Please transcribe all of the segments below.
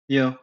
Yeah.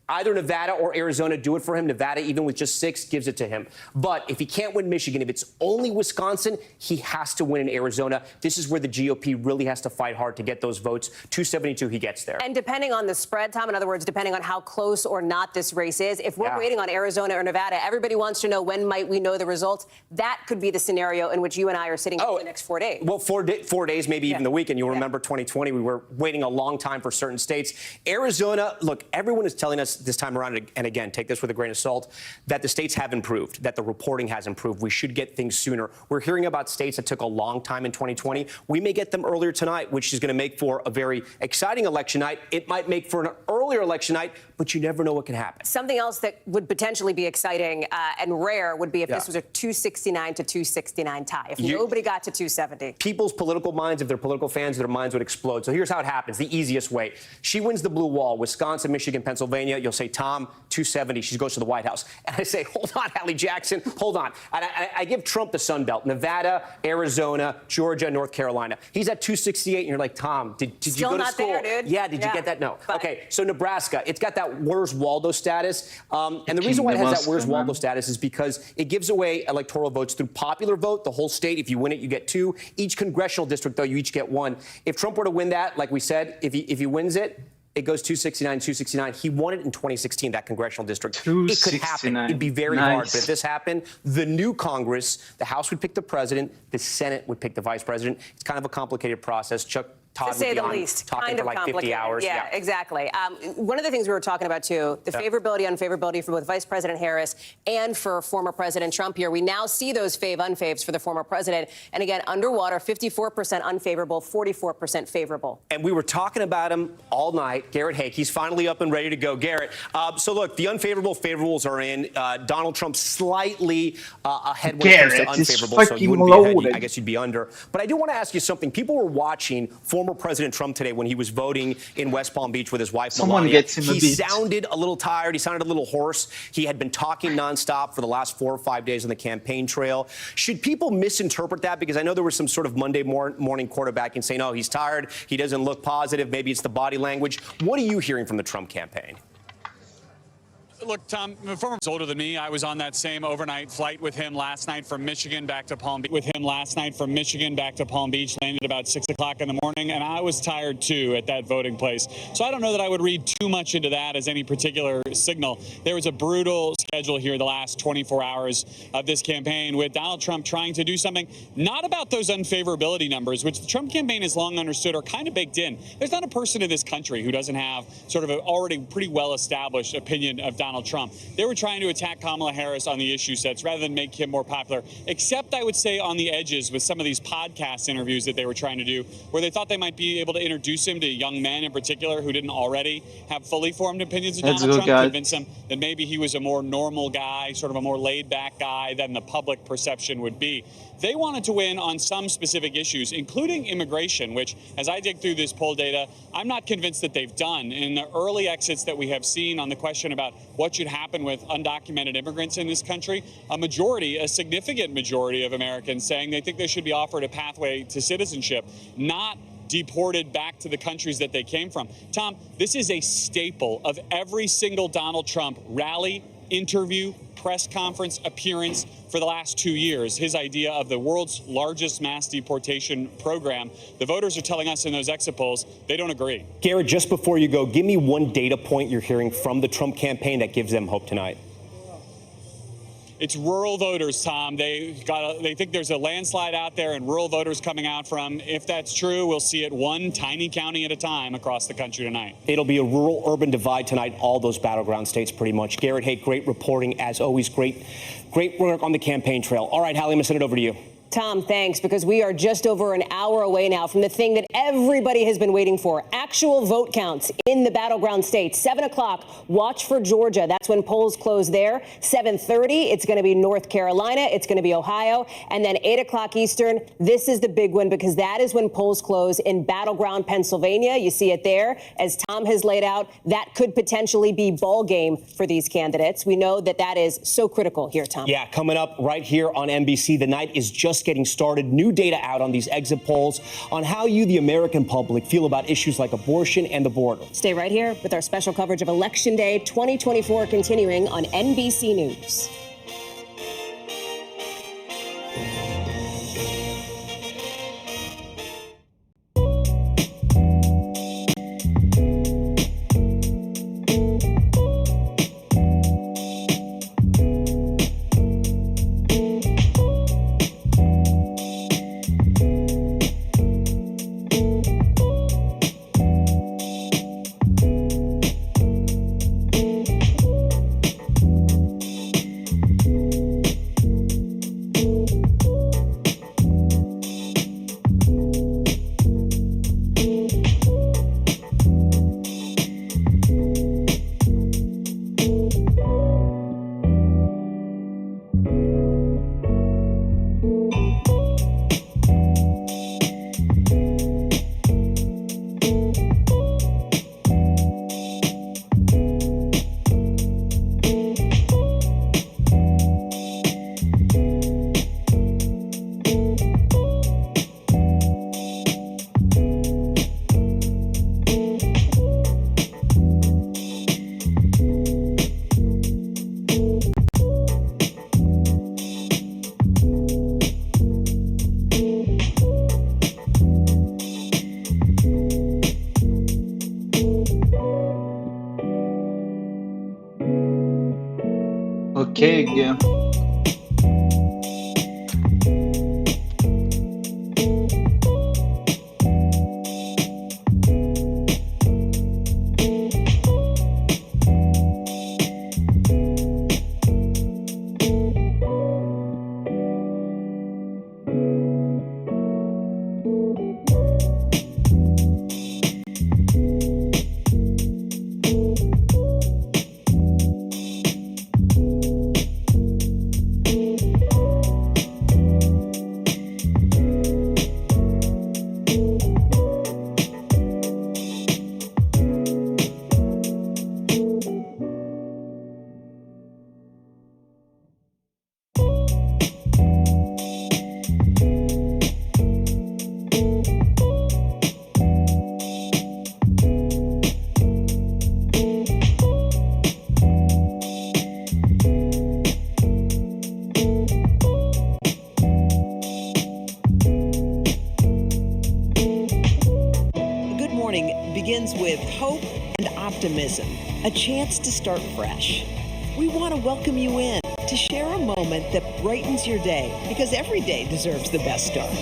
Either Nevada or Arizona do it for him. Nevada, even with just 6, gives it to him. But if he can't win Michigan, if it's only Wisconsin, he has to win in Arizona. This is where the GOP really has to fight hard to get those votes. 272, he gets there. And depending on the spread, Tom, in other words, depending on how close or not this race is, if we're waiting on Arizona or Nevada, everybody wants to know when might we know the results. That could be the scenario in which you and I are sitting for the next 4 days. Well, 4 days, maybe even the weekend. You'll remember 2020, we were waiting a long time for certain states. Arizona, look, everyone is telling us this time around, and again, take this with a grain of salt, that the states have improved, that the reporting has improved. We should get things sooner. We're hearing about states that took a long time in 2020. We may get them earlier tonight, which is going to make for a very exciting election night. It might make for an earlier election night, but you never know what can happen. Something else that would potentially be exciting and rare would be if this was a 269 to 269 tie. If nobody got to 270. People's political minds, if they're political fans, their minds would explode. So here's how it happens, the easiest way. She wins the blue wall, Wisconsin, Michigan, Pennsylvania. You'll say, Tom, 270. She goes to the White House. And I say, hold on, Hallie Jackson, hold on. And I give Trump the Sun Belt, Nevada, Arizona, Georgia, North Carolina. He's at 268, and you're like, Tom, did you go to school? Still not there, dude. Yeah, did you get that? No. But okay, so Nebraska, it's got that Where's Waldo status. And the reason why it has that Where's Waldo status is because it gives away electoral votes through popular vote, the whole state. If you win it, you get 2. Each congressional district, though, you each get 1. If Trump were to win that, like we said, if he wins it, it goes 269, 269. He won it in 2016, that congressional district. It could happen. It'd be very hard. But if this happened, the new Congress, the House would pick the president, the Senate would pick the vice president. It's kind of a complicated process. Chuck Todd to say would be the least, talking kind for like 50 hours. Yeah, exactly. One of the things we were talking about, too, the favorability, unfavorability for both Vice President Harris and for former President Trump here. We now see those unfaves for the former president. And again, underwater, 54% unfavorable, 44% favorable. And we were talking about him all night. Garrett Haake, he's finally up and ready to go. Garrett, so look, the unfavorable favorables are in. Donald Trump slightly ahead when it comes to unfavorable, so you wouldn't be ahead. I guess you'd be under. But I do want to ask you something. People were watching former President Trump today when he was voting in West Palm Beach with his wife, Melania. He sounded a little tired. He sounded a little hoarse. He had been talking nonstop for the last 4 or 5 days on the campaign trail. Should people misinterpret that? Because I know there was some sort of Monday morning quarterbacking saying, oh, he's tired. He doesn't look positive. Maybe it's the body language. What are you hearing from the Trump campaign? Look, Tom, the former was older than me. I was on that same overnight flight with him last night from Michigan back to Palm Beach. Landed about 6 o'clock in the morning, and I was tired, too, at that voting place. So I don't know that I would read too much into that as any particular signal. There was a brutal schedule here the last 24 hours of this campaign with Donald Trump trying to do something not about those unfavorability numbers, which the Trump campaign has long understood are kind of baked in. There's not a person in this country who doesn't have sort of an already pretty well-established opinion of Donald Trump. They were trying to attack Kamala Harris on the issue sets rather than make him more popular, except I would say on the edges with some of these podcast interviews that they were trying to do, where they thought they might be able to introduce him to young men in particular who didn't already have fully formed opinions of Donald Trump, convince them that maybe he was a more normal guy, sort of a more laid-back guy than the public perception would be. They wanted to win on some specific issues, including immigration, which, as I dig through this poll data, I'm not convinced that they've done. In the early exits that we have seen on the question about what should happen with undocumented immigrants in this country, a significant majority of Americans saying they think they should be offered a pathway to citizenship, not deported back to the countries that they came from. Tom, this is a staple of every single Donald Trump rally, interview, press conference appearance for the last 2 years, his idea of the world's largest mass deportation program. The voters are telling us in those exit polls they don't agree. Garrett, just before you go, give me one data point you're hearing from the Trump campaign that gives them hope tonight. it's rural voters, Tom. They think there's a landslide out there and rural voters coming out from. If that's true, we'll see it one tiny county at a time across the country tonight. It'll be a rural-urban divide tonight, all those battleground states pretty much. Garrett Haake, great reporting, as always. Great work on the campaign trail. All right, Hallie, I'm going to send it over to you. Tom, thanks, because we are just over an hour away now from the thing that everybody has been waiting for, actual vote counts in the battleground states. 7 o'clock, watch for Georgia. That's when polls close there. 7:30, it's going to be North Carolina. It's going to be Ohio. And then 8 o'clock Eastern, this is the big one because that is when polls close in battleground Pennsylvania. You see it there. As Tom has laid out, that could potentially be ball game for these candidates. We know that that is so critical here, Tom. Yeah, coming up right here on NBC. The night is just getting started. New data out on these exit polls on how you, the American public, feel about issues like abortion and the border. Stay right here with our special coverage of Election Day 2024 continuing on NBC News. Keg. Begins with hope and optimism, a chance to start fresh. We want to welcome you in to share a moment that brightens your day, because every day deserves the best start.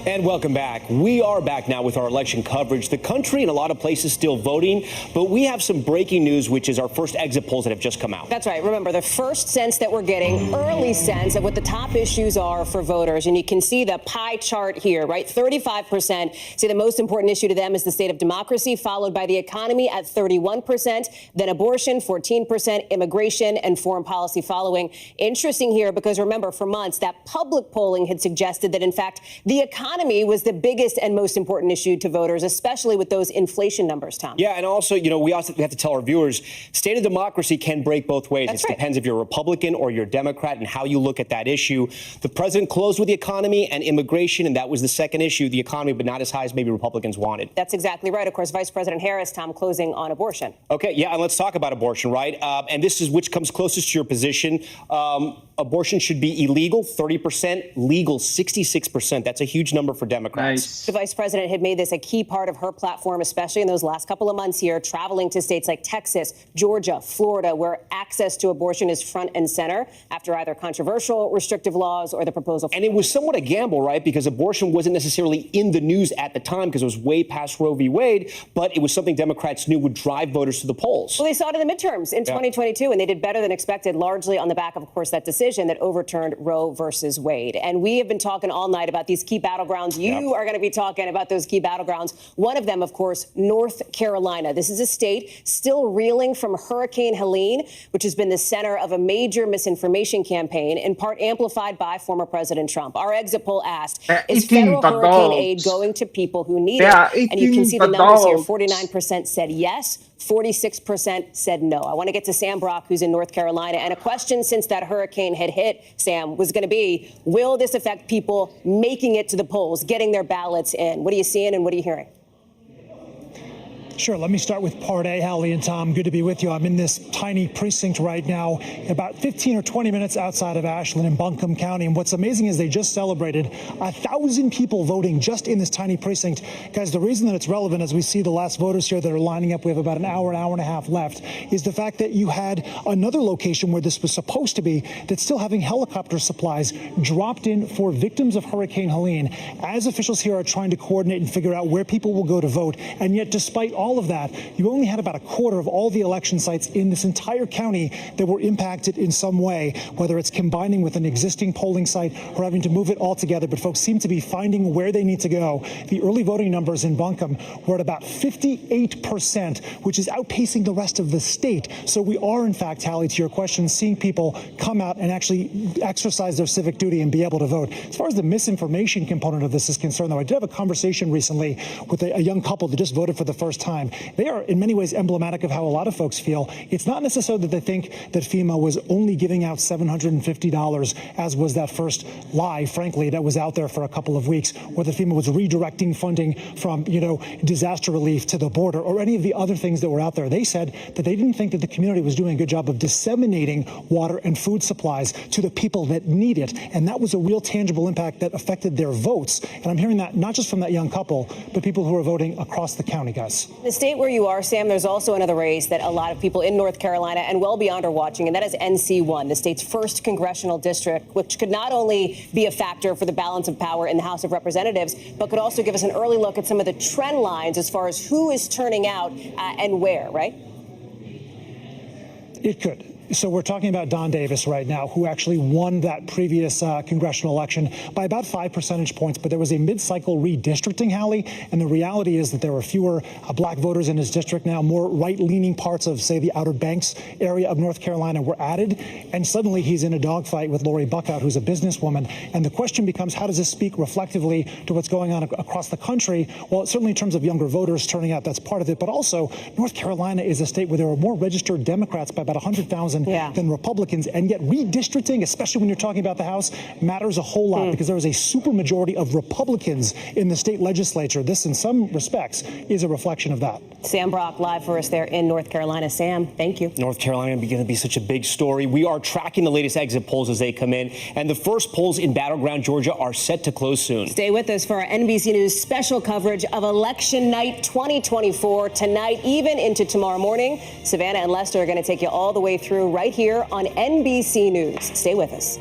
And welcome back. We are back now with our election coverage. The country in a lot of places still voting, but we have some breaking news, which is our first exit polls that have just come out. That's right. Remember, the first sense that we're getting, early sense of what the top issues are for voters. And you can see the pie chart here, right? 35% say the most important issue to them is the state of democracy, followed by the economy at 31%, then abortion, 14%, immigration, and foreign policy following. Interesting here because remember, for months, that public polling had suggested that, in fact, the economy economy was the biggest and most important issue to voters, especially with those inflation numbers, Tom. Yeah, and also, we have to tell our viewers, state of democracy can break both ways. That's It right. depends if you're a Republican or you're a Democrat and how you look at that issue. The president closed with the economy and immigration, and that was the second issue, the economy, but not as high as maybe Republicans wanted. That's exactly right. Of course, Vice President Harris, Tom, closing on abortion. Okay, yeah, and let's talk about abortion, right? And this is which comes closest to your position. Abortion should be illegal, 30%, legal, 66%. That's a huge number for Democrats. Nice. The vice president had made this a key part of her platform, especially in those last couple of months here, traveling to states like Texas, Georgia, Florida, where access to abortion is front and center after either controversial restrictive laws or the proposal. And it was somewhat a gamble, right? Because abortion wasn't necessarily in the news at the time because it was way past Roe v. Wade, but it was something Democrats knew would drive voters to the polls. Well, they saw it in the midterms in 2022, and they did better than expected, largely on the back of course, that decision that overturned Roe versus Wade. And we have been talking all night about these key battlegrounds. You are going to be talking about those key battlegrounds. One of them, of course, North Carolina. This is a state still reeling from Hurricane Helene, which has been the center of a major misinformation campaign, in part amplified by former President Trump. Our exit poll asked, is federal hurricane aid going to people who need it? And you can see the numbers here. 49% said yes. 46% said no. I want to get to Sam Brock, who's in North Carolina. And a question since that hurricane had hit, Sam, was going to be, will this affect people making it to the polls, getting their ballots in? What are you seeing and what are you hearing? Sure. Let me start with Part A, Hallie and Tom. Good to be with you. I'm in this tiny precinct right now, about 15 or 20 minutes outside of Ashland in Buncombe County. And what's amazing is they just celebrated 1,000 people voting just in this tiny precinct. Guys, the reason that it's relevant, as we see the last voters here that are lining up, we have about an hour and a half left, is the fact that you had another location where this was supposed to be that's still having helicopter supplies dropped in for victims of Hurricane Helene, as officials here are trying to coordinate and figure out where people will go to vote. And yet, despite all of that, you only had about a quarter of all the election sites in this entire county that were impacted in some way, whether it's combining with an existing polling site or having to move it all together. But folks seem to be finding where they need to go. The early voting numbers in Buncombe were at about 58%, which is outpacing the rest of the state. So we are, in fact, Hallie, to your question, seeing people come out and actually exercise their civic duty and be able to vote. As far as the misinformation component of this is concerned, though, I did have a conversation recently with a young couple that just voted for the first time. They are in many ways emblematic of how a lot of folks feel. It's not necessarily that they think that FEMA was only giving out $750, as was that first lie, frankly, that was out there for a couple of weeks, or that FEMA was redirecting funding from, disaster relief to the border, or any of the other things that were out there. They said that they didn't think that the community was doing a good job of disseminating water and food supplies to the people that need it. And that was a real tangible impact that affected their votes. And I'm hearing that not just from that young couple, but people who are voting across the county, guys. The state where you are, Sam, there's also another race that a lot of people in North Carolina and well beyond are watching, and that is NC1, the state's first congressional district, which could not only be a factor for the balance of power in the House of Representatives, but could also give us an early look at some of the trend lines as far as who is turning out and where, right? It could. So we're talking about Don Davis right now, who actually won that previous congressional election by about 5 percentage points. But there was a mid-cycle redistricting, Hallie, and the reality is that there were fewer black voters in his district now. More right-leaning parts of, say, the Outer Banks area of North Carolina were added. And suddenly he's in a dogfight with Lori Buckout, who's a businesswoman. And the question becomes, how does this speak reflectively to what's going on across the country? Well, certainly in terms of younger voters turning out, that's part of it. But also, North Carolina is a state where there are more registered Democrats by about 100,000 than Republicans, and yet redistricting, especially when you're talking about the House, matters a whole lot because there is a supermajority of Republicans in the state legislature. This, in some respects, is a reflection of that. Sam Brock, live for us there in North Carolina. Sam, thank you. North Carolina is going to be such a big story. We are tracking the latest exit polls as they come in, and the first polls in battleground Georgia are set to close soon. Stay with us for our NBC News special coverage of Election Night 2024 tonight, even into tomorrow morning. Savannah and Lester are going to take you all the way through right here on NBC News. Stay with us.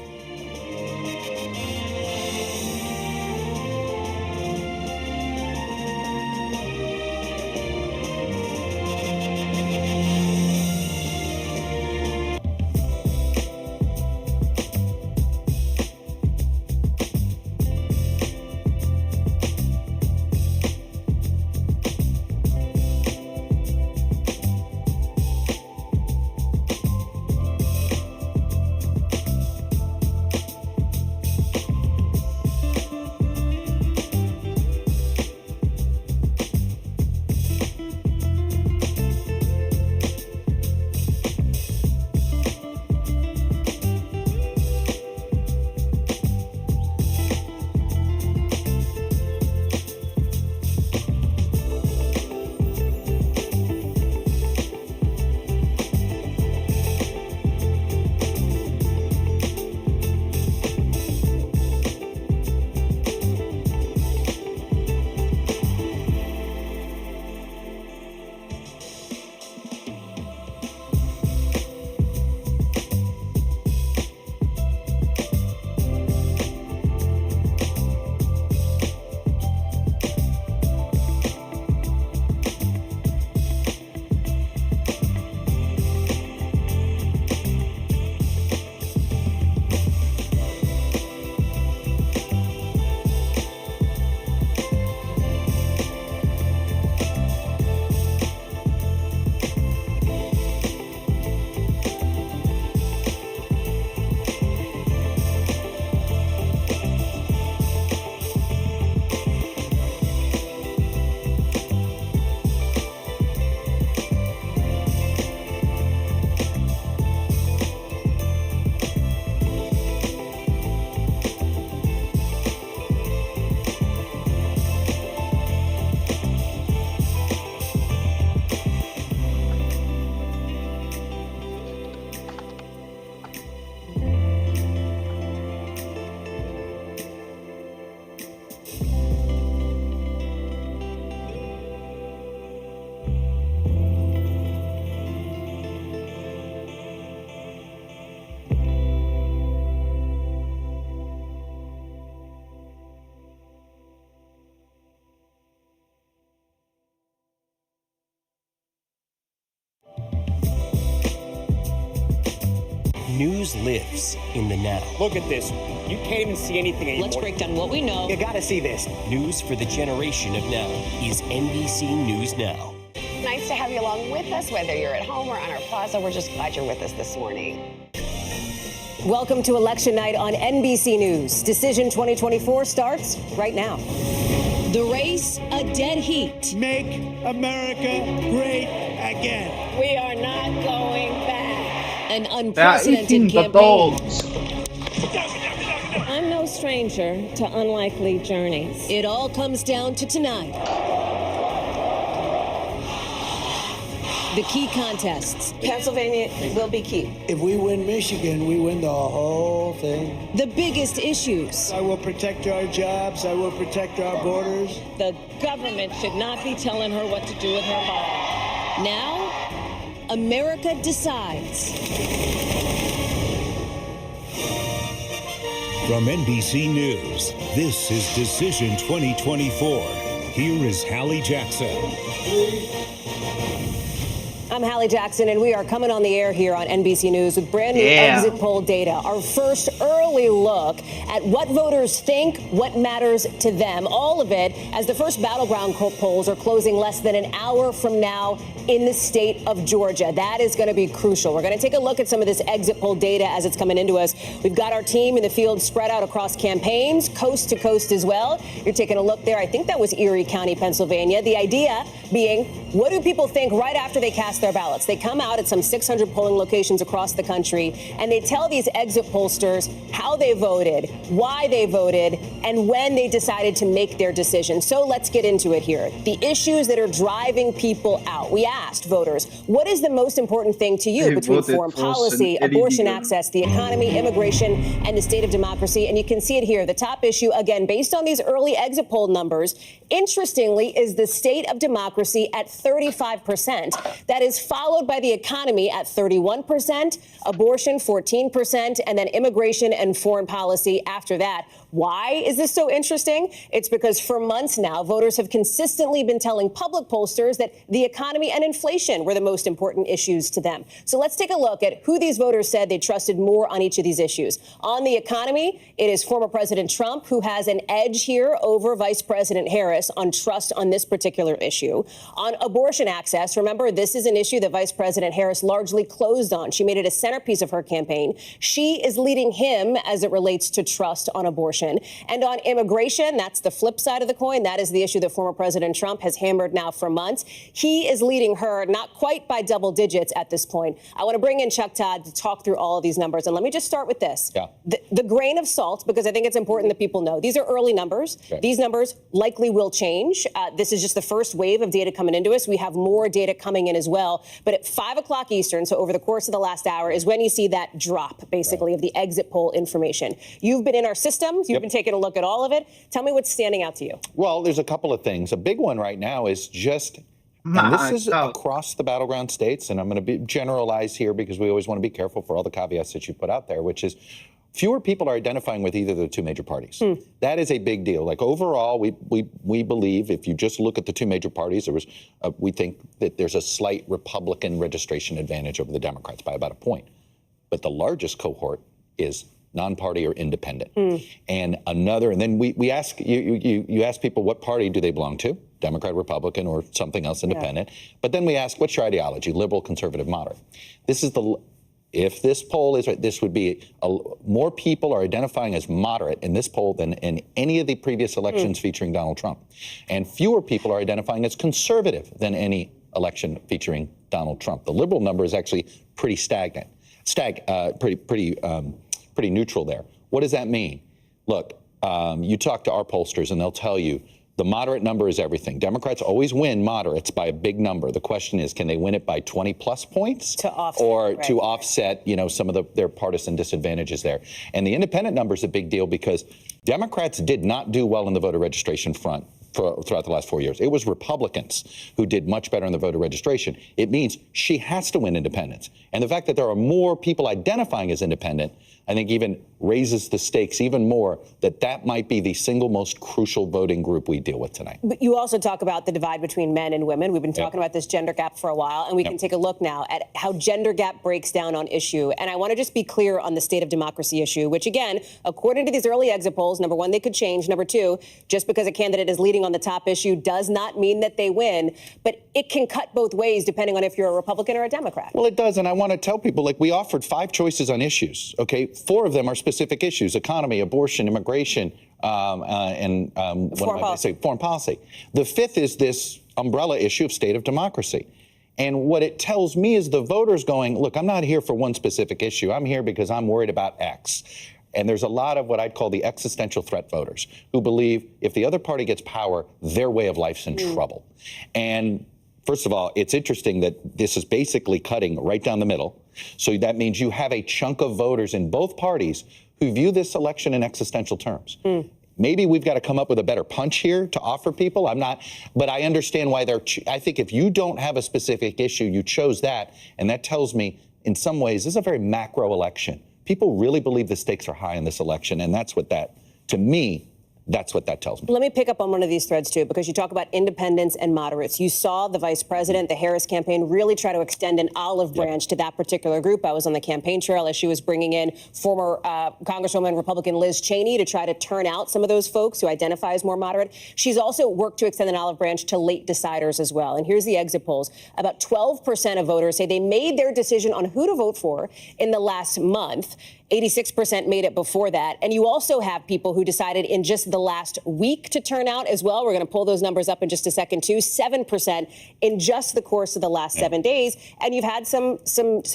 News lives in the now. Look at this. You can't even see anything anymore. Let's break down what we know. You gotta see this. News for the generation of now is NBC News Now. Nice to have you along with us, whether you're at home or on our plaza. We're just glad you're with us this morning. Welcome to Election Night on NBC News. Decision 2024 starts right now. The race, a dead heat. Make America great again. We are not going back. An unprecedented campaign. I'm no stranger to unlikely journeys. It all comes down to tonight. The key contests. Pennsylvania will be key. If we win Michigan, we win the whole thing. The biggest issues. I will protect our jobs. I will protect our borders. The government should not be telling her what to do with her body. Now, America decides. From NBC News, this is Decision 2024. Here is Hallie Jackson. I'm Hallie Jackson, and we are coming on the air here on NBC News with brand new exit poll data. Our first early look at what voters think, what matters to them. All of it as the first battleground polls are closing less than an hour from now in the state of Georgia. That is going to be crucial. We're going to take a look at some of this exit poll data as it's coming into us. We've got our team in the field spread out across campaigns, coast to coast as well. You're taking a look there. I think that was Erie County, Pennsylvania. The idea being, what do people think right after they cast their ballots? They come out at some 600 polling locations across the country, and they tell these exit pollsters how they voted, why they voted, and when they decided to make their decision. So let's get into it here. The issues that are driving people out. We asked voters, what is the most important thing to you between foreign policy, abortion access, the economy, immigration, and the state of democracy? And you can see it here. The top issue, again, based on these early exit poll numbers, interestingly, is the state of democracy at 35%. That is followed by the economy at 31%, abortion 14%, and then immigration and foreign policy after that. Why is this so interesting? It's because for months now, voters have consistently been telling public pollsters that the economy and inflation were the most important issues to them. So let's take a look at who these voters said they trusted more on each of these issues. On the economy, it is former President Trump who has an edge here over Vice President Harris on trust on this particular issue. On abortion access, remember, this is an issue that Vice President Harris largely closed on. She made it a centerpiece of her campaign. She is leading him as it relates to trust on abortion. And on immigration, that's the flip side of the coin. That is the issue that former President Trump has hammered now for months. He is leading her not quite by double digits at this point. I want to bring in Chuck Todd to talk through all of these numbers. And let me just start with this. Yeah. The grain of salt, because I think it's important that people know. These are early numbers. Okay. These numbers likely will change. This is just the first wave of data coming into us. We have more data coming in as well. But at 5 o'clock Eastern, so over the course of the last hour, is when you see that drop, basically, of the exit poll information. You've been in our systems. You've been taking a look at all of it. Tell me what's standing out to you. Well, there's a couple of things. A big one right now is just, and this is across the battleground states, and I'm going to generalize here because we always want to be careful for all the caveats that you put out there, which is fewer people are identifying with either of the two major parties. That is a big deal. Like overall, we believe if you just look at the two major parties, there was we think that there's a slight Republican registration advantage over the Democrats by about a point. But the largest cohort is non-party or independent. And then we ask you ask people what party do they belong to, Democrat, Republican, or something else independent. But then we ask, what's your ideology, liberal, conservative, moderate? If this poll is right, this would be more people are identifying as moderate in this poll than in any of the previous elections featuring Donald Trump. And fewer people are identifying as conservative than any election featuring Donald Trump. The liberal number is actually pretty stagnant, pretty neutral there. What does that mean? Look, you talk to our pollsters and they'll tell you the moderate number is everything. Democrats always win moderates by a big number. The question is, can they win it by 20 plus points to offset, some of their partisan disadvantages there? And the independent number is a big deal because Democrats did not do well in the voter registration front throughout the last 4 years. It was Republicans who did much better in the voter registration. It means she has to win independents. And the fact that there are more people identifying as independent I think even raises the stakes even more that might be the single most crucial voting group we deal with tonight. But you also talk about the divide between men and women. We've been talking about this gender gap for a while, and we can take a look now at how gender gap breaks down on issue. And I want to just be clear on the state of democracy issue, which, again, according to these early exit polls, number one, they could change. Number two, just because a candidate is leading on the top issue does not mean that they win. But it can cut both ways depending on if you're a Republican or a Democrat. Well, it does. And I want to tell people, like, we offered 5 choices on issues. OK, 4 of them are specific issues: economy, abortion, immigration, and foreign policy. The 5th is this umbrella issue of state of democracy. And what it tells me is the voters going, look, I'm not here for one specific issue. I'm here because I'm worried about X. And there's a lot of what I'd call the existential threat voters who believe if the other party gets power, their way of life's in trouble. And first of all, it's interesting that this is basically cutting right down the middle. So that means you have a chunk of voters in both parties who view this election in existential terms. Maybe we've got to come up with a better punch here to offer people. I'm not, but I understand why I think if you don't have a specific issue, you chose that. And that tells me in some ways, this is a very macro election. People really believe the stakes are high in this election. And that's what that, to me, that's what that tells me. Let me pick up on one of these threads, too, because you talk about independents and moderates. You saw the vice president, the Harris campaign, really try to extend an olive branch to that particular group. I was on the campaign trail as she was bringing in former Congresswoman Republican Liz Cheney to try to turn out some of those folks who identify as more moderate. She's also worked to extend an olive branch to late deciders as well. And here's the exit polls. About 12% of voters say they made their decision on who to vote for in the last month. 86% made it before that. And you also have people who decided in just the last week to turn out as well. We're going to pull those numbers up in just a second, too. 7% in just the course of the last 7 days. And you've had some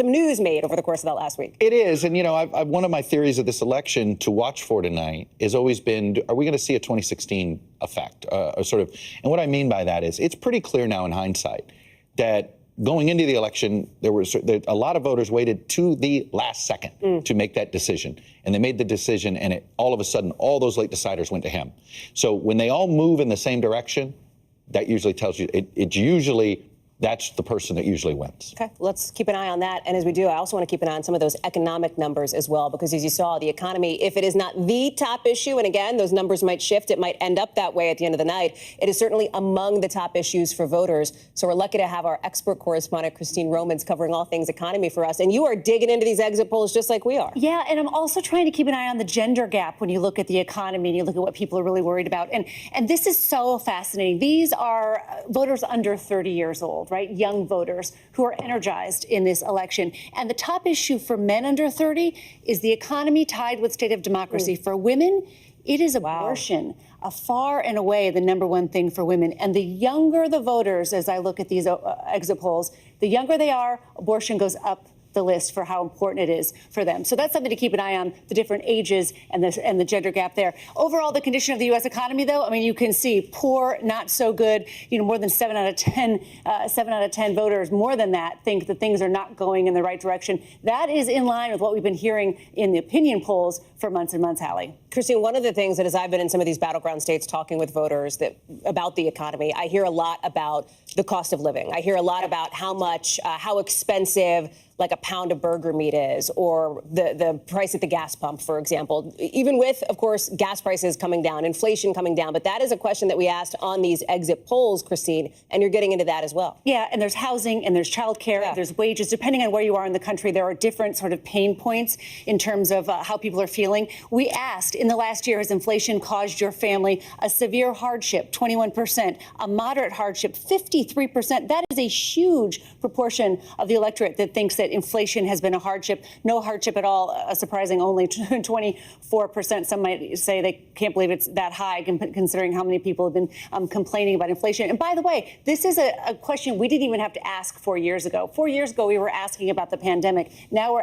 news made over the course of that last week. It is. And, you know, one of my theories of this election to watch for tonight has always been, are we going to see a 2016 effect? And what I mean by that is it's pretty clear now in hindsight that going into the election, there was a lot of voters waited to the last second to make that decision. And they made the decision, and all of a sudden, all those late deciders went to him. So when they all move in the same direction, that usually tells you, that's the person that usually wins. Okay, let's keep an eye on that. And as we do, I also want to keep an eye on some of those economic numbers as well, because as you saw, the economy, if it is not the top issue, and again, those numbers might shift, it might end up that way at the end of the night, it is certainly among the top issues for voters. So we're lucky to have our expert correspondent, Christine Romans, covering all things economy for us. And you are digging into these exit polls just like we are. Yeah, and I'm also trying to keep an eye on the gender gap when you look at the economy and you look at what people are really worried about. And this is so fascinating. These are voters under 30 years old, right? Young voters who are energized in this election. And the top issue for men under 30 is the economy tied with state of democracy. For women, it is abortion, far and away the number one thing for women. And the younger the voters, as I look at these exit polls, the younger they are, abortion goes up the list for how important it is for them. So that's something to keep an eye on, the different ages and the gender gap there. Overall, the condition of the U.S. economy, though, I mean, you can see poor, not so good. You know, more than 7 out of 10 voters, more than that, think that things are not going in the right direction. That is in line with what we've been hearing in the opinion polls for months and months, Hallie. Christine, one of the things that as I've been in some of these battleground states talking with voters about the economy, I hear a lot about the cost of living. I hear a lot about how expensive like a pound of burger meat is, or the price at the gas pump, for example, even with, of course, gas prices coming down, inflation coming down. But that is a question that we asked on these exit polls, Christine, and you're getting into that as well. Yeah, and there's housing, and there's childcare, there's wages. Depending on where you are in the country, there are different sort of pain points in terms of how people are feeling. We asked in the last year, has inflation caused your family a severe hardship? 21%, a moderate hardship, 53%. That is a huge proportion of the electorate that thinks that inflation has been a hardship. No hardship at all, a surprising only 24%. Some might say they can't believe it's that high, considering how many people have been complaining about inflation. And by the way, this is a question we didn't even have to ask 4 years ago. 4 years ago, we were asking about the pandemic. Now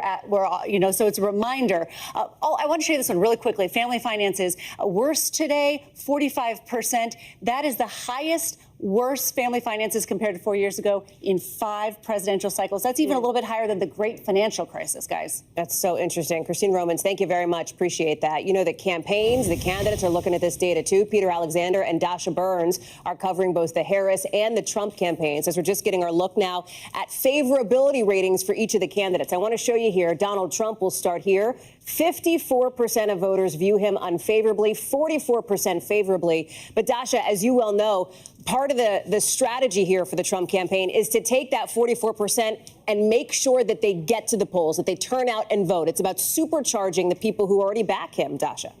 so it's a reminder. I want to show you this one really quickly. Family finances, worse today, 45%. That is the highest worse family finances compared to 4 years ago in 5 presidential cycles. That's even a little bit higher than the great financial crisis, guys. That's so interesting. Christine Romans, thank you very much. Appreciate that. You know, the campaigns, the candidates are looking at this data too. Peter Alexander and Dasha Burns are covering both the Harris and the Trump campaigns, as we're just getting our look now at favorability ratings for each of the candidates. I want to show you here. Donald Trump will start here. 54% of voters view him unfavorably, 44% favorably. But Dasha, as you well know, part of the strategy here for the Trump campaign is to take that 44% and make sure that they get to the polls, that they turn out and vote. It's about supercharging the people who already back him, Dasha.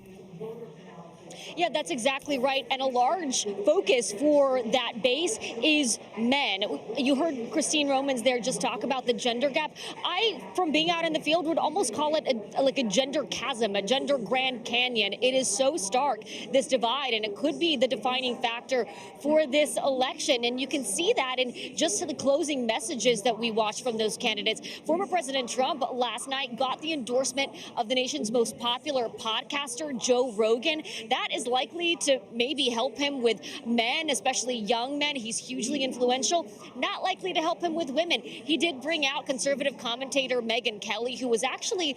Yeah, that's exactly right. And a large focus for that base is men. You heard Christine Romans there just talk about the gender gap. I, from being out in the field, would almost call it like a gender chasm, a gender Grand Canyon. It is so stark, this divide, and it could be the defining factor for this election. And you can see that in just the closing messages that we watched from those candidates. Former President Trump last night got the endorsement of the nation's most popular podcaster, Joe Rogan. That is likely to maybe help him with men, especially young men. He's hugely influential. Not likely to help him with women. He did bring out conservative commentator Megyn Kelly, who was actually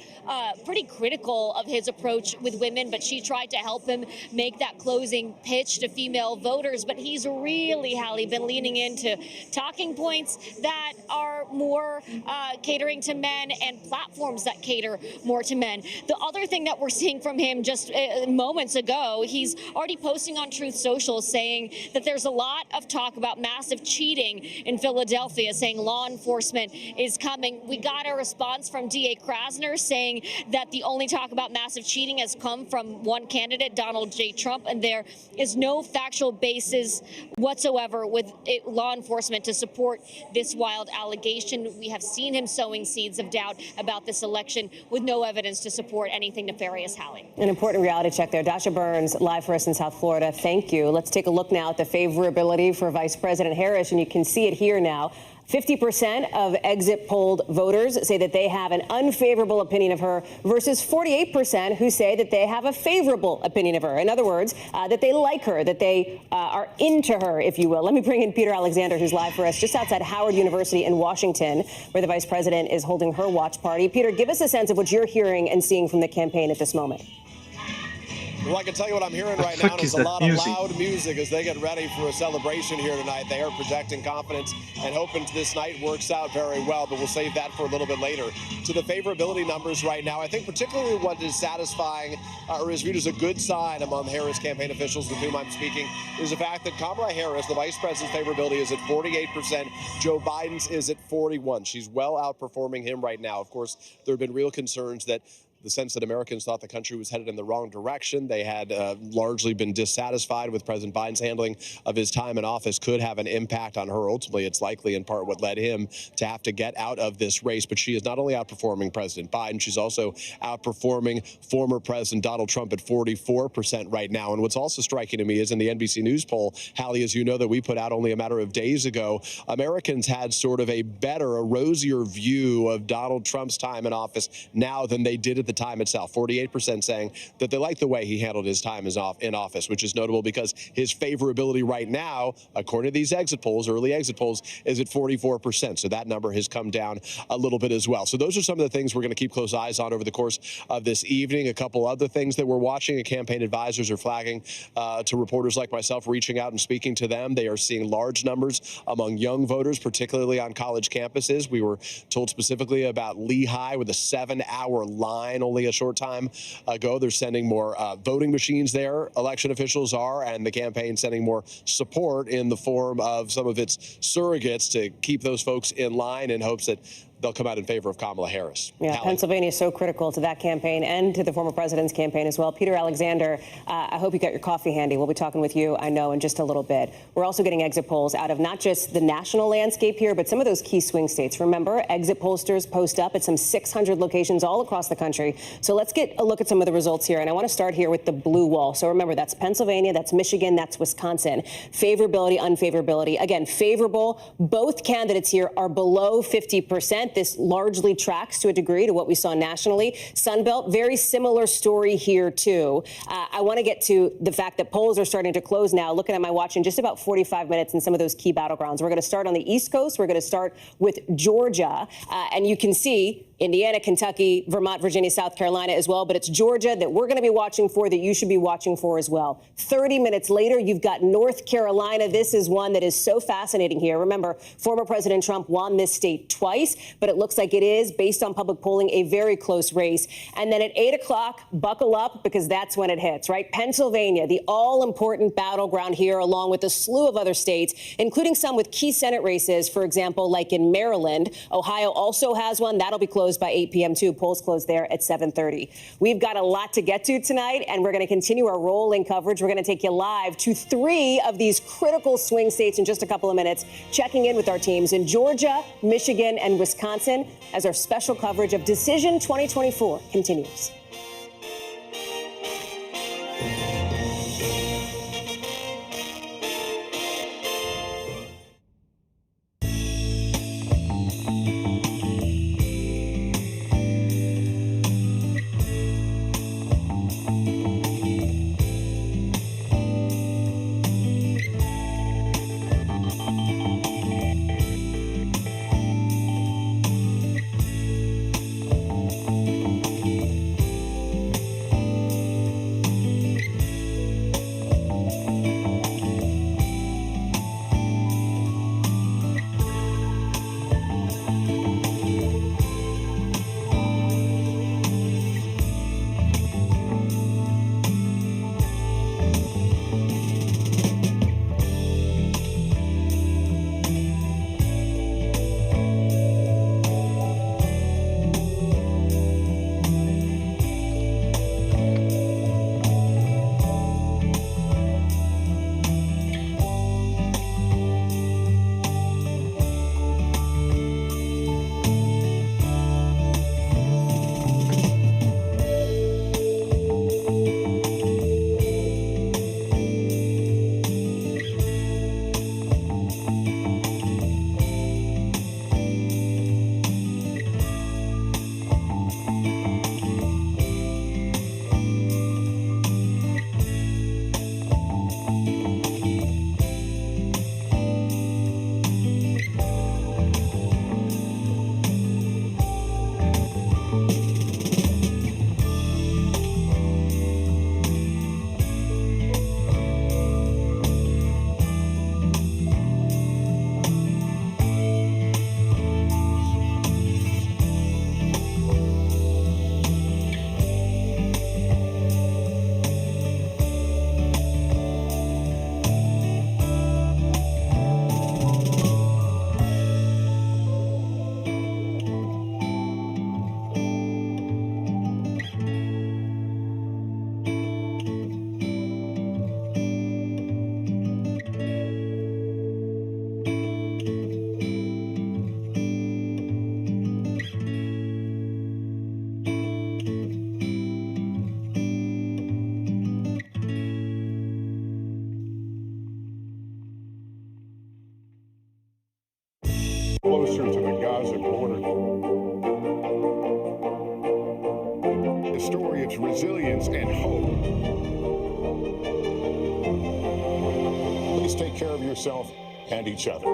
pretty critical of his approach with women, but she tried to help him make that closing pitch to female voters. But he's really, Hallie, been leaning into talking points that are more catering to men and platforms that cater more to men. The other thing that we're seeing from him just moments ago, he's already posting on Truth Social saying that there's a lot of talk about massive cheating in Philadelphia, saying law enforcement is coming. We got a response from D.A. Krasner saying that the only talk about massive cheating has come from one candidate, Donald J. Trump, and there is no factual basis whatsoever with law enforcement to support this wild allegation. We have seen him sowing seeds of doubt about this election with no evidence to support anything nefarious, Hallie. An important reality check there. Dasha Burns, live for us in South Florida. Thank you. Let's take a look now at the favorability for Vice President Harris, and you can see it here now. 50% of exit polled voters say that they have an unfavorable opinion of her versus 48% who say that they have a favorable opinion of her. In other words, that they like her, that they are into her, if you will. Let me bring in Peter Alexander, who's live for us just outside Howard University in Washington, where the vice president is holding her watch party. Peter, give us a sense of what you're hearing and seeing from the campaign at this moment. Well, I can tell you what I'm hearing right now is a lot of loud music as they get ready for a celebration here tonight. They are projecting confidence and hoping this night works out very well, but we'll save that for a little bit later. To the favorability numbers right now, I think particularly what is satisfying or is viewed as a good sign among Harris campaign officials with whom I'm speaking is the fact that Kamala Harris, the vice president's favorability, is at 48%. Joe Biden's is at 41%. She's well outperforming him right now. Of course, there have been real concerns that the sense that Americans thought the country was headed in the wrong direction. They had largely been dissatisfied with President Biden's handling of his time in office could have an impact on her. Ultimately, it's likely in part what led him to have to get out of this race. But she is not only outperforming President Biden, she's also outperforming former President Donald Trump at 44% right now. And what's also striking to me is in the NBC News poll, Hallie, as you know, that we put out only a matter of days ago, Americans had sort of a rosier view of Donald Trump's time in office now than they did at the time itself. 48% saying that they like the way he handled his time in office, which is notable because his favorability right now, according to these exit polls, early exit polls, is at 44%. So that number has come down a little bit as well. So those are some of the things we're going to keep close eyes on over the course of this evening. A couple other things that we're watching, and campaign advisors are flagging to reporters like myself, reaching out and speaking to them. They are seeing large numbers among young voters, particularly on college campuses. We were told specifically about Lehigh with a 7-hour line only a short time ago. They're sending more voting machines there, election officials are, and the campaign sending more support in the form of some of its surrogates to keep those folks in line in hopes that they'll come out in favor of Kamala Harris. Yeah, Hallie. Pennsylvania is so critical to that campaign and to the former president's campaign as well. Peter Alexander, I hope you got your coffee handy. We'll be talking with you, I know, in just a little bit. We're also getting exit polls out of not just the national landscape here, but some of those key swing states. Remember, exit pollsters post up at some 600 locations all across the country. So let's get a look at some of the results here. And I want to start here with the blue wall. So remember, that's Pennsylvania, that's Michigan, that's Wisconsin. Favorability, unfavorability. Again, favorable. Both candidates here are below 50%. this largely tracks to a degree to what we saw nationally. Sunbelt, very similar story here, too. I want to get to the fact that polls are starting to close now. Looking at my watch in just about 45 minutes in some of those key battlegrounds. We're going to start on the East Coast. We're going to start with Georgia. And you can see Indiana, Kentucky, Vermont, Virginia, South Carolina as well. But it's Georgia that we're going to be watching for, that you should be watching for as well. 30 minutes later, you've got North Carolina. This is one that is so fascinating here. Remember, former President Trump won this state twice, but it looks like it is, based on public polling, a very close race. And then at 8 o'clock, buckle up, because that's when it hits, right? Pennsylvania, the all-important battleground here, along with a slew of other states, including some with key Senate races, for example, like in Maryland. Ohio also has one. That'll be closed by 8 p.m. too. Polls close there at 7:30. We've got a lot to get to tonight, and we're going to continue our rolling coverage. We're going to take you live to 3 of these critical swing states in just a couple of minutes, checking in with our teams in Georgia, Michigan, and Wisconsin as our special coverage of Decision 2024 continues. Closer to the Gaza border. A story of resilience and hope. Please take care of yourself and each other.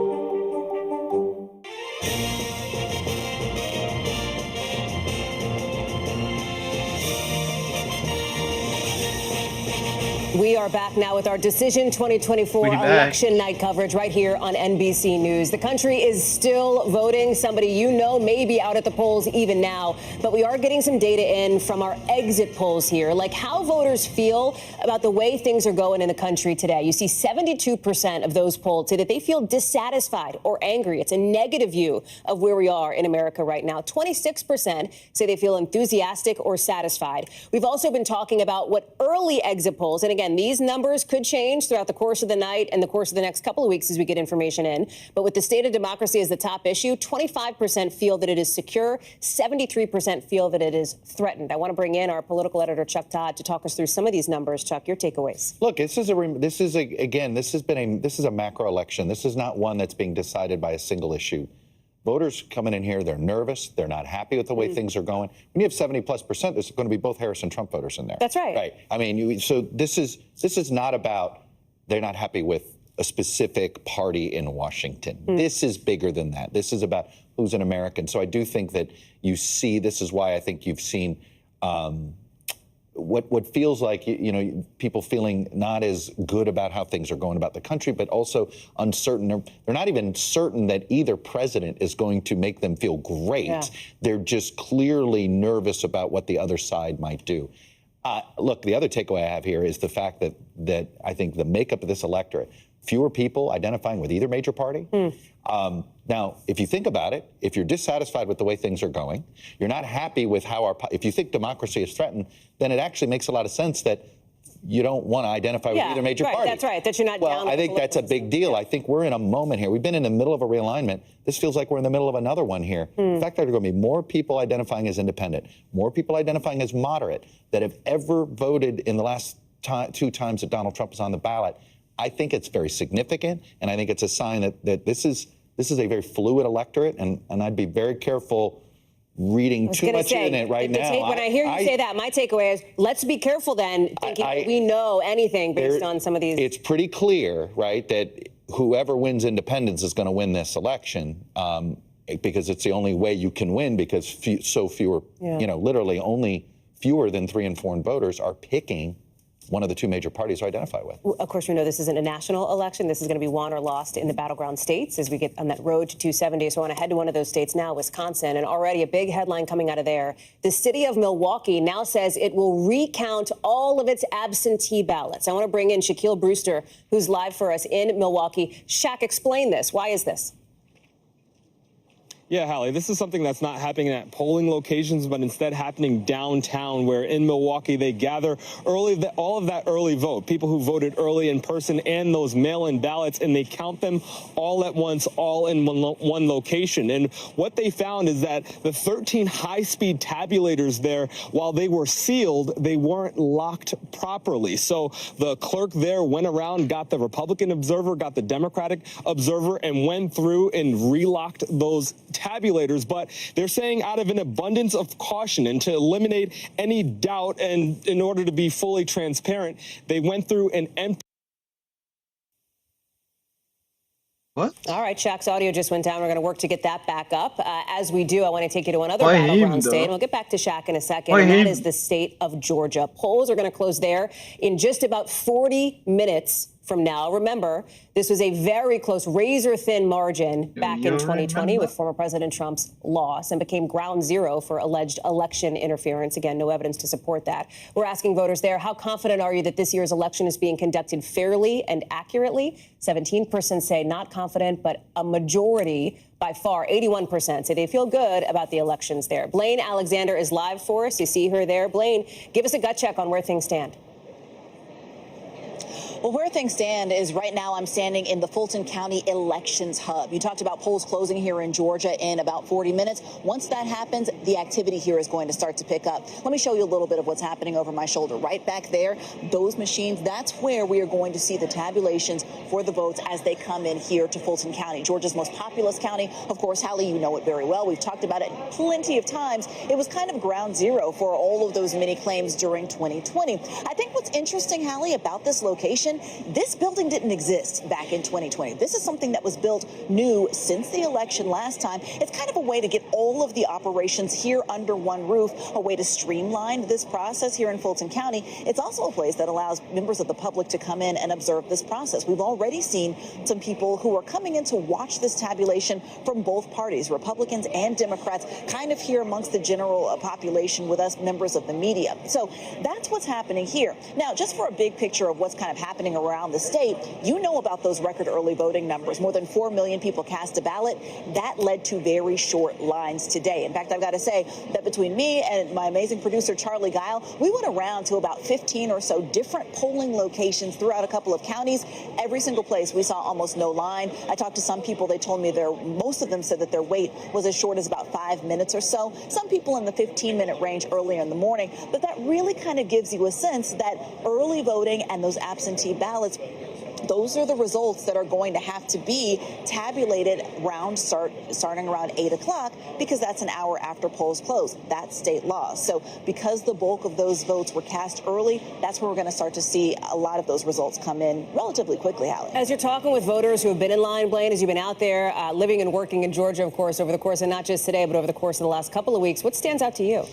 We are back now with our Decision 2024 election night coverage right here on NBC News. The country is still voting. Somebody you know may be out at the polls even now, but we are getting some data in from our exit polls here, like how voters feel about the way things are going in the country today. You see 72% of those polled say that they feel dissatisfied or angry. It's a negative view of where we are in America right now. 26% say they feel enthusiastic or satisfied. We've also been talking about what early exit polls, and again, these numbers could change throughout the course of the night and the course of the next couple of weeks as we get information in. But with the state of democracy as the top issue, 25% feel that it is secure, 73% feel that it is threatened. I want to bring in our political editor, Chuck Todd, to talk us through some of these numbers. Chuck, your takeaways. Look, this is a macro election. This is not one that's being decided by a single issue. Voters coming in here, they're nervous. They're not happy with the way things are going. When you have 70+%, there's going to be both Harris and Trump voters in there. That's right. Right. I mean, so this is not about they're not happy with a specific party in Washington. This is bigger than that. This is about who's an American. So I do think that you see, this is why I think you've seen what feels like, people feeling not as good about how things are going about the country, but also uncertain. They're not even certain that either president is going to make them feel great. Yeah. They're just clearly nervous about what the other side might do. Look, the other takeaway I have here is the fact that I think the makeup of this electorate, fewer people identifying with either major party. Now, if you think about it, if you're dissatisfied with the way things are going, you're not happy with how if you think democracy is threatened, then it actually makes a lot of sense that you don't want to identify with either major party. That's right. That you're not down. Well, I think that's a big deal. I think we're in a moment here. We've been in the middle of a realignment. This feels like we're in the middle of another one here. The fact that there are going to be more people identifying as independent, more people identifying as moderate that have ever voted in the last 2 times that Donald Trump is on the ballot, I think it's very significant, and I think it's a sign that this is a very fluid electorate, and I'd be very careful reading too much in it right now. When I hear you say that, my takeaway is let's be careful then, thinking we know anything based on some of these. It's pretty clear, right, that whoever wins independence is going to win this election because it's the only way you can win, because fewer, literally only fewer than 3 in 4 voters are picking one of the 2 major parties to identify with. Of course, we know this isn't a national election. This is going to be won or lost in the battleground states as we get on that road to 270. So I want to head to one of those states now, Wisconsin, and already a big headline coming out of there. The city of Milwaukee now says it will recount all of its absentee ballots. I want to bring in Shaquille Brewster, who's live for us in Milwaukee. Shaq, explain this. Why is this? Yeah, Hallie, this is something that's not happening at polling locations, but instead happening downtown, where in Milwaukee they gather all of that early vote, people who voted early in person and those mail-in ballots, and they count them all at once, all in one location. And what they found is that the 13 high-speed tabulators there, while they were sealed, they weren't locked properly. So the clerk there went around, got the Republican observer, got the Democratic observer, and went through and relocked those tabulators. But they're saying out of an abundance of caution and to eliminate any doubt, and in order to be fully transparent, they went through and emptied. What? All right, Shaq's audio just went down. We're going to work to get that back up. As we do, I want to take you to another battleground state, and we'll get back to Shaq in a second, and that is the state of Georgia. Polls are going to close there in just about 40 minutes from now. Remember, this was a very close, razor-thin margin back in 2020 with former President Trump's loss, and became ground zero for alleged election interference. Again, no evidence to support that. We're asking voters there, how confident are you that this year's election is being conducted fairly and accurately? 17% say not confident, but a majority, by far, 81%, say they feel good about the elections there. Blaine Alexander is live for us. You see her there. Blaine, give us a gut check on where things stand. Well, where things stand is right now I'm standing in the Fulton County Elections Hub. You talked about polls closing here in Georgia in about 40 minutes. Once that happens, the activity here is going to start to pick up. Let me show you a little bit of what's happening over my shoulder. Right back there, those machines, that's where we are going to see the tabulations for the votes as they come in here to Fulton County, Georgia's most populous county. Of course, Hallie, you know it very well. We've talked about it plenty of times. It was kind of ground zero for all of those mini claims during 2020. I think what's interesting, Hallie, about this location, this building didn't exist back in 2020. This is something that was built new since the election last time. It's kind of a way to get all of the operations here under one roof, a way to streamline this process here in Fulton County. It's also a place that allows members of the public to come in and observe this process. We've already seen some people who are coming in to watch this tabulation from both parties, Republicans and Democrats, kind of here amongst the general population with us members of the media. So that's what's happening here. Now, just for a big picture of what's kind of happening around the state, you know about those record early voting numbers. More than 4 million people cast a ballot. That led to very short lines today. In fact, I've got to say that between me and my amazing producer, Charlie Guile, we went around to about 15 or so different polling locations throughout a couple of counties. Every single place we saw almost no line. I talked to some people. They told me most of them said that their wait was as short as about 5 minutes or so. Some people in the 15-minute range earlier in the morning. But that really kind of gives you a sense that early voting and those absentee ballots, those are the results that are going to have to be tabulated starting around 8 o'clock, because that's an hour after polls close. That's state law. So because the bulk of those votes were cast early, that's where we're going to start to see a lot of those results come in relatively quickly, Hallie. As you're talking with voters who have been in line, Blaine, as you've been out there living and working in Georgia, of course, over the course of not just today, but over the course of the last couple of weeks, what stands out to you?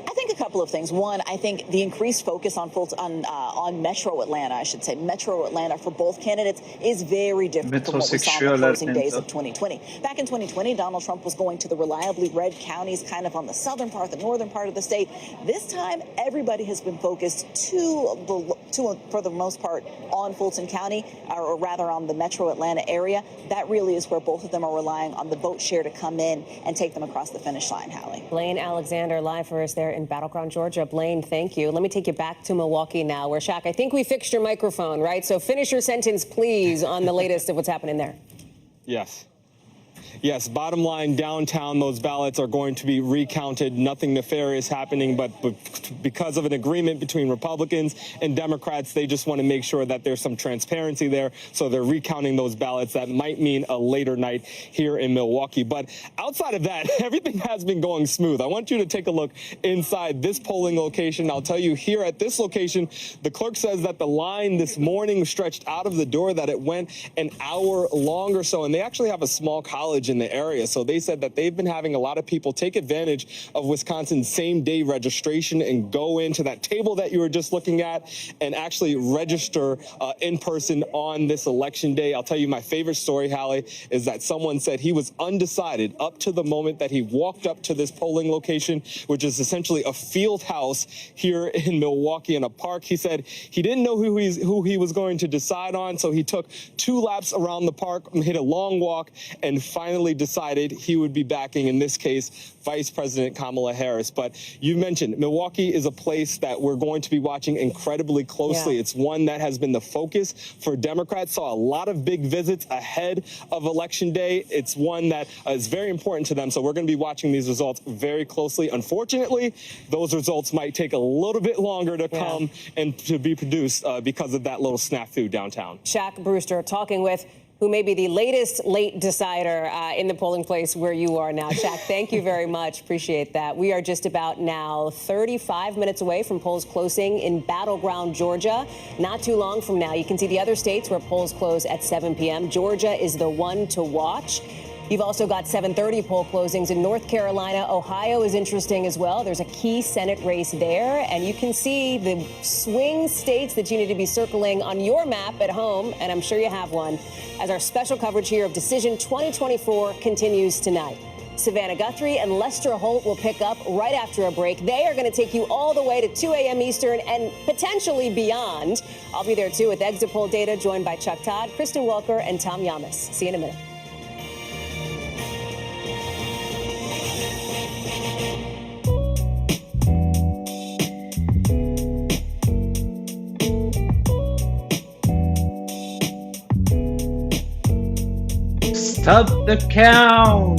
I think a couple of things. One, I think the increased focus on Metro Atlanta, I should say, Metro Atlanta for both candidates is very different from what we saw in the closing days of 2020. Back in 2020, Donald Trump was going to the reliably red counties, kind of on the southern part, the northern part of the state. This time, everybody has been focused for the most part on Fulton County, or rather on the Metro Atlanta area. That really is where both of them are relying on the vote share to come in and take them across the finish line, Hallie. Blaine Alexander live for us there in Battleground, Georgia. Blaine, thank you. Let me take you back to Milwaukee now, where, Shaq, I think we fixed your microphone, right? So finish your sentence, please, on the latest of what's happening there. Yes. Yes, bottom line, downtown, those ballots are going to be recounted. Nothing nefarious happening, but because of an agreement between Republicans and Democrats, they just want to make sure that there's some transparency there. So they're recounting those ballots. That might mean a later night here in Milwaukee. But outside of that, everything has been going smooth. I want you to take a look inside this polling location. I'll tell you, here at this location, the clerk says that the line this morning stretched out of the door, that it went an hour long or so. And they actually have a small college in the area. So they said that they've been having a lot of people take advantage of Wisconsin's same-day registration and go into that table that you were just looking at and actually register in person on this election day. I'll tell you, my favorite story, Hallie, is that someone said he was undecided up to the moment that he walked up to this polling location, which is essentially a field house here in Milwaukee in a park. He said he didn't know who he was going to decide on, so he took 2 laps around the park, hit a long walk, and finally decided he would be backing, in this case, Vice President Kamala Harris. But you mentioned Milwaukee is a place that we're going to be watching incredibly closely. Yeah. It's one that has been the focus for Democrats. Saw a lot of big visits ahead of Election Day. It's one that is very important to them. So we're going to be watching these results very closely. Unfortunately, those results might take a little bit longer to come and to be produced because of that little snafu downtown. Shaq Brewster talking with who may be the latest late decider in the polling place where you are now. Shaq, thank you very much. Appreciate that. We are just about now 35 minutes away from polls closing in Battleground, Georgia. Not too long from now, you can see the other states where polls close at 7 p.m. Georgia is the one to watch. You've also got 7:30 poll closings in North Carolina. Ohio is interesting as well. There's a key Senate race there. And you can see the swing states that you need to be circling on your map at home, and I'm sure you have one, as our special coverage here of Decision 2024 continues tonight. Savannah Guthrie and Lester Holt will pick up right after a break. They are going to take you all the way to 2 a.m. Eastern and potentially beyond. I'll be there, too, with exit poll data, joined by Chuck Todd, Kristen Welker, and Tom Yamas. See you in a minute. Stop the count!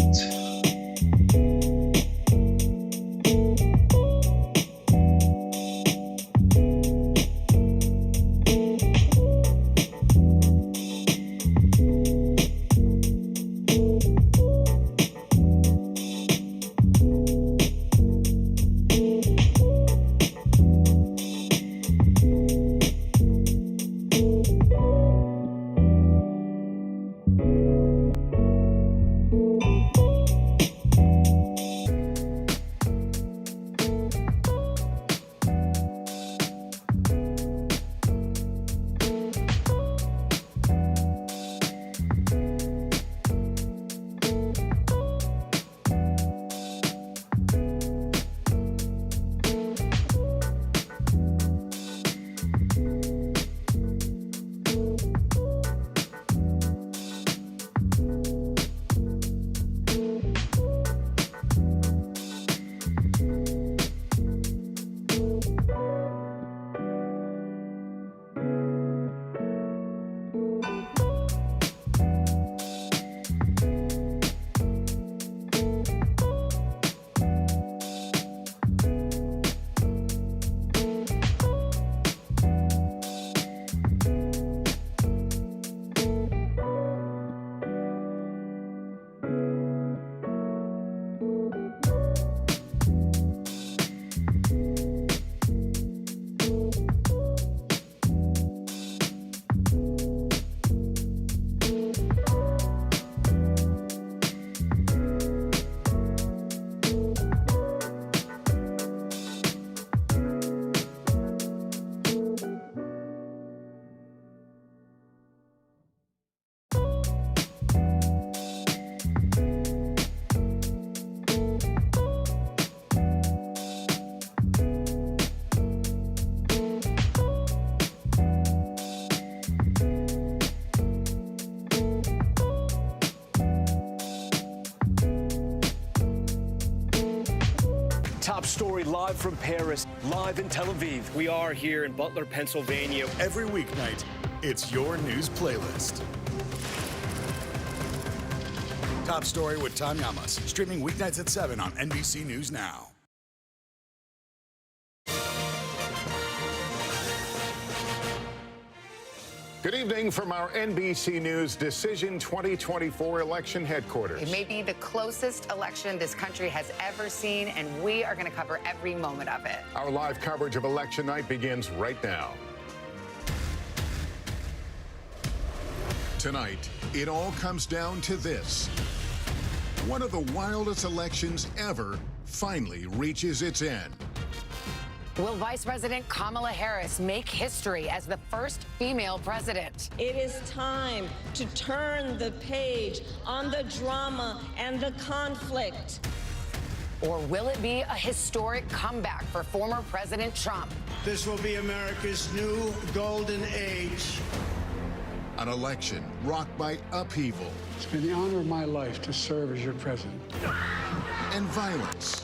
Live from Paris, live in Tel Aviv. We are here in Butler, Pennsylvania. Every weeknight, it's your news playlist. Top Story with Tom Llamas, streaming weeknights at 7 on NBC News Now. Good evening from our NBC News Decision 2024 election headquarters. It may be the closest election this country has ever seen, and we are going to cover every moment of it. Our live coverage of election night begins right now. Tonight, it all comes down to this. One of the wildest elections ever finally reaches its end. Will Vice President Kamala Harris make history as the first female president? It is time to turn the page on the drama and the conflict. Or will it be a historic comeback for former President Trump? This will be America's new golden age. An election rocked by upheaval. It's been the honor of my life to serve as your president. And violence.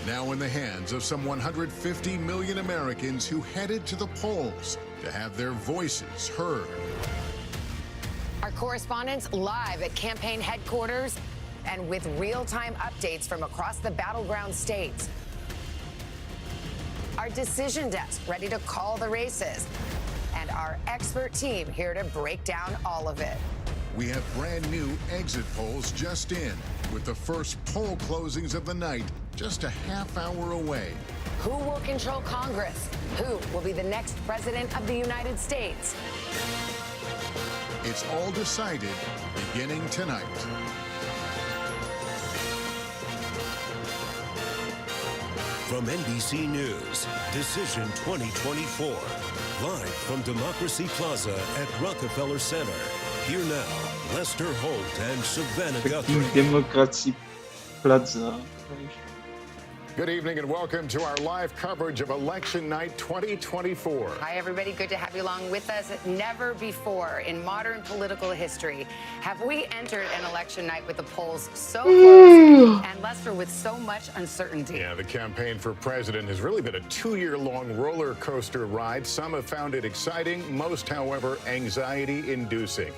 Now in the hands of some 150 million Americans who headed to the polls to have their voices heard. Our correspondents live at campaign headquarters and with real-time updates from across the battleground states. Our decision desk ready to call the races. And our expert team here to break down all of it. We have brand new exit polls just in, with the first poll closings of the night just a half hour away. Who will control Congress? Who will be the next president of the United States? It's all decided beginning tonight. From NBC News, Decision 2024. Live from Democracy Plaza at Rockefeller Center. Here now, Lester Holt and Savannah Guthrie. Democracy Plaza. Good evening and welcome to our live coverage of Election Night 2024. Hi, everybody. Good to have you along with us. Never before in modern political history have we entered an election night with the polls so close and Lester with so much uncertainty. Yeah, the campaign for president has really been a 2-year-long roller coaster ride. Some have found it exciting, most, however, anxiety-inducing.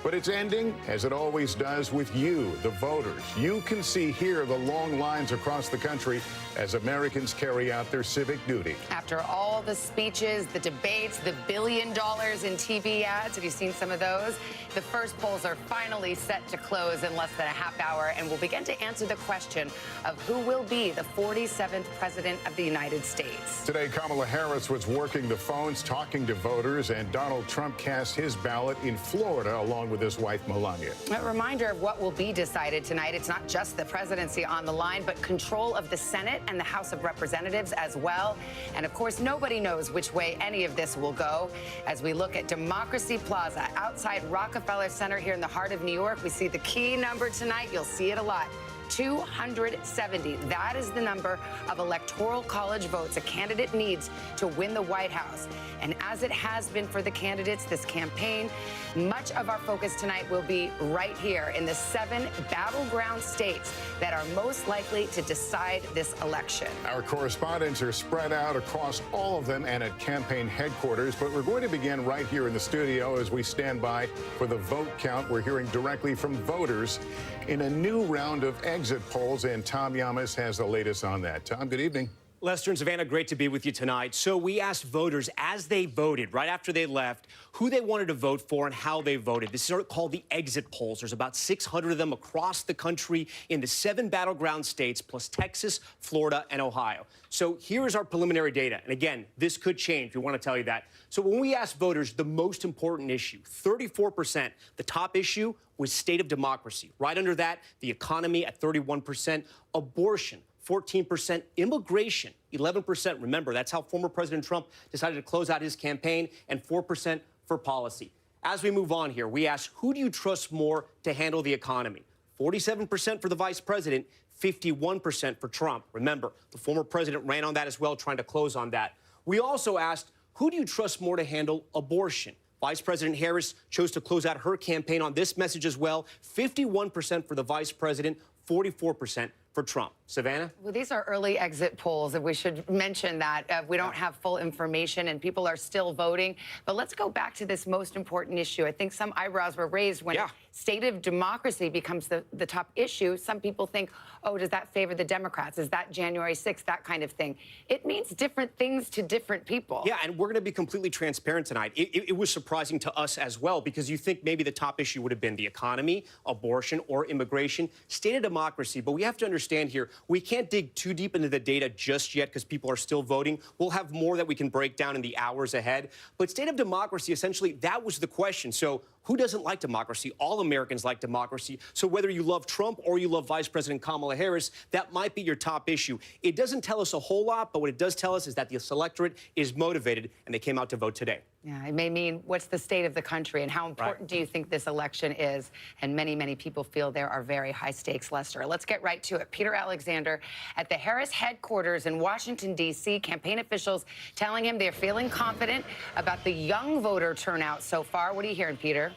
But it's ending, as it always does, with you, the voters. You can see here the long lines across the country as Americans carry out their civic duty. After all the speeches, the debates, the $1 billion in TV ads, have you seen some of those? The first polls are finally set to close in less than a half hour, and we'll begin to answer the question of who will be the 47th president of the United States. Today, Kamala Harris was working the phones, talking to voters, and Donald Trump cast his ballot in Florida along with his wife, Melania. A reminder of what will be decided tonight. It's not just the presidency on the line, but control of the Senate and the House of Representatives as well. And of course, nobody knows which way any of this will go. As we look at Democracy Plaza outside Rockefeller Center here in the heart of New York, we see the key number tonight. You'll see it a lot. 270. That is the number of Electoral College votes a candidate needs to win the White House. And as it has been for the candidates this campaign, much of our focus tonight will be right here in the 7 battleground states that are most likely to decide this election. Our correspondents are spread out across all of them and at campaign headquarters, but we're going to begin right here in the studio as we stand by for the vote count. We're hearing directly from voters in a new round of exit polls, and Tom Llamas has the latest on that. Tom, good evening. Lester and Savannah, great to be with you tonight. So we asked voters as they voted, right after they left, who they wanted to vote for and how they voted. This is called the exit polls. There's about 600 of them across the country in the 7 battleground states, plus Texas, Florida, and Ohio. So here is our preliminary data. And again, this could change. We want to tell you that. So when we asked voters the most important issue, 34%, the top issue was state of democracy. Right under that, the economy at 31%, abortion, 14%, immigration, 11%. Remember, that's how former President Trump decided to close out his campaign, and 4% for policy. As we move on here, we ask, who do you trust more to handle the economy? 47% for the vice president, 51% for Trump. Remember, the former president ran on that as well, trying to close on that. We also asked, who do you trust more to handle abortion? Vice President Harris chose to close out her campaign on this message as well. 51% for the vice president, 44% for Trump. Savannah? Well, these are early exit polls, and we should mention that. We don't have full information, and people are still voting. But let's go back to this most important issue. I think some eyebrows were raised when state of democracy becomes the top issue. Some people think, oh, does that favor the Democrats? Is that January 6th, that kind of thing? It means different things to different people. Yeah, and we're going to be completely transparent tonight. It was surprising to us as well, because you think maybe the top issue would have been the economy, abortion, or immigration, state of democracy. But we have to understand here, we can't dig too deep into the data just yet because people are still voting. We'll have more that we can break down in the hours ahead. But state of democracy, essentially, that was the question. So who doesn't like democracy? All Americans like democracy. So whether you love Trump or you love Vice President Kamala Harris, that might be your top issue. It doesn't tell us a whole lot, but what it does tell us is that the electorate is motivated, and they came out to vote today. Yeah, it may mean what's the state of the country and how important do you think this election is? And many, many people feel there are very high stakes, Lester. Let's get right to it. Peter Alexander at the Harris headquarters in Washington, D.C., campaign officials telling him they're feeling confident about the young voter turnout so far. What are you hearing, Peter?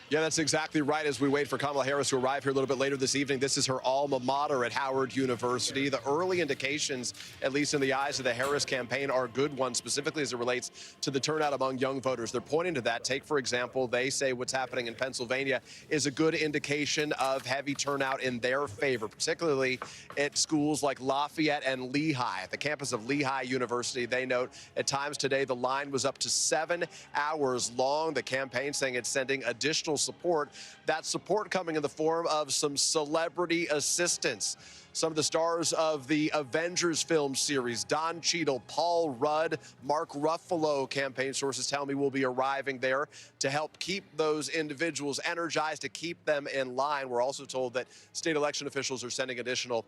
Yeah, that's exactly right. As we wait for Kamala Harris to arrive here a little bit later this evening, this is her alma mater at Howard University. The early indications, at least in the eyes of the Harris campaign, are good ones, specifically as it relates to the turnout among young voters. They're pointing to that. Take, for example, they say what's happening in Pennsylvania is a good indication of heavy turnout in their favor, particularly at schools like Lafayette and Lehigh. At the campus of Lehigh University, they note at times today the line was up to 7 hours long. The campaign saying it's sending additional support. That support coming in the form of some celebrity assistance. Some of the stars of the Avengers film series, Don Cheadle, Paul Rudd, Mark Ruffalo, campaign sources tell me will be arriving there to help keep those individuals energized, to keep them in line. We're also told that state election officials are sending additional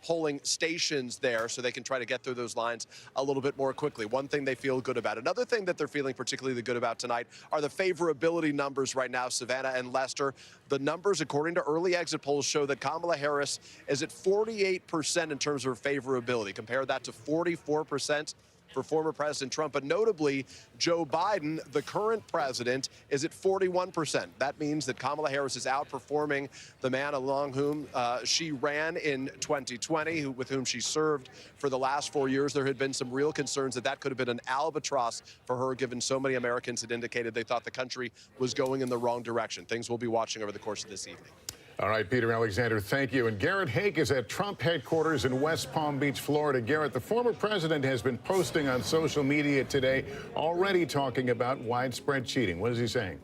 polling stations there so they can try to get through those lines a little bit more quickly. One thing they feel good about. Another thing that they're feeling particularly good about tonight are the favorability numbers right now, Savannah and Lester. The numbers, according to early exit polls, show that Kamala Harris is at 48% in terms of her favorability. Compare that to 44% for former President Trump. But notably, Joe Biden, the current president, is at 41%. That means that Kamala Harris is outperforming the man along whom she ran in 2020, with whom she served for the last 4 years. There had been some real concerns that could have been an albatross for her, given so many Americans had indicated they thought the country was going in the wrong direction. Things we'll be watching over the course of this evening. All right, Peter Alexander, thank you. And Garrett Haake is at Trump headquarters in West Palm Beach, Florida. Garrett, the former president has been posting on social media today, already talking about widespread cheating. What is he saying?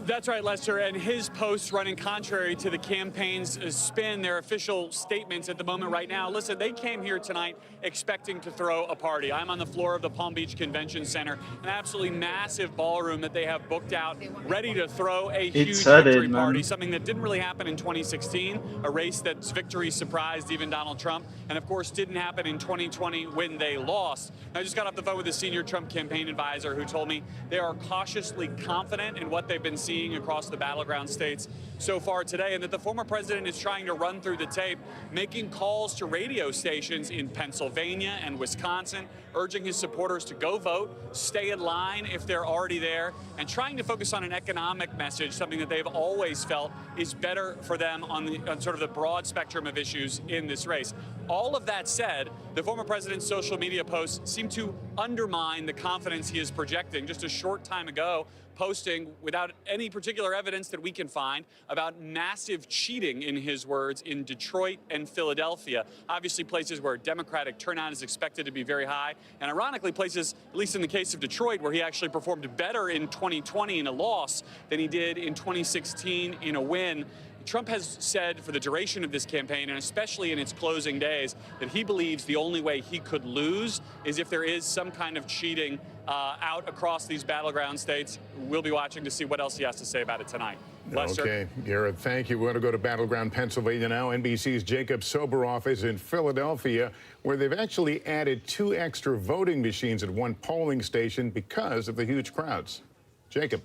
That's right, Lester, and his posts running contrary to the campaign's spin, their official statements at the moment right now. Listen, they came here tonight expecting to throw a party. I'm on the floor of the Palm Beach Convention Center, an absolutely massive ballroom that they have booked out, ready to throw a huge victory party, something that didn't really happen in 2016, a race that's victory surprised even Donald Trump, and of course didn't happen in 2020 when they lost. I just got off the phone with a senior Trump campaign advisor who told me they are cautiously confident in what they've been seeing across the battleground states so far today, and that the former president is trying to run through the tape, making calls to radio stations in Pennsylvania and Wisconsin, urging his supporters to go vote, stay in line if they're already there, and trying to focus on an economic message, something that they've always felt is better for them on sort of the broad spectrum of issues in this race. All of that said, the former president's social media posts seem to undermine the confidence he is projecting. Just a short time ago, posting without any particular evidence that we can find about massive cheating, in his words, in Detroit and Philadelphia. Obviously places where Democratic turnout is expected to be very high, and ironically places, at least in the case of Detroit, where he actually performed better in 2020 in a loss than he did in 2016 in a win. Trump has said for the duration of this campaign, and especially in its closing days, that he believes the only way he could lose is if there is some kind of cheating out across these battleground states. We'll be watching to see what else he has to say about it tonight. Lester? Okay, Garrett, thank you. We're going to go to battleground Pennsylvania now. NBC's Jacob Soboroff is in Philadelphia, where they've actually added 2 extra voting machines at one polling station because of the huge crowds. Jacob.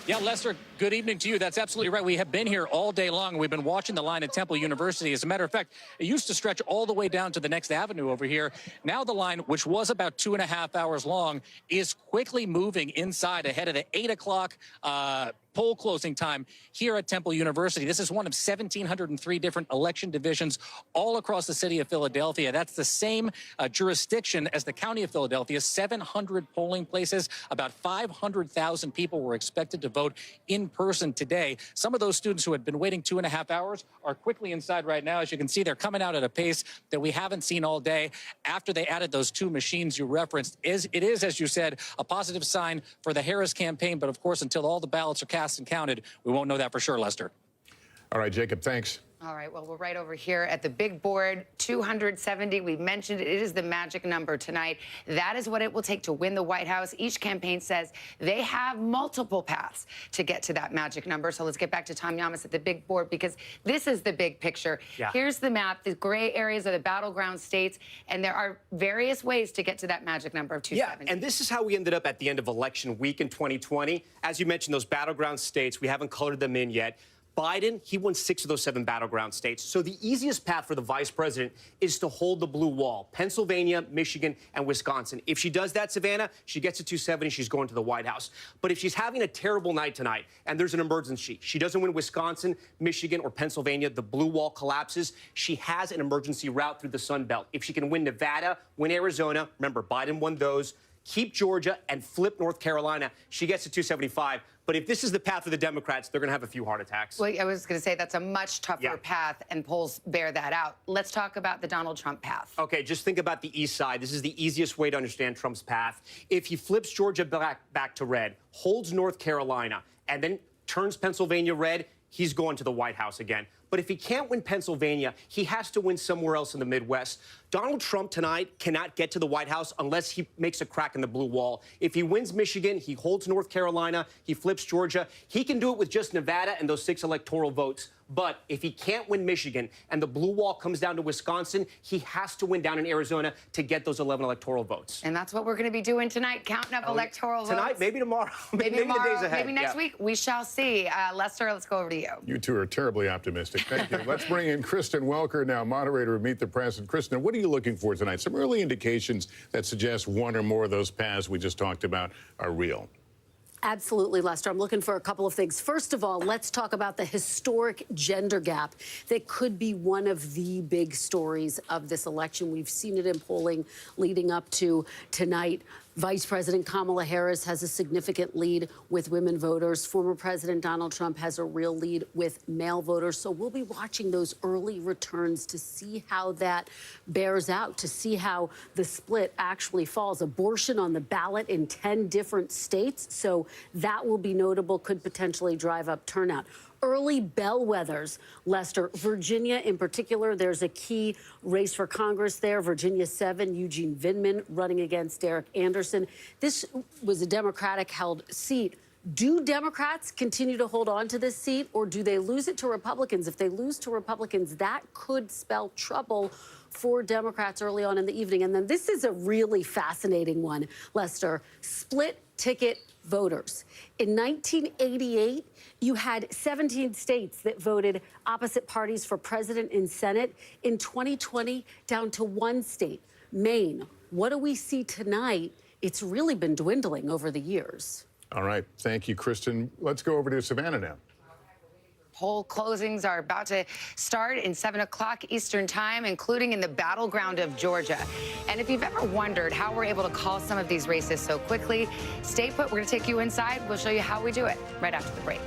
Yeah, Lester, good evening to you. That's absolutely right. We have been here all day long. We've been watching the line at Temple University. As a matter of fact, it used to stretch all the way down to the next avenue over here. Now the line, which was about 2.5 hours long, is quickly moving inside ahead of the 8 o'clock poll closing time here at Temple University. This is one of 1,703 different election divisions all across the city of Philadelphia. That's the same jurisdiction as the county of Philadelphia, 700 polling places. About 500,000 people were expected to vote in person today. Some of those students who had been waiting 2.5 hours are quickly inside right now. As you can see, they're coming out at a pace that we haven't seen all day after they added those 2 machines you referenced. It is, as you said, a positive sign for the Harris campaign. But of course, until all the ballots are cast and counted, we won't know that for sure, Lester. All right, Jacob, thanks. All right, well, we're right over here at the big board, 270. We mentioned it is the magic number tonight. That is what it will take to win the White House. Each campaign says they have multiple paths to get to that magic number. So let's get back to Tom Llamas at the big board, because this is the big picture. Yeah. Here's the map. The gray areas are the battleground states, and there are various ways to get to that magic number of 270. Yeah, and this is how we ended up at the end of election week in 2020. As you mentioned, those battleground states, we haven't colored them in yet. Biden, he won 6 of those 7 battleground states. So the easiest path for the vice president is to hold the blue wall. Pennsylvania, Michigan, and Wisconsin. If she does that, Savannah, she gets to 270, she's going to the White House. But if she's having a terrible night tonight and there's an emergency, she doesn't win Wisconsin, Michigan, or Pennsylvania, the blue wall collapses, she has an emergency route through the Sun Belt. If she can win Nevada, win Arizona, remember, Biden won those, keep Georgia, and flip North Carolina, she gets to 275. But if this is the path for the Democrats, they're going to have a few heart attacks. Well, I was going to say that's a much tougher path, and polls bear that out. Let's talk about the Donald Trump path. Okay, just think about the east side. This is the easiest way to understand Trump's path. If he flips Georgia back to red, holds North Carolina, and then turns Pennsylvania red, he's going to the White House again. But if he can't win Pennsylvania, he has to win somewhere else in the Midwest. Donald Trump tonight cannot get to the White House unless he makes a crack in the blue wall. If he wins Michigan, he holds North Carolina, he flips Georgia, he can do it with just Nevada and those 6 electoral votes. But if he can't win Michigan and the blue wall comes down to Wisconsin, he has to win down in Arizona to get those 11 electoral votes. And that's what we're going to be doing tonight, counting up electoral votes. Tonight, maybe tomorrow, maybe tomorrow, the days ahead. maybe next week. We shall see. Lester, let's go over to you. You two are terribly optimistic. Thank you. Let's bring in Kristen Welker now, moderator of Meet the President. Kristen, what are you looking for tonight? Some early indications that suggest one or more of those paths we just talked about are real. Absolutely, Lester. I'm looking for a couple of things. First of all, let's talk about the historic gender gap that could be one of the big stories of this election. We've seen it in polling leading up to tonight. Vice President Kamala Harris has a significant lead with women voters. Former President Donald Trump has a real lead with male voters. So we'll be watching those early returns to see how that bears out, to see how the split actually falls. Abortion on the ballot in 10 different states. So that will be notable, could potentially drive up turnout. Early bellwethers, Lester. Virginia in particular, there's a key race for Congress there. Virginia 7, Eugene Vindman running against Derek Anderson. This was a Democratic-held seat. Do Democrats continue to hold on to this seat, or do they lose it to Republicans? If they lose to Republicans, that could spell trouble for Democrats early on in the evening. And then this is a really fascinating one, Lester. Split ticket voters. In 1988, you had 17 states that voted opposite parties for president and Senate. In 2020, down to 1 state, Maine. What do we see tonight? It's really been dwindling over the years. All right. Thank you, Kristen. Let's go over to Savannah now. Poll closings are about to start in 7 o'clock Eastern time, including in the battleground of Georgia. And if you've ever wondered how we're able to call some of these races so quickly, stay put. We're going to take you inside. We'll show you how we do it right after the break.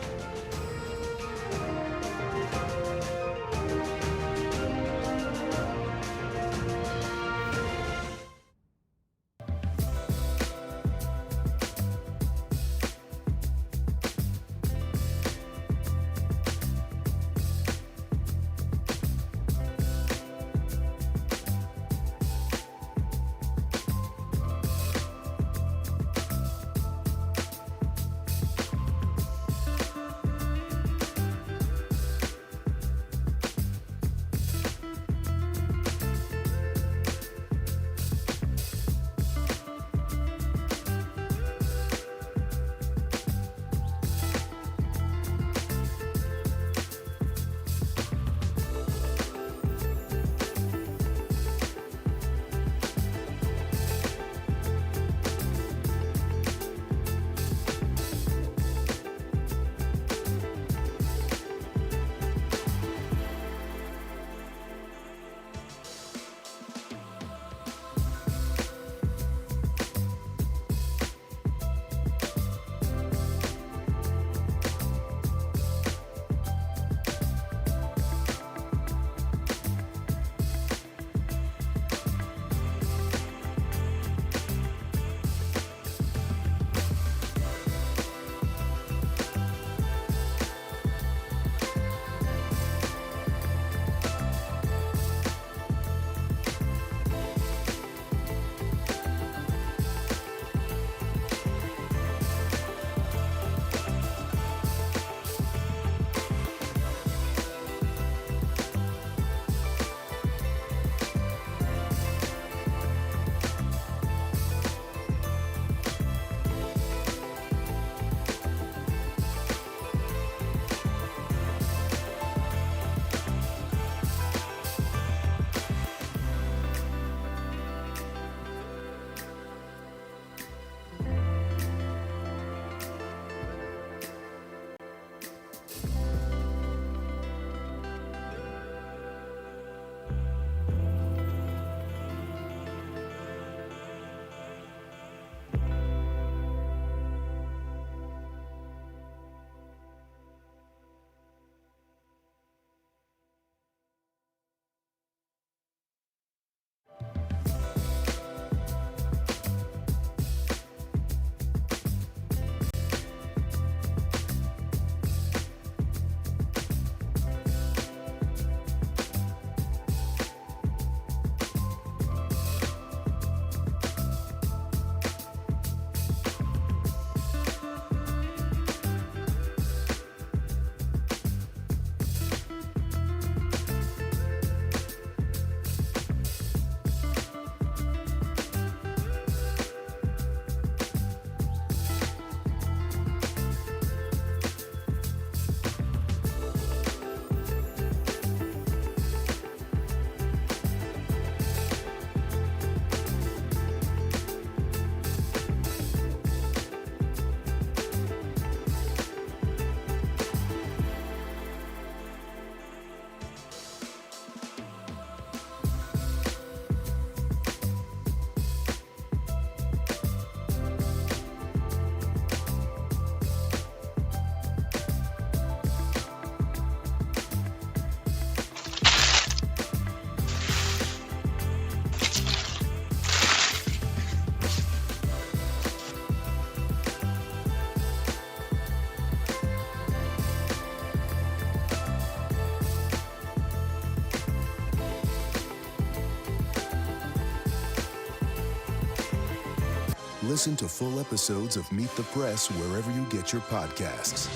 Listen to full episodes of Meet the Press wherever you get your podcasts.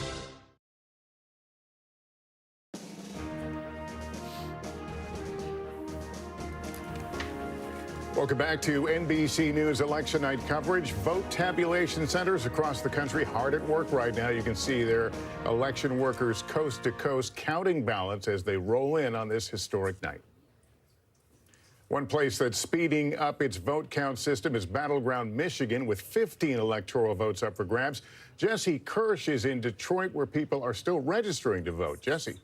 Welcome back to NBC News election night coverage. Vote tabulation centers across the country hard at work right now. You can see their election workers coast to coast counting ballots as they roll in on this historic night. One place that's speeding up its vote count system is Battleground, Michigan, with 15 electoral votes up for grabs. Jesse Kirsch is in Detroit, where people are still registering to vote. Jesse.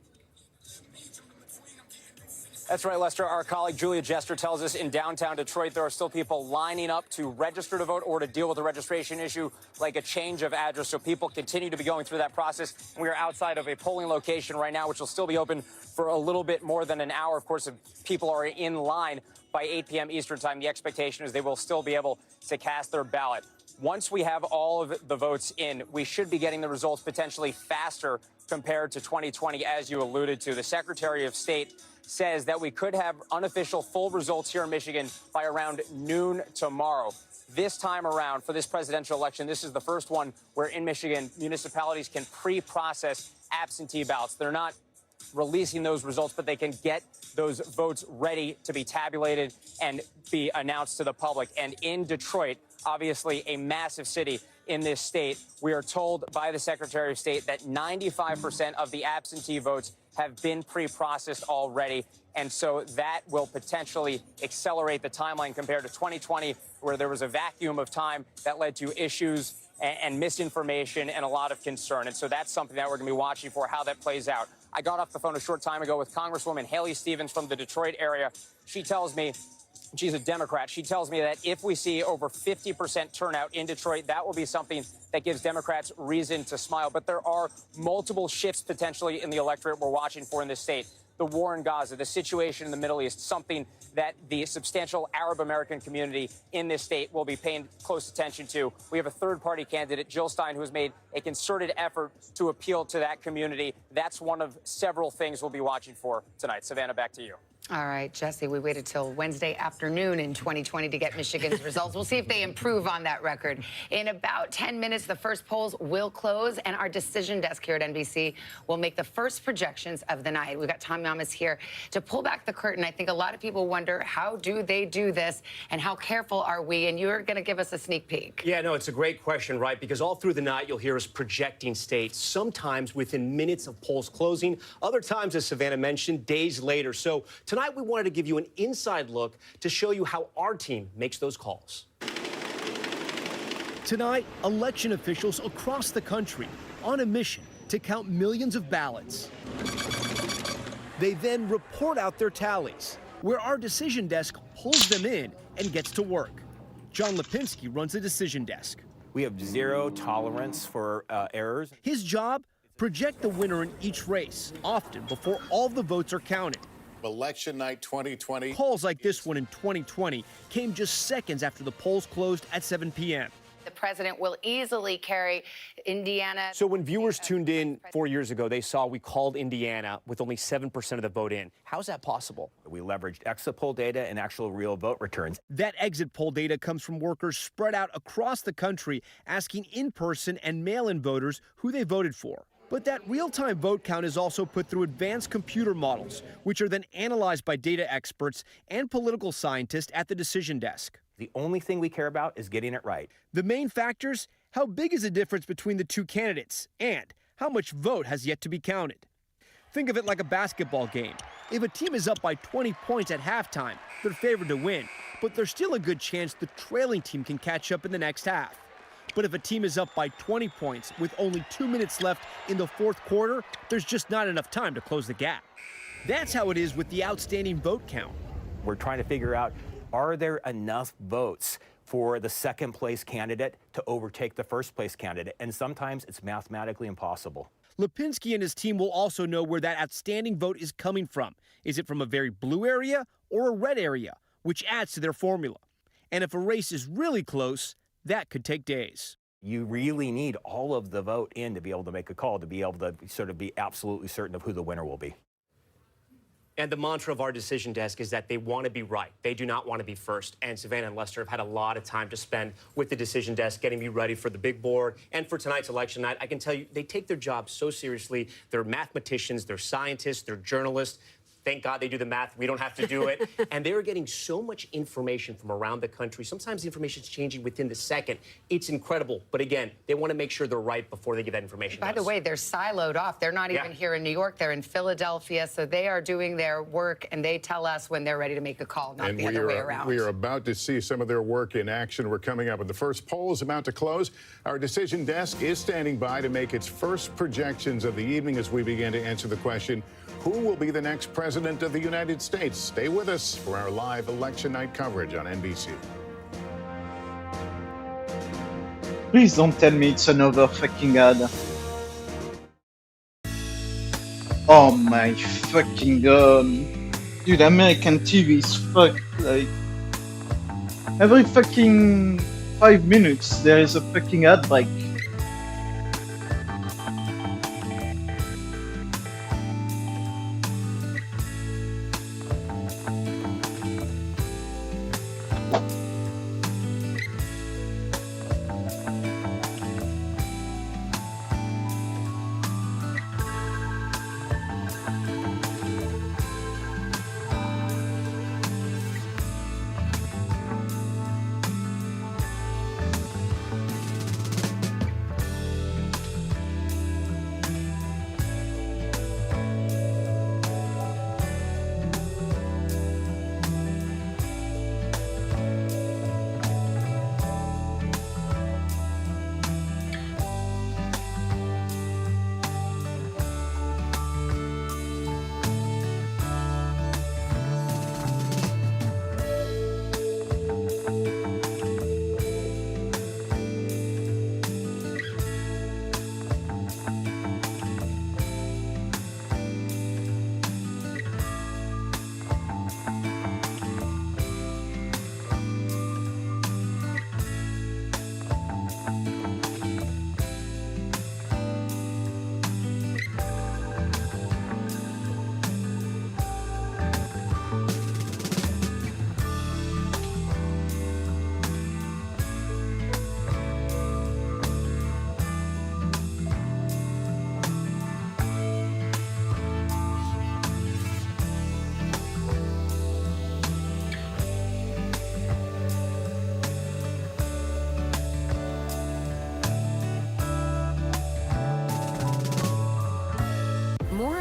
That's right, Lester. Our colleague Julia Jester tells us in downtown Detroit there are still people lining up to register to vote or to deal with a registration issue like a change of address. So people continue to be going through that process. We are outside of a polling location right now, which will still be open for a little bit more than an hour. Of course, if people are in line by 8 p.m. Eastern time, the expectation is they will still be able to cast their ballot. Once we have all of the votes in, we should be getting the results potentially faster compared to 2020, as you alluded to. The Secretary of State says that we could have unofficial full results here in Michigan by around noon tomorrow. This time around for this presidential election, this is the first one where in Michigan, municipalities can pre-process absentee ballots. They're not releasing those results, but they can get those votes ready to be tabulated and be announced to the public. And in Detroit, obviously a massive city in this state, we are told by the Secretary of State that 95% of the absentee votes have been pre-processed already. And so that will potentially accelerate the timeline compared to 2020, where there was a vacuum of time that led to issues and misinformation and a lot of concern. And so that's something that we're going to be watching for, how that plays out. I got off the phone a short time ago with Congresswoman Haley Stevens from the Detroit area. She tells me, she's a Democrat, she tells me that if we see over 50% turnout in Detroit, that will be something that gives Democrats reason to smile. But there are multiple shifts potentially in the electorate we're watching for in this state. The war in Gaza, the situation in the Middle East, something that the substantial Arab American community in this state will be paying close attention to. We have a third-party candidate, Jill Stein, who has made a concerted effort to appeal to that community. That's one of several things we'll be watching for tonight. Savannah, back to you. All right, Jesse, we waited till Wednesday afternoon in 2020 to get Michigan's results. We'll see if they improve on that record. In about 10 minutes, the first polls will close, and our decision desk here at NBC will make the first projections of the night. We've got Tom Yamas here to pull back the curtain. I think a lot of people wonder, how do they do this, and how careful are we? And you're going to give us a sneak peek. Yeah, no, it's a great question, right? Because all through the night, you'll hear us projecting states, sometimes within minutes of polls closing, other times, as Savannah mentioned, days later. So tonight, we wanted to give you an inside look to show you how our team makes those calls. Tonight, election officials across the country on a mission to count millions of ballots. They then report out their tallies, where our decision desk pulls them in and gets to work. John Lipinski runs the decision desk. We have zero tolerance for errors. His job? Project the winner in each race, often before all the votes are counted. Election night 2020. Calls like this one in 2020 came just seconds after the polls closed at 7 p.m. The president will easily carry Indiana. So when viewers tuned in 4 years ago, they saw we called Indiana with only 7% of the vote in. How's that possible? We leveraged exit poll data and actual real vote returns. That exit poll data comes from workers spread out across the country asking in-person and mail-in voters who they voted for. But that real-time vote count is also put through advanced computer models, which are then analyzed by data experts and political scientists at the decision desk. The only thing we care about is getting it right. The main factors: how big is the difference between the two candidates, and how much vote has yet to be counted. Think of it like a basketball game. If a team is up by 20 points at halftime, they're favored to win, but there's still a good chance the trailing team can catch up in the next half. But if a team is up by 20 points with only 2 minutes left in the fourth quarter, there's just not enough time to close the gap. That's how it is with the outstanding vote count. We're trying to figure out, are there enough votes for the second place candidate to overtake the first place candidate? And sometimes it's mathematically impossible. Lipinski and his team will also know where that outstanding vote is coming from. Is it from a very blue area or a red area, which adds to their formula? And if a race is really close, that could take days. You really need all of the vote in to be able to make a call, to be able to sort of be absolutely certain of who the winner will be. And the mantra of our decision desk is that they want to be right. They do not want to be first. And Savannah and Lester have had a lot of time to spend with the decision desk, getting me ready for the big board and for tonight's election night. I can tell you, they take their job so seriously. They're mathematicians, they're scientists, they're journalists. Thank God they do the math. We don't have to do it. And they are getting so much information from around the country. Sometimes the information is changing within the second. It's incredible. But again, they want to make sure they're right before they give that information to us. By the way, they're siloed off. They're not even here in New York. They're in Philadelphia. So they are doing their work, and they tell us when they're ready to make a call, not the other way around. We are about to see some of their work in action. We're coming up with the first poll is about to close. Our decision desk is standing by to make its first projections of the evening as we begin to answer the question, who will be the next president of the United States? Stay with us for our live election night coverage on NBC. Please don't tell me it's another fucking ad. Oh my fucking god. Dude, American TV is fucked. Like, every fucking 5 minutes there is a fucking ad break.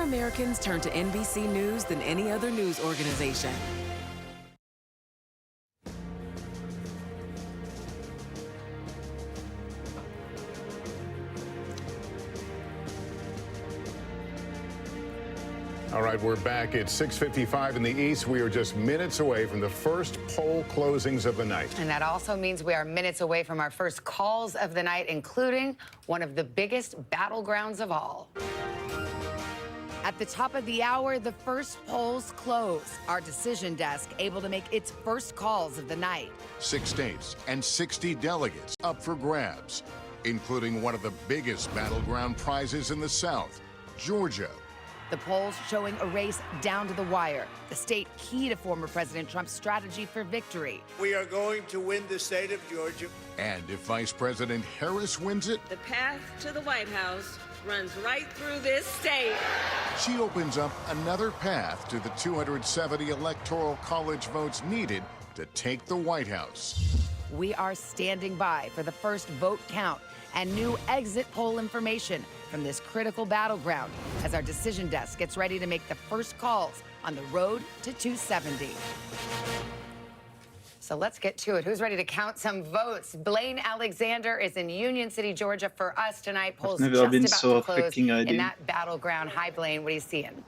Americans turn to NBC News than any other news organization. All right, we're back at 6:55 in the East. We are just minutes away from the first poll closings of the night. And that also means we are minutes away from our first calls of the night, including one of the biggest battlegrounds of all. At the top of the hour, the first polls close. Our decision desk able to make its first calls of the night. 6 states and 60 delegates up for grabs, including one of the biggest battleground prizes in the South, Georgia. The polls showing a race down to the wire, the state key to former President Trump's strategy for victory. We are going to win the state of Georgia. And if Vice President Harris wins it, The path to the White House runs right through this state. she opens up another path to the 270 Electoral College votes needed to take the White House. We are standing by for the first vote count and new exit poll information from this critical battleground as our decision desk gets ready to make the first calls on the road to 270. So let's get to it. Who's ready to count some votes? Blaine Alexander is in Union City, Georgia for us tonight. Polls I've just never been about so to close freaking in ID. that battleground. Hi, Blaine. What are you seeing?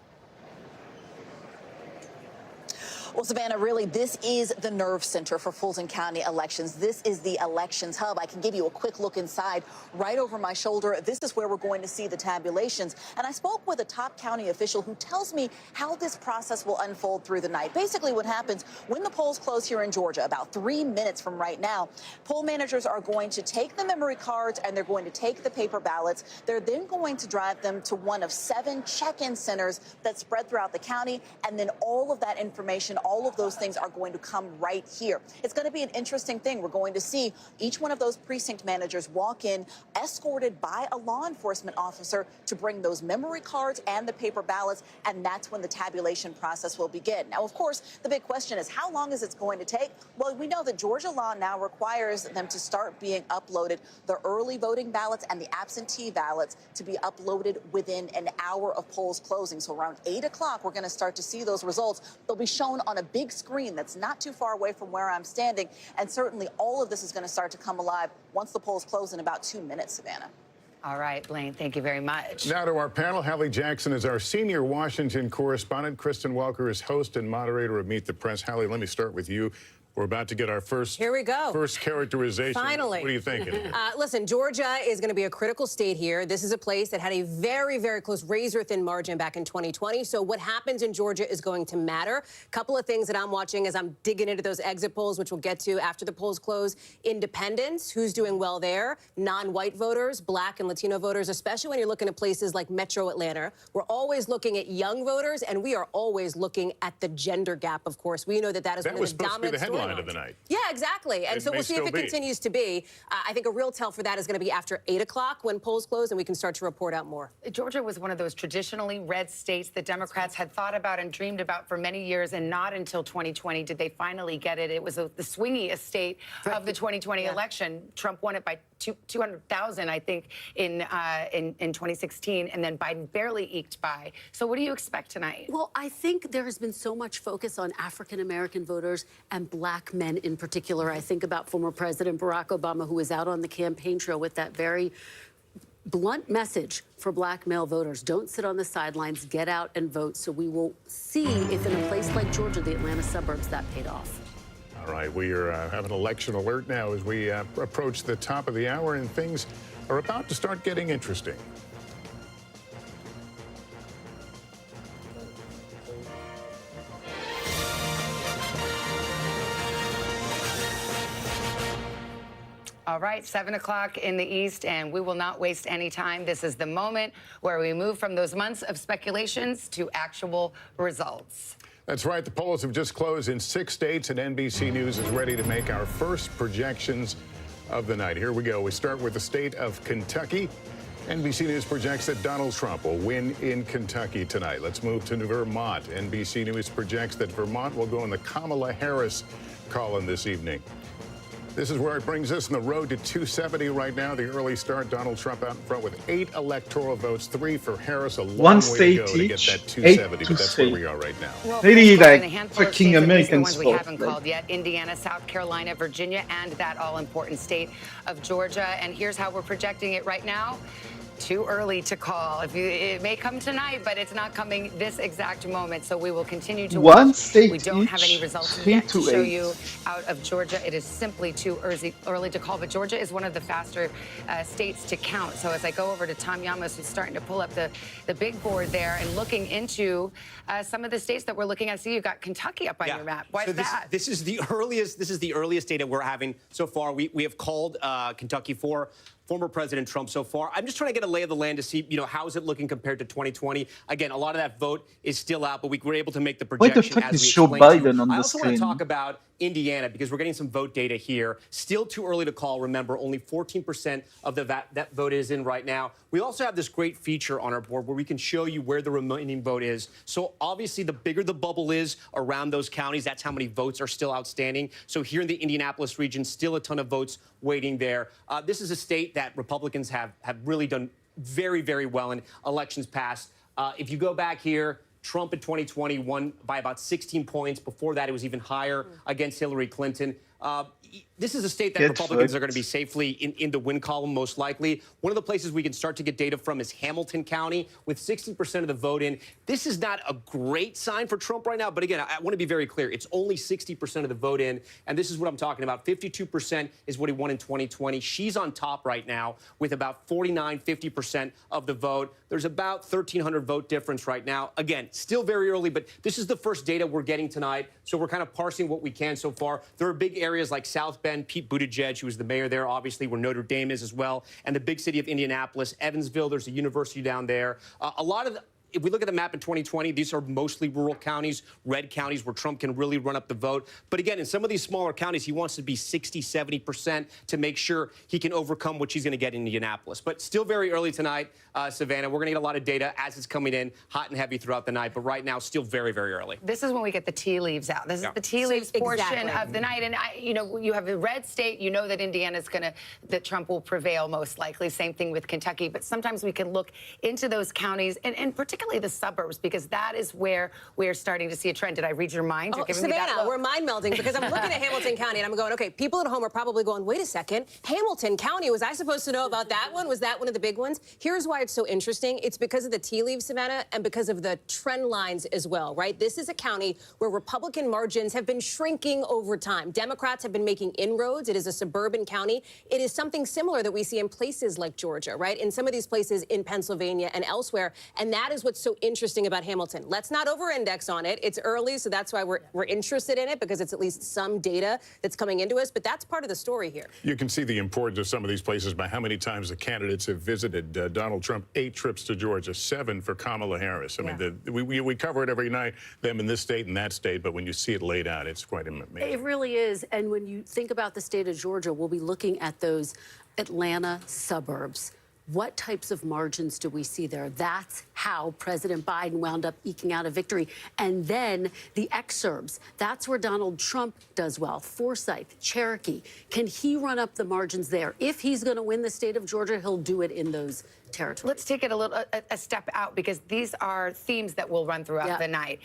Well, Savannah, really, this is the nerve center for Fulton County elections. This is the elections hub. I can give you a quick look inside right over my shoulder. This is where we're going to see the tabulations. And I spoke with a top county official who tells me how this process will unfold through the night. Basically, what happens when the polls close here in Georgia, about 3 minutes from right now, poll managers are going to take the memory cards and they're going to take the paper ballots. They're then going to drive them to one of 7 check-in centers that spread throughout the county. And then all of that information, all of those things are going to come right here. It's going to be an interesting thing. We're going to see each one of those precinct managers walk in escorted by a law enforcement officer to bring those memory cards and the paper ballots, and that's when the tabulation process will begin. Now, of course, the big question is how long is it going to take? Well, we know that Georgia law now requires them to start being uploaded, the early voting ballots and the absentee ballots, to be uploaded within an hour of polls closing. So around 8 o'clock, we're going to start to see those results. They'll be shown on a big screen that's not too far away from where I'm standing. And certainly all of this is going to start to come alive once the polls close in about 2 minutes, Savannah. All right, Blaine, thank you very much. Now to our panel. Hallie Jackson is our senior Washington correspondent. Kristen Welker is host and moderator of Meet the Press. Hallie, let me start with you. We're about to get our first characterization. Finally. What are you thinking? Listen, Georgia is going to be a critical state here. This is a place that had a very, very close razor-thin margin back in 2020. So what happens in Georgia is going to matter. A couple of things that I'm watching as I'm digging into those exit polls, which we'll get to after the polls close. Independents, who's doing well there. Non-white voters, Black and Latino voters, especially when you're looking at places like Metro Atlanta. We're always looking at young voters, and we are always looking at the gender gap, of course. We know that that is one of the dominant storylines of the night. Yeah, exactly. And so we'll see if it continues to be. I think a real tell for that is going to be after 8 o'clock when polls close and we can start to report out more. Georgia was one of those traditionally red states that Democrats had thought about and dreamed about for many years, and not until 2020 did they finally get it. It was the swingiest state of the 2020 election. Trump won it by 200,000, I think, in 2016, and then Biden barely eked by. So what do you expect tonight? Well, I think there has been so much focus on African-American voters and Black men in particular. I think about former President Barack Obama, who was out on the campaign trail with that very blunt message for Black male voters. Don't sit on the sidelines, get out and vote. So we will see if in a place like Georgia, the Atlanta suburbs, that paid off. All right, we are have an election alert now as we approach the top of the hour, and things are about to start getting interesting. All right, 7 o'clock in the East, and we will not waste any time. This is the moment where we move from those months of speculations to actual results. That's right. The polls have just closed in 6 states, and NBC News is ready to make our first projections of the night. Here we go. We start with the state of Kentucky. NBC News projects that Donald Trump will win in Kentucky tonight. Let's move to Vermont. NBC News projects that Vermont will go in the Kamala Harris column this evening. This is where it brings us on the road to 270 right now. The early start, Donald Trump out in front with 8 electoral votes, 3 for Harris. A long way to go to get that 270, but that's where we are right now. Well, really like fucking Americans we haven't called yet: Indiana, South Carolina, Virginia, and that all-important state of Georgia. And here's how we're projecting it right now. Too early to call. It may come tonight, but it's not coming this exact moment. So we will continue to watch. We don't have any results yet to show you out of Georgia. It is simply too early to call. But Georgia is one of the faster states to count. So as I go over to Tom Llamas, who's starting to pull up the big board there and looking into some of the states that we're looking at. See, you've got Kentucky up on your map. Why is that? This is the earliest data we're having so far. We have called Kentucky for former President Trump so far. I'm just trying to get a lay of the land to see, how is it looking compared to 2020? Again, a lot of that vote is still out, but we were able to make the projection. Why the fuck as is we Joe explained to Biden you. on the I also want screen? to talk about Indiana because we're getting some vote data here. Still too early to call. Remember, only 14% of that vote is in right now. We also have this great feature on our board where we can show you where the remaining vote is. So obviously, the bigger the bubble is around those counties, that's how many votes are still outstanding. So here in the Indianapolis region, still a ton of votes waiting there. This is a state that Republicans have really done very, very well in elections past. If you go back here, Trump in 2020 won by about 16 points. Before that, it was even higher against Hillary Clinton. this is a state that Republicans are going to be safely in the win column, most likely. One of the places we can start to get data from is Hamilton County, with 60% of the vote in. This is not a great sign for Trump right now, but again, I want to be very clear. It's only 60% of the vote in, and this is what I'm talking about. 52% is what he won in 2020. She's on top right now with about 49, 50% of the vote. There's about 1,300 vote difference right now. Again, still very early, but this is the first data we're getting tonight, so we're kind of parsing what we can so far. There are big areas like South Bend, Pete Buttigieg, who was the mayor there, obviously, where Notre Dame is as well, and the big city of Indianapolis, Evansville. There's a university down there. A lot of if we look at the map in 2020, these are mostly rural counties, red counties where Trump can really run up the vote. But again, in some of these smaller counties, he wants to be 60, 70% to make sure he can overcome what she's going to get in Indianapolis. But still very early tonight, Savannah. We're going to get a lot of data as it's coming in, hot and heavy throughout the night. But right now, still very, very early. This is when we get the tea leaves out. This is the tea leaves portion of the night. And, you know, you have a red state. You know that Indiana's that Trump will prevail most likely. Same thing with Kentucky. But sometimes we can look into those counties and particularly the suburbs, because that is where we're starting to see a trend. Did I read your mind? You're giving me that look. We're mind melding because I'm looking at Hamilton County and I'm going, okay, people at home are probably going, wait a second, Hamilton County, was I supposed to know about that one? Was that one of the big ones? Here's why it's so interesting. It's because of the tea leaves, Savannah, and because of the trend lines as well, right? This is a county where Republican margins have been shrinking over time. Democrats have been making inroads. It is a suburban county. It is something similar that we see in places like Georgia, right? In some of these places in Pennsylvania and elsewhere. And that is what's so interesting about Hamilton. Let's not over-index on it. It's early, so that's why we're interested in it, because it's at least some data that's coming into us. But that's part of the story here. You can see the importance of some of these places by how many times the candidates have visited. Donald Trump, 8 trips to Georgia, 7 for Kamala Harris. I mean, we cover it every night, them in this state and that state, but when you see it laid out, it's quite amazing. It really is. And when you think about the state of Georgia, we'll be looking at those Atlanta suburbs. What types of margins do we see there? That's how President Biden wound up eking out a victory. And then the exurbs. That's where Donald Trump does well. Forsyth, Cherokee. Can he run up the margins there? If he's going to win the state of Georgia, he'll do it in those territories. Let's take it a step out, because these are themes that will run throughout the night.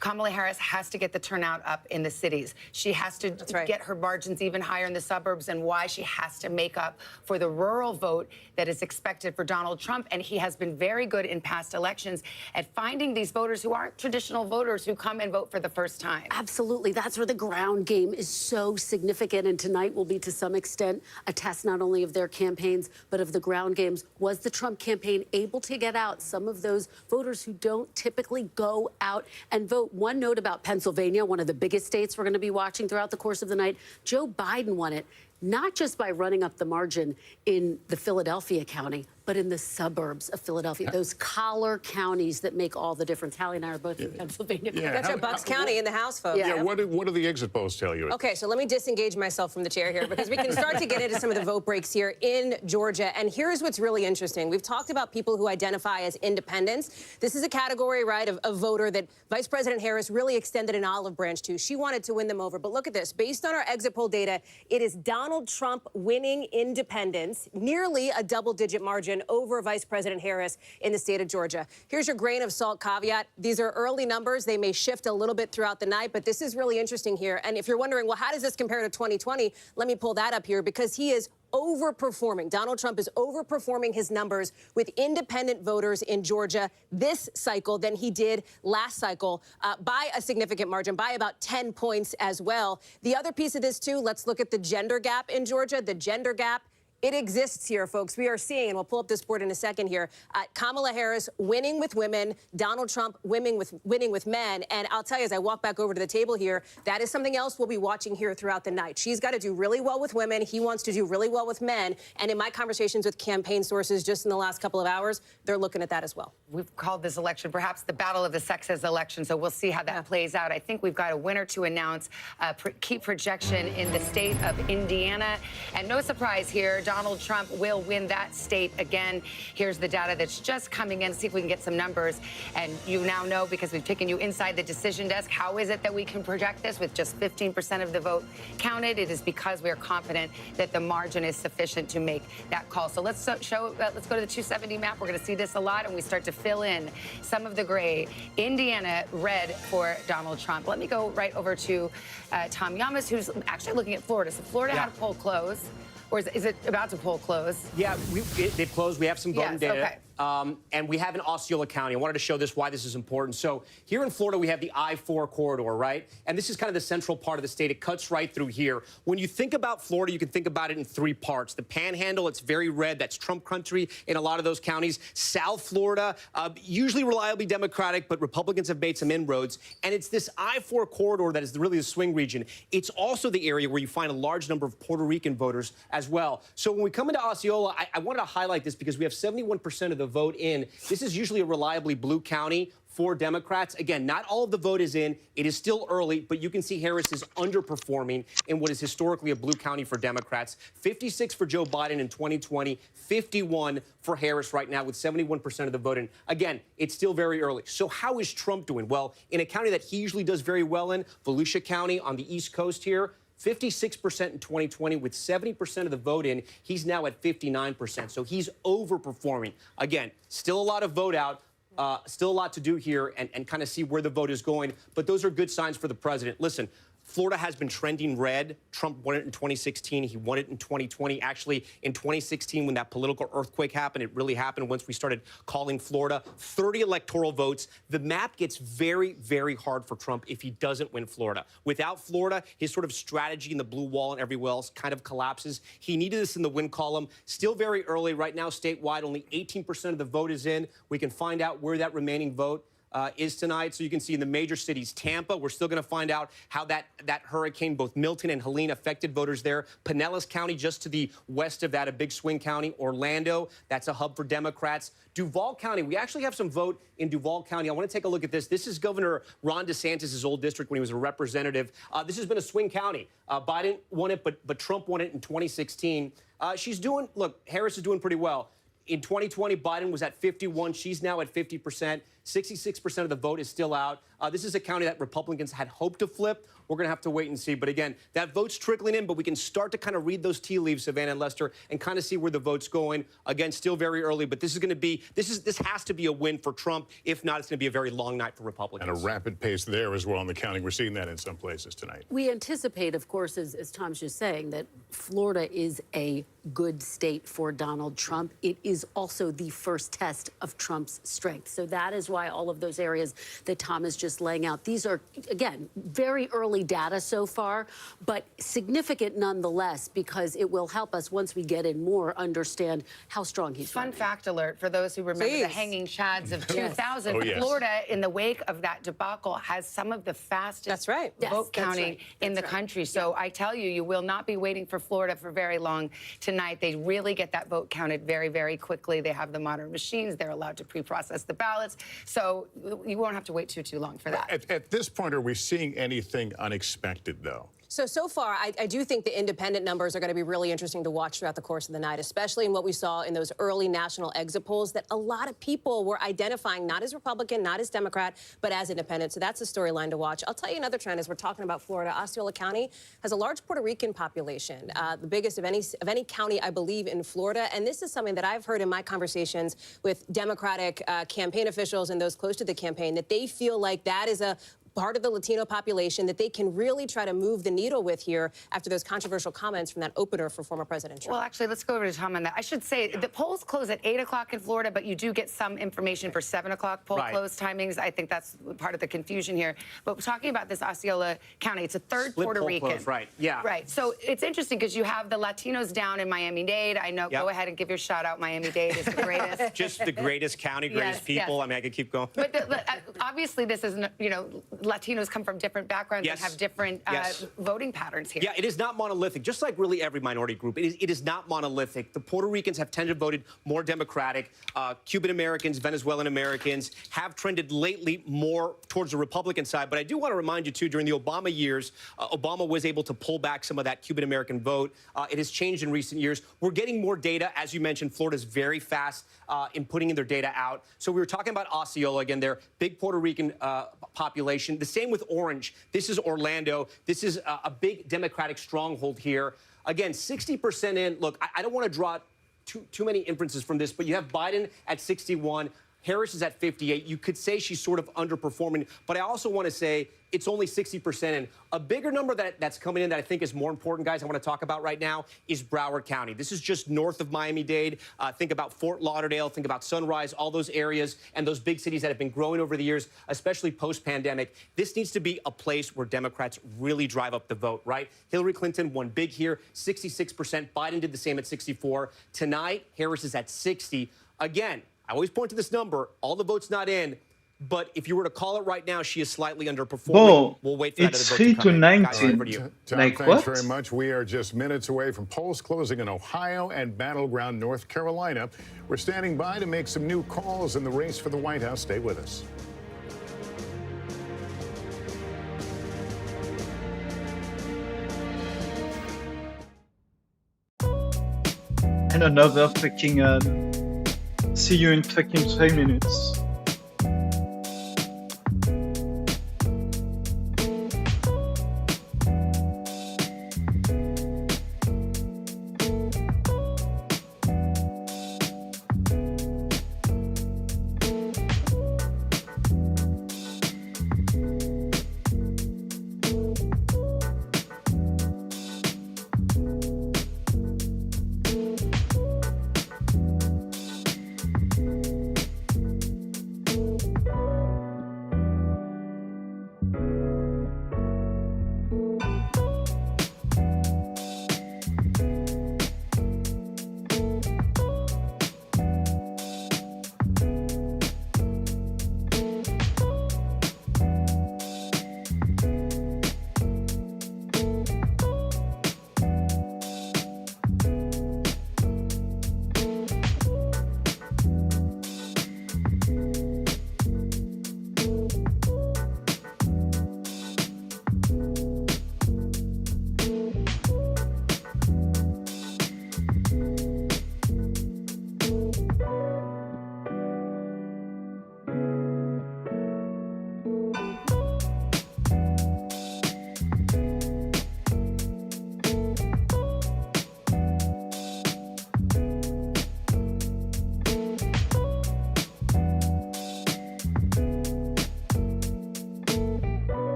Kamala Harris has to get the turnout up in the cities. She has to get her margins even higher in the suburbs, and why she has to make up for the rural vote that is expected for Donald Trump. And he has been very good in past elections at finding these voters who aren't traditional voters who come and vote for the first time. Absolutely. That's where the ground game is so significant. And tonight will be, to some extent, a test not only of their campaigns, but of the ground games. Was the Trump campaign able to get out some of those voters who don't typically go out and vote? One note about Pennsylvania, one of the biggest states we're going to be watching throughout the course of the night. Joe Biden won it, not just by running up the margin in the Philadelphia county, but in the suburbs of Philadelphia, those collar counties that make all the difference. Hallie and I are both in Pennsylvania. That's our Bucks County in the House, folks. Yeah, what do the exit polls tell you? Okay, so let me disengage myself from the chair here, because we can start to get into some of the vote breaks here in Georgia. And here's what's really interesting. We've talked about people who identify as independents. This is a category, right, of voter that Vice President Harris really extended an olive branch to. She wanted to win them over. But look at this. Based on our exit poll data, it is Donald Trump winning independents, nearly a double-digit margin over Vice President Harris in the state of Georgia. Here's your grain of salt caveat. These are early numbers. They may shift a little bit throughout the night, but this is really interesting here. And if you're wondering, well, how does this compare to 2020? Let me pull that up here, because he is overperforming. Donald Trump is overperforming his numbers with independent voters in Georgia this cycle than he did last cycle by a significant margin, by about 10 points as well. The other piece of this, too, let's look at the gender gap in Georgia. The gender gap, it exists here, folks. We are seeing, and we'll pull up this board in a second here, Kamala Harris winning with women, Donald Trump winning with men. And I'll tell you, as I walk back over to the table here, that is something else we'll be watching here throughout the night. She's got to do really well with women. He wants to do really well with men. And in my conversations with campaign sources just in the last couple of hours, they're looking at that as well. We've called this election perhaps the battle of the sexes election, so we'll see how that plays out. I think we've got a winner to announce, key projection in the state of Indiana. And no surprise here, Donald Trump will win that state again. Here's the data that's just coming in. See if we can get some numbers. And you now know, because we've taken you inside the decision desk, how is it that we can project this with just 15% of the vote counted? It is because we are confident that the margin is sufficient to make that call. So let's go to the 270 map. We're going to see this a lot, and we start to fill in some of the gray. Indiana, red for Donald Trump. Let me go right over to Tom Llamas, who's actually looking at Florida. So Florida had a poll close, or is it about to poll close? Yeah, they've closed. We have some voting data. Okay. And we have in Osceola County. I wanted to show this, why this is important. So here in Florida, we have the I-4 corridor, right? And this is kind of the central part of the state. It cuts right through here. When you think about Florida, you can think about it in three parts. The Panhandle, it's very red. That's Trump country in a lot of those counties. South Florida, usually reliably Democratic, but Republicans have made some inroads. And it's this I-4 corridor that is really the swing region. It's also the area where you find a large number of Puerto Rican voters as well. So when we come into Osceola, I wanted to highlight this because we have 71% of the vote in. This is usually a reliably blue county for Democrats. Again, not all of the vote is in. It is still early, but you can see Harris is underperforming in what is historically a blue county for Democrats. 56 for Joe Biden in 2020, 51 for Harris right now with 71% of the vote in. Again, it's still very early. So how is Trump doing? Well, in a county that he usually does very well in, Volusia County on the East Coast here, 56% in 2020 with 70% of the vote in. He's now at 59%. So he's overperforming. Again, still a lot of vote out. Still a lot to do here and kind of see where the vote is going. But those are good signs for the president. Listen, Florida has been trending red. Trump won it in 2016. He won it in 2020. Actually, in 2016, when that political earthquake happened, it really happened once we started calling Florida. 30 electoral votes. The map gets very, very hard for Trump if he doesn't win Florida. Without Florida, his sort of strategy in the blue wall and everywhere else kind of collapses. He needed this in the win column. Still very early. Right now, statewide, only 18% of the vote is in. We can find out where that remaining vote is tonight. So you can see in the major cities, Tampa, we're still going to find out how that hurricane, both Milton and Helene, affected voters there. Pinellas County, just to the west of that, a big swing county. Orlando, that's a hub for Democrats. Duval County, we actually have some vote in Duval County. I want to take a look at this. This is Governor Ron DeSantis' old district when he was a representative. This has been a swing county. Biden won it, but Trump won it in 2016. Look, Harris is doing pretty well. In 2020, Biden was at 51. She's now at 50%. 66% of the vote is still out. This is a county that Republicans had hoped to flip. We're going to have to wait and see. But again, that vote's trickling in, but we can start to kind of read those tea leaves, Savannah and Lester, and kind of see where the vote's going. Again, still very early, but this has to be a win for Trump. If not, it's going to be a very long night for Republicans. And a rapid pace there as well in the counting. We're seeing that in some places tonight. We anticipate, of course, as Tom's just saying, that Florida is a good state for Donald Trump. It is also the first test of Trump's strength. So that is why all of those areas that Tom is just laying out, these are, again, very early data so far, but significant nonetheless, because it will help us, once we get in more, understand how strong he's Fun fact alert for those who remember the hanging chads of 2000. Oh, yes. Florida, in the wake of that debacle, has some of the fastest vote counting in the country. So I tell you, you will not be waiting for Florida for very long tonight. They really get that vote counted very, very quickly. They have the modern machines. They're allowed to pre-process the ballots. So you won't have to wait too long for that. At this point, are we seeing anything unexpected, though? So far, I do think the independent numbers are going to be really interesting to watch throughout the course of the night, especially in what we saw in those early national exit polls that a lot of people were identifying not as Republican, not as Democrat, but as independent. So that's a storyline to watch. I'll tell you another trend as we're talking about Florida. Osceola County has a large Puerto Rican population, the biggest of any county, I believe, in Florida. And this is something that I've heard in my conversations with Democratic campaign officials and those close to the campaign, that they feel like that is a part of the Latino population that they can really try to move the needle with here after those controversial comments from that opener for former President Trump. Well, actually, let's go over to Tom on that. I should say the polls close at 8 o'clock in Florida, but you do get some information for 7 o'clock poll close timings. I think that's part of the confusion here. But we're talking about this Osceola County. It's a third Split Puerto poll Rican. close, right, yeah. Right. So it's interesting because you have the Latinos down in Miami-Dade. I know, go ahead and give your shout out. Miami-Dade is the greatest. Just the greatest county, greatest people. Yes. I mean, I could keep going. But obviously, this is, Latinos come from different backgrounds and have different voting patterns here. Yeah, it is not monolithic. Just like really every minority group, it is not monolithic. The Puerto Ricans have tended to vote more Democratic. Cuban Americans, Venezuelan Americans have trended lately more towards the Republican side. But I do want to remind you, too, during the Obama years, Obama was able to pull back some of that Cuban American vote. It has changed in recent years. We're getting more data. As you mentioned, Florida's very fast in putting in their data out. So we were talking about Osceola again, their big Puerto Rican population. The same with Orange. This is Orlando. This is a big Democratic stronghold here. Again, 60% in. Look, I don't want to draw too many inferences from this, but you have Biden at 61. Harris is at 58. You could say she's sort of underperforming, but I also want to say it's only 60%. And a bigger number that's coming in that I think is more important, guys, I want to talk about right now is Broward County. This is just north of Miami-Dade. Think about Fort Lauderdale, think about Sunrise, all those areas and those big cities that have been growing over the years, especially post-pandemic. This needs to be a place where Democrats really drive up the vote, right? Hillary Clinton won big here, 66%. Biden did the same at 64. Tonight, Harris is at 60. Again, I always point to this number. All the votes not in. But if you were to call it right now, she is slightly underperforming. We'll wait for that it's vote 3 to to come 19. in. Guys, Tom, like thanks what? very much. We are just minutes away from polls closing in Ohio and battleground North Carolina. We're standing by to make some new calls in the race for the White House. Stay with us. And another fucking see you in fucking 3 minutes.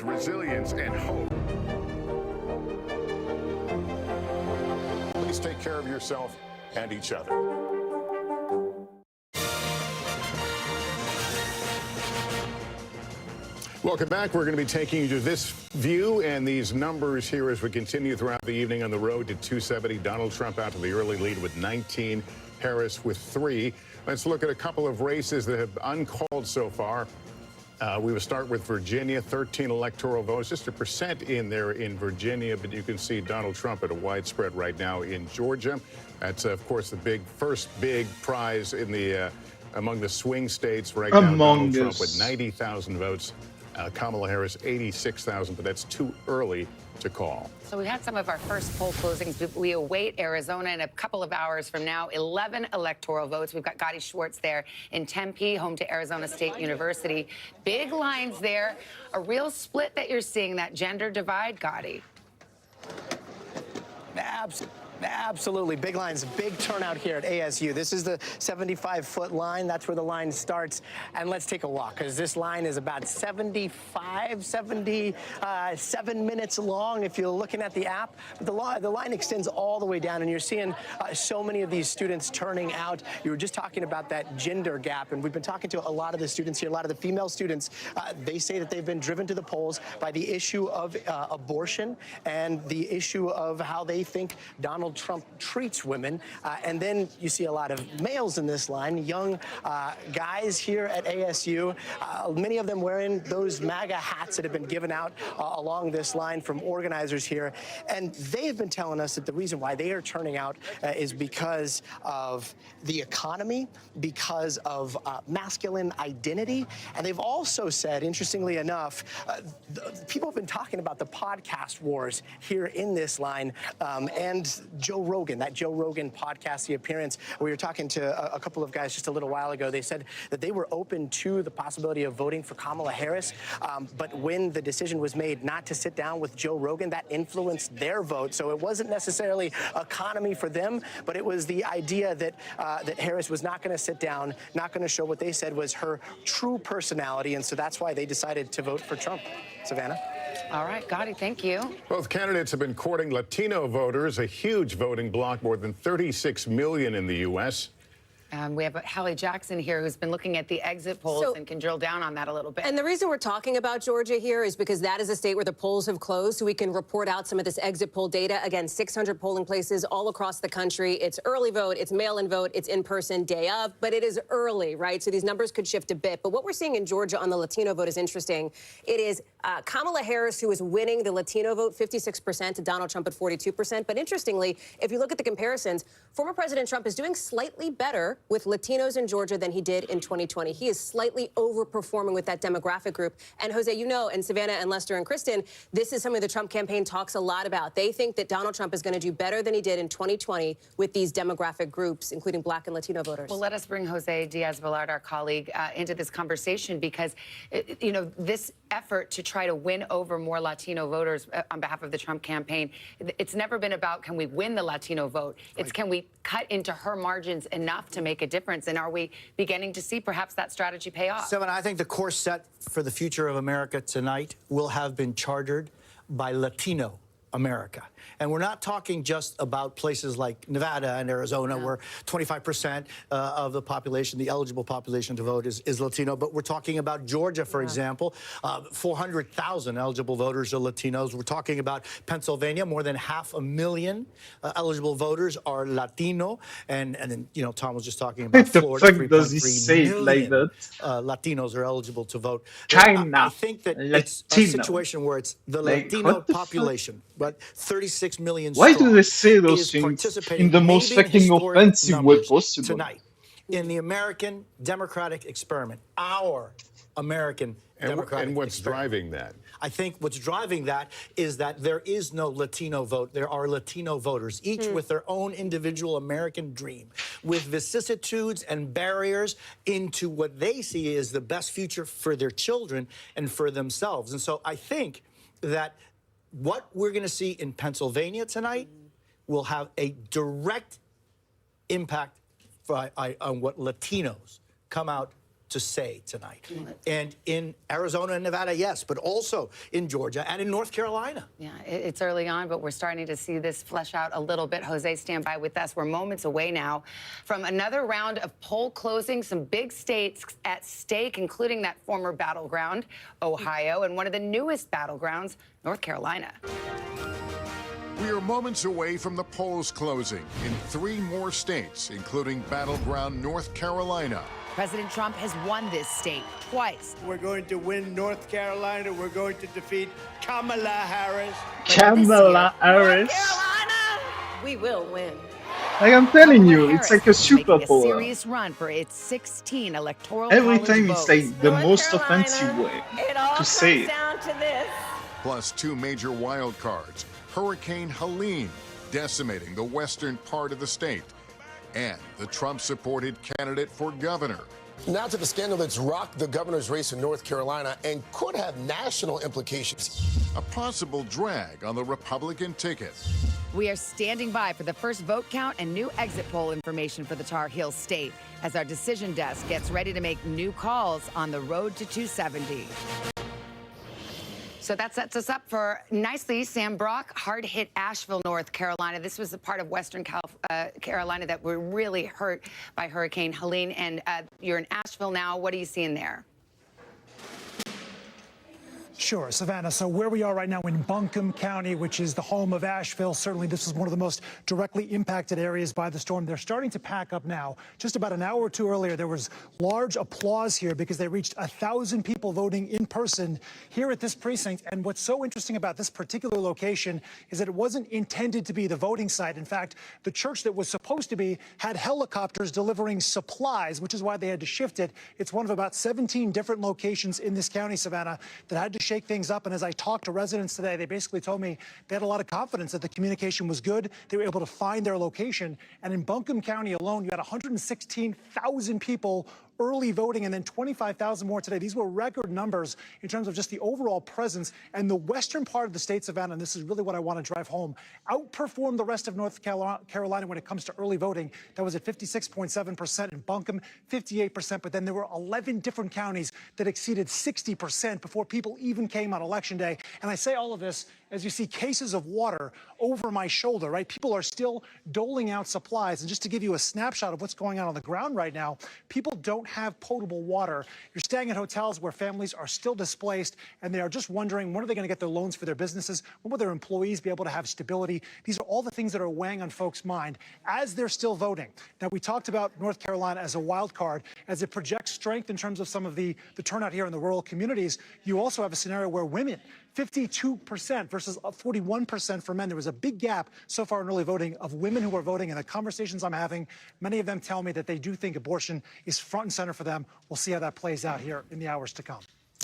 Resilience and hope. take care of yourself and each other. Welcome back. We're going to be taking you to this view and these numbers here as we continue throughout the evening on the road to 270. Donald Trump out to the early lead with 19, Harris with 3. Let's look at a couple of races that have uncalled so far. We will start with Virginia, 13 electoral votes, just 1% in there in Virginia, but you can see Donald Trump at a widespread right now in Georgia. That's, of course, the first big prize in the among the swing states right now. Donald Trump with 90,000 votes. Kamala Harris, 86,000, but that's too early to call. So we had some of our first poll closings. We await Arizona in a couple of hours from now. 11 electoral votes. We've got Gotti Schwartz there in Tempe, home to Arizona State University. Big lines there. A real split that you're seeing, that gender divide, Gotti. Absolutely. Big lines, big turnout here at ASU. This is the 75-foot line. That's where the line starts. And let's take a walk, because this line is about 77 minutes long if you're looking at the app. The line extends all the way down, and you're seeing so many of these students turning out. You were just talking about that gender gap, and we've been talking to a lot of the students here, a lot of the female students. They say that they've been driven to the polls by the issue of abortion and the issue of how they think Donald Trump treats women. And then you see a lot of males in this line, young guys here at ASU, many of them wearing those MAGA hats that have been given out along this line from organizers here. And they have been telling us that the reason why they are turning out is because of the economy, because of masculine identity. And they've also said, interestingly enough, people have been talking about the podcast wars here in this line, and Joe Rogan, that Joe Rogan podcast, the appearance. We were talking to a couple of guys just a little while ago. They said that they were open to the possibility of voting for Kamala Harris, but when the decision was made not to sit down with Joe Rogan, that influenced their vote. So it wasn't necessarily economy for them, but it was the idea that that Harris was not going to sit down, not going to show what they said was her true personality, and so that's why they decided to vote for Trump. Savannah? All right, Gotti, thank you. Both candidates have been courting Latino voters, a huge voting bloc, more than 36 million in the U.S. We have Hallie Jackson here, who's been looking at the exit polls and can drill down on that a little bit. And the reason we're talking about Georgia here is because that is a state where the polls have closed, so we can report out some of this exit poll data. Again, 600 polling places all across the country. It's early vote, it's mail-in vote, it's in-person day of, but it is early, right? So these numbers could shift a bit. But what we're seeing in Georgia on the Latino vote is interesting. It is Kamala Harris who is winning the Latino vote, 56%, to Donald Trump at 42%. But interestingly, if you look at the comparisons, former President Trump is doing slightly better with Latinos in Georgia than he did in 2020. He is slightly overperforming with that demographic group. And Jose, you know, and Savannah and Lester and Kristen, this is something the Trump campaign talks a lot about. They think that Donald Trump is going to do better than he did in 2020 with these demographic groups, including Black and Latino voters. Well, let us bring Jose Diaz-Balart, our colleague, into this conversation because, you know, this effort to try to win over more Latino voters on behalf of the Trump campaign, it's never been about can we win the Latino vote. It's can we cut into her margins enough to make a difference. And are we beginning to see perhaps that strategy pay off? Seven, I think the course set for the future of America tonight will have been chartered by Latino America. And we're not talking just about places like Nevada and Arizona, where 25% of the population, the eligible population to vote is Latino. But we're talking about Georgia, for example. 400,000 eligible voters are Latinos. We're talking about Pennsylvania. More than 500,000 eligible voters are Latino. And then, you know, Tom was just talking about Florida. What the fuck does he say it like that? Latinos are eligible to vote. China. I think that it's a situation where it's the Latino population, but 36 million Why do they say those things in the most fucking offensive way possible? Tonight, in the American democratic experiment, our American democratic and what's experiment. driving that? I think what's driving that is that there is no Latino vote. There are Latino voters, each with their own individual American dream, with vicissitudes and barriers into what they see as the best future for their children and for themselves. And so I think that what we're going to see in Pennsylvania tonight will have a direct impact on what Latinos come out to say tonight. And in Arizona and Nevada, yes, but also in Georgia and in North Carolina. Yeah, it's early on, but we're starting to see this flesh out a little bit. Jose, stand by with us. We're moments away now from another round of poll closing. Some big states at stake, including that former battleground, Ohio, and one of the newest battlegrounds, North Carolina. We are moments away from the polls closing in 3 more states, including battleground North Carolina. President Trump has won this state twice. We're going to win North Carolina. We're going to defeat Kamala Harris. Kamala Harris. We will win. Like I'm telling you, it's like a Super Making a Bowl. serious run for its 16 electoral Every college time votes. it's like the most offensive way It all to say comes it. down to this. Plus 2 major wild cards. Hurricane Helene decimating the western part of the state. And the Trump-supported candidate for governor. Now to the scandal that's rocked the governor's race in North Carolina and could have national implications. A possible drag on the Republican ticket. We are standing by for the first vote count and new exit poll information for the Tar Heel state as our decision desk gets ready to make new calls on the road to 270. So that sets us up for nicely Sam Brock, hard-hit Asheville, North Carolina. This was the part of Western Carolina that were really hurt by Hurricane Helene. And you're in Asheville now. What are you seeing there? Sure, Savannah. So where we are right now in Buncombe County, which is the home of Asheville, certainly this is one of the most directly impacted areas by the storm. They're starting to pack up now. Just about an hour or two earlier, there was large applause here because they reached 1,000 people voting in person here at this precinct. And what's so interesting about this particular location is that it wasn't intended to be the voting site. In fact, the church that was supposed to be had helicopters delivering supplies, which is why they had to shift it. It's one of about 17 different locations in this county, Savannah, that had to shake things up. And as I talked to residents today, they basically told me they had a lot of confidence that the communication was good. They were able to find their location. And in Buncombe County alone, you had 116,000 people early voting and then 25,000 more today. These were record numbers in terms of just the overall presence. And the western part of the state, Savannah, and this is really what I want to drive home, outperformed the rest of North Carolina when it comes to early voting. That was at 56.7% in Buncombe, 58%. But then there were 11 different counties that exceeded 60% before people even came on Election Day. And I say all of this as you see cases of water over my shoulder, right? People are still doling out supplies. And just to give you a snapshot of what's going on the ground right now, people don't have potable water. You're staying at hotels where families are still displaced and they are just wondering when are they going to get their loans for their businesses? When will their employees be able to have stability? These are all the things that are weighing on folks' mind as they're still voting. Now, we talked about North Carolina as a wild card, as it projects strength in terms of some of the turnout here in the rural communities. You also have a scenario where women, 52% versus 41% for men. There was a big gap so far in early voting of women who are voting. And the conversations I'm having, many of them tell me that they do think abortion is front and center for them. We'll see how that plays out here in the hours to come.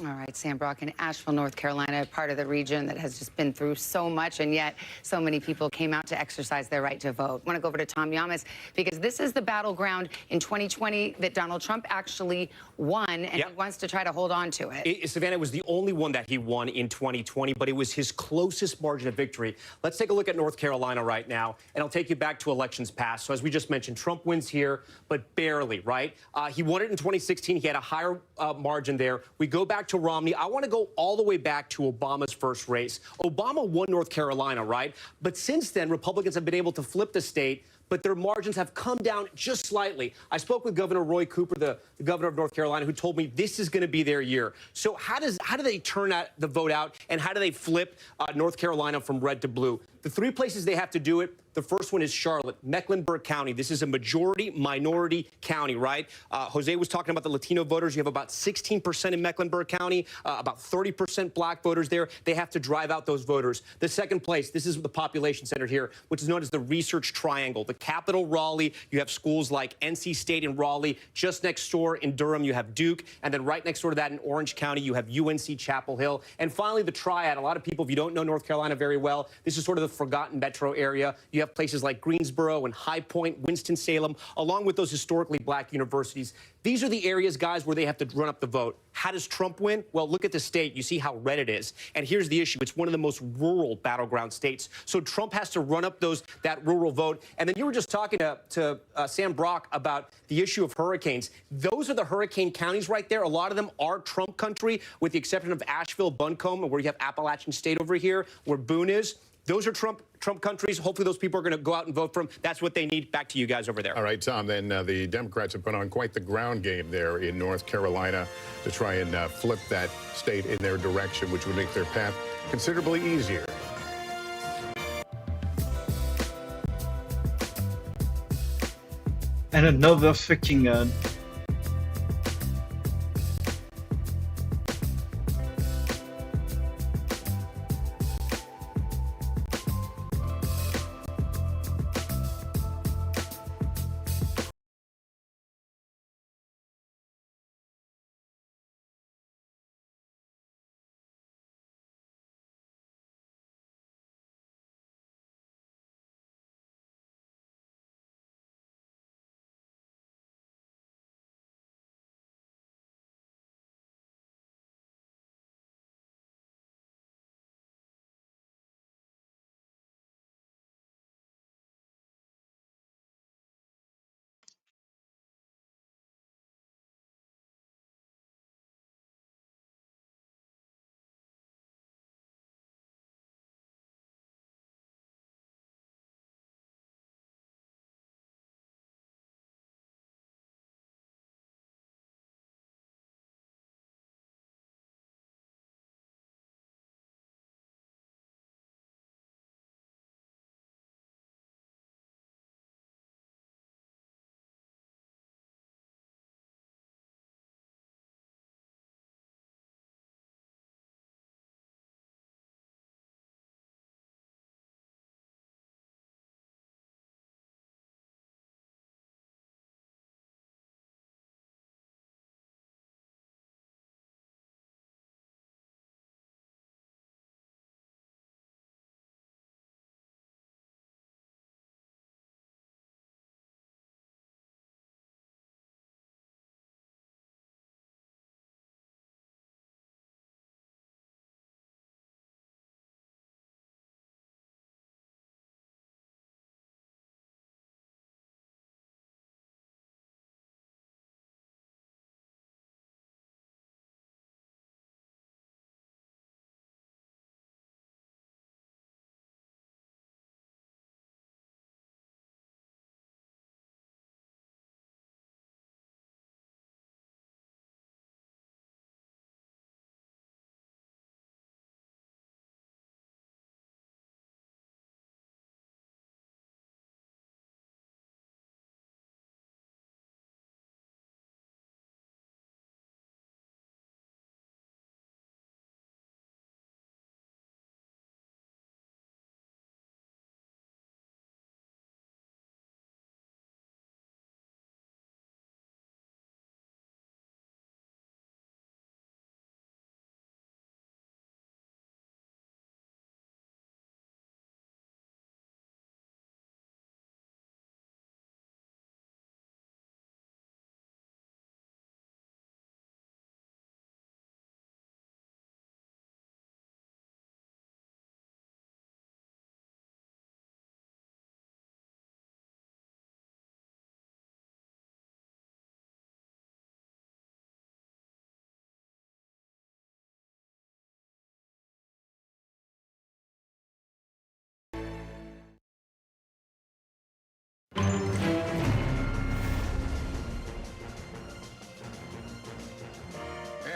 All right, Sam Brock in Asheville, North Carolina, part of the region that has just been through so much, and yet so many people came out to exercise their right to vote. I want to go over to Tom Llamas because this is the battleground in 2020 that Donald Trump actually won, and he wants to try to hold on to it. Savannah was the only one that he won in 2020, but it was his closest margin of victory. Let's take a look at North Carolina right now, and I'll take you back to elections past. So as we just mentioned, Trump wins here, but barely, right? He won it in 2016. He had a higher margin there. We go back to Romney. I want to go all the way back to Obama's first race. Obama won North Carolina, right? But since then, Republicans have been able to flip the state, but their margins have come down just slightly. I spoke with Governor Roy Cooper, the governor of North Carolina, who told me this is going to be their year. So how do they turn the vote out, and how do they flip North Carolina from red to blue? The 3 places they have to do it, the first one is Charlotte, Mecklenburg County. This is a majority-minority county, right? Jose was talking about the Latino voters. You have about 16% in Mecklenburg County, about 30% black voters there. They have to drive out those voters. The second place, this is the population center here, which is known as the Research Triangle. The capital, Raleigh, you have schools like NC State in Raleigh. Just next door in Durham, you have Duke. And then right next door to that in Orange County, you have UNC Chapel Hill. And finally, the Triad. A lot of people, if you don't know North Carolina very well, this is sort of the the forgotten metro area. You have places like Greensboro and High Point, Winston-Salem, along with those historically black universities. These are the areas, guys, where they have to run up the vote. How does Trump win? Well, look at the state. You see how red it is. And here's the issue. It's one of the most rural battleground states. So Trump has to run up that rural vote. And then you were just talking to Sam Brock about the issue of hurricanes. Those are the hurricane counties right there. A lot of them are Trump country, with the exception of Asheville, Buncombe, where you have Appalachian State over here, where Boone is. Those are Trump countries. Hopefully those people are going to go out and vote for him. That's what they need. Back to you guys over there. All right, Tom, then the Democrats have put on quite the ground game there in North Carolina to try and flip that state in their direction, which would make their path considerably easier. And another fucking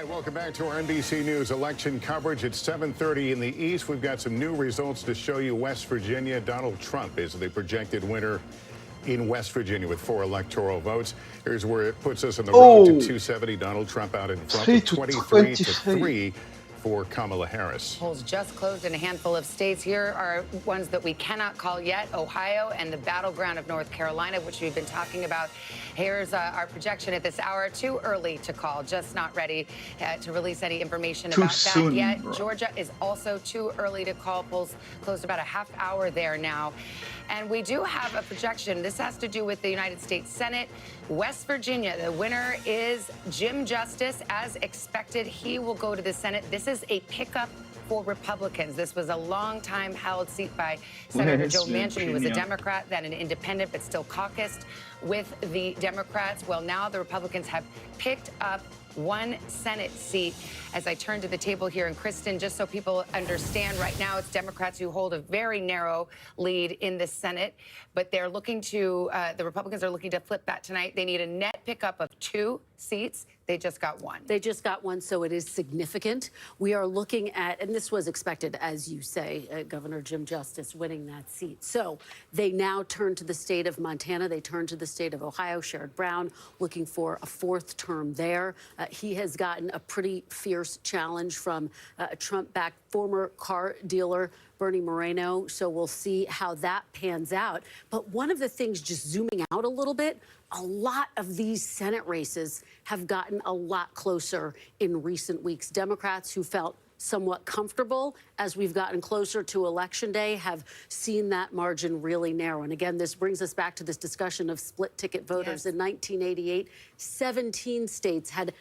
And welcome back to our NBC News election coverage. It's 7:30 in the East. We've got some new results to show you. West Virginia, Donald Trump is the projected winner in West Virginia with 4 electoral votes. Here's where it puts us on the road to 270. Donald Trump out in front, 23 to 3 for Kamala Harris. Polls just closed in a handful of states. Here are ones that we cannot call yet: Ohio and the battleground of North Carolina, which we've been talking about. Here's our projection at this hour. Too early to call, just not ready to release any information about that yet. Georgia is also too early to call. Polls closed about a half hour there now. And we do have a projection. This has to do with the United States Senate. West Virginia, the winner is Jim Justice. As expected, he will go to the Senate. This is a pickup for Republicans. This was a long-time held seat by Senator Joe Manchin, who was a Democrat, then an independent, but still caucused with the Democrats. Well, now the Republicans have picked up one Senate seat. As I turn to the table here, and Kristen, just so people understand, right now it's Democrats who hold a very narrow lead in the Senate, but they're looking to, the Republicans are looking to flip that tonight. They need a net pickup of 2 seats. They just got 1. They just got 1, so it is significant. We are looking at, and this was expected, as you say, Governor Jim Justice winning that seat. So they now turn to the state of Montana. They turn to the state of Ohio. Sherrod Brown looking for a 4th term there. He has gotten a pretty fierce challenge from a Trump-backed former car dealer, Bernie Moreno. So we'll see how that pans out. But one of the things, just zooming out a little bit, a lot of these Senate races have gotten a lot closer in recent weeks. Democrats who felt somewhat comfortable as we've gotten closer to Election Day have seen that margin really narrow. And again, this brings us back to this discussion of split ticket voters. In 1988, 17 states had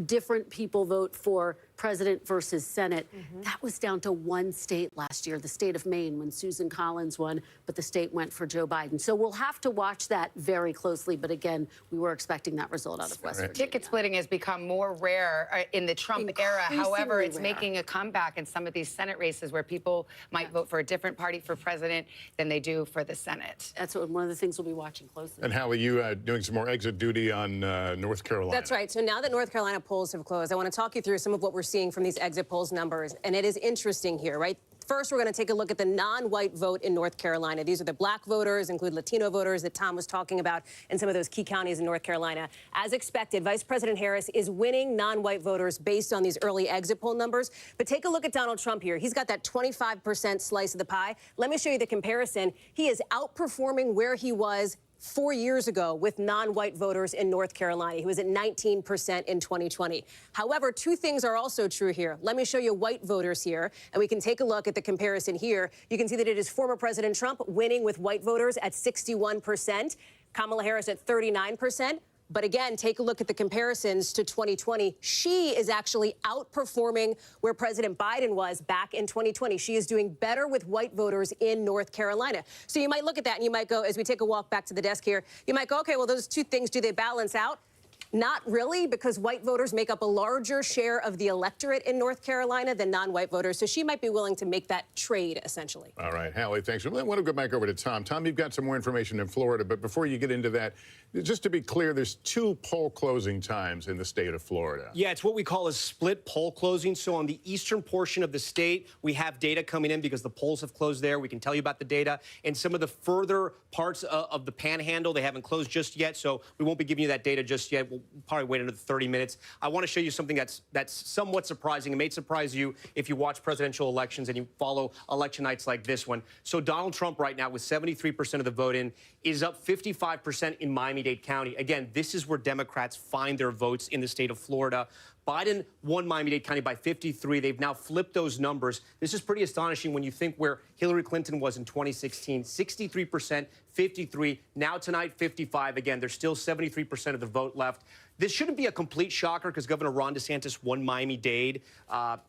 different people vote for president versus Senate. That was down to 1 state last year, the state of Maine, when Susan Collins won, but the state went for Joe Biden. So we'll have to watch that very closely. But again, we were expecting that result out of West Virginia. Ticket splitting has become more rare in the Trump era. However, it's making a comeback in some of these Senate races where people might vote for a different party for president than they do for the Senate. That's one of the things we'll be watching closely. And how are you doing some more exit duty on North Carolina? That's right. So now that North Carolina polls have closed, I want to talk you through some of what we're seeing from these exit polls numbers. And it is interesting here, right? First, we're going to take a look at the non-white vote in North Carolina. These are the black voters, include Latino voters that Tom was talking about in some of those key counties in North Carolina. As expected, Vice President Harris is winning non-white voters based on these early exit poll numbers. But take a look at Donald Trump here. He's got that 25% slice of the pie. Let me show you the comparison. He is outperforming where he was 4 years ago with non-white voters in North Carolina. He was at 19% in 2020. However, 2 things are also true here. Let me show you white voters here, and we can take a look at the comparison here. You can see that it is former President Trump winning with white voters at 61%, Kamala Harris at 39%. But again, take a look at the comparisons to 2020. She is actually outperforming where President Biden was back in 2020. She is doing better with white voters in North Carolina. So you might look at that and you might go, as we take a walk back to the desk here, you might go, okay, well, those 2 things, do they balance out? Not really, because white voters make up a larger share of the electorate in North Carolina than non-white voters. So she might be willing to make that trade, essentially. All right, Hallie, thanks. I want to go back over to Tom. Tom, you've got some more information in Florida, but before you get into that, just to be clear, there's 2 poll closing times in the state of Florida. Yeah, it's what we call a split poll closing. So on the eastern portion of the state, we have data coming in because the polls have closed there. We can tell you about the data. And some of the further parts of the panhandle, they haven't closed just yet, so we won't be giving you that data just yet. We'll probably wait another 30 minutes. I want to show you something that's somewhat surprising. It may surprise you if you watch presidential elections and you follow election nights like this one. So Donald Trump right now with 73% of the vote in is up 55% in Miami-Dade County. Again, this is where Democrats find their votes in the state of Florida. Biden won Miami-Dade County by 53. They've now flipped those numbers. This is pretty astonishing when you think where Hillary Clinton was in 2016, 63%, 53. Now tonight, 55. Again, there's still 73% of the vote left. This shouldn't be a complete shocker because Governor Ron DeSantis won Miami-Dade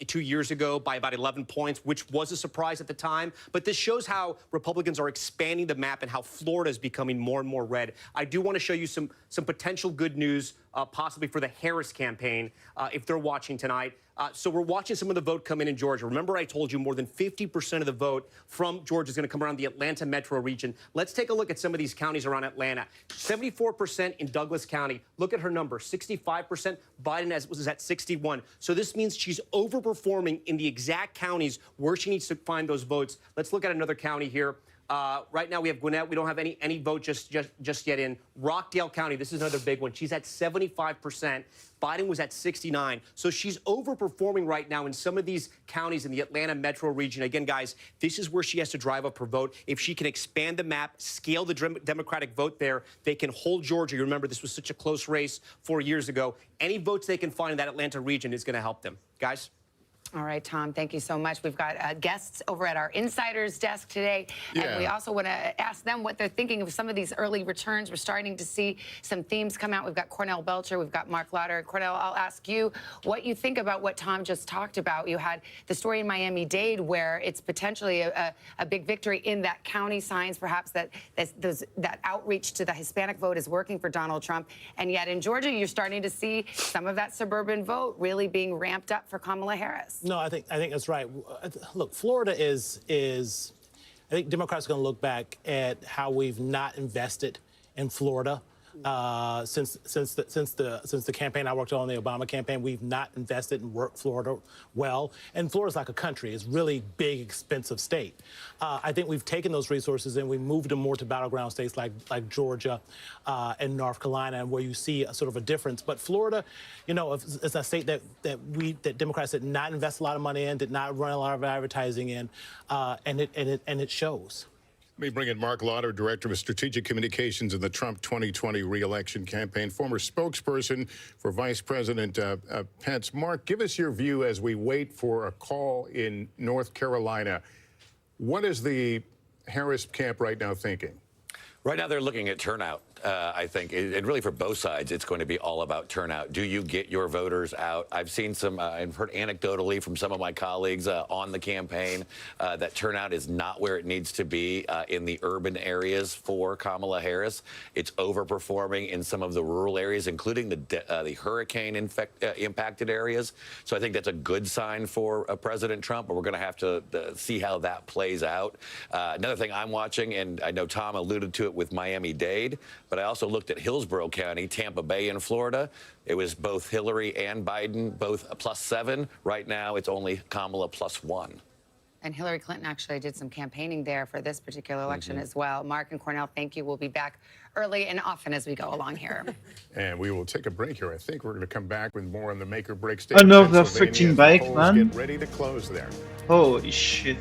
2 years ago by about 11 points, which was a surprise at the time. But this shows how Republicans are expanding the map and how Florida is becoming more and more red. I do want to show you some potential good news, possibly for the Harris campaign, if they're watching tonight. So we're watching some of the vote come in Georgia. Remember, I told you more than 50% of the vote from Georgia is going to come around the Atlanta metro region. Let's take a look at some of these counties around Atlanta. 74% in Douglas County. Look at her number, 65%. Biden was at 61. So this means she's overperforming in the exact counties where she needs to find those votes. Let's look at another county here. Right now we have Gwinnett. We don't have any vote just yet in Rockdale County. This is another big one. She's at 75%. Biden was at 69. So she's overperforming right now in some of these counties in the Atlanta metro region. Again, guys, this is where she has to drive up her vote. If she can expand the map, scale the Democratic vote there, they can hold Georgia. You remember this was such a close race 4 years ago. Any votes they can find in that Atlanta region is going to help them. Guys? All right, Tom, thank you so much. We've got guests over at our Insiders desk today, and we also want to ask them what they're thinking of some of these early returns. We're starting to see some themes come out. We've got Cornell Belcher, we've got Mark Lauder. Cornell, I'll ask you what you think about what Tom just talked about. You had the story in Miami-Dade where it's potentially a big victory in that county, signs perhaps that that outreach to the Hispanic vote is working for Donald Trump. And yet in Georgia, you're starting to see some of that suburban vote really being ramped up for Kamala Harris. No, I think that's right. Look, Florida is I think Democrats are going to look back at how we've not invested in Florida since the campaign I worked on, the Obama campaign. We've not invested and worked Florida well. And Florida's like a country. It's really big, expensive state. I think we've taken those resources and we moved them more to battleground states like Georgia and North Carolina, where you see a sort of a difference. But Florida, you know, is a state that Democrats did not invest a lot of money in, did not run a lot of advertising in, and it shows. Let me bring in Mark Lauder, Director of Strategic Communications in the Trump 2020 re-election campaign, former spokesperson for Vice President Pence. Mark, give us your view as we wait for a call in North Carolina. What is the Harris camp right now thinking? Right now, they're looking at turnout, I think. And really, for both sides, it's going to be all about turnout. Do you get your voters out? I've seen some, I've heard anecdotally from some of my colleagues on the campaign that turnout is not where it needs to be in the urban areas for Kamala Harris. It's overperforming in some of the rural areas, including the hurricane-impacted areas. So I think that's a good sign for President Trump, but we're going to have to see how that plays out. Another thing I'm watching, and I know Tom alluded to it with Miami-Dade, but I also looked at Hillsborough County, Tampa Bay in Florida. It was both Hillary and Biden, both +7. Right now, it's only Kamala +1. And Hillary Clinton actually did some campaigning there for this particular election as well. Mark and Cornell, thank you. We'll be back early and often as we go along here. And we will take a break here. I think we're going to come back with more on the make or break state. Another freaking bike, man. Get ready to close there. Holy shit.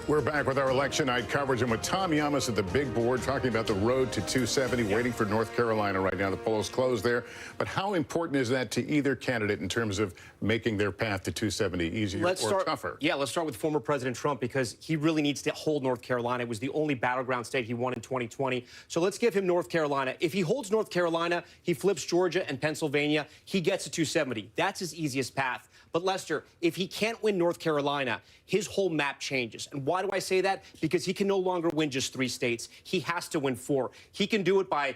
We're back with our election night coverage and with Tom Llamas at the big board talking about the road to 270, waiting for North Carolina right now. The polls closed there. But how important is that to either candidate in terms of making their path to 270 easier or tougher? Yeah, let's start with former President Trump because he really needs to hold North Carolina. It was the only battleground state he won in 2020. So let's give him North Carolina. If he holds North Carolina, he flips Georgia and Pennsylvania, he gets to 270. That's his easiest path. But Lester, if he can't win North Carolina, his whole map changes. And why do I say that? Because he can no longer win just 3 states. He has to win 4. He can do it by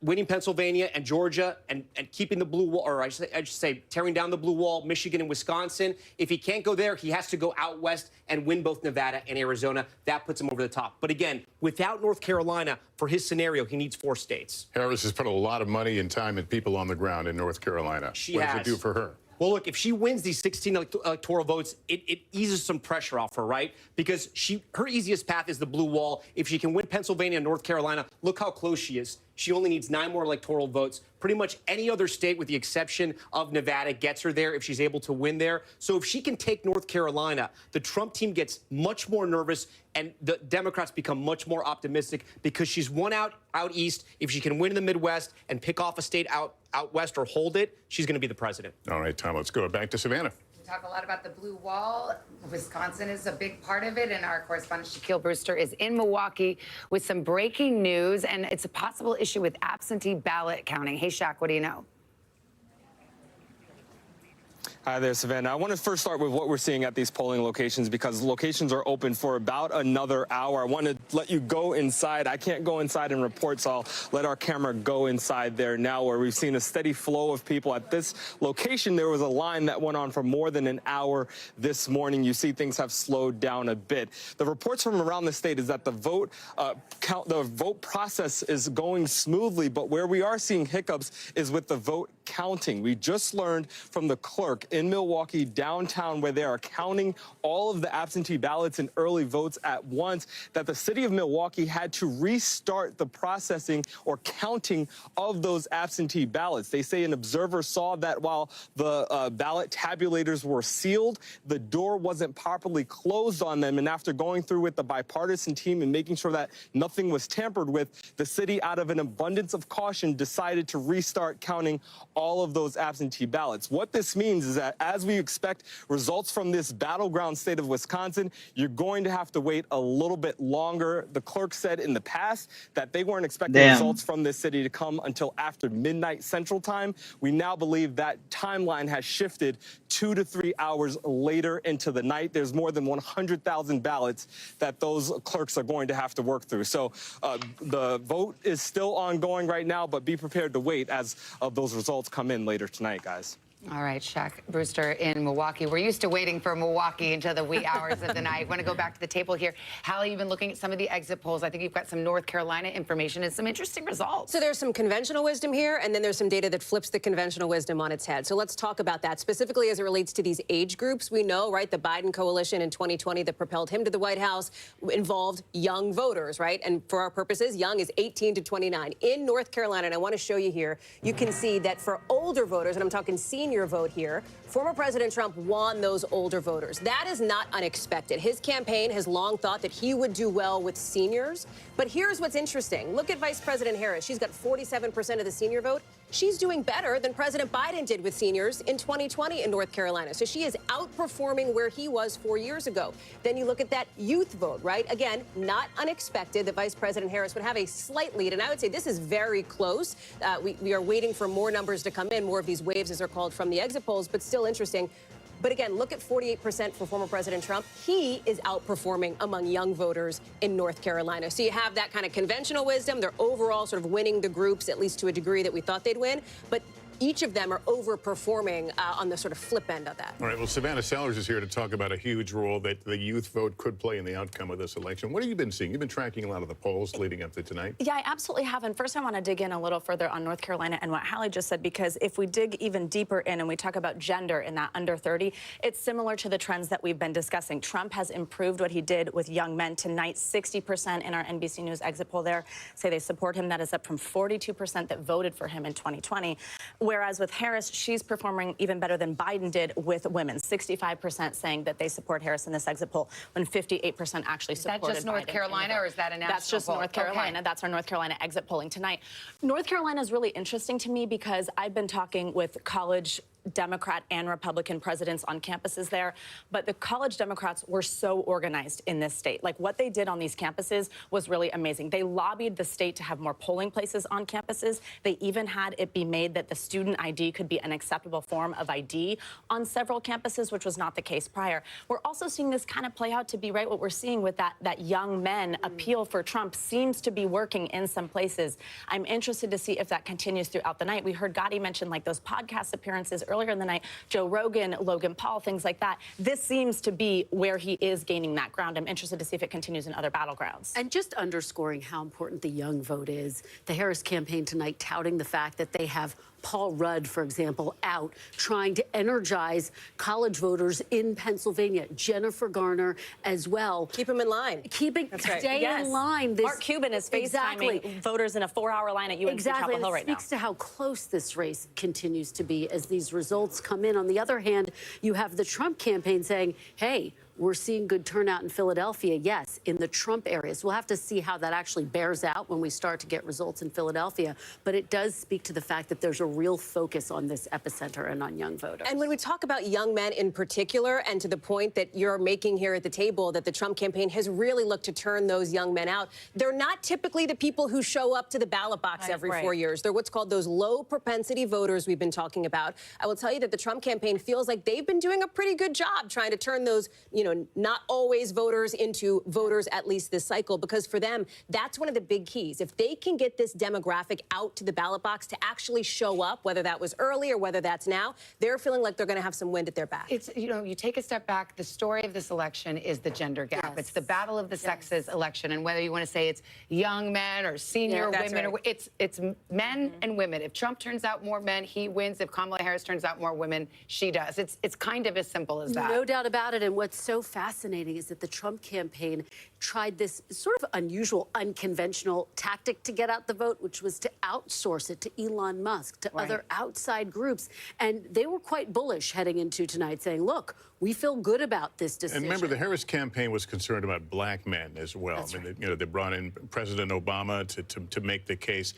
winning Pennsylvania and Georgia and keeping the blue wall, or I should say tearing down the blue wall, Michigan and Wisconsin. If he can't go there, he has to go out west and win both Nevada and Arizona. That puts him over the top. But again, without North Carolina, for his scenario, he needs 4 states. Harris has put a lot of money and time and people on the ground in North Carolina. What does it do for her? Well, look, if she wins these 16 electoral votes, it eases some pressure off her, right? Because her easiest path is the blue wall. If she can win Pennsylvania and North Carolina, look how close she is. She only needs 9 more electoral votes. Pretty much any other state, with the exception of Nevada, gets her there if she's able to win there. So if she can take North Carolina, the Trump team gets much more nervous and the Democrats become much more optimistic because she's won out east. If she can win in the Midwest and pick off a state out west or hold it, she's going to be the president. All right, Tom, let's go back to Savannah. Talk a lot about the blue wall. Wisconsin is a big part of it, and our correspondent Shaquille Brewster is in Milwaukee with some breaking news, and it's a possible issue with absentee ballot counting. Hey, Shaq, what do you know? Hi there, Savannah. I want to first start with what we're seeing at these polling locations because locations are open for about another hour. I want to let you go inside. I can't go inside and report, so I'll let our camera go inside there now, where we've seen a steady flow of people. At this location, there was a line that went on for more than an hour this morning. You see things have slowed down a bit. The reports from around the state is that the vote process is going smoothly, but where we are seeing hiccups is with the vote counting. We just learned from the clerk in Milwaukee downtown, where they are counting all of the absentee ballots and early votes at once, that the city of Milwaukee had to restart the processing or counting of those absentee ballots. They say an observer saw that while the ballot tabulators were sealed, the door wasn't properly closed on them. And after going through with the bipartisan team and making sure that nothing was tampered with, the city, out of an abundance of caution, decided to restart counting all of those absentee ballots. What this means is that as we expect results from this battleground state of Wisconsin, you're going to have to wait a little bit longer. The clerk said in the past that they weren't expecting results from this city to come until after midnight Central Time. We now believe that timeline has shifted 2 to 3 hours later into the night. There's more than 100,000 ballots that those clerks are going to have to work through. So the vote is still ongoing right now, but be prepared to wait as those results come in later tonight, guys. All right, Shaq Brewster in Milwaukee. We're used to waiting for Milwaukee until the wee hours of the night. I want to go back to the table here. Hallie, you've been looking at some of the exit polls. I think you've got some North Carolina information and some interesting results. So there's some conventional wisdom here, and then there's some data that flips the conventional wisdom on its head. So let's talk about that, specifically as it relates to these age groups. We know, right, the Biden coalition in 2020 that propelled him to the White House involved young voters, right? And for our purposes, young is 18 to 29. In North Carolina, and I want to show you here, you can see that for older voters, and I'm talking senior vote here, former President Trump won those older voters. That is not unexpected. His campaign has long thought that he would do well with seniors. But here's what's interesting. Look at Vice President Harris. She's got 47% of the senior vote. She's doing better than President Biden did with seniors in 2020 in North Carolina. So she is outperforming where he was 4 years ago. Then you look at that youth vote, right? Again, not unexpected that Vice President Harris would have a slight lead. And I would say this is very close. We are waiting for more numbers to come in, more of these waves, as they're called, from the exit polls, but still interesting. But again, look at 48% for former President Trump. He is outperforming among young voters in North Carolina. So you have that kind of conventional wisdom. They're overall sort of winning the groups, at least to a degree that we thought they'd win. But each of them are overperforming on the sort of flip end of that. All right, well, Savannah Sellers is here to talk about a huge role that the youth vote could play in the outcome of this election. What have you been seeing? You've been tracking a lot of the polls leading up to tonight. Yeah, I absolutely have. And first, I want to dig in a little further on North Carolina and what Hallie just said, because if we dig even deeper in and we talk about gender in that under 30, it's similar to the trends that we've been discussing. Trump has improved what he did with young men. Tonight, 60% in our NBC News exit poll there say they support him. That is up from 42% that voted for him in 2020. Whereas with Harris, she's performing even better than Biden did with women. 65% saying that they support Harris in this exit poll, when 58% actually supported Biden. Is that just North Carolina, or is that a national That's just poll? North Carolina. Okay. That's our North Carolina exit polling tonight. North Carolina is really interesting to me because I've been talking with college Democrat and Republican presidents on campuses there, but the college Democrats were so organized in this state. Like, what they did on these campuses was really amazing. They lobbied the state to have more polling places on campuses. They even had it be made that the student ID could be an acceptable form of ID on several campuses, which was not the case prior. We're also seeing this kind of play out to be right what we're seeing with that young men appeal for Trump seems to be working in some places. I'm interested to see if that continues throughout the night. We heard Gotti mention like those podcast appearances earlier in the night, Joe Rogan, Logan Paul, things like that. This seems to be where he is gaining that ground. I'm interested to see if it continues in other battlegrounds. And just underscoring how important the young vote is, the Harris campaign tonight touting the fact that they have Paul Rudd, for example, out trying to energize college voters in Pennsylvania. Jennifer Garner as well. Keep them in line. Stay in line. Mark Cuban is FaceTiming voters in a 4-hour line at UNC Chapel Hill right now. It speaks to how close this race continues to be as these results come in. On the other hand, you have the Trump campaign saying, hey, we're seeing good turnout in Philadelphia, yes, in the Trump areas. We'll have to see how that actually bears out when we start to get results in Philadelphia. But it does speak to the fact that there's a real focus on this epicenter and on young voters. And when we talk about young men in particular, and to the point that you're making here at the table, that the Trump campaign has really looked to turn those young men out, they're not typically the people who show up to the ballot box every 4 years. They're what's called those low propensity voters we've been talking about. I will tell you that the Trump campaign feels like they've been doing a pretty good job trying to turn those, not always voters into voters at least this cycle, because for them, that's one of the big keys. If they can get this demographic out to the ballot box to actually show up, whether that was early or whether that's now, they're feeling like they're going to have some wind at their back. It's, you take a step back, the story of this election is the gender gap. Yes. It's the battle of the sexes election, and whether you want to say it's young men or senior women, or it's men and women. If Trump turns out more men, he wins. If Kamala Harris turns out more women, she does. It's kind of as simple as that. No doubt about it. And what's so fascinating is that the Trump campaign tried this sort of unusual, unconventional tactic to get out the vote, which was to outsource it to Elon Musk, to other outside groups. And they were quite bullish heading into tonight, saying, look, we feel good about this decision. And remember, the Harris campaign was concerned about black men as well. That's I mean, they brought in President Obama to make the case.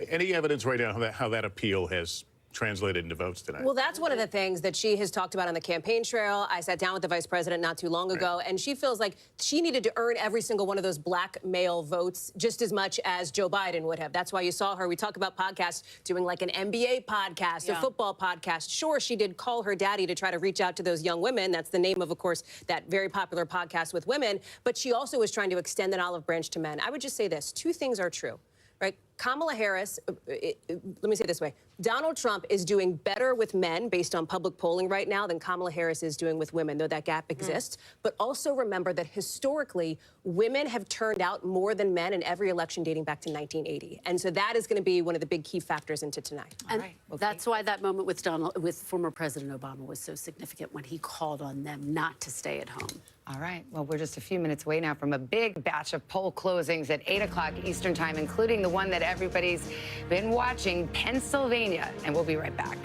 Any evidence right now how that appeal has translated into votes tonight? Well, that's one of the things that she has talked about on the campaign trail. I sat down with the vice president not too long ago, and she feels like she needed to earn every single one of those black male votes just as much as Joe Biden would have. That's why you saw her. We talk about podcasts, doing like an NBA podcast, a football podcast. Sure, she did call her daddy to try to reach out to those young women. That's the name of course, that very popular podcast with women. But she also was trying to extend an olive branch to men. I would just say this. Two things are true. Right? Kamala Harris, let me say it this way. Donald Trump is doing better with men based on public polling right now than Kamala Harris is doing with women, though that gap exists. But also remember that historically, women have turned out more than men in every election dating back to 1980. And so that is going to be one of the big key factors into tonight. And that's why that moment with former President Obama was so significant when he called on them not to stay at home. All right. Well, we're just a few minutes away now from a big batch of poll closings at 8 o'clock Eastern Time, including the one that everybody's been watching, Pennsylvania. And we'll be right back.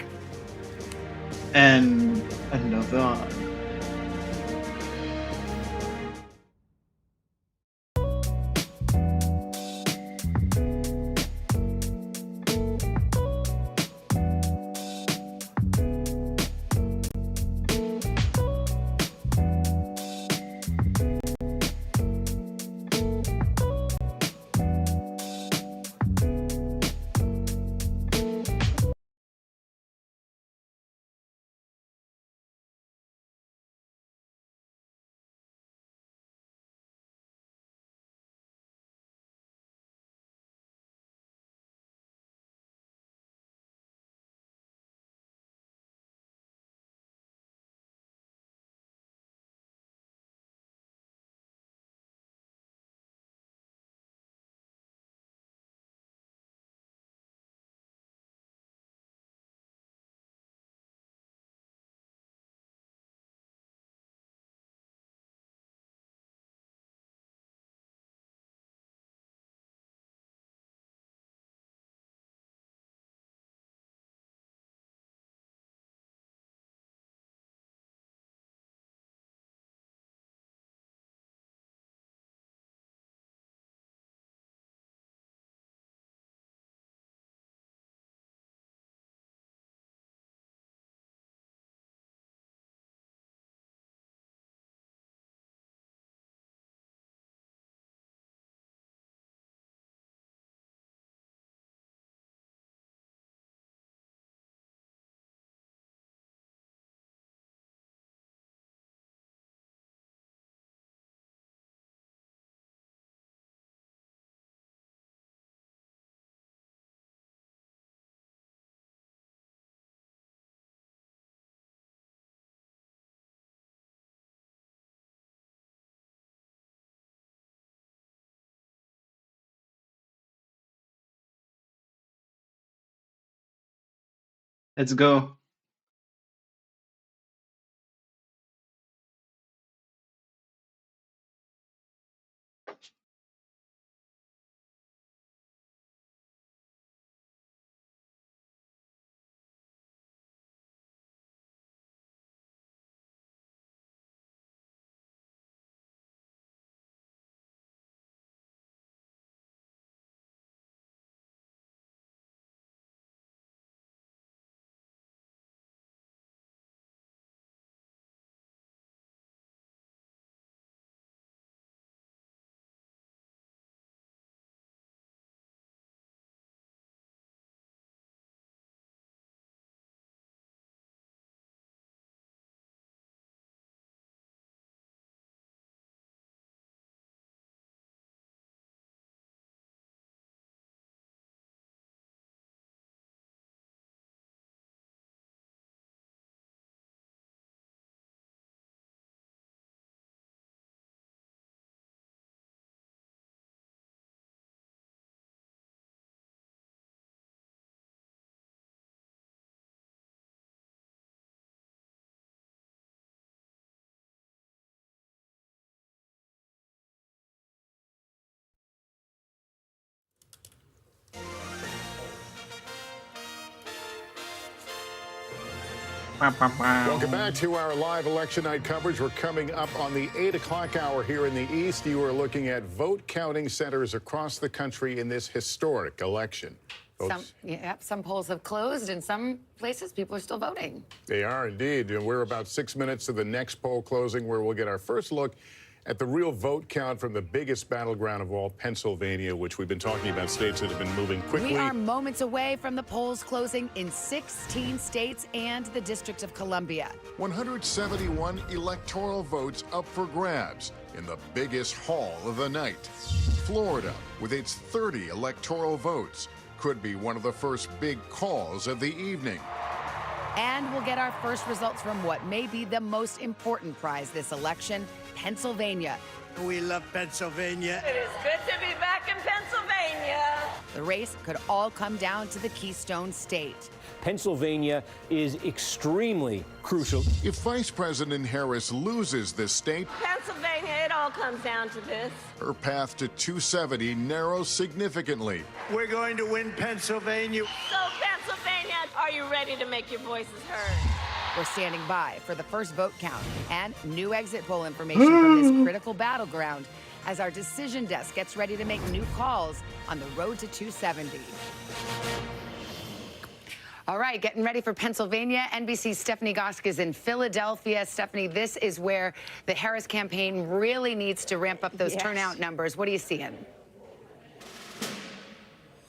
And another Let's go. Welcome back to our live election night coverage. We're coming up on the 8 o'clock hour here in the East. You are looking at vote counting centers across the country in this historic election. Some polls have closed. In some places, people are still voting. They are indeed. And we're about 6 minutes to the next poll closing, where we'll get our first look at the real vote count from the biggest battleground of all, Pennsylvania, which we've been talking about, states that have been moving quickly. We are moments away from the polls closing in 16 states and the District of Columbia. 171 electoral votes up for grabs in the biggest haul of the night. Florida, with its 30 electoral votes, could be one of the first big calls of the evening. And we'll get our first results from what may be the most important prize this election, Pennsylvania. We love Pennsylvania. It is good to be back in Pennsylvania. The race could all come down to the Keystone State. Pennsylvania is extremely crucial. If Vice President Harris loses this state, Pennsylvania, it all comes down to this. her path to 270 narrows significantly. We're going to win Pennsylvania. So, Pennsylvania, are you ready to make your voices heard? We're standing by for the first vote count and new exit poll information from this critical battleground as our decision desk gets ready to make new calls on the road to 270. All right, getting ready for Pennsylvania. NBC's Stephanie Gosk is in Philadelphia. Stephanie, this is where the Harris campaign really needs to ramp up those turnout numbers. What are you seeing?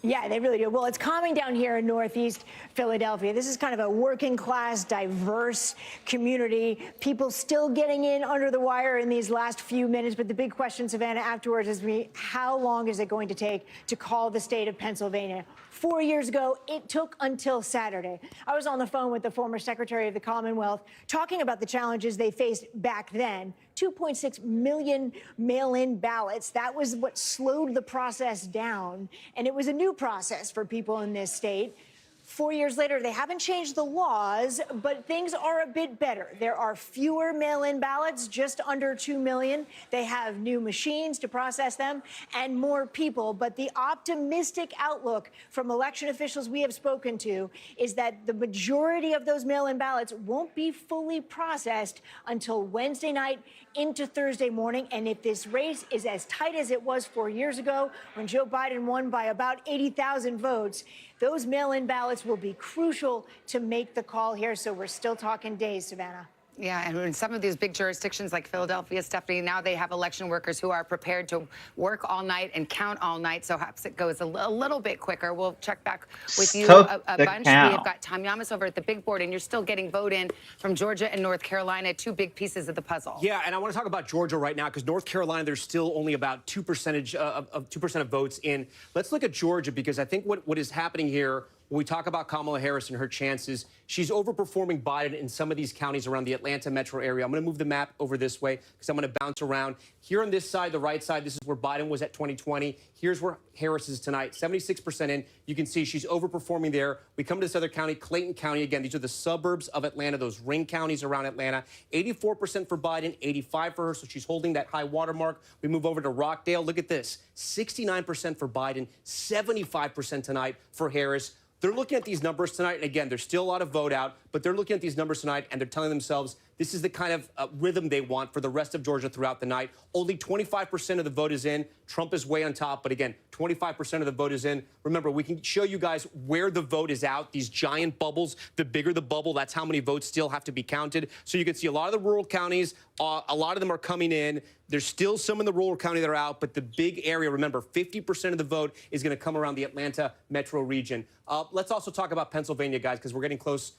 Yeah, they really do. Well, it's calming down here in Northeast Philadelphia. This is kind of a working class, diverse community. People still getting in under the wire in these last few minutes. But the big question, Savannah, afterwards is how long is it going to take to call the state of Pennsylvania? 4 years ago, it took until Saturday. I was on the phone with the former Secretary of the Commonwealth talking about the challenges they faced back then. 2.6 million mail-in ballots. That was what slowed the process down. And it was a new process for people in this state. 4 years later, they haven't changed the laws, but things are a bit better. There are fewer mail-in ballots, just under 2 million. They have new machines to process them and more people. But the optimistic outlook from election officials we have spoken to is that the majority of those mail-in ballots won't be fully processed until Wednesday night into Thursday morning. And if this race is as tight as it was 4 years ago, when Joe Biden won by about 80,000 votes, those mail-in ballots will be crucial to make the call here. So we're still talking days, Savannah. Yeah, and in some of these big jurisdictions like Philadelphia, Stephanie, now they have election workers who are prepared to work all night and count all night. So perhaps it goes a little bit quicker. We'll check back with you a bunch. We have got Tom Yamas over at the big board, and you're still getting vote in from Georgia and North Carolina, two big pieces of the puzzle. Yeah, and I want to talk about Georgia right now because North Carolina, there's still only about 2% of votes in. Let's look at Georgia because I think what is happening here when we talk about Kamala Harris and her chances, she's overperforming Biden in some of these counties around the Atlanta metro area. I'm going to move the map over this way because I'm going to bounce around. Here on this side, the right side, this is where Biden was at 2020. Here's where Harris is tonight, 76% in. You can see she's overperforming there. We come to this other county, Clayton County. Again, these are the suburbs of Atlanta, those ring counties around Atlanta. 84% for Biden, 85% for her, so she's holding that high watermark. We move over to Rockdale. Look at this, 69% for Biden, 75% tonight for Harris. They're looking at these numbers tonight, and again, there's still a lot of vote out, but they're looking at these numbers tonight, and they're telling themselves this is the kind of rhythm they want for the rest of Georgia throughout the night. Only 25% of the vote is in. Trump is way on top, but again, 25% of the vote is in. Remember, we can show you guys where the vote is out, these giant bubbles. The bigger the bubble, that's how many votes still have to be counted. So you can see a lot of the rural counties, a lot of them are coming in. There's still some in the rural county that are out, but the big area, remember, 50% of the vote is going to come around the Atlanta metro region. Let's also talk about Pennsylvania, guys, because we're getting close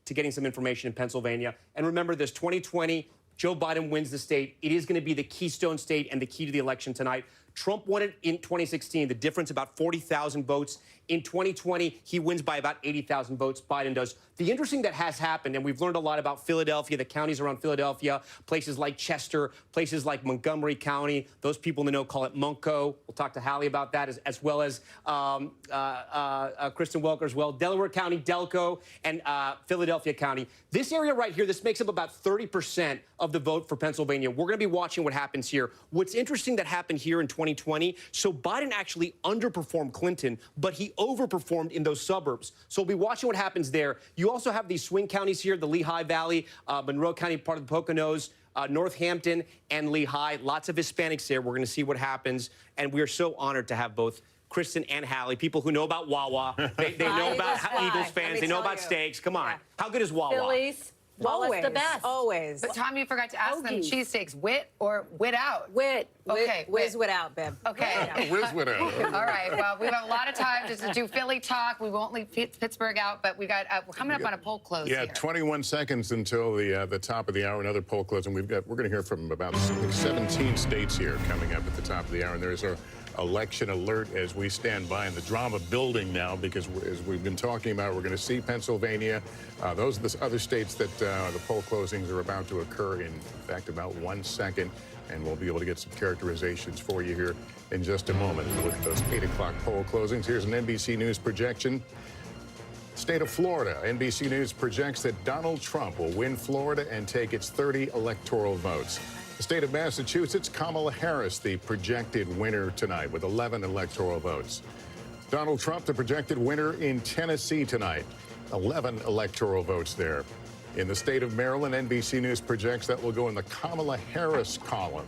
to getting some information in Pennsylvania. And remember this, 2020, Joe Biden wins the state. It is going to be the keystone state and the key to the election tonight. Trump won it in 2016. The difference, about 40,000 votes. In 2020, he wins by about 80,000 votes. Biden does. The interesting that has happened, and we've learned a lot about Philadelphia, the counties around Philadelphia, places like Chester, places like Montgomery County. Those people in the know call it Munco. We'll talk to Hallie about that, as well as Kristen Welker as well. Delaware County, Delco, and Philadelphia County. This area right here, this makes up about 30% of the vote for Pennsylvania. We're going to be watching what happens here. What's interesting that happened here in 2020, so Biden actually underperformed Clinton, but he overperformed in those suburbs. So we'll be watching what happens there. You also have these swing counties here, the Lehigh Valley, Monroe County, part of the Poconos, Northampton, and Lehigh. Lots of Hispanics there. We're going to see what happens. And we are so honored to have both Kristen and Hallie, people who know about Wawa. They know about Eagles fans. They know about steaks. Come on. Yeah. How good is Wawa? Phillies. Always, the best. Always. But Tom, you forgot to ask them cheesesteaks, wit or wit out? Wit. Okay. Whiz wit out, babe. Okay. Whiz wit out. All right. Well, we have a lot of time just to do Philly talk. We won't leave Pittsburgh out, but we got we're coming up on a poll close. Yeah, here. 21 seconds until the top of the hour. Another poll close, and we're going to hear from about 17 states here coming up at the top of the hour. And there's our election alert as we stand by, and the drama building now because as we've been talking about, we're going to see Pennsylvania. Those are the other states that the poll closings are about to occur in fact about 1 second, and we'll be able to get some characterizations for you here in just a moment with those 8 o'clock poll closings. Here's an NBC News projection. State of Florida, NBC News projects that Donald Trump will win Florida and take its 30 electoral votes. The state of Massachusetts, Kamala Harris, the projected winner tonight with 11 electoral votes. Donald Trump, the projected winner in Tennessee tonight, 11 electoral votes there. In the state of Maryland, NBC News projects that will go in the Kamala Harris column.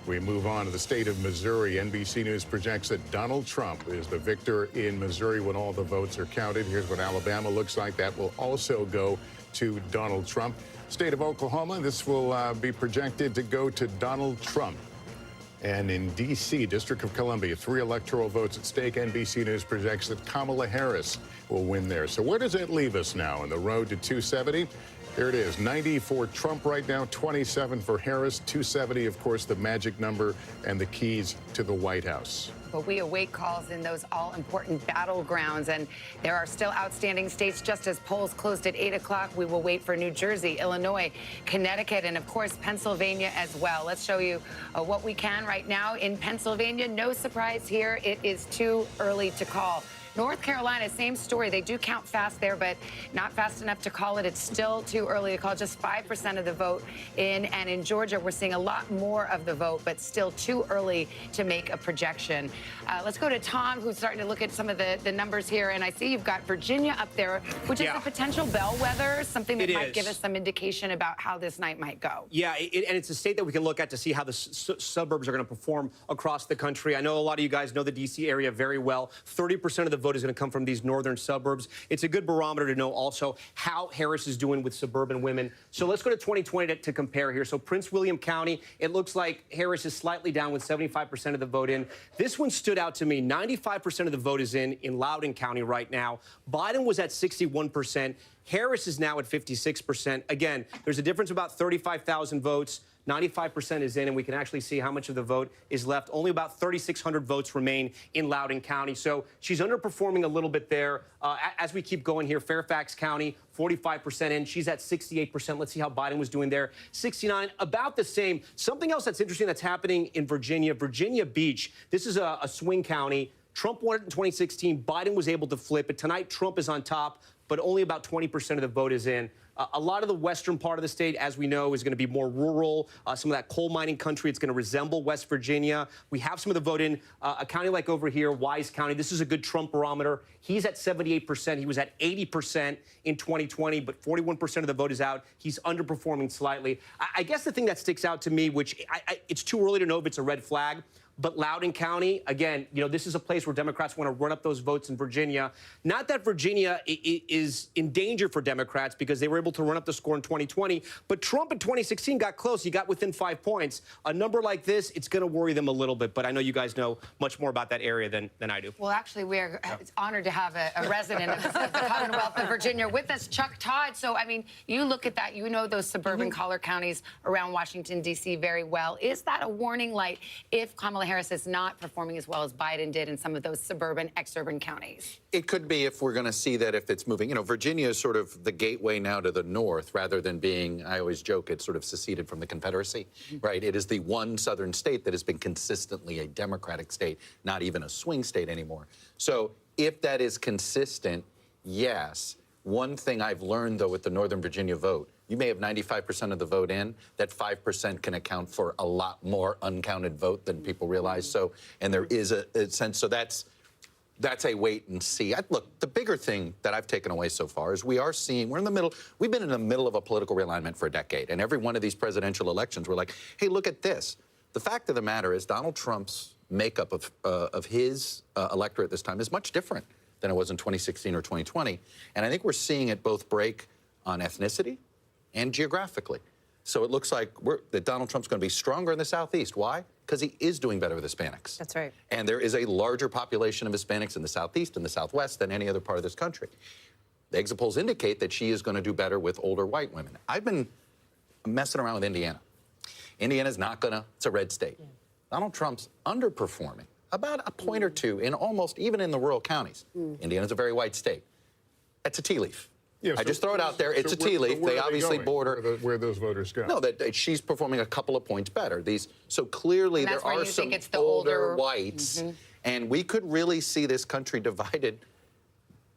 We move on to the state of Missouri. NBC News projects that Donald Trump is the victor in Missouri when all the votes are counted. Here's what Alabama looks like. That will also go to Donald Trump. State of Oklahoma, this will be projected to go to Donald Trump. And in D.C., District of Columbia, 3 electoral votes at stake. NBC News projects that Kamala Harris will win there. So where does that leave us now in the road to 270? There it is, 90 for Trump right now, 27 for Harris, 270, of course, the magic number and the keys to the White House. But we await calls in those all-important battlegrounds, and there are still outstanding states. Just as polls closed at 8 o'clock, we will wait for New Jersey, Illinois, Connecticut, and, of course, Pennsylvania as well. Let's show you what we can right now in Pennsylvania. No surprise here. It is too early to call. North Carolina, same story. They do count fast there, but not fast enough to call it. It's still too early to call. Just 5% of the vote in. And in Georgia, we're seeing a lot more of the vote, but still too early to make a projection. Let's go to Tom, who's starting to look at some of the numbers here. And I see you've got Virginia up there, which is a potential bellwether, something that might give us some indication about how this night might go. Yeah, and it's a state that we can look at to see how the suburbs are going to perform across the country. I know a lot of you guys know the D.C. area very well. 30% of the vote is going to come from these northern suburbs. It's a good barometer to know also how Harris is doing with suburban women. So let's go to 2020 to compare here. So Prince William County, it looks like Harris is slightly down with 75% of the vote in. This one stood out to me. 95% of the vote is in Loudoun County right now. Biden was at 61%. Harris is now at 56%. Again, there's a difference of about 35,000 votes. 95% is in, and we can actually see how much of the vote is left. Only about 3,600 votes remain in Loudoun County. So she's underperforming a little bit there. As we keep going here, Fairfax County, 45% in. She's at 68%. Let's see how Biden was doing there. 69, about the same. Something else that's interesting that's happening in Virginia, Virginia Beach. This is a swing county. Trump won it in 2016. Biden was able to flip it. Tonight, Trump is on top, but only about 20% of the vote is in. A lot of the western part of the state, as we know, is going to be more rural. Some of that coal mining country, it's going to resemble West Virginia. We have some of the vote in a county like over here, Wise County. This is a good Trump barometer. He's at 78%. He was at 80% in 2020, but 41% of the vote is out. He's underperforming slightly. I guess the thing that sticks out to me, which it's too early to know if it's a red flag, but Loudoun County, again, you know, this is a place where Democrats want to run up those votes in Virginia. Not that Virginia is in danger for Democrats because they were able to run up the score in 2020, but Trump in 2016 got close. He got within 5 points. A number like this, it's going to worry them a little bit, but I know you guys know much more about that area than I do. Well, actually, we're honored to have a resident of the Commonwealth of Virginia with us, Chuck Todd. So, I mean, you look at that, you know those suburban collar counties around Washington, D.C. very well. Is that a warning light if Kamala Harris is not performing as well as Biden did in some of those suburban, exurban counties? It could be if we're going to see that if it's moving. You know, Virginia is sort of the gateway now to the north rather than being, I always joke, it's sort of seceded from the Confederacy, right? It is the one southern state that has been consistently a Democratic state, not even a swing state anymore. So if that is consistent, yes. One thing I've learned, though, with the Northern Virginia vote, you may have 95% of the vote in. That 5% can account for a lot more uncounted vote than people realize. So, and there is a sense. So that's a wait and see. Look, the bigger thing that I've taken away so far is we're in the middle. We've been in the middle of a political realignment for a decade, and every one of these presidential elections, we're like, hey, look at this. The fact of the matter is, Donald Trump's makeup of his electorate this time is much different than it was in 2016 or 2020, and I think we're seeing it both break on ethnicity and geographically. So it looks like that Donald Trump's going to be stronger in the Southeast. Why? Because he is doing better with Hispanics. That's right. And there is a larger population of Hispanics in the Southeast and the Southwest than any other part of this country. The exit polls indicate that she is going to do better with older white women. I've been messing around with Indiana. Indiana's not going to, it's a red state. Yeah. Donald Trump's underperforming about a point or two in almost, even in the rural counties. Indiana's a very white state. That's a tea leaf. Yeah, I just throw it out there. It's a tea leaf. They obviously border where those voters go. No, that she's performing a couple of points better. So clearly there are some think it's the older whites, and we could really see this country divided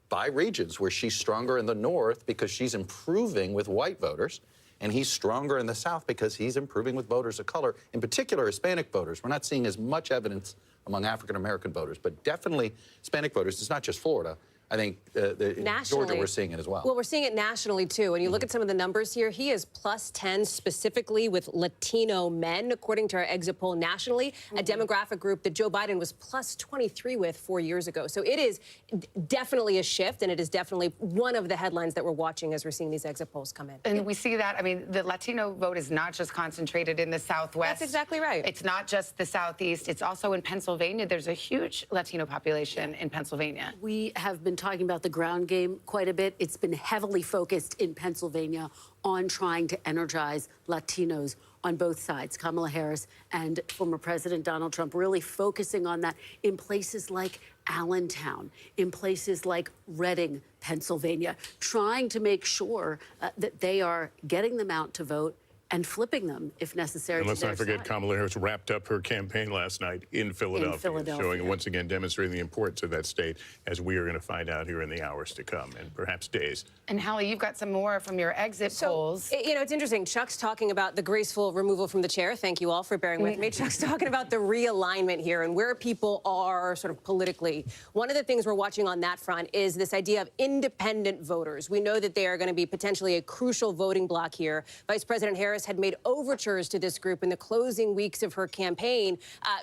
by regions where she's stronger in the north because she's improving with white voters, and he's stronger in the south because he's improving with voters of color, in particular Hispanic voters. We're not seeing as much evidence among African-American voters, but definitely Hispanic voters. It's not just Florida. I think in Georgia, we're seeing it as well. Well, we're seeing it nationally, too. And you look at some of the numbers here, he is plus 10 specifically with Latino men, according to our exit poll nationally, a demographic group that Joe Biden was plus 23 with 4 years ago. So it is definitely a shift, and it is definitely one of the headlines that we're watching as we're seeing these exit polls come in. And we see that, I mean, the Latino vote is not just concentrated in the Southwest. That's exactly right. It's not just the Southeast. It's also in Pennsylvania. There's a huge Latino population in Pennsylvania. We have been talking about the ground game quite a bit. It's been heavily focused in Pennsylvania on trying to energize Latinos on both sides, Kamala Harris and former President Donald Trump, really focusing on that in places like Allentown, in places like Reading, Pennsylvania, trying to make sure that they are getting them out to vote and flipping them, if necessary, and let's to not their forget, side. Kamala Harris wrapped up her campaign last night in Philadelphia, showing once again demonstrating the importance of that state, as we are going to find out here in the hours to come, and perhaps days. And Hallie, you've got some more from your exit polls. You know, it's interesting. Chuck's talking about the graceful removal from the chair. Thank you all for bearing with me. Chuck's talking about the realignment here and where people are sort of politically. One of the things we're watching on that front is this idea of independent voters. We know that they are going to be potentially a crucial voting bloc here. Vice President Harris had made overtures to this group in the closing weeks of her campaign,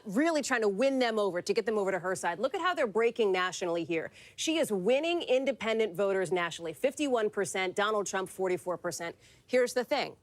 really trying to win them over, to get them over to her side. Look at how they're breaking nationally here. She is winning independent voters nationally, 51%, Donald Trump, 44%. Here's the thing.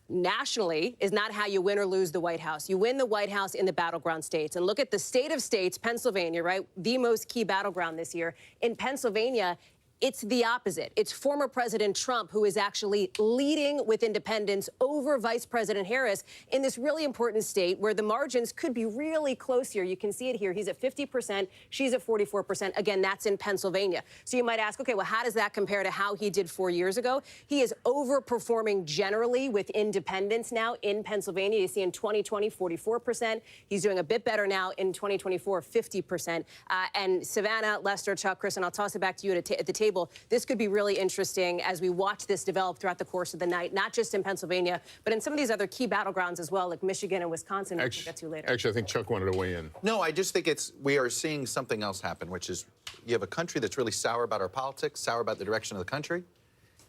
Nationally is not how you win or lose the White House. You win the White House in the battleground states. And look at the state of states, Pennsylvania, right? The most key battleground this year. In Pennsylvania, It's the opposite. It's former President Trump who is actually leading with independents over Vice President Harris in this really important state where the margins could be really close here. You can see it here. He's at 50%. She's at 44%. Again, that's in Pennsylvania. So you might ask, okay, well, how does that compare to how he did 4 years ago? He is overperforming generally with independents now in Pennsylvania. You see in 2020, 44%. He's doing a bit better now in 2024, 50%. And Savannah, Lester, Chuck, Chris, and I'll toss it back to you at the table. This could be really interesting as we watch this develop throughout the course of the night, not just in Pennsylvania, but in some of these other key battlegrounds as well, like Michigan and Wisconsin, which we'll get to later. Actually, I think Chuck wanted to weigh in. No, I just think we are seeing something else happen, which is you have a country that's really sour about our politics, sour about the direction of the country,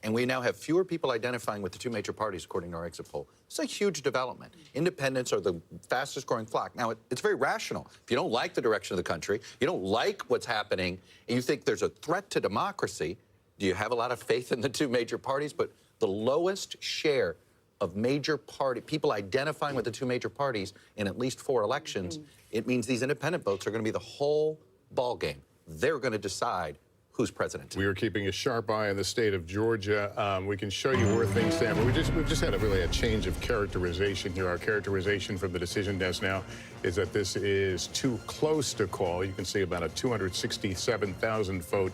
and we now have fewer people identifying with the two major parties, according to our exit poll. It's a huge development. Independents are the fastest growing flock. Now, it's very rational. If you don't like the direction of the country, you don't like what's happening, and you think there's a threat to democracy, do you have a lot of faith in the two major parties? But the lowest share of major party people identifying with the two major parties in at least 4 elections, it means these independent votes are going to be the whole ball game. They're going to decide who's president. We are keeping a sharp eye on the state of Georgia. We can show you where things stand, but we've just had a change of characterization here. Our characterization from the decision desk now is that this is too close to call. You can see about a 267,000 vote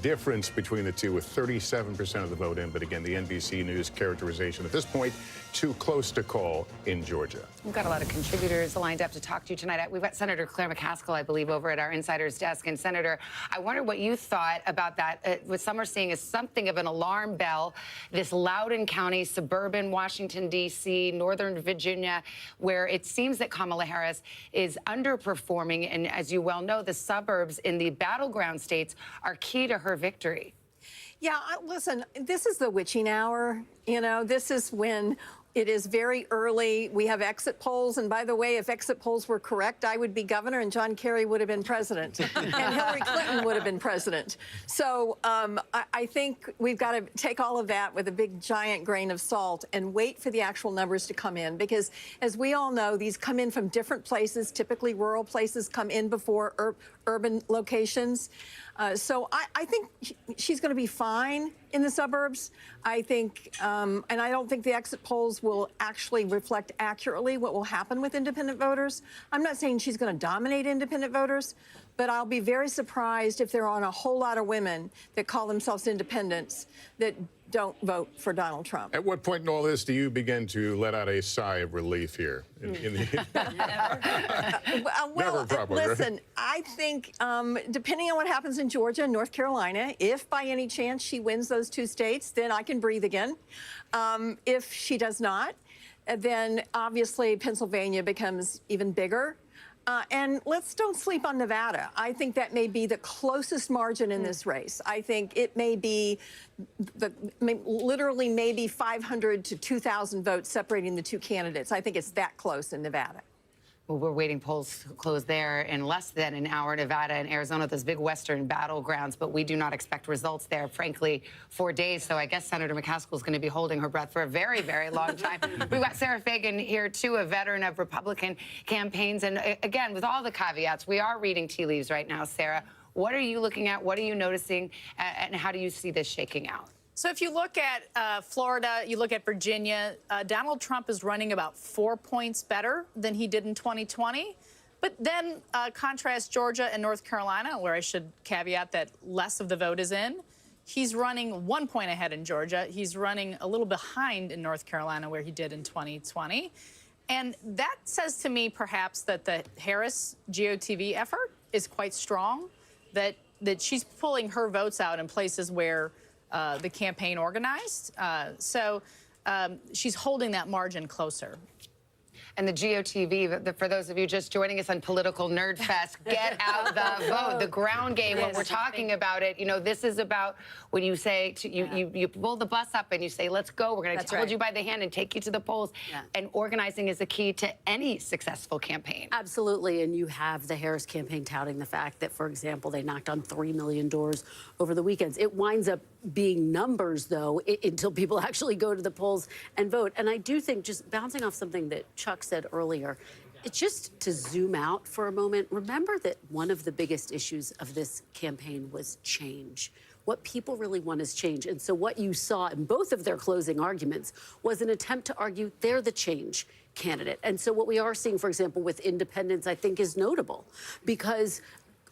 difference between the two, with 37% of the vote in. But again, the NBC News characterization at this point, too close to call in Georgia. We've got a lot of contributors lined up to talk to you tonight. We've got Senator Claire McCaskill, I believe, over at our Insider's desk. And Senator, I wonder what you thought about that. What some are seeing is something of an alarm bell. This Loudoun County, suburban Washington, D.C., Northern Virginia, where it seems that Kamala Harris is underperforming. And as you well know, the suburbs in the battleground states are key to her victory. Yeah, listen, this is the witching hour. You know, this is when it is very early. We have exit polls. And by the way, if exit polls were correct, I would be governor and John Kerry would have been president and Hillary Clinton would have been president. So I think we've got to take all of that with a big, giant grain of salt and wait for the actual numbers to come in. Because as we all know, these come in from different places. Typically, rural places come in before urban locations. So I think she's going to be fine in the suburbs. I think, and I don't think the exit polls will actually reflect accurately what will happen with independent voters. I'm not saying she's going to dominate independent voters, but I'll be very surprised if there aren't a whole lot of women that call themselves independents that don't vote for Donald Trump. At what point in all this do you begin to let out a sigh of relief here? Well, listen, right? I think depending on what happens in Georgia and North Carolina, if by any chance she wins those 2 states, then I can breathe again. If she does not, then obviously Pennsylvania becomes even bigger. And don't sleep on Nevada. I think that may be the closest margin in this race. I think it may be literally maybe 500 to 2,000 votes separating the 2 candidates. I think it's that close in Nevada. Well, we're waiting polls to close there in less than an hour. Nevada and Arizona, those big Western battlegrounds, but we do not expect results there, frankly, for days. So I guess Senator McCaskill is going to be holding her breath for a very, very long time. We've got Sarah Fagan here, too, a veteran of Republican campaigns. And again, with all the caveats, we are reading tea leaves right now, Sarah. What are you looking at? What are you noticing? And how do you see this shaking out? So if you look at Florida, you look at Virginia, Donald Trump is running about 4 points better than he did in 2020. But then contrast Georgia and North Carolina, where I should caveat that less of the vote is in. He's running 1 point ahead in Georgia. He's running a little behind in North Carolina, where he did in 2020. And that says to me, perhaps, that the Harris GOTV effort is quite strong, that she's pulling her votes out in places where the campaign organized. So she's holding that margin closer. And the GOTV, for those of you just joining us on Political Nerd Fest, get out the vote, the ground game, when we're talking about it. You know, this is about when you say, you pull the bus up and you say, let's go. We're going to hold you by the hand and take you to the polls. Yeah. And organizing is the key to any successful campaign. Absolutely. And you have the Harris campaign touting the fact that, for example, they knocked on 3 million doors over the weekends. It winds up being numbers, though, until people actually go to the polls and vote. And I do think, just bouncing off something that Chuck said earlier, it's just to zoom out for a moment. Remember that one of the biggest issues of this campaign was change. What people really want is change. And so what you saw in both of their closing arguments was an attempt to argue they're the change candidate. And so what we are seeing, for example, with independents, I think is notable because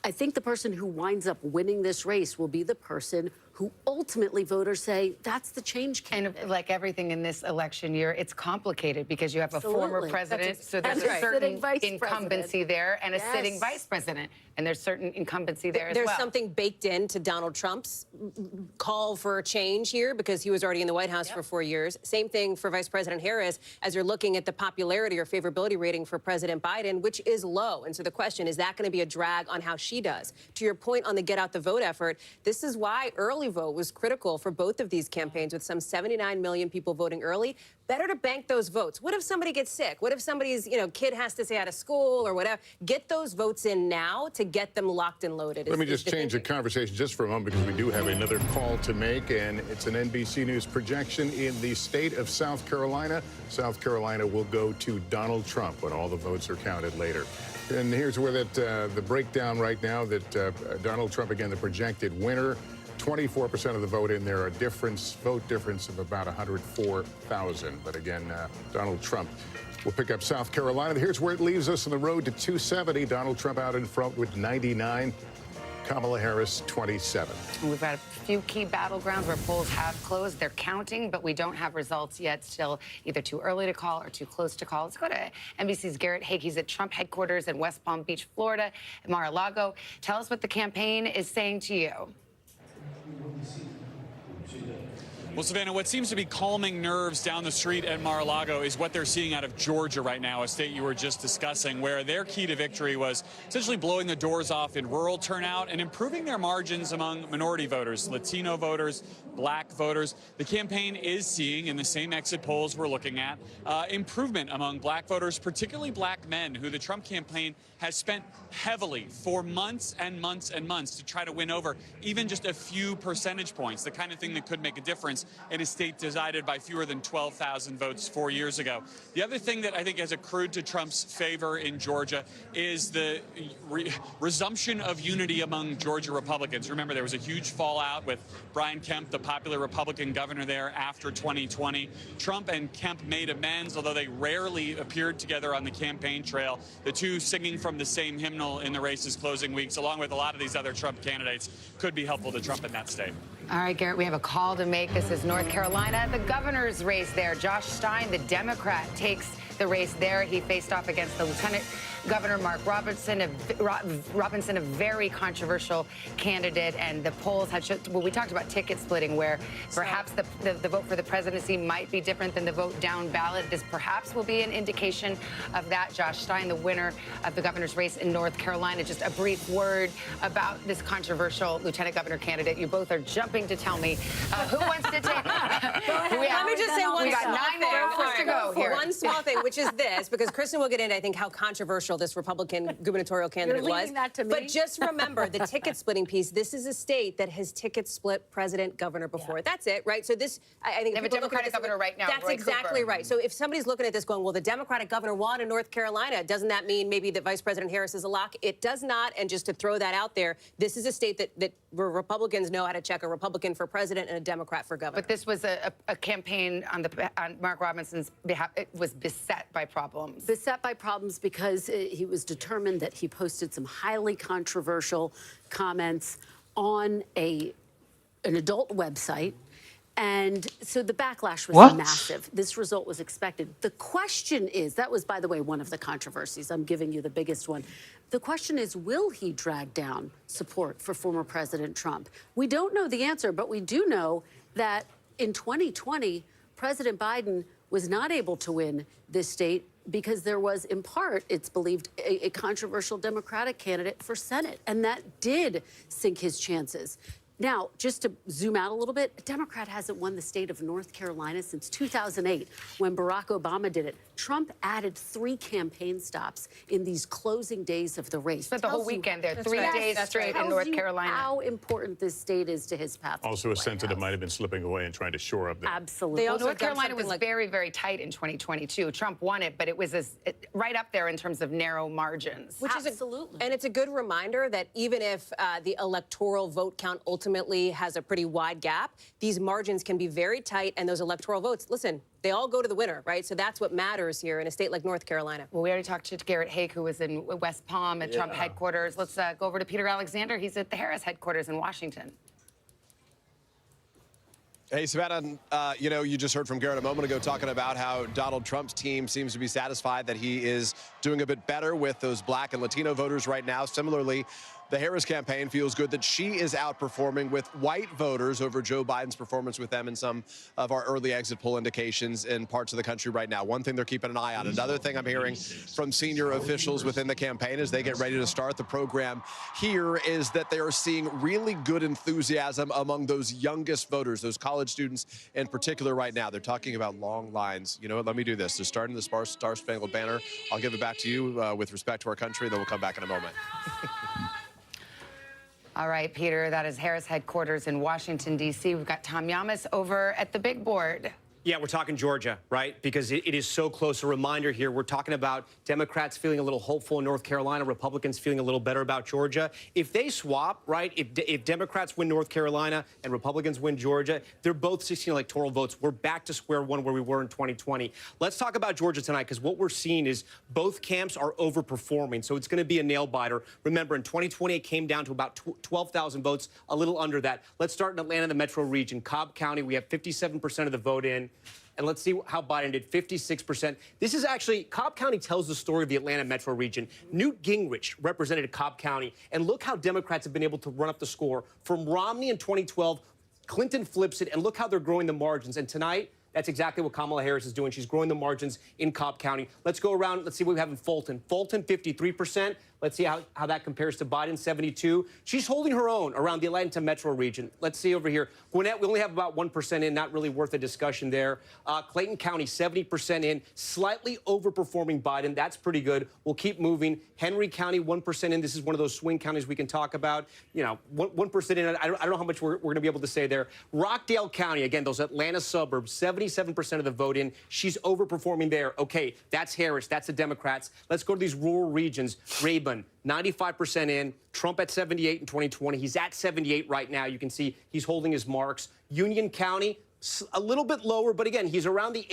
I think the person who winds up winning this race will be the person who ultimately voters say that's the change candidate. And like everything in this election year, it's complicated because you have a Absolutely. former president, so there's And a a certain sitting vice incumbency there, and a Yes. sitting vice president, and there's certain incumbency there as There's well. something baked into Donald Trump's call for a change here because he was already in the White House for 4 years. Same thing for Vice President Harris as you're looking at the popularity or favorability rating for President Biden, which is low. And so the question, is that going to be a drag on how she does? To your point on the get out the vote effort, this is why early vote was critical for both of these campaigns with some 79 million people voting early. Better to bank those votes. What if somebody gets sick? What if somebody's, kid has to stay out of school or whatever? Get those votes in now to get them locked and loaded. Let me just change the conversation just for a moment because we do have another call to make, and it's an NBC News projection in the state of South Carolina. South Carolina will go to Donald Trump when all the votes are counted later. And here's where the breakdown right now that Donald Trump, again, the projected winner. 24% of the vote in there, a vote difference of about 104,000. But again, Donald Trump will pick up South Carolina. Here's where it leaves us on the road to 270. Donald Trump out in front with 99. Kamala Harris, 27. We've got a few key battlegrounds where polls have closed. They're counting, but we don't have results yet. Still either too early to call or too close to call. Let's go to NBC's Garrett Haake. He's at Trump headquarters in West Palm Beach, Florida, at Mar-a-Lago. Tell us what the campaign is saying to you. Well, Savannah, what seems to be calming nerves down the street at Mar-a-Lago is what they're seeing out of Georgia right now, a state you were just discussing, where their key to victory was essentially blowing the doors off in rural turnout and improving their margins among minority voters, Latino voters, black voters. The campaign is seeing, in the same exit polls we're looking at, improvement among black voters, particularly black men, who the Trump campaign has spent heavily for months and months and months to try to win over even just a few percentage points, the kind of thing that could make a difference in a state decided by fewer than 12,000 votes 4 years ago. The other thing that I think has accrued to Trump's favor in Georgia is the resumption of unity among Georgia Republicans. Remember, there was a huge fallout with Brian Kemp, the popular Republican governor there after 2020. Trump and Kemp made amends, although they rarely appeared together on the campaign trail, the two singing from the same hymnal in the race's closing weeks, along with a lot of these other Trump candidates, could be helpful to Trump in that state. All right, Garrett, we have a call to make. This is North Carolina, the governor's race there. Josh Stein, the Democrat, takes the race there. He faced off against the Lieutenant Governor Mark Robinson, a very controversial candidate. And the polls had well, we talked about ticket splitting, where perhaps the vote for the presidency might be different than the vote down ballot. This perhaps will be an indication of that. Josh Stein, the winner of the governor's race in North Carolina. Just a brief word about this controversial lieutenant governor candidate. You both are jumping to tell me who wants to take. Let me just say one we got small 9 thing. hours to go here. One small thing, which is this, because Kristen will get into, I think, how controversial this Republican gubernatorial candidate You're was. leaving that to me? But just remember, the ticket splitting piece, this is a state that has ticket split president, governor before. That's it, right? So this, I think... They have a Democratic governor right now, That's Roy exactly Cooper. right. So if somebody's looking at this going, well, the Democratic governor won in North Carolina, doesn't that mean maybe that Vice President Harris is a lock? It does not. And just to throw that out there, this is a state that where Republicans know how to check a Republican for president and a Democrat for governor. But this was a campaign on Mark Robinson's behalf. It was beset by problems. Beset by problems because he was determined that he posted some highly controversial comments on an adult website. And so the backlash was massive. This result was expected. The question is, that was, by the way, one of the controversies. I'm giving you the biggest one. The question is, will he drag down support for former President Trump? We don't know the answer, but we do know that in 2020, President Biden was not able to win this state because there was, in part, it's believed, a controversial Democratic candidate for Senate. And that did sink his chances. Now, just to zoom out a little bit, a Democrat hasn't won the state of North Carolina since 2008, when Barack Obama did it. Trump added 3 campaign stops in these closing days of the race. Spent the whole weekend there, 3 days straight in North Carolina. How important this state is to his path. Also a sense that it might have been slipping away and trying to shore up there. Absolutely. Well, North Carolina was very, very tight in 2022. Trump won it, but it was right up there in terms of narrow margins. Which is absolutely. And it's a good reminder that even if the electoral vote count ultimately ultimately has a pretty wide gap, these margins can be very tight, and those electoral votes, listen, they all go to the winner, right? So that's what matters here in a state like North Carolina. Well, we already talked to Garrett Haake, who was in West Palm at Trump headquarters. Let's go over to Peter Alexander. He's at the Harris headquarters in Washington. Hey, Savannah, you just heard from Garrett a moment ago talking about how Donald Trump's team seems to be satisfied that he is doing a bit better with those Black and Latino voters right now. Similarly, the Harris campaign feels good that she is outperforming with white voters over Joe Biden's performance with them in some of our early exit poll indications in parts of the country right now. One thing they're keeping an eye on. Another thing I'm hearing from senior officials within the campaign as they get ready to start the program here is that they are seeing really good enthusiasm among those youngest voters, those college students in particular right now. They're talking about long lines. You know what? Let me do this. They're starting the Star-Spangled Banner. I'll give it back to you with respect to our country, then we'll come back in a moment. All right, Peter, that is Harris headquarters in Washington, D.C. We've got Tom Yamas over at the big board. Yeah, we're talking Georgia, right? Because it is so close. A reminder here, we're talking about Democrats feeling a little hopeful in North Carolina, Republicans feeling a little better about Georgia. If they swap, right, if Democrats win North Carolina and Republicans win Georgia, they're both 16 electoral votes. We're back to square one where we were in 2020. Let's talk about Georgia tonight, because what we're seeing is both camps are overperforming, so it's going to be a nail-biter. Remember, in 2020, it came down to about 12,000 votes, a little under that. Let's start in Atlanta, the metro region. Cobb County, we have 57% of the vote in. And let's see how Biden did, 56%. This is actually, Cobb County tells the story of the Atlanta metro region. Newt Gingrich represented Cobb County, and look how Democrats have been able to run up the score. From Romney in 2012, Clinton flips it, and look how they're growing the margins. And tonight, that's exactly what Kamala Harris is doing. She's growing the margins in Cobb County. Let's go around. Let's see what we have in Fulton. Fulton, 53%. Let's see how that compares to Biden, 72. She's holding her own around the Atlanta metro region. Let's see over here. Gwinnett, we only have about 1% in, not really worth a discussion there. Clayton County, 70% in, slightly overperforming Biden. That's pretty good. We'll keep moving. Henry County, 1% in. This is one of those swing counties we can talk about. You know, 1% in. I don't know how much we're going to be able to say there. Rockdale County, again, those Atlanta suburbs, 77% of the vote in. She's overperforming there. Okay, that's Harris. That's the Democrats. Let's go to these rural regions. Rayburn, 95% in. Trump at 78 in 2020. He's at 78 right now. You can see he's holding his marks. Union County, a little bit lower, but again, he's around the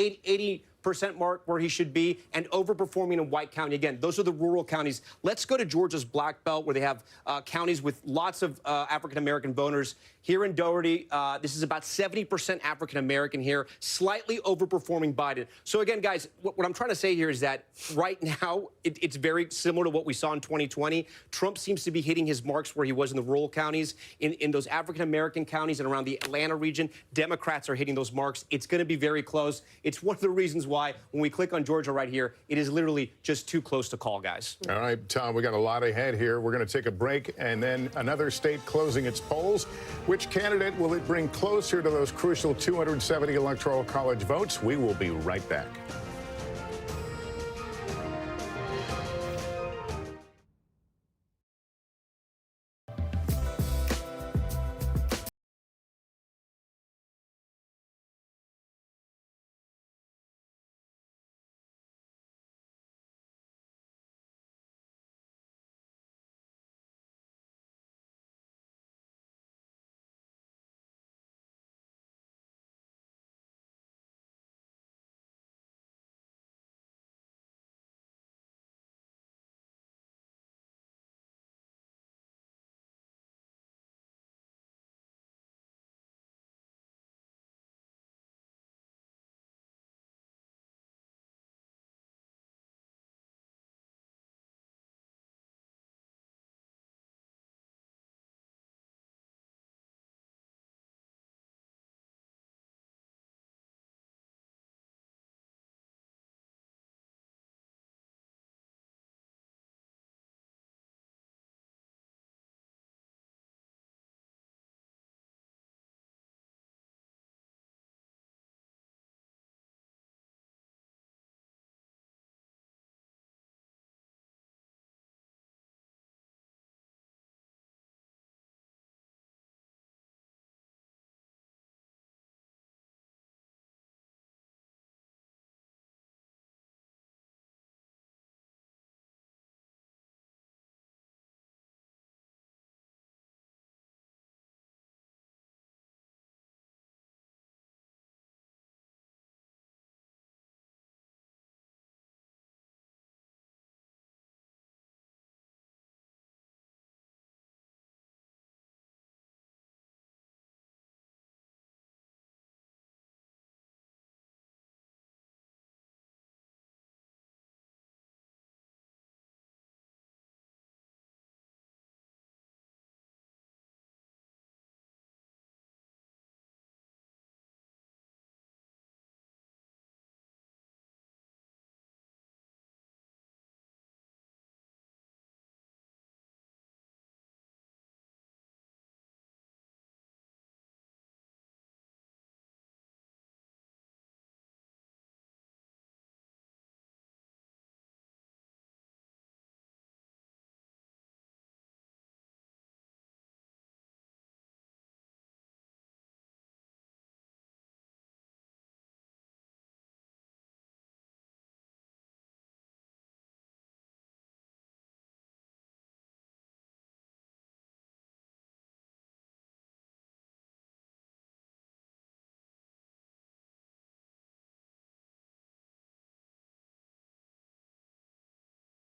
80% mark where he should be, and overperforming in White County. Again, those are the rural counties. Let's go to Georgia's Black Belt, where they have counties with lots of African-American voters. Here in Doherty, this is about 70% African-American here, slightly overperforming Biden. So again, guys, what I'm trying to say here is that right now, it's very similar to what we saw in 2020. Trump seems to be hitting his marks where he was in the rural counties. In those African-American counties and around the Atlanta region, Democrats are hitting those marks. It's going to be very close. It's one of the reasons why when we click on Georgia right here, it is literally just too close to call, guys. All right, Tom, we got a lot ahead here. We're going to take a break and then another state closing its polls. Which candidate will it bring closer to those crucial 270 electoral college votes? We will be right back.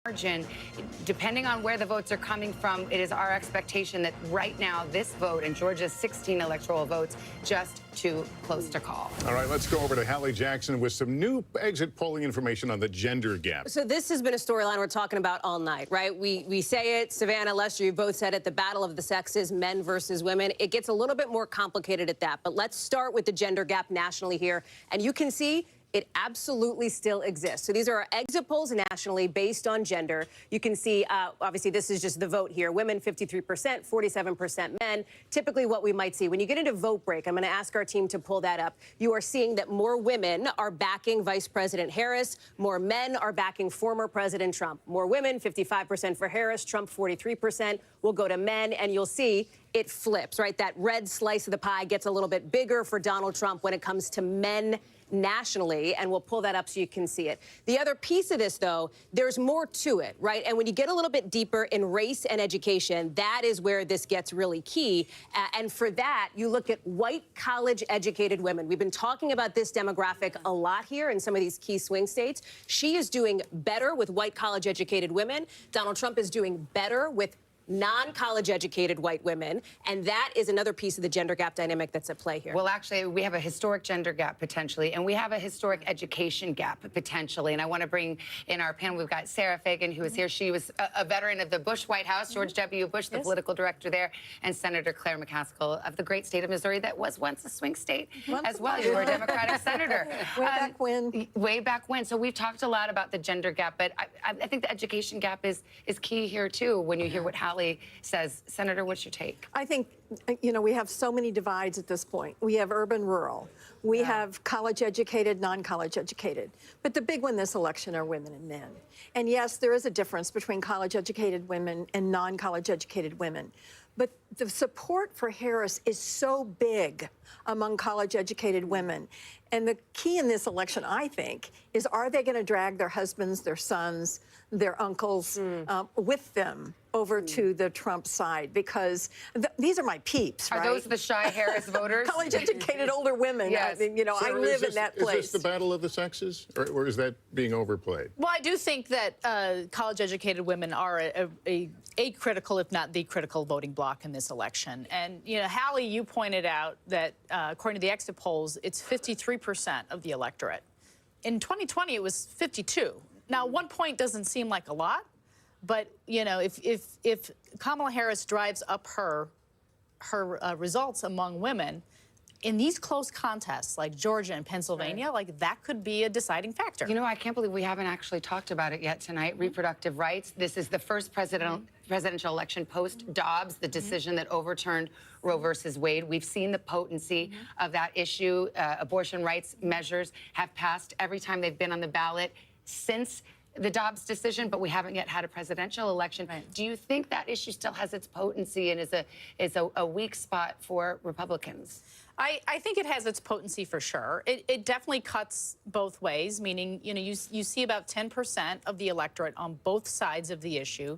margin. Depending on where the votes are coming from, it is our expectation that right now this vote and Georgia's 16 electoral votes just too close to call. All right, let's go over to Hallie Jackson with some new exit polling information on the gender gap. So this has been a storyline we're talking about all night, right? We say it, Savannah, Lester, you both said it, the battle of the sexes, men versus women. It gets a little bit more complicated at that, but let's start with the gender gap nationally here. And you can see it absolutely still exists. So these are our exit polls nationally based on gender. You can see, obviously, this is just the vote here. Women, 53%, 47% men. Typically what we might see. When you get into vote break, I'm going to ask our team to pull that up. You are seeing that more women are backing Vice President Harris. More men are backing former President Trump. More women, 55% for Harris, Trump 43%. We'll go to men, and you'll see it flips, right? That red slice of the pie gets a little bit bigger for Donald Trump when it comes to men nationally, and we'll pull that up so you can see it. The other piece of this, though, there's more to it, right? And when you get a little bit deeper in race and education, that is where this gets really key. And for that, you look at white college-educated women. We've been talking about this demographic a lot here in some of these key swing states. She is doing better with white college-educated women. Donald Trump is doing better with non-college educated white women, and that is another piece of the gender gap dynamic that's at play here. Well, actually, we have a historic gender gap potentially, and we have a historic education gap potentially. And I want to bring in our panel, we've got Sarah Fagan, who is here. She was a veteran of the Bush White House, George W. Bush, the political director there, and Senator Claire McCaskill of the great state of Missouri that was once a swing state as well. You were a Democratic senator. Way back when. Way back when. So we've talked a lot about the gender gap, but I think the education gap is key here, too, when you hear what Hallie says. Senator, what's your take? I think, we have so many divides at this point. We have urban-rural. We have college-educated, non-college educated. But the big one this election are women and men. And yes, there is a difference between college-educated women and non-college educated women. But the support for Harris is so big among college-educated women. And the key in this election, I think, is are they going to drag their husbands, their sons, their uncles with them over to the Trump side? Because these are my peeps, right? Are those the shy Harris voters? College-educated older women. Yes. I mean, I live in that place. Is this the battle of the sexes, or is that being overplayed? Well, I do think that college-educated women are a critical, if not the critical voting bloc in this election. And, Hallie, you pointed out that according to the exit polls, it's 53% of the electorate. In 2020, it was 52. Now, 1 point doesn't seem like a lot, but, if Kamala Harris drives up her results among women, in these close contests like Georgia and Pennsylvania, like that could be a deciding factor. I can't believe we haven't actually talked about it yet tonight. Reproductive rights. This is the first presidential election post-Dobbs, the decision that overturned Roe versus Wade. We've seen the potency of that issue. Abortion rights measures have passed every time they've been on the ballot since the Dobbs decision, but we haven't yet had a presidential election. Right. Do you think that issue still has its potency and is a weak spot for Republicans? I think it has its potency for sure. It definitely cuts both ways, meaning, you see about 10% of the electorate on both sides of the issue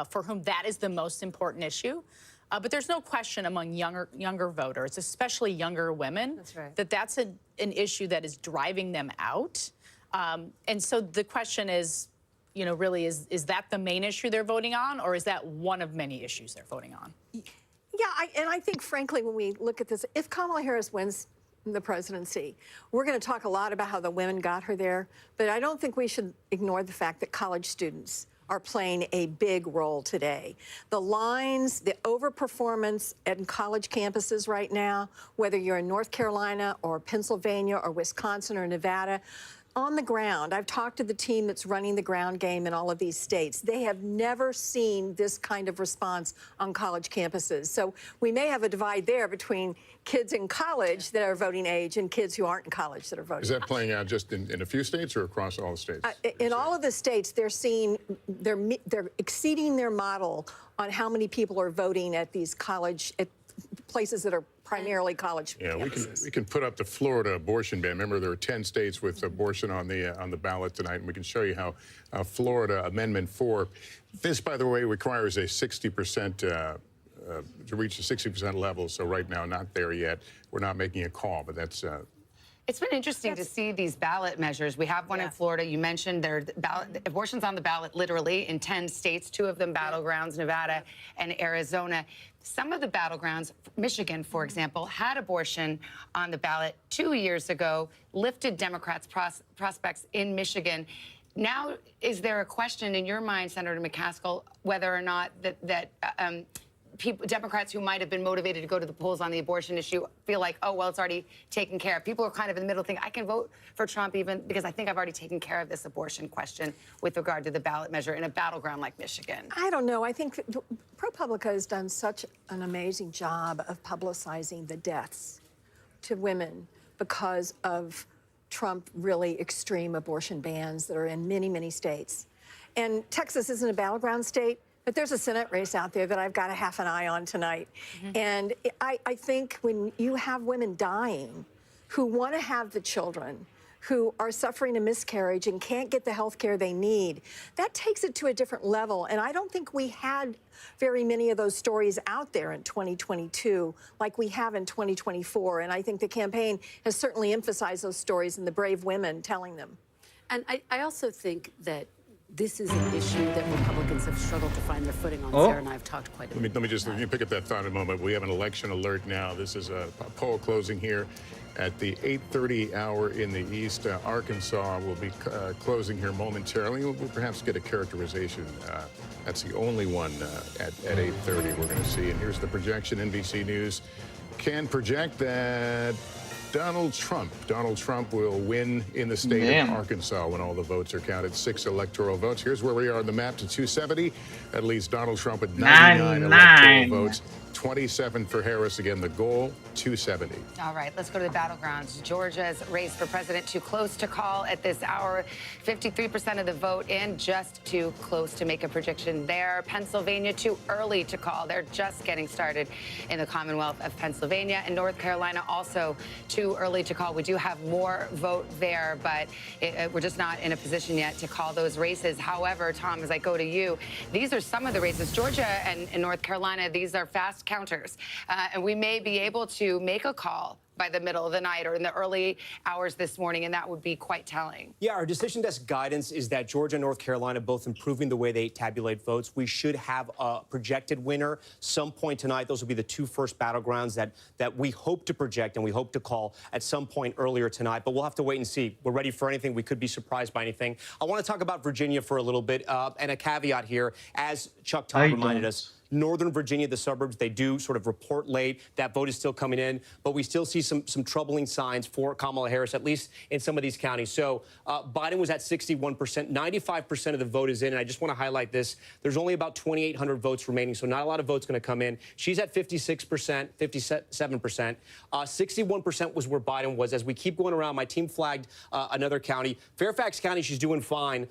for whom that is the most important issue. But there's no question among younger voters, especially younger women, that's an issue that is driving them out. And so the question is, really, is that the main issue they're voting on, or is that one of many issues they're voting on? Yeah, and I think, frankly, when we look at this, if Kamala Harris wins the presidency, we're going to talk a lot about how the women got her there, but I don't think we should ignore the fact that college students are playing a big role today. The lines, the overperformance at college campuses right now, whether you're in North Carolina or Pennsylvania or Wisconsin or Nevada, on the ground, I've talked to the team that's running the ground game in all of these states. They have never seen this kind of response on college campuses. So we may have a divide there between kids in college that are voting age and kids who aren't in college that are voting. Is that playing out just in a few states or across all the states? In all of the states, they're exceeding their model on how many people are voting at these college places that are primarily college. Yeah, we can put up the Florida abortion ban. Remember, there are 10 states with abortion on the ballot tonight, and we can show you how Florida Amendment 4. This, by the way, requires a 60% to reach the 60% level. So right now, not there yet. We're not making a call, but that's It's been interesting to see these ballot measures. We have one in Florida. You mentioned there abortion's on the ballot literally in 10 states, 2 of them battlegrounds, Nevada and Arizona. Some of the battlegrounds, Michigan, for example, had abortion on the ballot 2 years ago, lifted Democrats' prospects in Michigan. Now, is there a question in your mind, Senator McCaskill, whether or not Democrats who might have been motivated to go to the polls on the abortion issue feel like, oh, well, it's already taken care of? People are kind of in the middle thinking, I can vote for Trump even because I think I've already taken care of this abortion question with regard to the ballot measure in a battleground like Michigan. I don't know. I think ProPublica has done such an amazing job of publicizing the deaths to women because of Trump really extreme abortion bans that are in many, many states. And Texas isn't a battleground state, but there's a Senate race out there that I've got a half an eye on tonight. And I think when you have women dying who want to have the children, who are suffering a miscarriage and can't get the health care they need, that takes it to a different level. And I don't think we had very many of those stories out there in 2022 like we have in 2024. And I think the campaign has certainly emphasized those stories and the brave women telling them. And I also think that this is an issue that Republicans have struggled to find their footing on. Sarah and I have talked quite a bit. Let me just pick up that thought a moment. We have an election alert now. This is a poll closing here at the 8:30 hour in the east. Arkansas will be closing here momentarily. We'll perhaps get a characterization. That's the only one at 8:30 we're going to see. And here's the projection. NBC News can project that Donald Trump will win in the state of Arkansas when all the votes are counted. 6 electoral votes. Here's where we are on the map to 270. That leaves Donald Trump at 99 electoral votes. 27 for Harris. Again, the goal, 270. All right, let's go to the battlegrounds. Georgia's race for president too close to call at this hour. 53% of the vote in, just too close to make a prediction there. Pennsylvania, too early to call. They're just getting started in the Commonwealth of Pennsylvania. And North Carolina, also too early to call. We do have more vote there, but we're just not in a position yet to call those races. However, Tom, as I go to you, these are some of the races. Georgia and North Carolina, these are fast counters, and we may be able to make a call by the middle of the night or in the early hours this morning, and that would be quite telling. Yeah, our decision desk guidance is that Georgia and North Carolina both improving the way they tabulate votes. We should have a projected winner some point tonight. Those will be the 2 first battlegrounds that we hope to project and we hope to call at some point earlier tonight. But we'll have to wait and see. We're ready for anything. We could be surprised by anything. I want to talk about Virginia for a little bit, and a caveat here, as Chuck Todd reminded us. Northern Virginia, the suburbs, they do sort of report late. That vote is still coming in, but we still see some troubling signs for Kamala Harris, at least in some of these counties. So Biden was at 61%. 95% of the vote is in, and I just want to highlight this. There's only about 2,800 votes remaining, so not a lot of votes going to come in. She's at 56%, 57%. 61% was where Biden was. As we keep going around, my team flagged another county. Fairfax County, she's doing fine.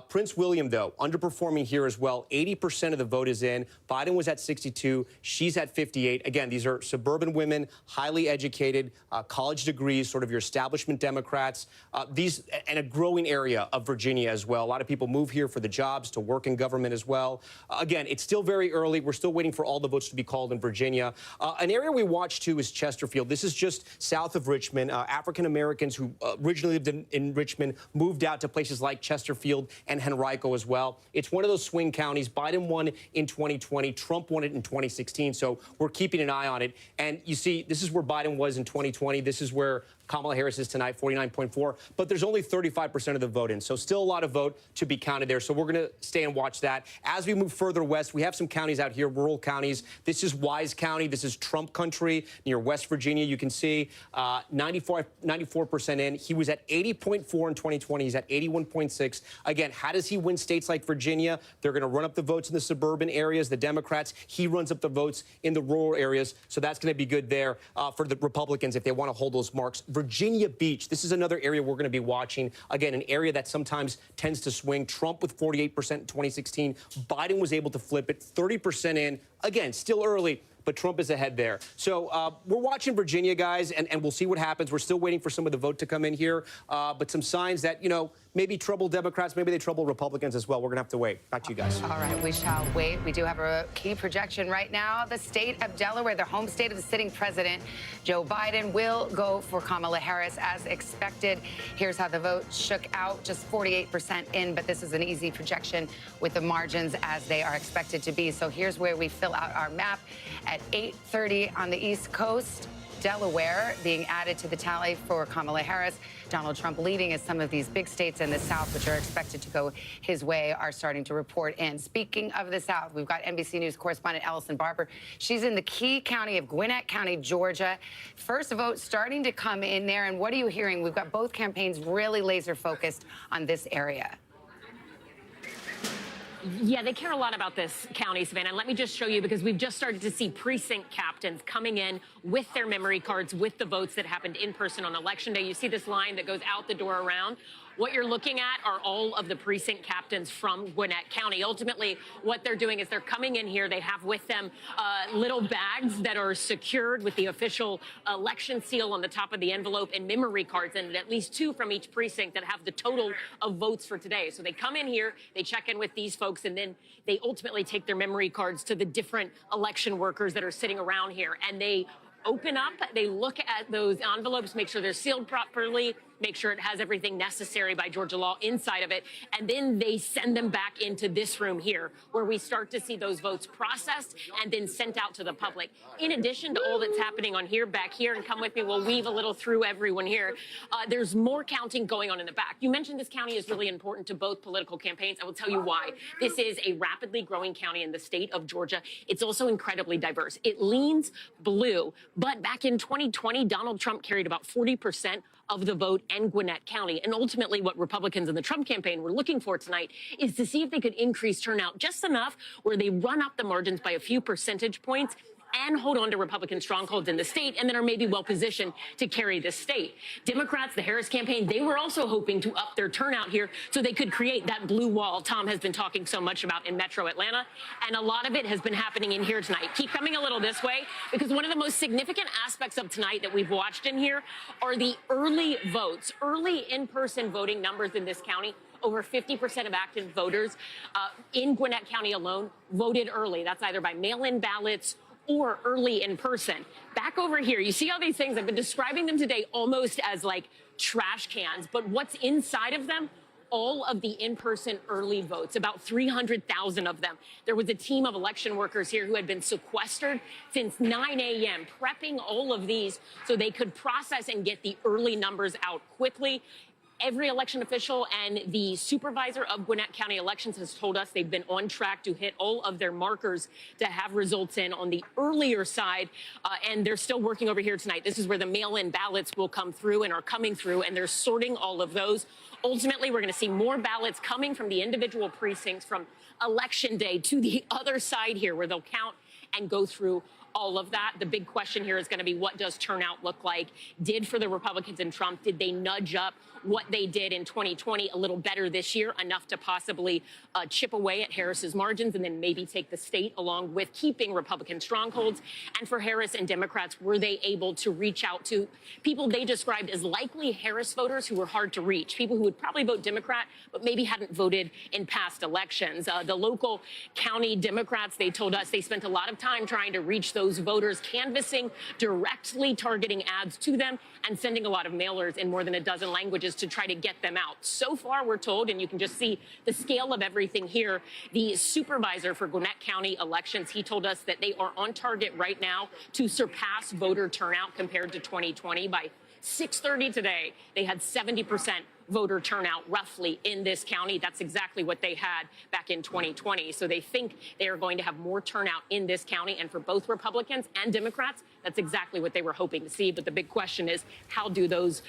Prince William, though, underperforming here as well. 80% of the vote is in. Biden was at 62. She's at 58. Again, these are suburban women, highly educated, college degrees, sort of your establishment Democrats. These and a growing area of Virginia as well. A lot of people move here for the jobs, to work in government as well. Again, it's still very early. We're still waiting for all the votes to be called in Virginia. An area we watch, too, is Chesterfield. This is just south of Richmond. African Americans who originally lived in Richmond moved out to places like Chesterfield and Henrico as well. It's one of those swing counties. Biden won in 2020. Trump won it in 2016, so we're keeping an eye on it. And you see, this is where Biden was in 2020. This is where Kamala Harris is tonight, 49.4. But there's only 35% of the vote in, so still a lot of vote to be counted there. So we're going to stay and watch that. As we move further west, we have some counties out here, rural counties. This is County. This is Trump country near West Virginia. You can see 94% in. He was at 80.4 in 2020. He's at 81.6. Again, how does he win states like Virginia? They're going to run up the votes in the suburban areas, the Democrats. He runs up the votes in the rural areas, so that's going to be good there for the Republicans if they want to hold those marks. Virginia Beach, this is another area we're going to be watching. Again, an area that sometimes tends to swing. Trump with 48% in 2016. Biden was able to flip it, 30% in. Again, still early, but Trump is ahead there. So we're watching Virginia, guys, and we'll see what happens. We're still waiting for some of the vote to come in here, but some signs that, you know, maybe trouble Democrats, maybe they trouble Republicans as well. We're going to have to wait. Back to you guys. All right, we shall wait. We do have a key projection right now. The state of Delaware, the home state of the sitting president, Joe Biden, will go for Kamala Harris as expected. Here's how the vote shook out, just 48% in, but this is an easy projection with the margins as they are expected to be. So here's where we fill out our map at 8:30 on the East Coast. Delaware being added to the tally for Kamala Harris. Donald Trump leading as some of these big states in the South, which are expected to go his way, are starting to report in. Speaking of the South, we've got NBC News correspondent Ellison Barber. She's in the key county of Gwinnett County, Georgia. First vote starting to come in there. And what are you hearing? We've got both campaigns really laser focused on this area. Yeah, they care a lot about this county, Savannah. And let me just show you, because we've just started to see precinct captains coming in with their memory cards, with the votes that happened in person on Election Day. You see this line that goes out the door around. What you're looking at are all of the precinct captains from Gwinnett County. Ultimately, what they're doing is they're coming in here. They have with them little bags that are secured with the official election seal on the top of the envelope and memory cards, and at least 2 from each precinct that have the total of votes for today. So they come in here, they check in with these folks, and then they ultimately take their memory cards to the different election workers that are sitting around here, and they open up, they look at those envelopes, make sure they're sealed properly, make sure it has everything necessary by Georgia law inside of it, and then they send them back into this room here, where we start to see those votes processed and then sent out to the public. In addition to all that's happening on here, back here, and come with me, we'll weave a little through everyone here, there's more counting going on in the back. You mentioned this county is really important to both political campaigns. I will tell you why. This is a rapidly growing county in the state of Georgia. It's also incredibly diverse. It leans blue, but back in 2020, Donald Trump carried about 40% of the vote in Gwinnett County. And ultimately, what Republicans in the Trump campaign were looking for tonight is to see if they could increase turnout just enough where they run up the margins by a few percentage points and hold on to Republican strongholds in the state, and then are maybe well positioned to carry this state. Democrats, the Harris campaign, they were also hoping to up their turnout here so they could create that blue wall Tom has been talking so much about in Metro Atlanta. And a lot of it has been happening in here tonight. Keep coming a little this way, because one of the most significant aspects of tonight that we've watched in here are the early votes, early in-person voting numbers in this county. Over 50% of active voters in Gwinnett County alone voted early. That's either by mail-in ballots or early in person. Back over here, you see all these things? I've been describing them today almost as like trash cans, but what's inside of them? All of the in-person early votes, about 300,000 of them. There was a team of election workers here who had been sequestered since 9 a.m., prepping all of these so they could process and get the early numbers out quickly. Every election official and the supervisor of Gwinnett County Elections has told us they've been on track to hit all of their markers to have results in on the earlier side, and they're still working over here tonight. This is where the mail-in ballots will come through and are coming through, and they're sorting all of those. Ultimately, we're going to see more ballots coming from the individual precincts from Election Day to the other side here, where they'll count and go through all of that. The big question here is going to be, what does turnout look like? Did for the Republicans and Trump, did they nudge up what they did in 2020 a little better this year, enough to possibly chip away at Harris's margins and then maybe take the state along with keeping Republican strongholds? And for Harris and Democrats, were they able to reach out to people they described as likely Harris voters who were hard to reach, people who would probably vote Democrat but maybe hadn't voted in past elections? The local county Democrats, they told us they spent a lot of time trying to reach those voters, canvassing, directly targeting ads to them, and sending a lot of mailers in more than a dozen languages to try to get them out. So far, we're told, and you can just see the scale of everything here, the supervisor for Gwinnett County Elections, he told us that they are on target right now to surpass voter turnout compared to 2020 by 6:30 today. They had 70% voter turnout roughly in this county. That's exactly what they had back in 2020. So they think they are going to have more turnout in this county. And for both Republicans and Democrats, that's exactly what they were hoping to see. But the big question is, how do those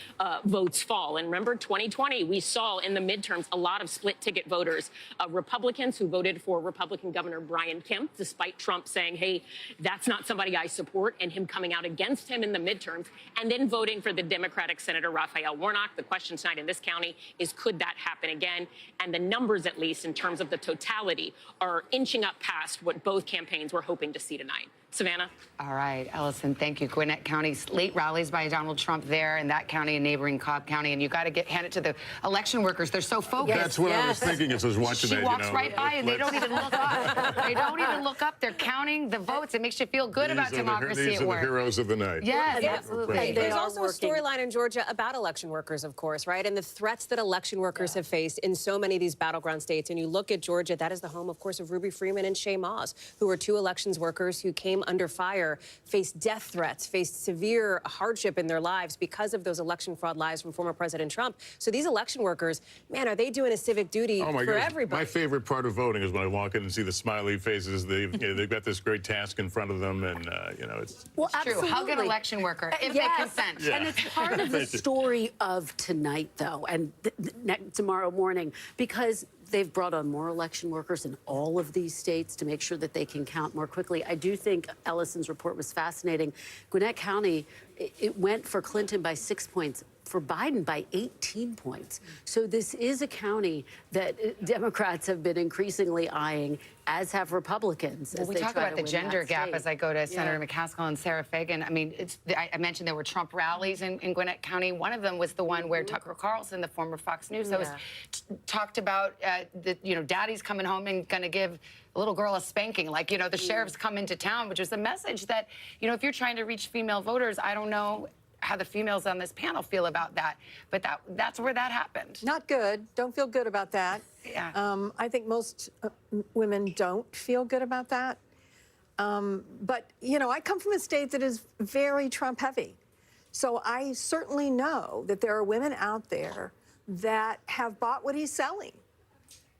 votes fall? And remember, 2020, we saw in the midterms a lot of split ticket voters, Republicans who voted for Republican Governor Brian Kemp, despite Trump saying, hey, that's not somebody I support, and him coming out against him in the midterms, and then voting for the Democratic Senator Raphael Warnock. The question tonight in this county is, could that happen again? And the numbers, at least in terms of the totality, are inching up past what both campaigns were hoping to see tonight. Savannah. All right, Ellison, thank you. Gwinnett County's late rallies by Donald Trump there in that county and neighboring Cobb County. And you got to hand it to the election workers. They're so focused. That's what I was thinking as I was watching that. She walks right by and they don't even look up. They don't even look up. They're counting the votes. It makes you feel good about democracy These at are work. the heroes of the night. Yes, absolutely. There's also a storyline in Georgia about election workers, of course, right? And the threats that election workers have faced in so many of these battleground states. And you look at Georgia, that is the home, of course, of Ruby Freeman and Shay Moss, who were two elections workers who came under fire, faced death threats, faced severe hardship in their lives because of those election fraud lies from former President Trump. So these election workers, man, are they doing a civic duty for everybody? My favorite part of voting is when I walk in and see the smiley faces. They've got this great task in front of them, and it's True. Hug an election worker if they consent. Yeah. And it's part of the story of tonight, though, and tomorrow morning, because they've brought on more election workers in all of these states to make sure that they can count more quickly. I do think Ellison's report was fascinating. Gwinnett County, it went for Clinton by 6 points, for Biden by 18 points. So this is a county that Democrats have been increasingly eyeing, as have Republicans. Well, we talk about the gender gap as I go to Senator McCaskill and Sarah Fagan. I mean, I mentioned there were Trump rallies in Gwinnett County. One of them was the one where Tucker Carlson, the former Fox News host, talked about daddy's coming home and going to give a little girl a spanking, like, the sheriff's come into town, which was a message that, if you're trying to reach female voters, I don't know how the females on this panel feel about that, but that's where that happened. Not good. Don't feel good about that. Yeah. I think most women don't feel good about that. But, I come from a state that is very Trump heavy. So I certainly know that there are women out there that have bought what he's selling.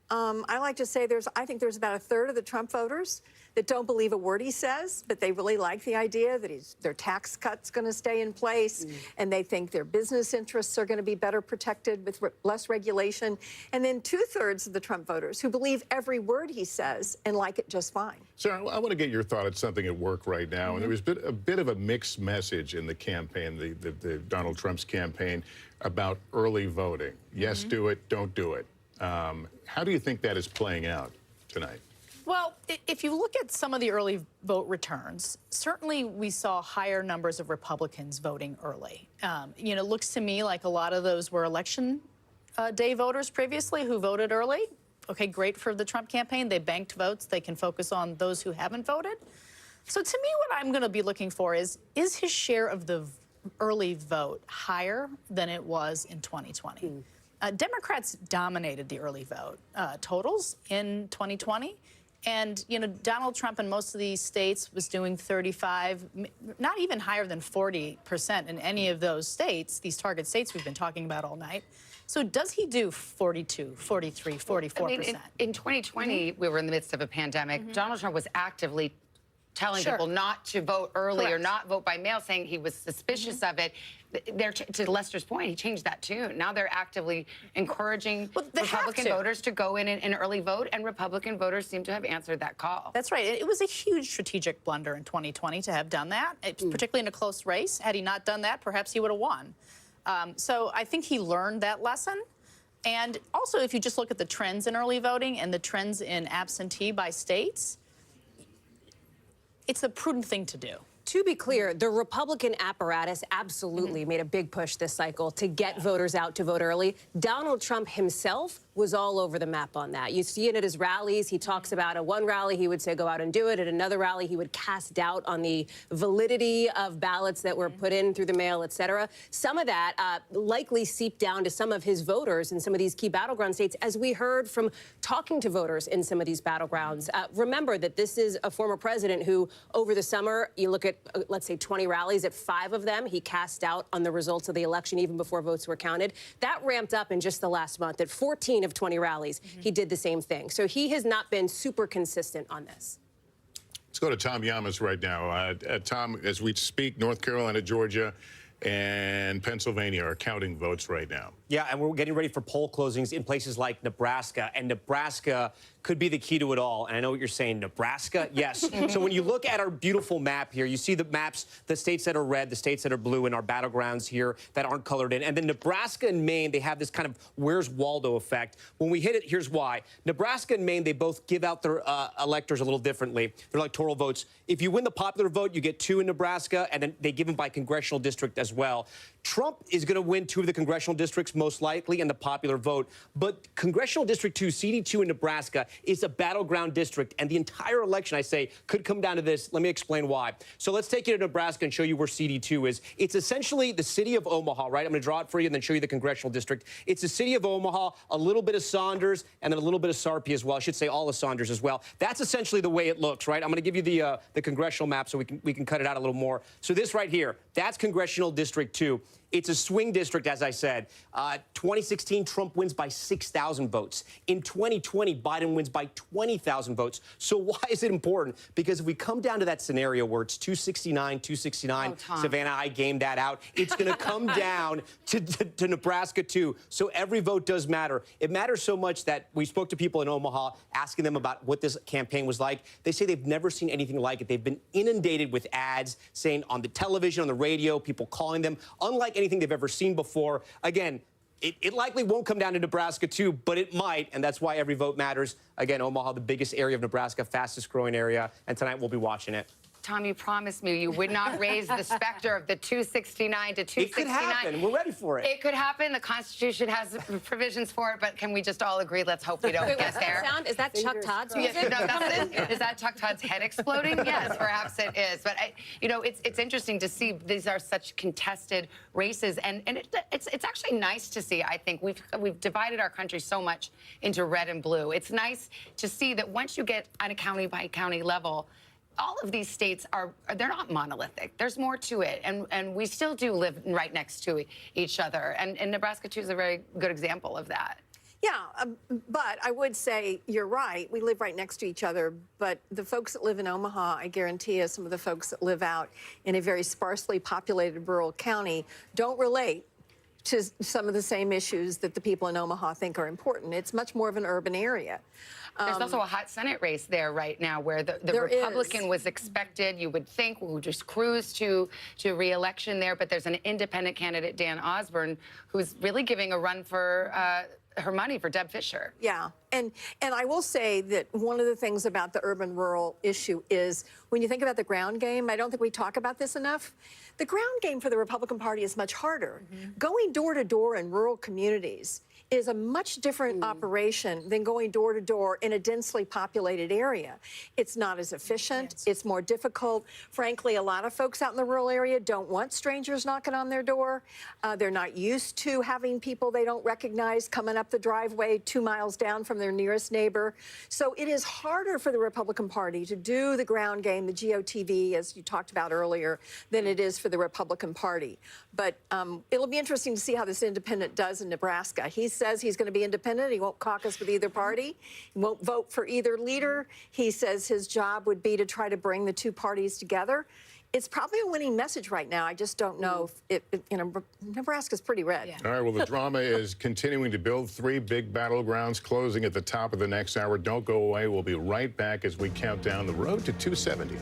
I like to say I think there's about a third of the Trump voters that don't believe a word he says, but they really like the idea that their tax cut's going to stay in place, and they think their business interests are going to be better protected with less regulation. And then 2/3 of the Trump voters who believe every word he says and like it just fine. Sarah, I want to get your thought on something at work right now. And there was a bit of a mixed message in the campaign, the Donald Trump's campaign, about early voting. Yes, do it, don't do it. How do you think that is playing out tonight? Well, if you look at some of the early vote returns, certainly we saw higher numbers of Republicans voting early. It looks to me like a lot of those were election day voters previously who voted early. Okay, great for the Trump campaign. They banked votes. They can focus on those who haven't voted. So to me, what I'm going to be looking for is his share of the early vote higher than it was in 2020? Democrats dominated the early vote totals in 2020. And, Donald Trump in most of these states was doing 35, not even higher than 40% in any of those states, these target states we've been talking about all night. So does he do 42, 43, 44%? I mean, in 2020, we were in the midst of a pandemic. Donald Trump was actively telling people not to vote early or not vote by mail, saying he was suspicious of it. To Lester's point, he changed that tune. Now they're actively encouraging Republican voters to go in and early vote, and Republican voters seem to have answered that call. That's right. It was a huge strategic blunder in 2020 to have done that, particularly in a close race. Had he not done that, perhaps he would have won. So I think he learned that lesson. And also, if you just look at the trends in early voting and the trends in absentee by states, it's a prudent thing to do. To be clear, the Republican apparatus absolutely made a big push this cycle to get voters out to vote early. Donald Trump himself was all over the map on that. You see it at his rallies. He talks about at one rally, he would say, go out and do it. At another rally, he would cast doubt on the validity of ballots that were put in through the mail, et cetera. Some of that likely seeped down to some of his voters in some of these key battleground states, as we heard from talking to voters in some of these battlegrounds. Remember that this is a former president who, over the summer, you look at, let's say, 20 rallies. At 5 of them, he cast doubt on the results of the election, even before votes were counted. That ramped up in just the last month. At 14 of 20 rallies, he did the same thing. So he has not been super consistent on this. Let's go to Tom Llamas right now. Tom, as we speak, North Carolina, Georgia, and Pennsylvania are counting votes right now. Yeah, and we're getting ready for poll closings in places like Nebraska, and Nebraska could be the key to it all. And I know what you're saying, Nebraska? Yes. So when you look at our beautiful map here, you see the maps, the states that are red, the states that are blue, and our battlegrounds here that aren't colored in. And then Nebraska and Maine, they have this kind of Where's Waldo effect. When we hit it, here's why. Nebraska and Maine, they both give out their electors a little differently. They're electoral votes. If you win the popular vote, you get 2 in Nebraska, and then they give them by congressional district as well. Trump is going to win 2 of the congressional districts, most likely, in the popular vote. But Congressional District 2, CD2 in Nebraska, is a battleground district. And the entire election, I say, could come down to this. Let me explain why. So let's take you to Nebraska and show you where CD2 is. It's essentially the city of Omaha, right? I'm going to draw it for you and then show you the congressional district. It's the city of Omaha, a little bit of Saunders, and then a little bit of Sarpy as well. I should say all of Saunders as well. That's essentially the way it looks, right? I'm going to give you the congressional map so we can cut it out a little more. So this right here, that's Congressional District 2. It's a swing district, as I said. 2016, Trump wins by 6,000 votes. In 2020, Biden wins by 20,000 votes. So why is it important? Because if we come down to that scenario where it's 269, Savannah, I gamed that out. It's going to come down to Nebraska, too. So every vote does matter. It matters so much that we spoke to people in Omaha, asking them about what this campaign was like. They say they've never seen anything like it. They've been inundated with ads saying on the television, on the radio, people calling them, unlike anything they've ever seen before. Again, it likely won't come down to Nebraska, too, but it might, and that's why every vote matters. Again, Omaha, the biggest area of Nebraska, fastest growing area, and tonight we'll be watching it. Tom, you promised me you would not raise the specter of the 269 to 269. It could happen. We're ready for it. It could happen. The Constitution has provisions for it, but can we just all agree? Let's hope we don't get there. Sound? Is that Chuck Todd's music? Is that Chuck Todd's head exploding? Yes, perhaps it is. But it's interesting to see these are such contested races, and it's actually nice to see. I think we've divided our country so much into red and blue. It's nice to see that once you get on a county by county level, all of these states they're not monolithic. There's more to it, and we still do live right next to each other. And Nebraska, too, is a very good example of that. Yeah, but I would say you're right. We live right next to each other. But the folks that live in Omaha, I guarantee you, some of the folks that live out in a very sparsely populated rural county don't relate to some of the same issues that the people in Omaha think are important. It's much more of an urban area. There's also a hot Senate race there right now where the Republican was expected, you would think, would just cruise to re-election there, but there's an independent candidate, Dan Osborne, who's really giving a run for her money for Deb Fischer. Yeah, and I will say that one of the things about the urban-rural issue is when you think about the ground game, I don't think we talk about this enough. The ground game for the Republican Party is much harder. Going door to door in rural communities is a much different operation than going door to door in a densely populated area. It's not as efficient. Yes. It's more difficult. Frankly, a lot of folks out in the rural area don't want strangers knocking on their door. They're not used to having people they don't recognize coming up the driveway 2 miles down from their nearest neighbor. So it is harder for the Republican Party to do the ground game, the GOTV, as you talked about earlier, than it is for the Republican Party. But it'll be interesting to see how this independent does in Nebraska. He says he's going to be independent. He won't caucus with either party. He won't vote for either leader. He says his job would be to try to bring the two parties together. It's probably a winning message right now. I just don't know if Nebraska's pretty red. Yeah. All right, well, the drama is continuing to build. 3 big battlegrounds closing at the top of the next hour. Don't go away. We'll be right back as we count down the road to 270.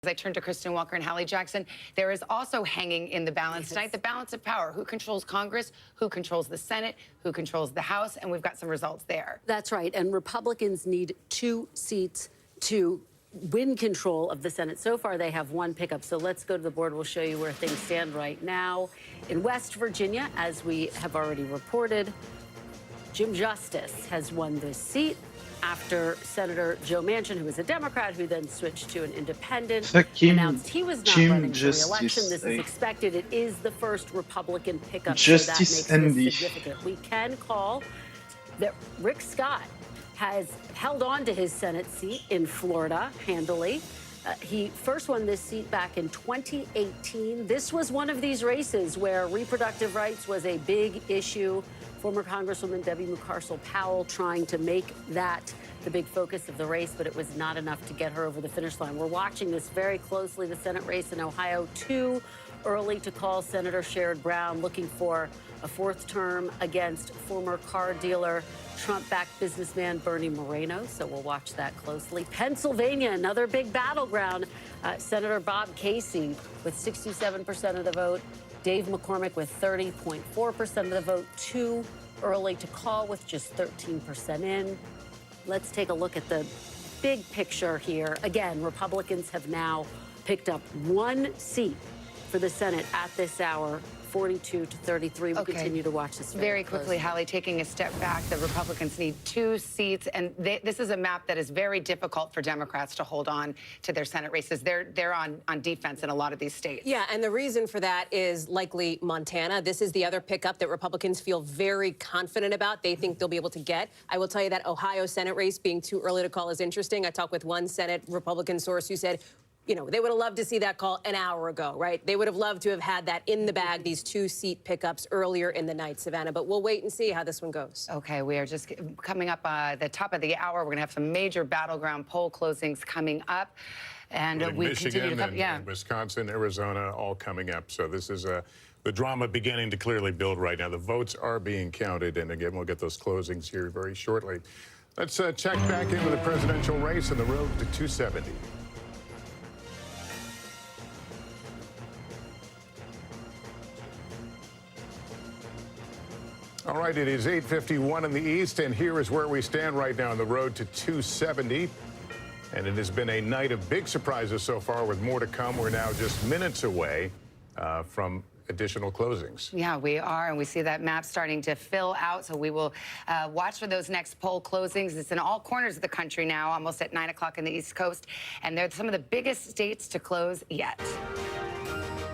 As I turn to Kristen Walker and Hallie Jackson, there is also hanging in the balance tonight the balance of power. Who controls Congress? Who controls the Senate? Who controls the House? And we've got some results there. That's right. And Republicans need 2 seats to win control of the Senate. So far, they have 1 pickup. So let's go to the board. We'll show you where things stand right now. In West Virginia, as we have already reported, Jim Justice has won this seat after Senator Joe Manchin, who was a Democrat, who then switched to an independent, announced he was not running for re-election. This is expected. It is the first Republican pickup, so that makes this significant. We can call that Rick Scott has held on to his Senate seat in Florida handily. He first won this seat back in 2018. This was one of these races where reproductive rights was a big issue. Former Congresswoman Debbie Mucarsel-Powell trying to make that the big focus of the race, but it was not enough to get her over the finish line. We're watching this very closely. The Senate race in Ohio, too early to call. Senator Sherrod Brown looking for a 4th term against former car dealer, Trump-backed businessman Bernie Moreno. So we'll watch that closely. Pennsylvania, another big battleground. Senator Bob Casey with 67% of the vote. Dave McCormick with 30.4% of the vote. Too early to call with just 13% in. Let's take a look at the big picture here. Again, Republicans have now picked up 1 seat for the Senate at this hour, 42 to 33. We'll continue to watch this very quickly. Hallie, taking a step back, the Republicans need 2 seats, and this is a map that is very difficult for Democrats to hold on to their Senate races. They're on defense in a lot of these states. Yeah, and the reason for that is likely Montana. This is the other pickup that Republicans feel very confident about. They think they'll be able to get. I will tell you that Ohio Senate race being too early to call is interesting. I talked with one Senate Republican source who said, you know, they would have loved to see that call an hour ago, right? They would have loved to have had that in the bag, these 2-seat pickups earlier in the night, Savannah. But we'll wait and see how this one goes. Okay, we are just coming up the top of the hour. We're going to have some major battleground poll closings coming up. And we Michigan continue to come, and Wisconsin, Arizona, all coming up. So this is the drama beginning to clearly build right now. The votes are being counted. And again, we'll get those closings here very shortly. Let's check back into the presidential race and the road to 270. All right, it is 8:51 in the East, and here is where we stand right now on the road to 270. And it has been a night of big surprises so far, with more to come. We're now just minutes away from additional closings. Yeah, we are, and we see that map starting to fill out, so we will watch for those next poll closings. It's in all corners of the country now, almost at 9 o'clock in the East Coast, and they're some of the biggest states to close yet.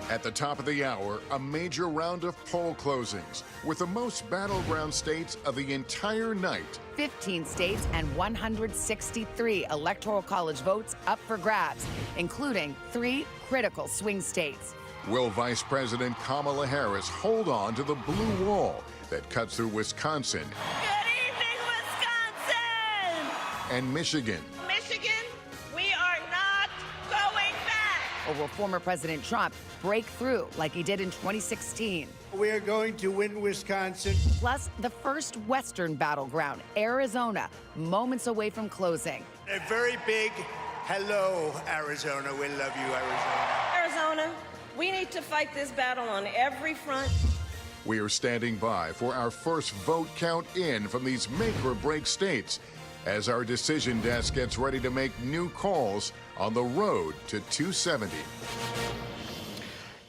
At the top of the hour, a major round of poll closings with the most battleground states of the entire night. 15 states and 163 electoral college votes up for grabs, including 3 critical swing states. Will Vice President Kamala Harris hold on to the blue wall that cuts through Wisconsin? Good evening, Wisconsin! And Michigan? Michigan, we are not going back! Or will former President Trump break through like he did in 2016? We are going to win Wisconsin. Plus, the first Western battleground, Arizona, moments away from closing. A very big hello, Arizona. We love you, Arizona. Arizona, we need to fight this battle on every front. We are standing by for our first vote count in from these make-or-break states as our decision desk gets ready to make new calls on the road to 270.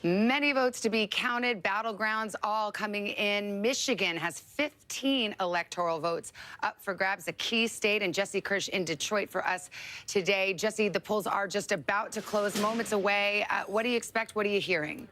Many votes to be counted, battlegrounds all coming in. Michigan has 15 electoral votes up for grabs, a key state. And Jesse Kirsch in Detroit for us today. Jesse, the polls are just about to close, moments away. What do you expect? What are you hearing?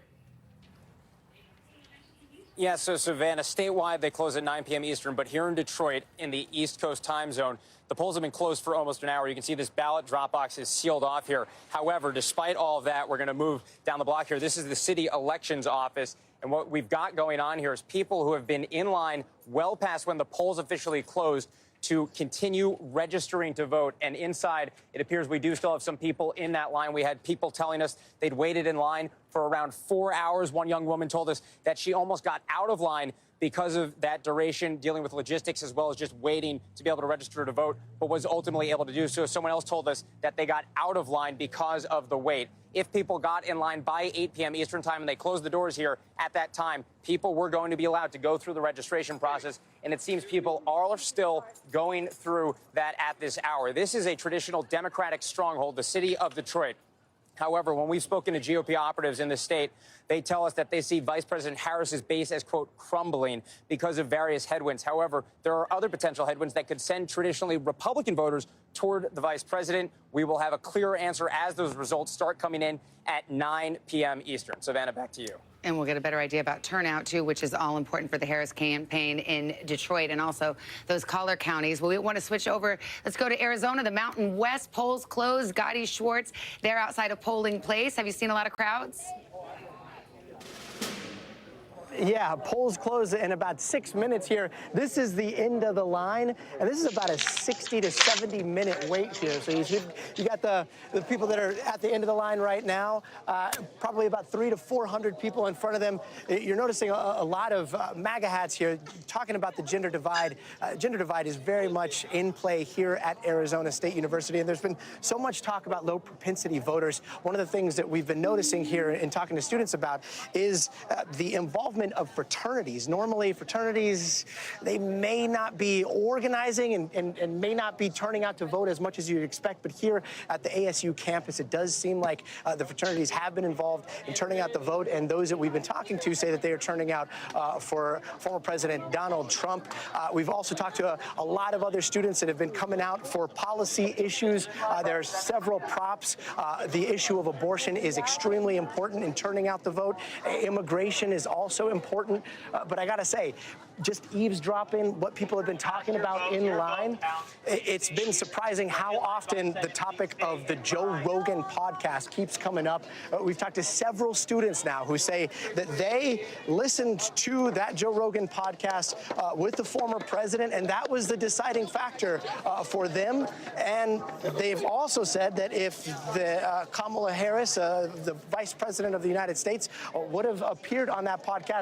Yeah, so Savannah, statewide, they close at 9 p.m. Eastern, but here in Detroit, in the East Coast time zone, the polls have been closed for almost an hour. You can see this ballot drop box is sealed off here. However, despite all of that, we're going to move down the block here. This is the city elections office. And what we've got going on here is people who have been in line well past when the polls officially closed to continue registering to vote. And inside, it appears we do still have some people in that line. We had people telling us they'd waited in line for around 4 hours. One young woman told us that she almost got out of line because of that duration, dealing with logistics as well as just waiting to be able to register to vote, but was ultimately able to do so. Someone else told us that they got out of line because of the wait. If people got in line by 8 p.m. Eastern time and they closed the doors here at that time, people were going to be allowed to go through the registration process. And it seems people are still going through that at this hour. This is a traditional Democratic stronghold, the city of Detroit. However, when we've spoken to GOP operatives in the state, they tell us that they see Vice President Harris's base as, quote, crumbling because of various headwinds. However, there are other potential headwinds that could send traditionally Republican voters toward the vice president. We will have a clearer answer as those results start coming in at 9 p.m. Eastern. Savannah, back to you. And we'll get a better idea about turnout, too, which is all important for the Harris campaign in Detroit and also those collar counties. Well, we want to switch over. Let's go to Arizona, the Mountain West. Polls closed. Gotti Schwartz, they're outside of polling place. Have you seen a lot of crowds? Yeah, polls close in about 6 minutes here. This is the end of the line, and this is about a 60 to 70 minute wait here. So you got the people that are at the end of the line right now, probably about 300 to 400 people in front of them. You're noticing a lot of MAGA hats here talking about the gender divide. Gender divide is very much in play here at Arizona State University, and there's been so much talk about low propensity voters. One of the things that we've been noticing here and talking to students about is the involvement of fraternities. Normally, fraternities, they may not be organizing and may not be turning out to vote as much as you'd expect, but here at the ASU campus, it does seem like the fraternities have been involved in turning out the vote, and those that we've been talking to say that they are turning out for former President Donald Trump. We've also talked to a lot of other students that have been coming out for policy issues. There are several props. The issue of abortion is extremely important in turning out the vote. Immigration is also important, but I gotta say, just eavesdropping what people have been talking about in line, it's been surprising how often the topic of the Joe Rogan podcast keeps coming up. We've talked to several students now who say that they listened to that Joe Rogan podcast with the former president, and that was the deciding factor for them. And they've also said that if the Kamala Harris, the vice president of the United States, would have appeared on that podcast,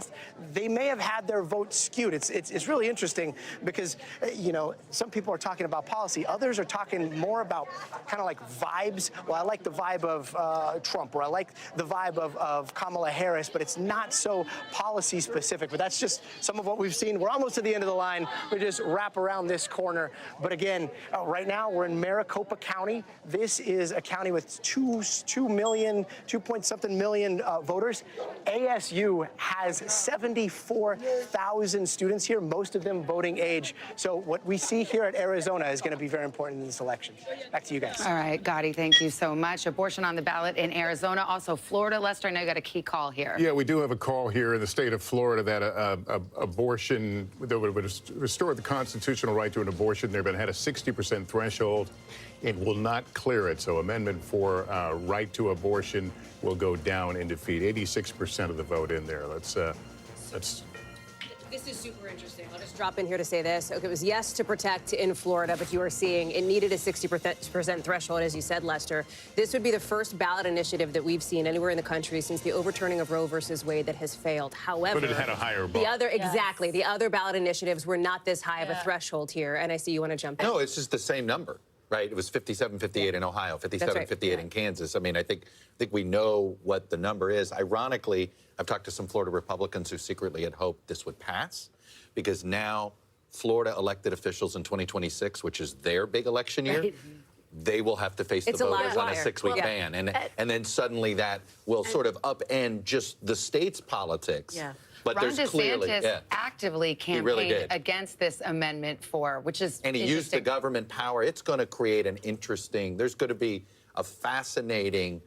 they may have had their vote skewed. It's really interesting because, you know, some people are talking about policy. Others are talking more about kind of like vibes. Well, I like the vibe of Trump, or I like the vibe of Kamala Harris, but it's not so policy specific. But that's just some of what we've seen. We're almost to the end of the line. We just wrap around this corner. But again, right now we're in Maricopa County. This is a county with 2 point something million voters. ASU has 74,000 students here, most of them voting age. So what we see here at Arizona is going to be very important in this election. Back to you guys. All right, Gotti, thank you so much. Abortion on the ballot in Arizona, also Florida. Lester, I know you got a key call here. Yeah, we do have a call here in the state of Florida that abortion, that would restore the constitutional right to an abortion. They've had a 60% threshold. It will not clear it. So amendment for right to abortion will go down in defeat. 86% of the vote in there. Let's This is super interesting. I'll just drop in here to say this. Okay, it was yes to protect in Florida, but you are seeing it needed a 60% threshold, as you said, Lester. This would be the first ballot initiative that we've seen anywhere in the country since the overturning of Roe versus Wade that has failed. However, but it had a higher bar. Exactly. The other ballot initiatives were not this high of a threshold here. And I see you want to jump in. No, it's just the same number. Right, it was 57, 58 in Ohio, 57, right. 58 in Kansas. I mean, I think we know what the number is. Ironically, I've talked to some Florida Republicans who secretly had hoped this would pass, because now Florida elected officials in 2026, which is their big election year, Right. they will have to face the voters on a 6-week ban. And then suddenly that will sort of upend just the state's politics. Yeah. But Ron there's clearly, DeSantis actively campaigned against this amendment which is and he used the government power. It's going to create an interesting, there's going to be a fascinating,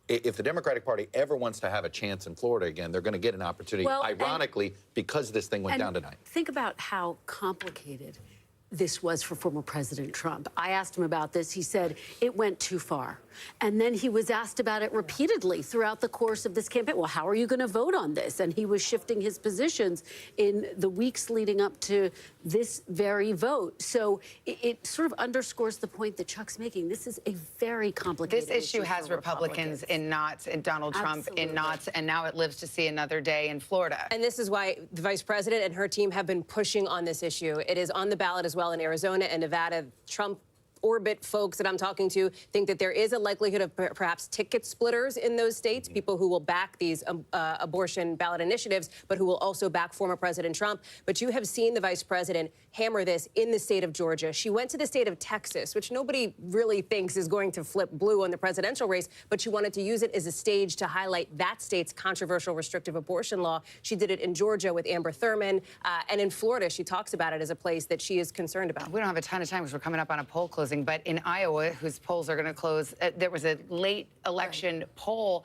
if the Democratic Party ever wants to have a chance in Florida again, they're going to get an opportunity, Well, ironically, because this thing went down tonight. Think about how complicated this was for former President Trump. I asked him about this. He said it went too far. And then he was asked about it repeatedly throughout the course of this campaign. Well, how are you going to vote on this? And he was shifting his positions in the weeks leading up to this very vote. So it sort of underscores the point that Chuck's making. This is a very complicated issue. This issue has Republicans in knots and Donald Trump in knots, and now it lives to see another day in Florida. And this is why the vice president and her team have been pushing on this issue. It is on the ballot as well in Arizona and Nevada. Trump orbit folks that I'm talking to think that there is a likelihood of perhaps ticket splitters in those states, people who will back these abortion ballot initiatives, but who will also back former President Trump. But you have seen the vice president hammer this in the state of Georgia. She went to the state of Texas, which nobody really thinks is going to flip blue on the presidential race, but she wanted to use it as a stage to highlight that state's controversial restrictive abortion law. She did it in Georgia with Amber Thurman, and in Florida, she talks about it as a place that she is concerned about. We don't have a ton of time because we're coming up on a poll closing. But in Iowa, whose polls are going to close, there was a late election poll.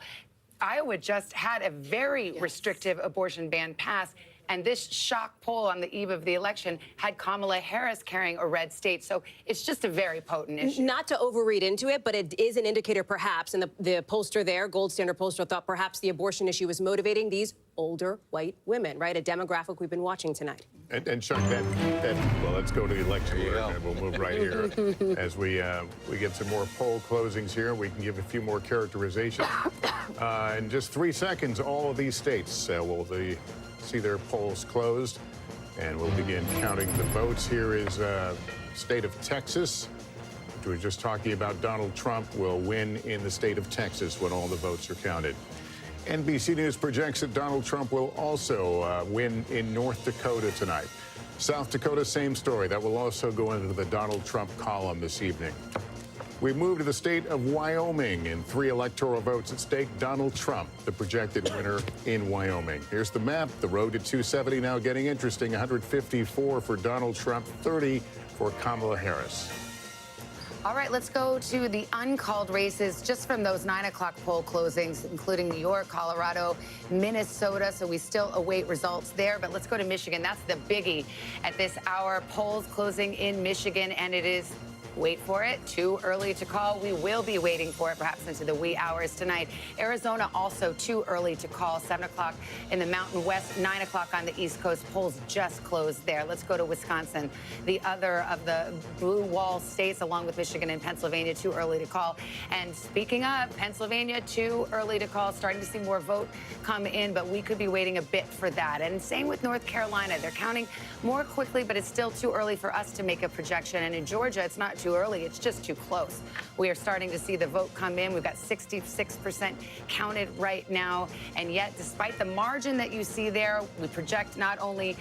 Iowa just had a very restrictive abortion ban passed. And this shock poll on the eve of the election had Kamala Harris carrying a red state. So it's just a very potent issue. Not to overread into it, but it is an indicator perhaps, and the pollster there, Gold Standard pollster, thought perhaps the abortion issue was motivating these older white women, right? A demographic we've been watching tonight. And Chuck, well, let's go to the election and we'll move right here. As we get some more poll closings here, we can give a few more characterizations. In just 3 seconds, all of these states will see their polls closed, and we'll begin counting the votes. Here is state of Texas, which we were just talking about. Donald Trump will win in the state of Texas when all the votes are counted. NBC News projects that Donald Trump will also win in North Dakota tonight. South Dakota, same story. That will also go into the Donald Trump column this evening. We move to the state of Wyoming. In 3 electoral votes at stake, Donald Trump, the projected winner in Wyoming. Here's the map. The road to 270 now getting interesting. 154 for Donald Trump, 30 for Kamala Harris. All right, let's go to the uncalled races just from those 9 o'clock poll closings, including New York, Colorado, Minnesota. So we still await results there. But let's go to Michigan. That's the biggie at this hour. Polls closing in Michigan, and it is, wait for it, too early to call. We will be waiting for it perhaps into the wee hours tonight. Arizona also too early to call. 7 o'clock in the Mountain West, 9 o'clock on the East Coast. Polls just closed there. Let's go to Wisconsin, the other of the blue wall states, along with Michigan and Pennsylvania, too early to call. And speaking of Pennsylvania, too early to call. Starting to see more vote come in, but we could be waiting a bit for that. And same with North Carolina. They're counting more quickly, but it's still too early for us to make a projection. And in Georgia, it's not too early. It's just too close. We are starting to see the vote come in. We've got 66% counted right now. And yet, despite the margin that you see there, we project not only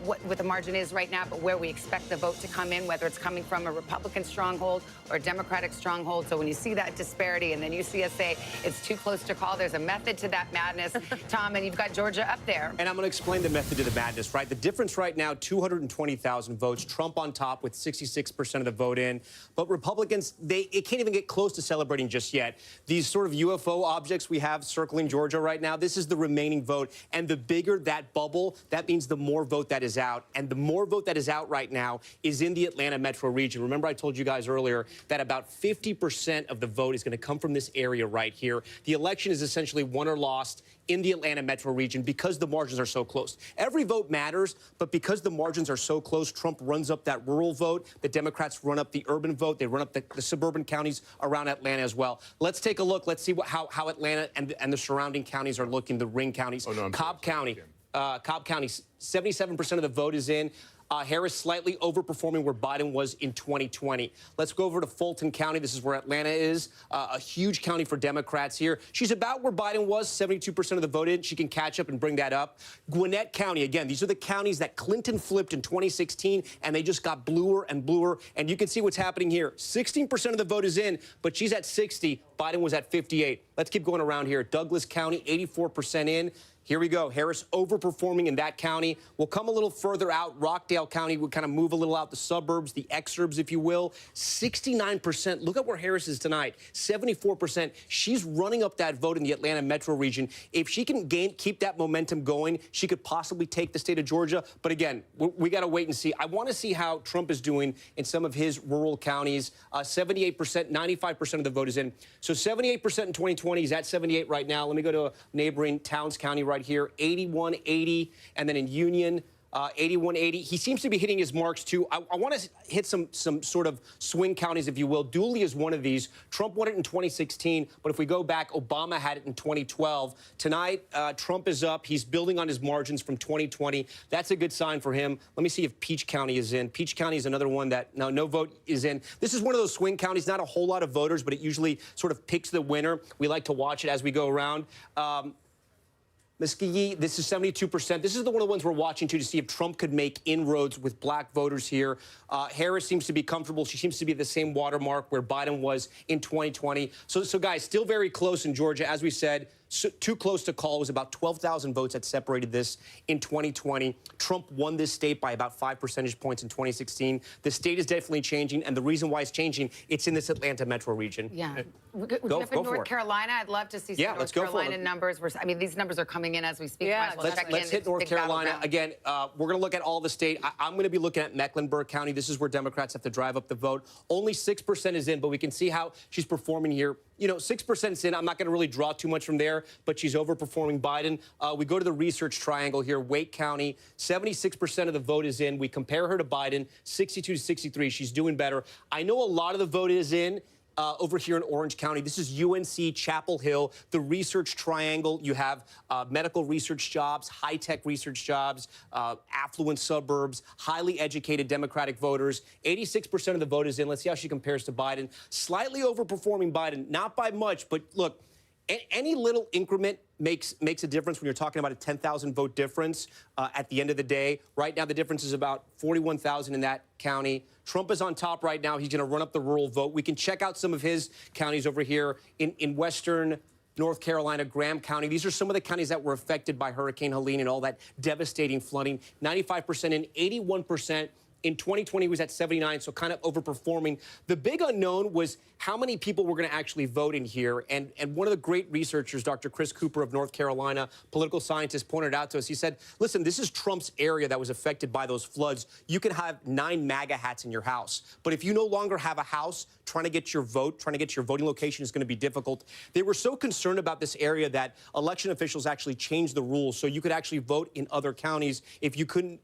what the margin is right now, but where we expect the vote to come in, whether it's coming from a Republican stronghold or a Democratic stronghold. So when you see that disparity and then you see us say it's too close to call, there's a method to that madness, Tom, and you've got Georgia up there. And I'm going to explain the method to the madness, right? The difference right now, 220,000 votes. Trump on top with 66% of the vote in. But Republicans, it can't even get close to celebrating just yet. These sort of UFO objects we have circling Georgia right now, this is the remaining vote. And the bigger that bubble, that means the more vote that is out. And the more vote that is out right now is in the Atlanta metro region. Remember, I told you guys earlier that about 50% of the vote is going to come from this area right here. The election is essentially won or lost in the Atlanta metro region because the margins are so close. Every vote matters, but because the margins are so close, Trump runs up that rural vote. The Democrats run up the urban vote. They run up the suburban counties around Atlanta as well. Let's take a look. Let's see how Atlanta and the surrounding counties are looking, the ring counties. Cobb County, 77% of the vote is in. Harris slightly overperforming where Biden was in 2020. Let's go over to Fulton County. This is where Atlanta is, a huge county for Democrats here. She's about where Biden was, 72% of the vote in. She can catch up and bring that up. Gwinnett County, again, these are the counties that Clinton flipped in 2016, and they just got bluer and bluer. And you can see what's happening here. 16% of the vote is in, but she's at 60. Biden was at 58. Let's keep going around here. Douglas County, 84% in. Here we go. Harris overperforming in that county. We'll come a little further out. Rockdale County will kind of move a little out the suburbs, the exurbs, if you will. 69%. Look at where Harris is tonight. 74%. She's running up that vote in the Atlanta metro region. If she can keep that momentum going, she could possibly take the state of Georgia. But again, we got to wait and see. I want to see how Trump is doing in some of his rural counties. 78%, 95% of the vote is in. So 78% in 2020. He's at 78 right now. Let me go to neighboring Towns County right here, 81-80, and then in Union, 81-80. He seems to be hitting his marks, too. I want to hit some sort of swing counties, if you will. Dooley is one of these. Trump won it in 2016, but if we go back, Obama had it in 2012. Tonight, Trump is up. He's building on his margins from 2020. That's a good sign for him. Let me see if Peach County is in. Peach County is another one that no vote is in. This is one of those swing counties, not a whole lot of voters, but it usually sort of picks the winner. We like to watch it as we go around. Muskogee, this is 72%. This is one of the ones we're watching, too, to see if Trump could make inroads with black voters here. Harris seems to be comfortable. She seems to be at the same watermark where Biden was in 2020. So guys, still very close in Georgia. As we said, too close to call. It was about 12,000 votes that separated this in 2020. Trump won this state by about 5 percentage points in 2016. The state is definitely changing, and the reason why it's changing, it's in this Atlanta metro region. Yeah. Go for North Carolina. I'd love to see some North Carolina numbers. I mean, these numbers are coming in as we speak. Yeah, let's hit North Carolina. Again, we're going to look at all the state. I'm going to be looking at Mecklenburg County. This is where Democrats have to drive up the vote. Only 6% is in, but we can see how she's performing here. You know, 6% is in. I'm not going to really draw too much from there, but she's overperforming Biden. We go to the research triangle here. Wake County, 76% of the vote is in. We compare her to Biden, 62 to 63. She's doing better. I know a lot of the vote is in. Over here in Orange County. This is UNC Chapel Hill, the research triangle. You have medical research jobs, high-tech research jobs, affluent suburbs, highly educated Democratic voters. 86% of the vote is in. Let's see how she compares to Biden. Slightly overperforming Biden, not by much, but look, any little increment makes a difference when you're talking about a 10,000 vote difference at the end of the day. Right now, the difference is about 41,000 in that county. Trump is on top right now. He's going to run up the rural vote. We can check out some of his counties over here in western North Carolina, Graham County. These are some of the counties that were affected by Hurricane Helene and all that devastating flooding. 95% and 81%. In 2020, he was at 79, so kind of overperforming. The big unknown was how many people were going to actually vote in here. And one of the great researchers, Dr. Chris Cooper of North Carolina, political scientist, pointed out to us. He said, listen, this is Trump's area that was affected by those floods. You can have 9 MAGA hats in your house. But if you no longer have a house, trying to get your vote, trying to get your voting location is going to be difficult. They were so concerned about this area that election officials actually changed the rules so you could actually vote in other counties if you couldn't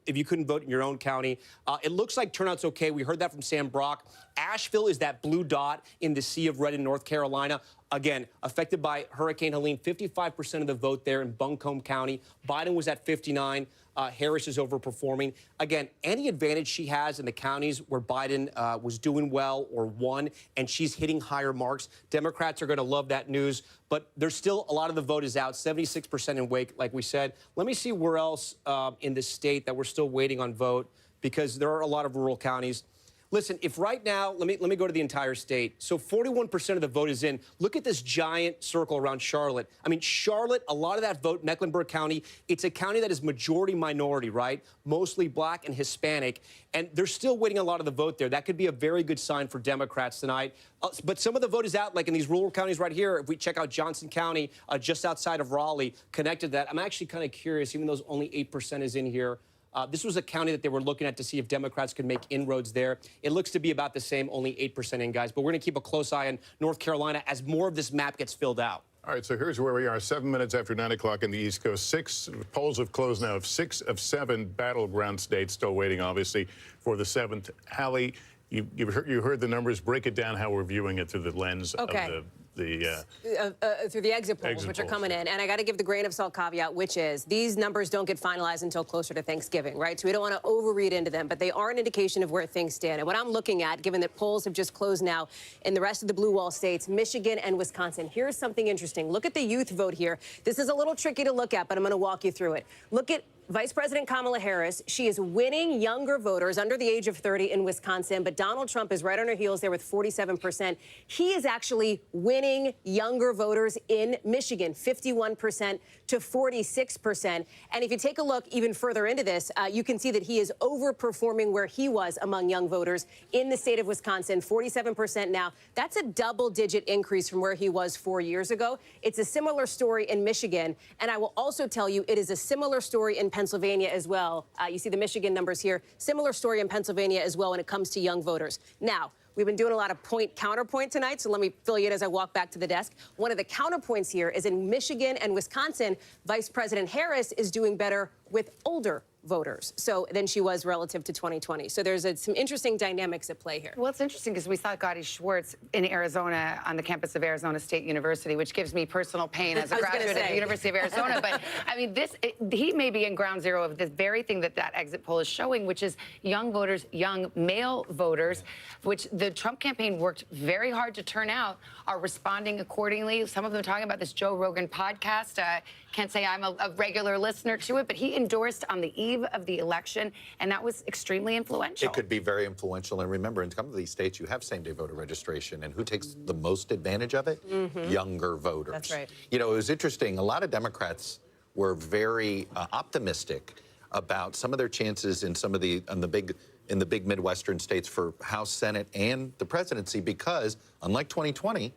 vote in your own county. It looks like turnout's okay. We heard that from Sam Brock. Asheville is that blue dot in the sea of red in North Carolina. Again, affected by Hurricane Helene, 55% of the vote there in Buncombe County. Biden was at 59. Harris is overperforming. Again, any advantage she has in the counties where Biden was doing well or won, and she's hitting higher marks, Democrats are going to love that news. But there's still a lot of the vote is out, 76% in Wake, like we said. Let me see where else in the state that we're still waiting on vote, because there are a lot of rural counties. Listen, if right now, let me go to the entire state. So 41% of the vote is in. Look at this giant circle around Charlotte. I mean, Charlotte, a lot of that vote, Mecklenburg County, it's a county that is majority minority, right? Mostly black and Hispanic. And they're still waiting a lot of the vote there. That could be a very good sign for Democrats tonight. But some of the vote is out, like in these rural counties right here. If we check out Johnson County, just outside of Raleigh, connected to that, I'm actually kind of curious, even though only 8% is in here. This was a county that they were looking at to see if Democrats could make inroads there. It looks to be about the same, only 8% in, guys. But we're going to keep a close eye on North Carolina as more of this map gets filled out. All right, so here's where we are, 7 minutes after 9 o'clock in the East Coast. Polls have closed now of 6 of 7 battleground states, still waiting, obviously, for the 7th. Hallie, you heard the numbers. Break it down how we're viewing it through the lens of through the exit polls, which are coming in. And I got to give the grain of salt caveat, which is these numbers don't get finalized until closer to Thanksgiving, right? So we don't want to overread into them, but they are an indication of where things stand. And what I'm looking at, given that polls have just closed now in the rest of the blue wall states, Michigan and Wisconsin, here's something interesting. Look at the youth vote here. This is a little tricky to look at, but I'm going to walk you through it. Look at Vice President Kamala Harris, she is winning younger voters under the age of 30 in Wisconsin, but Donald Trump is right on her heels there with 47%. He is actually winning younger voters in Michigan, 51% to 46%. And if you take a look even further into this, you can see that he is overperforming where he was among young voters in the state of Wisconsin, 47% now. That's a double-digit increase from where he was 4 years ago. It's a similar story in Michigan, and I will also tell you it is a similar story in Pennsylvania as well. You see the Michigan numbers here. Similar story in Pennsylvania as well when it comes to young voters. Now, we've been doing a lot of counterpoint tonight, so let me fill you in as I walk back to the desk. One of the counterpoints here is in Michigan and Wisconsin, Vice President Harris is doing better with older voters than she was relative to 2020. So there's some interesting dynamics at play here. Well, it's interesting because we saw Gotti Schwartz in Arizona on the campus of Arizona State University, which gives me personal pain as a graduate of the University of Arizona. But I mean, he may be in ground zero of this very thing that exit poll is showing, which is young voters, young male voters, which the Trump campaign worked very hard to turn out, are responding accordingly. Some of them are talking about this Joe Rogan podcast. Can't say I'm a regular listener to it, but he endorsed on the eve of the election, and that was extremely influential. It could be very influential. And remember, in some of these states, you have same-day voter registration. And who takes the most advantage of it? Younger voters. That's right. You know, it was interesting. A lot of Democrats were very optimistic about some of their chances in some of the big Midwestern states for House, Senate, and the presidency because, unlike 2020,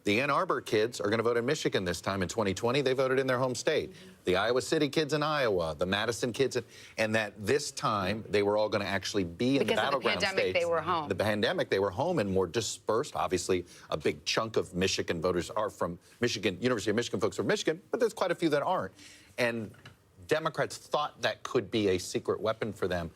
the Ann Arbor kids are going to vote in Michigan this time. In 2020, they voted in their home state. The Iowa City kids in Iowa, the Madison kids, and that this time they were all going to actually be in the battleground states. Because of the pandemic, they were home. The pandemic, they were home and more dispersed. Obviously, a big chunk of Michigan voters are from Michigan, University of Michigan folks are from Michigan, but there's quite a few that aren't. And Democrats thought that could be a secret weapon for them.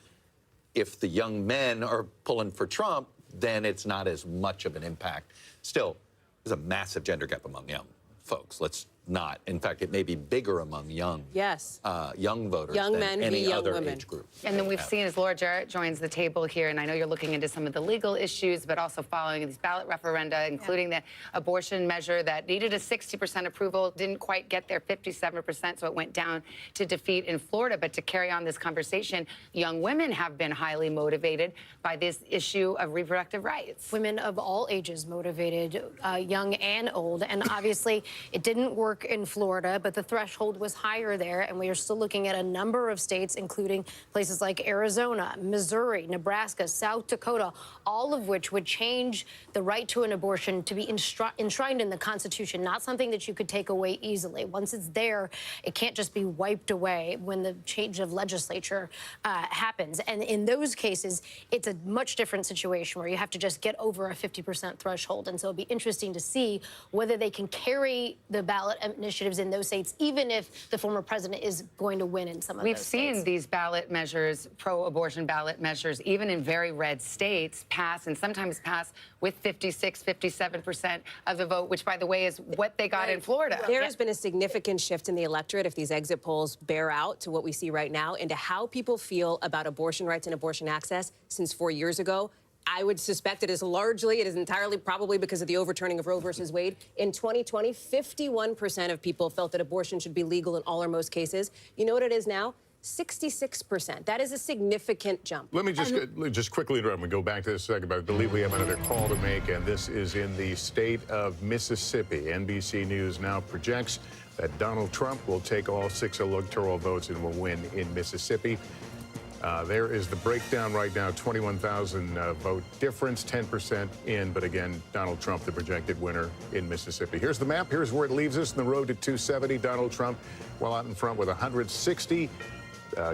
If the young men are pulling for Trump, then it's not as much of an impact. Still, there's a massive gender gap among young folks. Let's not. In fact, it may be bigger among young voters young than men any young other women. age group. And then we've seen as Laura Jarrett joins the table here, and I know you're looking into some of the legal issues, but also following these ballot referenda, including the abortion measure that needed a 60% approval, didn't quite get there, 57%, so it went down to defeat in Florida. But to carry on this conversation, young women have been highly motivated by this issue of reproductive rights. Women of all ages motivated, young and old, and obviously it didn't work in Florida, but the threshold was higher there, and we are still looking at a number of states, including places like Arizona, Missouri, Nebraska, South Dakota, all of which would change the right to an abortion to be enshrined in the Constitution, not something that you could take away easily. Once it's there, it can't just be wiped away when the change of legislature happens. And in those cases, it's a much different situation where you have to just get over a 50% threshold. And so it'll be interesting to see whether they can carry the ballot initiatives in those states, even if the former president is going to win in some of those states. We've seen these ballot measures, pro-abortion ballot measures, even in very red states, pass and sometimes pass with 56, 57% of the vote, which, by the way, is what they got in Florida. There has been a significant shift in the electorate, if these exit polls bear out to what we see right now, into how people feel about abortion rights and abortion access since 4 years ago. I would suspect it is entirely probably because of the overturning of Roe versus Wade. In 2020, 51% of people felt that abortion should be legal in all or most cases. You know what it is now? 66%. That is a significant jump. Let me just quickly interrupt. We go back to this in a second, but I believe we have another call to make, and this is in the state of Mississippi. NBC News now projects that Donald Trump will take all 6 electoral votes and will win in Mississippi. There is the breakdown right now, 21,000 vote difference, 10% in. But again, Donald Trump, the projected winner in Mississippi. Here's the map. Here's where it leaves us in the road to 270. Donald Trump well out in front with 160.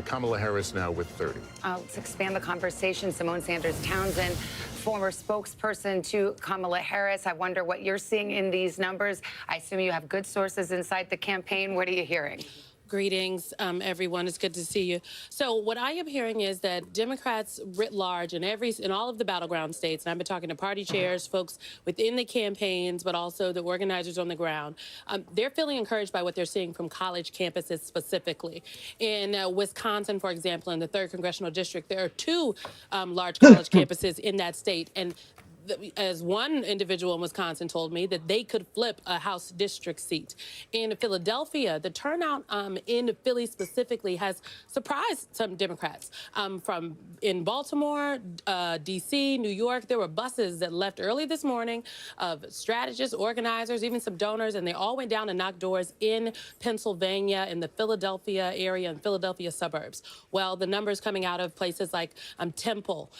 Kamala Harris now with 30. Let's expand the conversation. Simone Sanders Townsend, former spokesperson to Kamala Harris. I wonder what you're seeing in these numbers. I assume you have good sources inside the campaign. What are you hearing? Greetings, everyone. It's good to see you. So what I am hearing is that Democrats writ large in all of the battleground states, and I've been talking to party chairs, folks within the campaigns, but also the organizers on the ground, they're feeling encouraged by what they're seeing from college campuses specifically. In Wisconsin, for example, in the 3rd Congressional District, there are 2 large college campuses in that state, and as one individual in Wisconsin told me, that they could flip a House district seat. In Philadelphia, the turnout in Philly specifically has surprised some Democrats. From in Baltimore, D.C., New York, there were buses that left early this morning of strategists, organizers, even some donors, and they all went down and knocked doors in Pennsylvania, in the Philadelphia area and Philadelphia suburbs. Well, the numbers coming out of places like Temple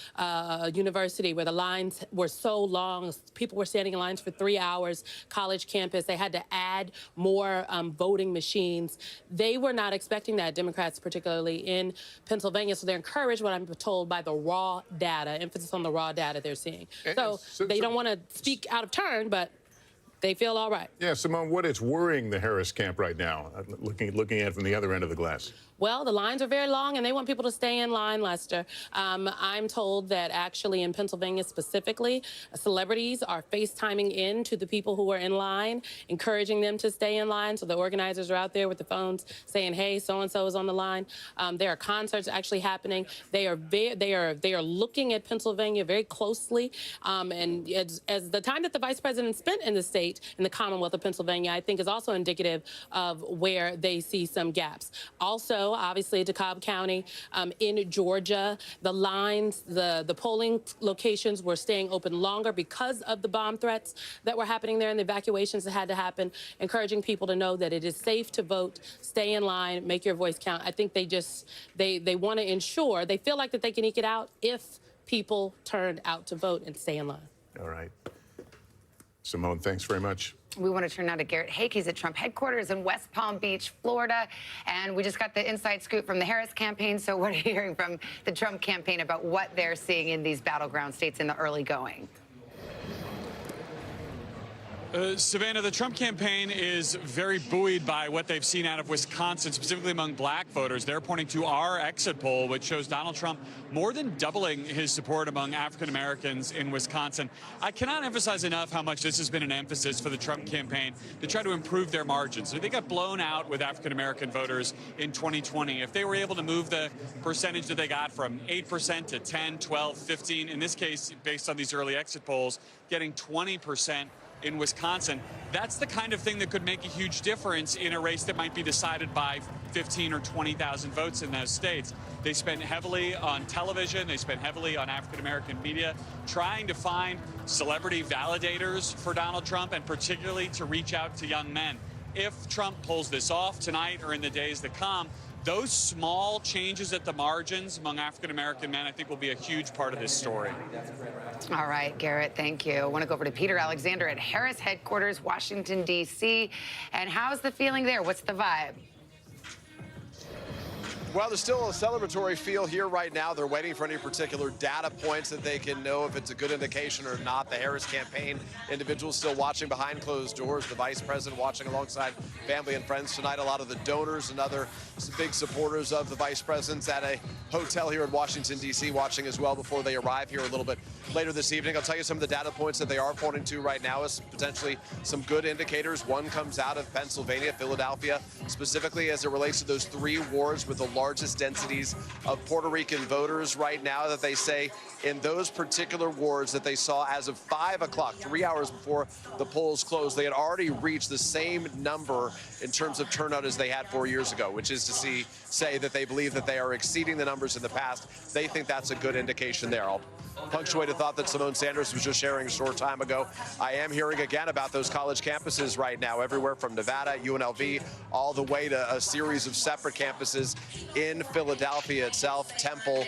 University, where the lines were so long, people were standing in lines for 3 hours, college campus, they had to add more voting machines. They were not expecting that, Democrats particularly in Pennsylvania, so they're encouraged, what I'm told, by the raw data, emphasis on the raw data they're seeing. So they don't want to speak out of turn, but they feel all right. Yeah, Simone, what is worrying the Harris camp right now, looking at it from the other end of the glass? Well, the lines are very long, and they want people to stay in line, Lester. I'm told that actually in Pennsylvania specifically, celebrities are FaceTiming in to the people who are in line, encouraging them to stay in line. So the organizers are out there with the phones saying, hey, so-and-so is on the line. There are concerts actually happening. They are looking at Pennsylvania very closely. And as the time that the vice president spent in the state, in the Commonwealth of Pennsylvania, I think is also indicative of where they see some gaps. Also, obviously, DeKalb County, in Georgia, the lines, the polling locations were staying open longer because of the bomb threats that were happening there and the evacuations that had to happen, encouraging people to know that it is safe to vote, stay in line, make your voice count. I think they want to ensure, they feel like that they can eke it out if people turn out to vote and stay in line. All right. Simone, thanks very much. We want to turn now to Garrett Haake. He's at Trump headquarters in West Palm Beach, Florida. And we just got the inside scoop from the Harris campaign. So what are you hearing from the Trump campaign about what they're seeing in these battleground states in the early going? Savannah, the Trump campaign is very buoyed by what they've seen out of Wisconsin, specifically among black voters. They're pointing to our exit poll, which shows Donald Trump more than doubling his support among African Americans in Wisconsin. I cannot emphasize enough how much this has been an emphasis for the Trump campaign to try to improve their margins. They got blown out with African American voters in 2020. If they were able to move the percentage that they got from 8% to 10, 12, 15, in this case, based on these early exit polls, getting 20% in Wisconsin, that's the kind of thing that could make a huge difference in a race that might be decided by 15 or 20,000 votes in those states. They spent heavily on television, they spent heavily on African-American media, trying to find celebrity validators for Donald Trump, and particularly to reach out to young men. If Trump pulls this off tonight or in the days that come, those small changes at the margins among African-American men, I think, will be a huge part of this story. All right, Garrett, thank you. I want to go over to Peter Alexander at Harris headquarters, Washington, D.C. And how's the feeling there? What's the vibe? Well, there's still a celebratory feel here right now. They're waiting for any particular data points that they can know if it's a good indication or not. The Harris campaign individuals still watching behind closed doors. The vice president watching alongside family and friends tonight. A lot of the donors and other big supporters of the vice president's at a hotel here in Washington, D.C. watching as well before they arrive here a little bit later this evening. I'll tell you some of the data points that they are pointing to right now as potentially some good indicators. One comes out of Pennsylvania, Philadelphia, specifically as it relates to those 3 wards with the largest densities of Puerto Rican voters right now, that they say in those particular wards that they saw as of 5 o'clock, 3 hours before the polls closed, they had already reached the same number in terms of turnout as they had 4 years ago, which is to say that they believe that they are exceeding the numbers in the past. They think that's a good indication there. I'll punctuate a thought that Simone Sanders was just sharing a short time ago. I am hearing again about those college campuses right now, everywhere from Nevada, UNLV, all the way to a series of separate campuses in Philadelphia itself. Temple,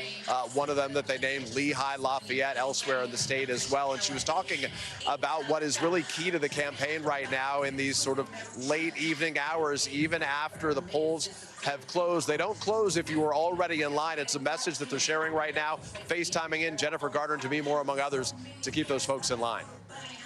one of them that they named Lehigh, Lafayette, elsewhere in the state as well. And she was talking about what is really key to the campaign right now in these sort of late evening hours, even after the polls have closed. They don't close if you were already in line. It's a message that they're sharing right now, FaceTiming in Jennifer Gardner and Demi Moore, among others, to keep those folks in line.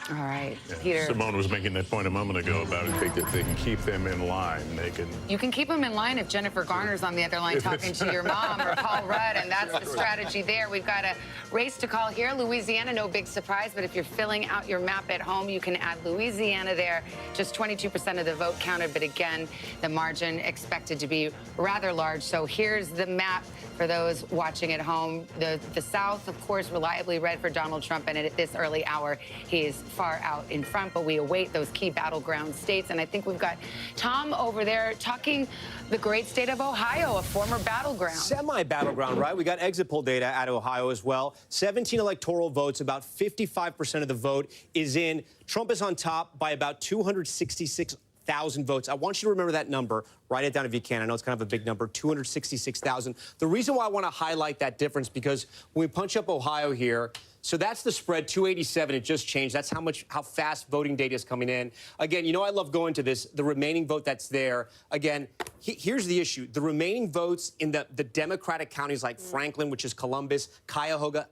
All right, Yeah. Peter. Simone was making that point a moment ago about it. They can keep them in line. They can. You can keep them in line if Jennifer Garner's on the other line talking to your mom or Paul Rudd, and that's the strategy there. We've got a race to call here. Louisiana, no big surprise, but if you're filling out your map at home, you can add Louisiana there. Just 22% of the vote counted, but again, the margin expected to be rather large. So here's the map for those watching at home. The South, of course, reliably red for Donald Trump, and at this early hour, he is far out in front, but we await those key battleground states. And I think we've got Tom over there talking the great state of Ohio, a former battleground. Semi-battleground, right? We got exit poll data out of Ohio as well. 17 electoral votes, about 55% of the vote is in. Trump is on top by about 266,000 votes. I want you to remember that number. Write it down if you can. I know it's kind of a big number, 266,000. The reason why I want to highlight that difference, because when we punch up Ohio here, so that's the spread, 287. It just changed. That's how fast voting data is coming in. Again, you know I love going to this. The remaining vote that's there. Again, here's the issue. The remaining votes in the Democratic counties like Franklin, which is Columbus, Cuyahoga,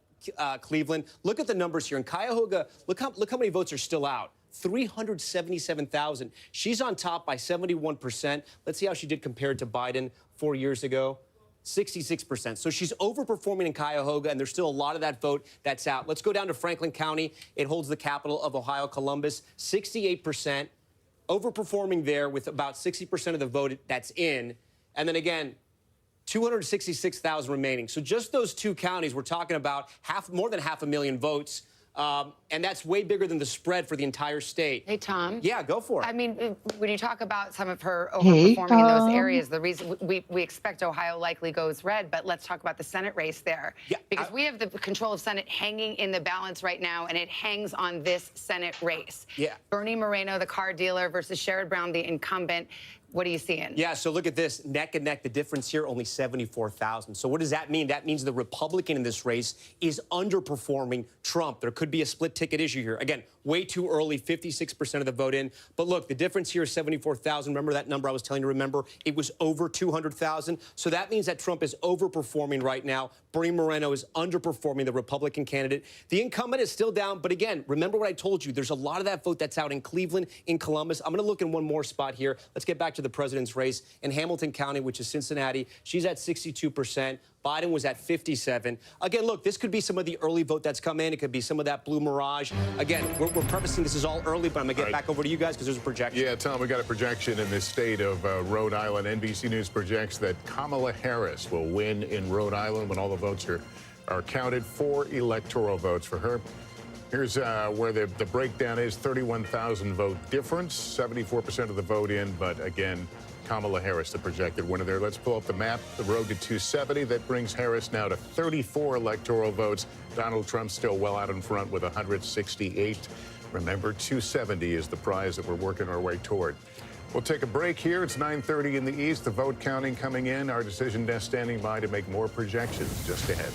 Cleveland. Look at the numbers here. In Cuyahoga, look how many votes are still out. 377,000. She's on top by 71%. Let's see how she did compared to Biden 4 years ago. 66%. So she's overperforming in Cuyahoga, and there's still a lot of that vote that's out. Let's go down to Franklin County. It holds the capital of Ohio, Columbus, 68%. Overperforming there with about 60% of the vote that's in. And then again, 266,000 remaining. So just those two counties, we're talking about more than 500,000 votes. And that's way bigger than the spread for the entire state. Hey, Tom. Yeah, go for it. I mean, when you talk about some of her overperforming in those areas, the reason we expect Ohio likely goes red, but let's talk about the Senate race there. Yeah, because we have the control of Senate hanging in the balance right now, and it hangs on this Senate race. Yeah. Bernie Moreno, the car dealer, versus Sherrod Brown, the incumbent. What are you seeing? Yeah, so look at this, neck and neck. The difference here, only 74,000. So what does that mean? That means the Republican in this race is underperforming Trump. There could be a split ticket issue here. Again, way too early, 56% of the vote in. But look, the difference here is 74,000. Remember that number I was telling you to remember? It was over 200,000. So that means that Trump is overperforming right now. Bernie Moreno is underperforming the Republican candidate. The incumbent is still down. But again, remember what I told you. There's a lot of that vote that's out in Cleveland, in Columbus. I'm going to look in one more spot here. Let's get back to the president's race in Hamilton County, which is Cincinnati. She's at 62%. Biden was at 57. Again, look, this could be some of the early vote that's come in. It could be some of that blue mirage. Again, we're prefacing this is all early, but I'm going to get back over to you guys because there's a projection. Yeah, Tom, we got a projection in the state of Rhode Island. NBC News projects that Kamala Harris will win in Rhode Island when all the votes are counted. 4 electoral votes for her. Here's where the breakdown is. 31,000 vote difference, 74% of the vote in, but again, Kamala Harris, the projected winner there. Let's pull up the map. The road to 270. That brings Harris now to 34 electoral votes. Donald Trump still well out in front with 168. Remember, 270 is the prize that we're working our way toward. We'll take a break here. It's 9:30 in the East. The vote counting coming in. Our decision desk standing by to make more projections just ahead.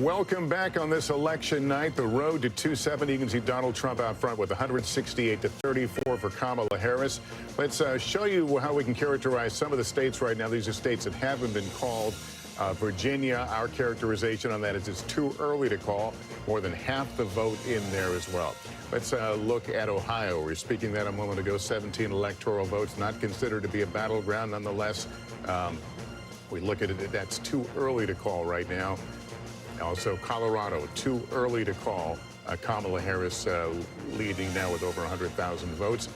Welcome back on this election night. The road to 270. You can see Donald Trump out front with 168 to 34 for Kamala Harris. Let's show you how we can characterize some of the states right now. These are states that haven't been called. Virginia, our characterization on that is it's too early to call. More than half the vote in there as well. Let's look at Ohio. We were speaking that a moment ago. 17 electoral votes, not considered to be a battleground. Nonetheless, we look at it, that's too early to call right now. Also, Colorado, too early to call. Kamala Harris leading now with over 100,000 votes.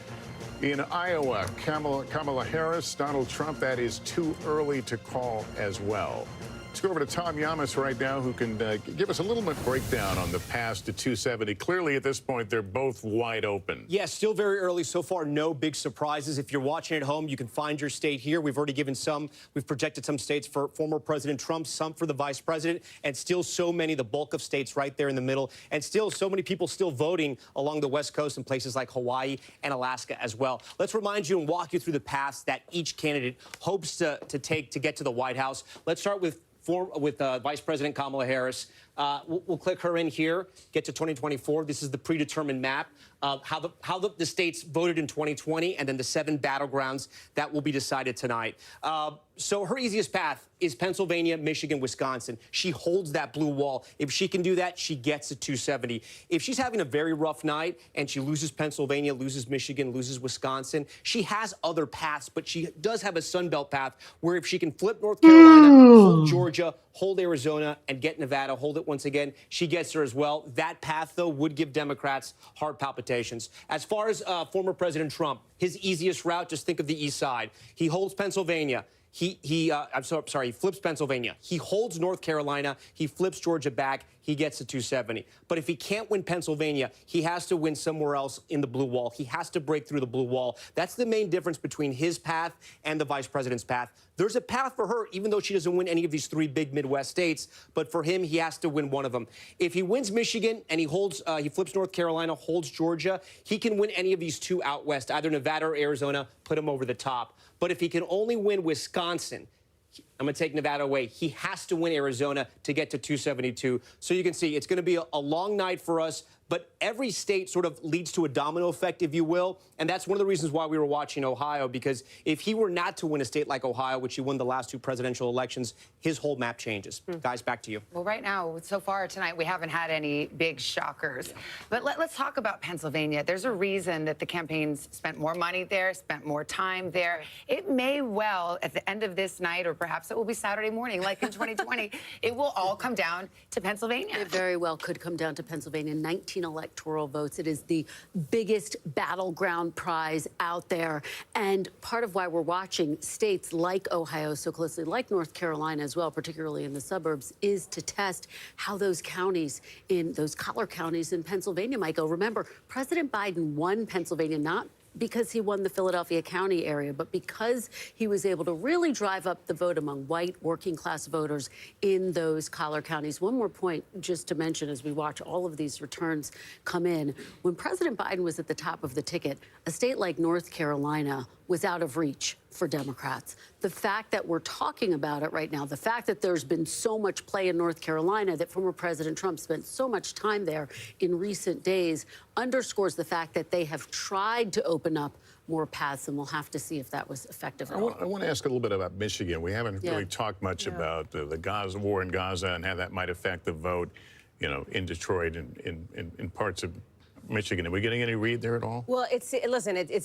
In Iowa, Kamala Harris, Donald Trump, that is too early to call as well. Let's go over to Tom Llamas right now, who can give us a little bit breakdown on the path to 270. Clearly, at this point, they're both wide open. Yeah, still very early so far. No big surprises. If you're watching at home, you can find your state here. We've already given some. We've projected some states for former President Trump, some for the vice president, and still so many, the bulk of states right there in the middle, and still so many people still voting along the West Coast in places like Hawaii and Alaska as well. Let's remind you and walk you through the paths that each candidate hopes to take to get to the White House. Let's start with Vice President Kamala Harris. We'll click her in here, get to 2024. This is the predetermined map of how the states voted in 2020 and then the 7 battlegrounds that will be decided tonight. So her easiest path is Pennsylvania, Michigan, Wisconsin. She holds that blue wall. If she can do that, she gets to 270. If she's having a very rough night and she loses Pennsylvania, loses Michigan, loses Wisconsin, she has other paths, but she does have a Sun Belt path where if she can flip North Carolina, hold Georgia, hold Arizona, and get Nevada, hold it once again, she gets there as well. That path, though, would give Democrats heart palpitations. As far as former President Trump, his easiest route, just think of the east side. He holds Pennsylvania. He flips Pennsylvania. He holds North Carolina. He flips Georgia back. He gets to 270. But if he can't win Pennsylvania, he has to win somewhere else in the blue wall. He has to break through the blue wall. That's the main difference between his path and the vice president's path. There's a path for her, even though she doesn't win any of these 3 big Midwest states. But for him, he has to win one of them. If he wins Michigan and he flips North Carolina, holds Georgia, he can win any of these 2 out west, either Nevada or Arizona, put him over the top. But if he can only win Wisconsin, I'm going to take Nevada away. He has to win Arizona to get to 272. So you can see it's going to be a long night for us. But every state sort of leads to a domino effect, if you will. And that's one of the reasons why we were watching Ohio, because if he were not to win a state like Ohio, which he won the last 2 presidential elections, his whole map changes. Guys, back to you. Well, right now, so far tonight, we haven't had any big shockers. Yeah. But let's talk about Pennsylvania. There's a reason that the campaigns spent more money there, spent more time there. It may well, at the end of this night, or perhaps it will be Saturday morning, like in 2020, it will all come down to Pennsylvania. It very well could come down to Pennsylvania. 19 electoral votes. It is the biggest battleground prize out there. And part of why we're watching states like Ohio so closely, like North Carolina as well, particularly in the suburbs, is to test how those counties, in those collar counties in Pennsylvania might go. Remember, President Biden won Pennsylvania not because he won the Philadelphia County area, but because he was able to really drive up the vote among white working class voters in those collar counties. One more point just to mention as we watch all of these returns come in. When President Biden was at the top of the ticket, a state like North Carolina was out of reach for Democrats. The fact that we're talking about it right now, the fact that there's been so much play in North Carolina, that former President Trump spent so much time there in recent days, underscores the fact that they have tried to open up more paths, and we'll have to see if that was effective at all. I want to ask a little bit about Michigan. We haven't really talked much about the Gaza war in Gaza and how that might affect the vote, in Detroit and in parts of Michigan. Are we getting any read there at all? Well, it's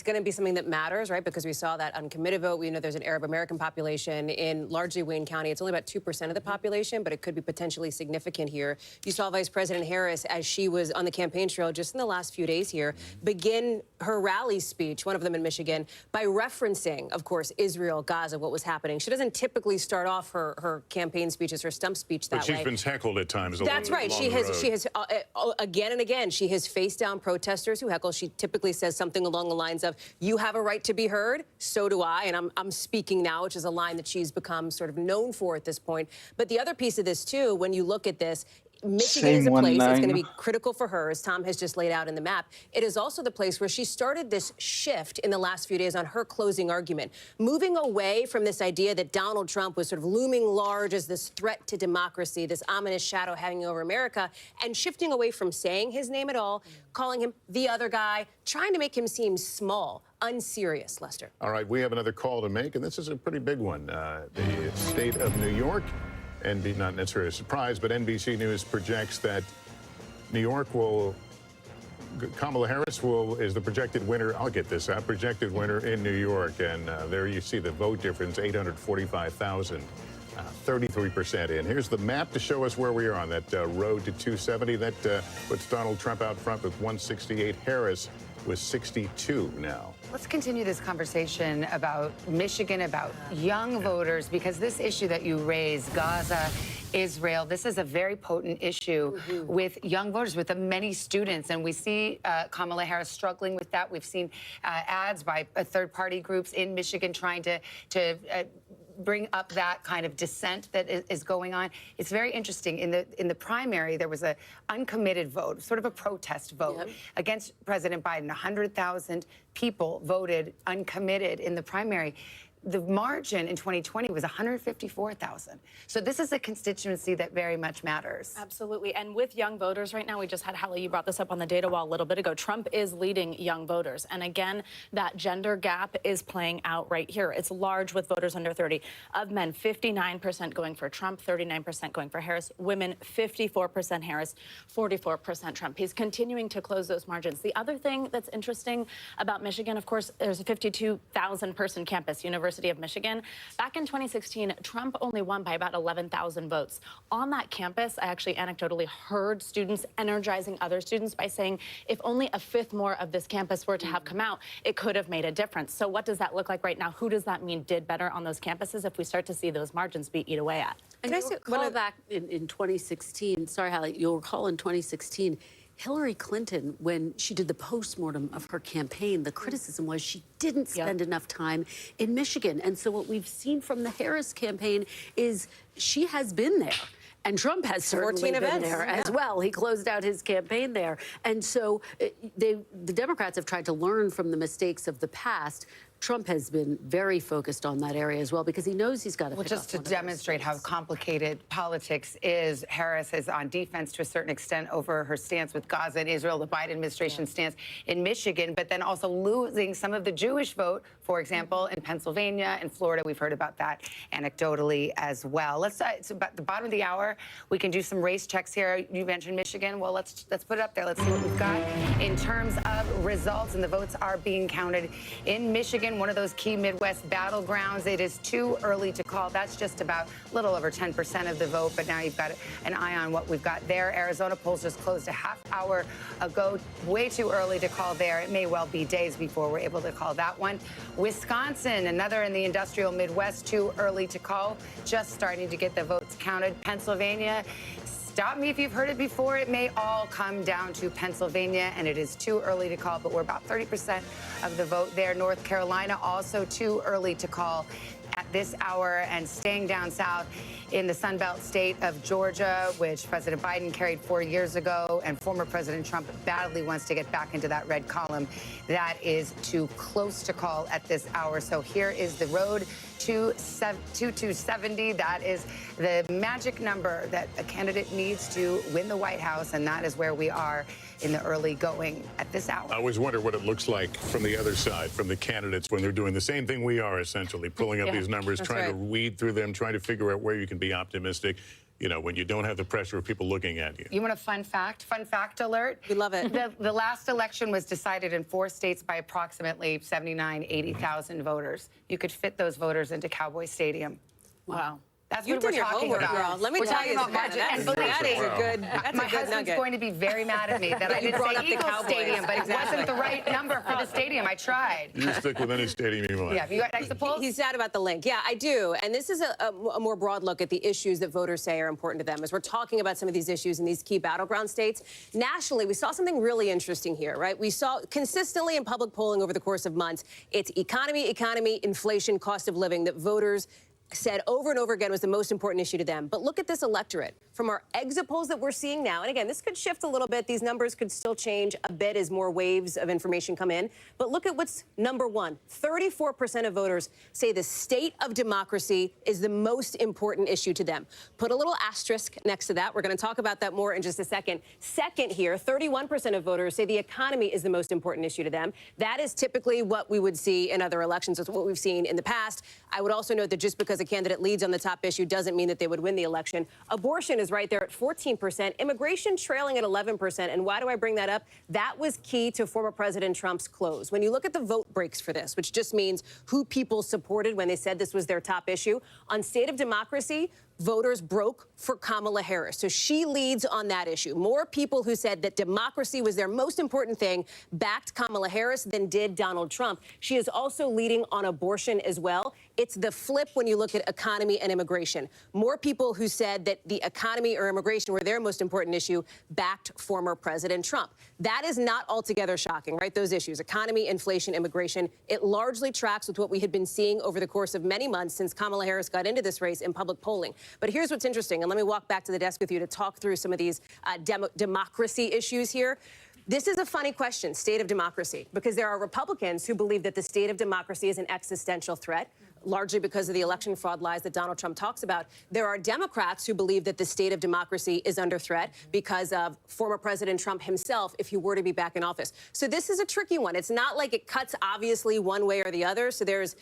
going to be something that matters, right? Because we saw that uncommitted vote. We know there's an Arab American population in largely Wayne County. It's only about 2% of the population, but it could be potentially significant here. You saw Vice President Harris, as she was on the campaign trail just in the last few days here, begin her rally speech, one of them in Michigan, by referencing, of course, Israel, Gaza, what was happening. She doesn't typically start off her campaign speeches, her stump speech that way. But she's been heckled at times. That's right. She has again and again, she has faced down protesters who heckle. She typically says something along the lines of, "You have a right to be heard, so do I, and I'm speaking now," which is a line that she's become sort of known for at this point. But the other piece of this, too, when you look at this, Michigan is a place that's going to be critical for her, as Tom has just laid out in the map. It is also the place where she started this shift in the last few days on her closing argument, moving away from this idea that Donald Trump was sort of looming large as this threat to democracy, this ominous shadow hanging over America, and shifting away from saying his name at all, calling him the other guy, trying to make him seem small, unserious, Lester. All right, we have another call to make, and this is a pretty big one. The state of New York, and not necessarily a surprise, but NBC News projects that New York Kamala Harris is the projected winner. I'll get this out, projected winner in New York. And there you see the vote difference, 845,000, 33% in. Here's the map to show us where we are on that road to 270. That puts Donald Trump out front with 168. Harris with 62 now. Let's continue this conversation about Michigan, about young voters, because this issue that you raised, Gaza, Israel, this is a very potent issue with young voters, with the many students. And we see Kamala Harris struggling with that. We've seen ads by third-party groups in Michigan trying to bring up that kind of dissent that is going on. It's very interesting. In the primary, there was an uncommitted vote, sort of a protest vote against President Biden. 100,000 people voted uncommitted in the primary. The margin in 2020 was 154,000. So this is a constituency that very much matters. Absolutely. And with young voters right now, we just had Hallie, you brought this up on the data wall a little bit ago. Trump is leading young voters. And again, that gender gap is playing out right here. It's large with voters under 30. Of men, 59% going for Trump, 39% going for Harris. Women, 54% Harris, 44% Trump. He's continuing to close those margins. The other thing that's interesting about Michigan, of course, there's a 52,000 person campus, University of Michigan. Back in 2016, Trump only won by about 11,000 votes. On that campus, I actually anecdotally heard students energizing other students by saying, if only a fifth more of this campus were to have come out, it could have made a difference. So what does that look like right now? Who does that mean did better on those campuses if we start to see those margins be eat away at? And you'll recall back in 2016, sorry, Hallie, you'll recall in 2016, Hillary Clinton, when she did the postmortem of her campaign, the criticism was she didn't spend enough time in Michigan. And so what we've seen from the Harris campaign is she has been there. And Trump has certainly been there as well. He closed out his campaign there. And so the Democrats have tried to learn from the mistakes of the past. Trump has been very focused on that area as well because he knows he's got to. Well, just to demonstrate how complicated politics is, Harris is on defense to a certain extent over her stance with Gaza and Israel, the Biden administration stance in Michigan, but then also losing some of the Jewish vote, for example, in Pennsylvania and Florida. We've heard about that anecdotally as well. It's about the bottom of the hour. We can do some race checks here. You mentioned Michigan. Well, let's put it up there. Let's see what we've got in terms of results, and the votes are being counted in Michigan, one of those key Midwest battlegrounds. It is too early to call. That's just about a little over 10% of the vote, but now you've got an eye on what we've got there. Arizona polls just closed a half hour ago. Way too early to call there. It may well be days before we're able to call that one. Wisconsin, another in the industrial Midwest, too early to call. Just starting to get the votes counted. Pennsylvania, stop me if you've heard it before. It may all come down to Pennsylvania, and it is too early to call, but we're about 30% of the vote there. North Carolina, also too early to call at this hour. And staying down south in the Sunbelt state of Georgia, which President Biden carried 4 years ago, and former President Trump badly wants to get back into that red column. That is too close to call at this hour. So here is the road to 270. That is the magic number that a candidate needs to win the White House, and that is where we are in the early going at this hour. I always wonder what it looks like from the other side, from the candidates, when they're doing the same thing we are, essentially, pulling up these numbers, trying to weed through them, trying to figure out where you can be optimistic, you know, when you don't have the pressure of people looking at you. You want a fun fact? Fun fact alert? We love it. The last election was decided in 4 states by approximately 80,000 voters. You could fit those voters into Cowboy Stadium. Wow. That's You've what done we're your talking homework, about. girl. Let me tell you, that is a good My husband's nugget. going to be very mad at me that I didn't say Eagle Stadium, but it wasn't the right number for the stadium. I tried. You stick with any stadium you want. Yeah, have you got exit polls? He's sad about the link. Yeah, I do. And this is a more broad look at the issues that voters say are important to them. As we're talking about some of these issues in these key battleground states, nationally, we saw something really interesting here, right? We saw consistently in public polling over the course of months, it's economy, inflation, cost of living that voters said over and over again was the most important issue to them. But look at this electorate. From our exit polls that we're seeing now, and again, this could shift a little bit. These numbers could still change a bit as more waves of information come in. But look at what's number one. 34% of voters say the state of democracy is the most important issue to them. Put a little asterisk next to that. We're going to talk about that more in just a second. Second here, 31% of voters say the economy is the most important issue to them. That is typically what we would see in other elections. It's what we've seen in the past. I would also note that just because a candidate leads on the top issue doesn't mean that they would win the election. Abortion is right there at 14%, immigration trailing at 11%. And why do I bring that up? That was key to former President Trump's close. When you look at the vote breaks for this, which just means who people supported when they said this was their top issue, on state of democracy, voters broke for Kamala Harris. So she leads on that issue. More people who said that democracy was their most important thing backed Kamala Harris than did Donald Trump. She is also leading on abortion as well. It's the flip when you look at economy and immigration. More people who said that the economy or immigration were their most important issue backed former President Trump. That is not altogether shocking, right? Those issues, economy, inflation, immigration, it largely tracks with what we had been seeing over the course of many months since Kamala Harris got into this race in public polling. But here's what's interesting, and let me walk back to the desk with you to talk through some of these democracy issues here. This is a funny question, state of democracy, because there are Republicans who believe that the state of democracy is an existential threat, largely because of the election fraud lies that Donald Trump talks about. There are Democrats who believe that the state of democracy is under threat because of former President Trump himself if he were to be back in office. So this is a tricky one. It's not like it cuts obviously one way or the other. So there's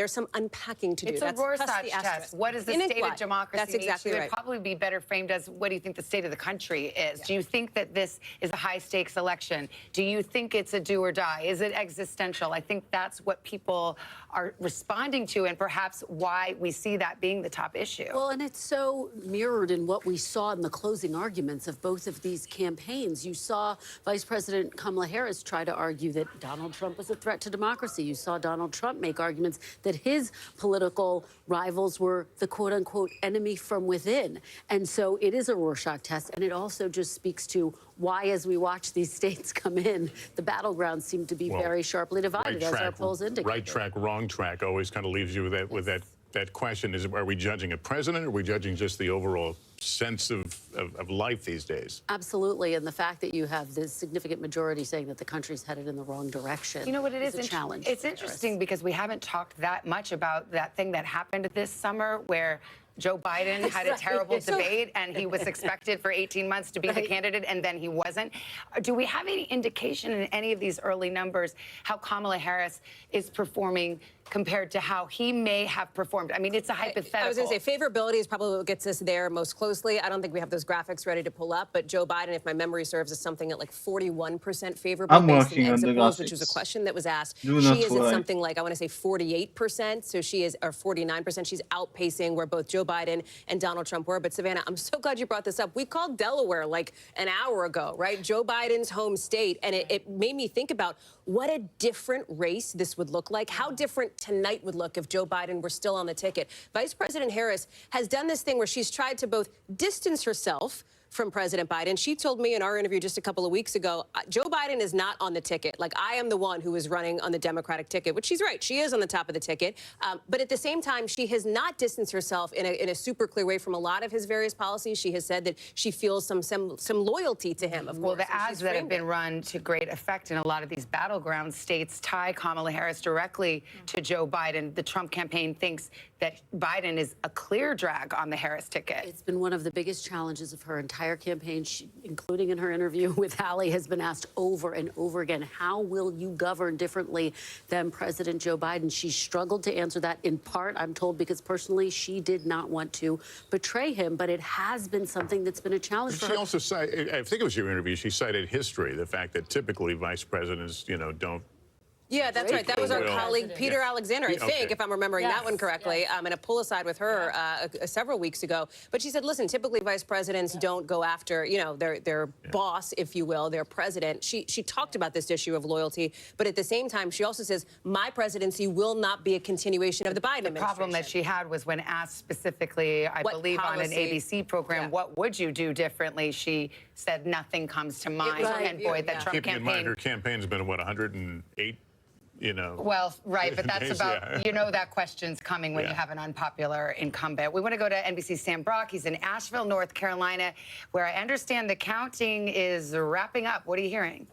some unpacking to do. It's a Rorschach test. What is the state of democracy? That's exactly right. It would probably be better framed as what do you think the state of the country is? Yeah. Do you think that this is a high-stakes election? Do you think it's a do or die? Is it existential? I think that's what people are responding to, and perhaps why we see that being the top issue. Well, and it's so mirrored in what we saw in the closing arguments of both of these campaigns. You saw Vice President Kamala Harris try to argue that Donald Trump was a threat to democracy. You saw Donald Trump make arguments that his political rivals were the quote-unquote enemy from within. And so it is a Rorschach test, and it also just speaks to why, as we watch these states come in, the battlegrounds seem to be very sharply divided, as our polls indicate. Right track, wrong track always kind of leaves you with that question. Are we judging a president, or are we judging just the overall sense of life these days? Absolutely, and the fact that you have this significant majority saying that the country's headed in the wrong direction. You know what it is? A challenge. It's interesting because we haven't talked that much about that thing that happened this summer where Joe Biden had a terrible debate and he was expected for 18 months to be the candidate and then he wasn't. Do we have any indication in any of these early numbers how Kamala Harris is performing compared to how he may have performed? I mean, it's a hypothetical. I was going to say favorability is probably what gets us there most closely. I don't think we have those graphics ready to pull up, but Joe Biden, if my memory serves, is something at like 41% favorable. I'm based working on on the exit polls, graphics. which was a question that was asked. Do She not is at worry. something like, I want to say 48%. So she is, or 49%. She's outpacing where both Joe Biden and Donald Trump were. But Savannah, I'm so glad you brought this up. We called Delaware like an hour ago, right? Joe Biden's home state. And it made me think about what a different race this would look like, how different tonight would look if Joe Biden were still on the ticket. Vice President Harris has done this thing where she's tried to both distance herself from President Biden. She told me in our interview just a couple of weeks ago, Joe Biden is not on the ticket. Like, I am the one who is running on the Democratic ticket, which she's right. She is on the top of the ticket. But at the same time, she has not distanced herself in a super clear way from a lot of his various policies. She has said that she feels some loyalty to him, of course. Well, the ads that have been run to great effect in a lot of these battleground states tie Kamala Harris directly to Joe Biden. The Trump campaign thinks that Biden is a clear drag on the Harris ticket. It's been one of the biggest challenges of her entire campaign, including in her interview with Hallie, has been asked over and over again, how will you govern differently than President Joe Biden? She struggled to answer that, in part, I'm told, because personally she did not want to betray him, but it has been something that's been a challenge for her. She also cited, I think it was your interview, she cited history, the fact that typically vice presidents, don't. Yeah, that's right. That was our colleague, Peter Alexander, I think, if I'm remembering that one correctly, in a pull-aside with her several weeks ago. But she said, listen, typically vice presidents don't go after, their boss, if you will, their president. She talked about this issue of loyalty, but at the same time, she also says, my presidency will not be a continuation of the Biden administration. The problem that she had was when asked specifically, I believe on an ABC program, what would you do differently? She said nothing comes to mind. And boy, that Trump Keeping campaign. in mind, her campaign's been, what, 108 you know. Well, right, but that's about, Yeah. you know, that question's coming when Yeah. you have an unpopular incumbent. We want to go to NBC's Sam Brock. He's in Asheville, North Carolina, where I understand the counting is wrapping up. What are you hearing?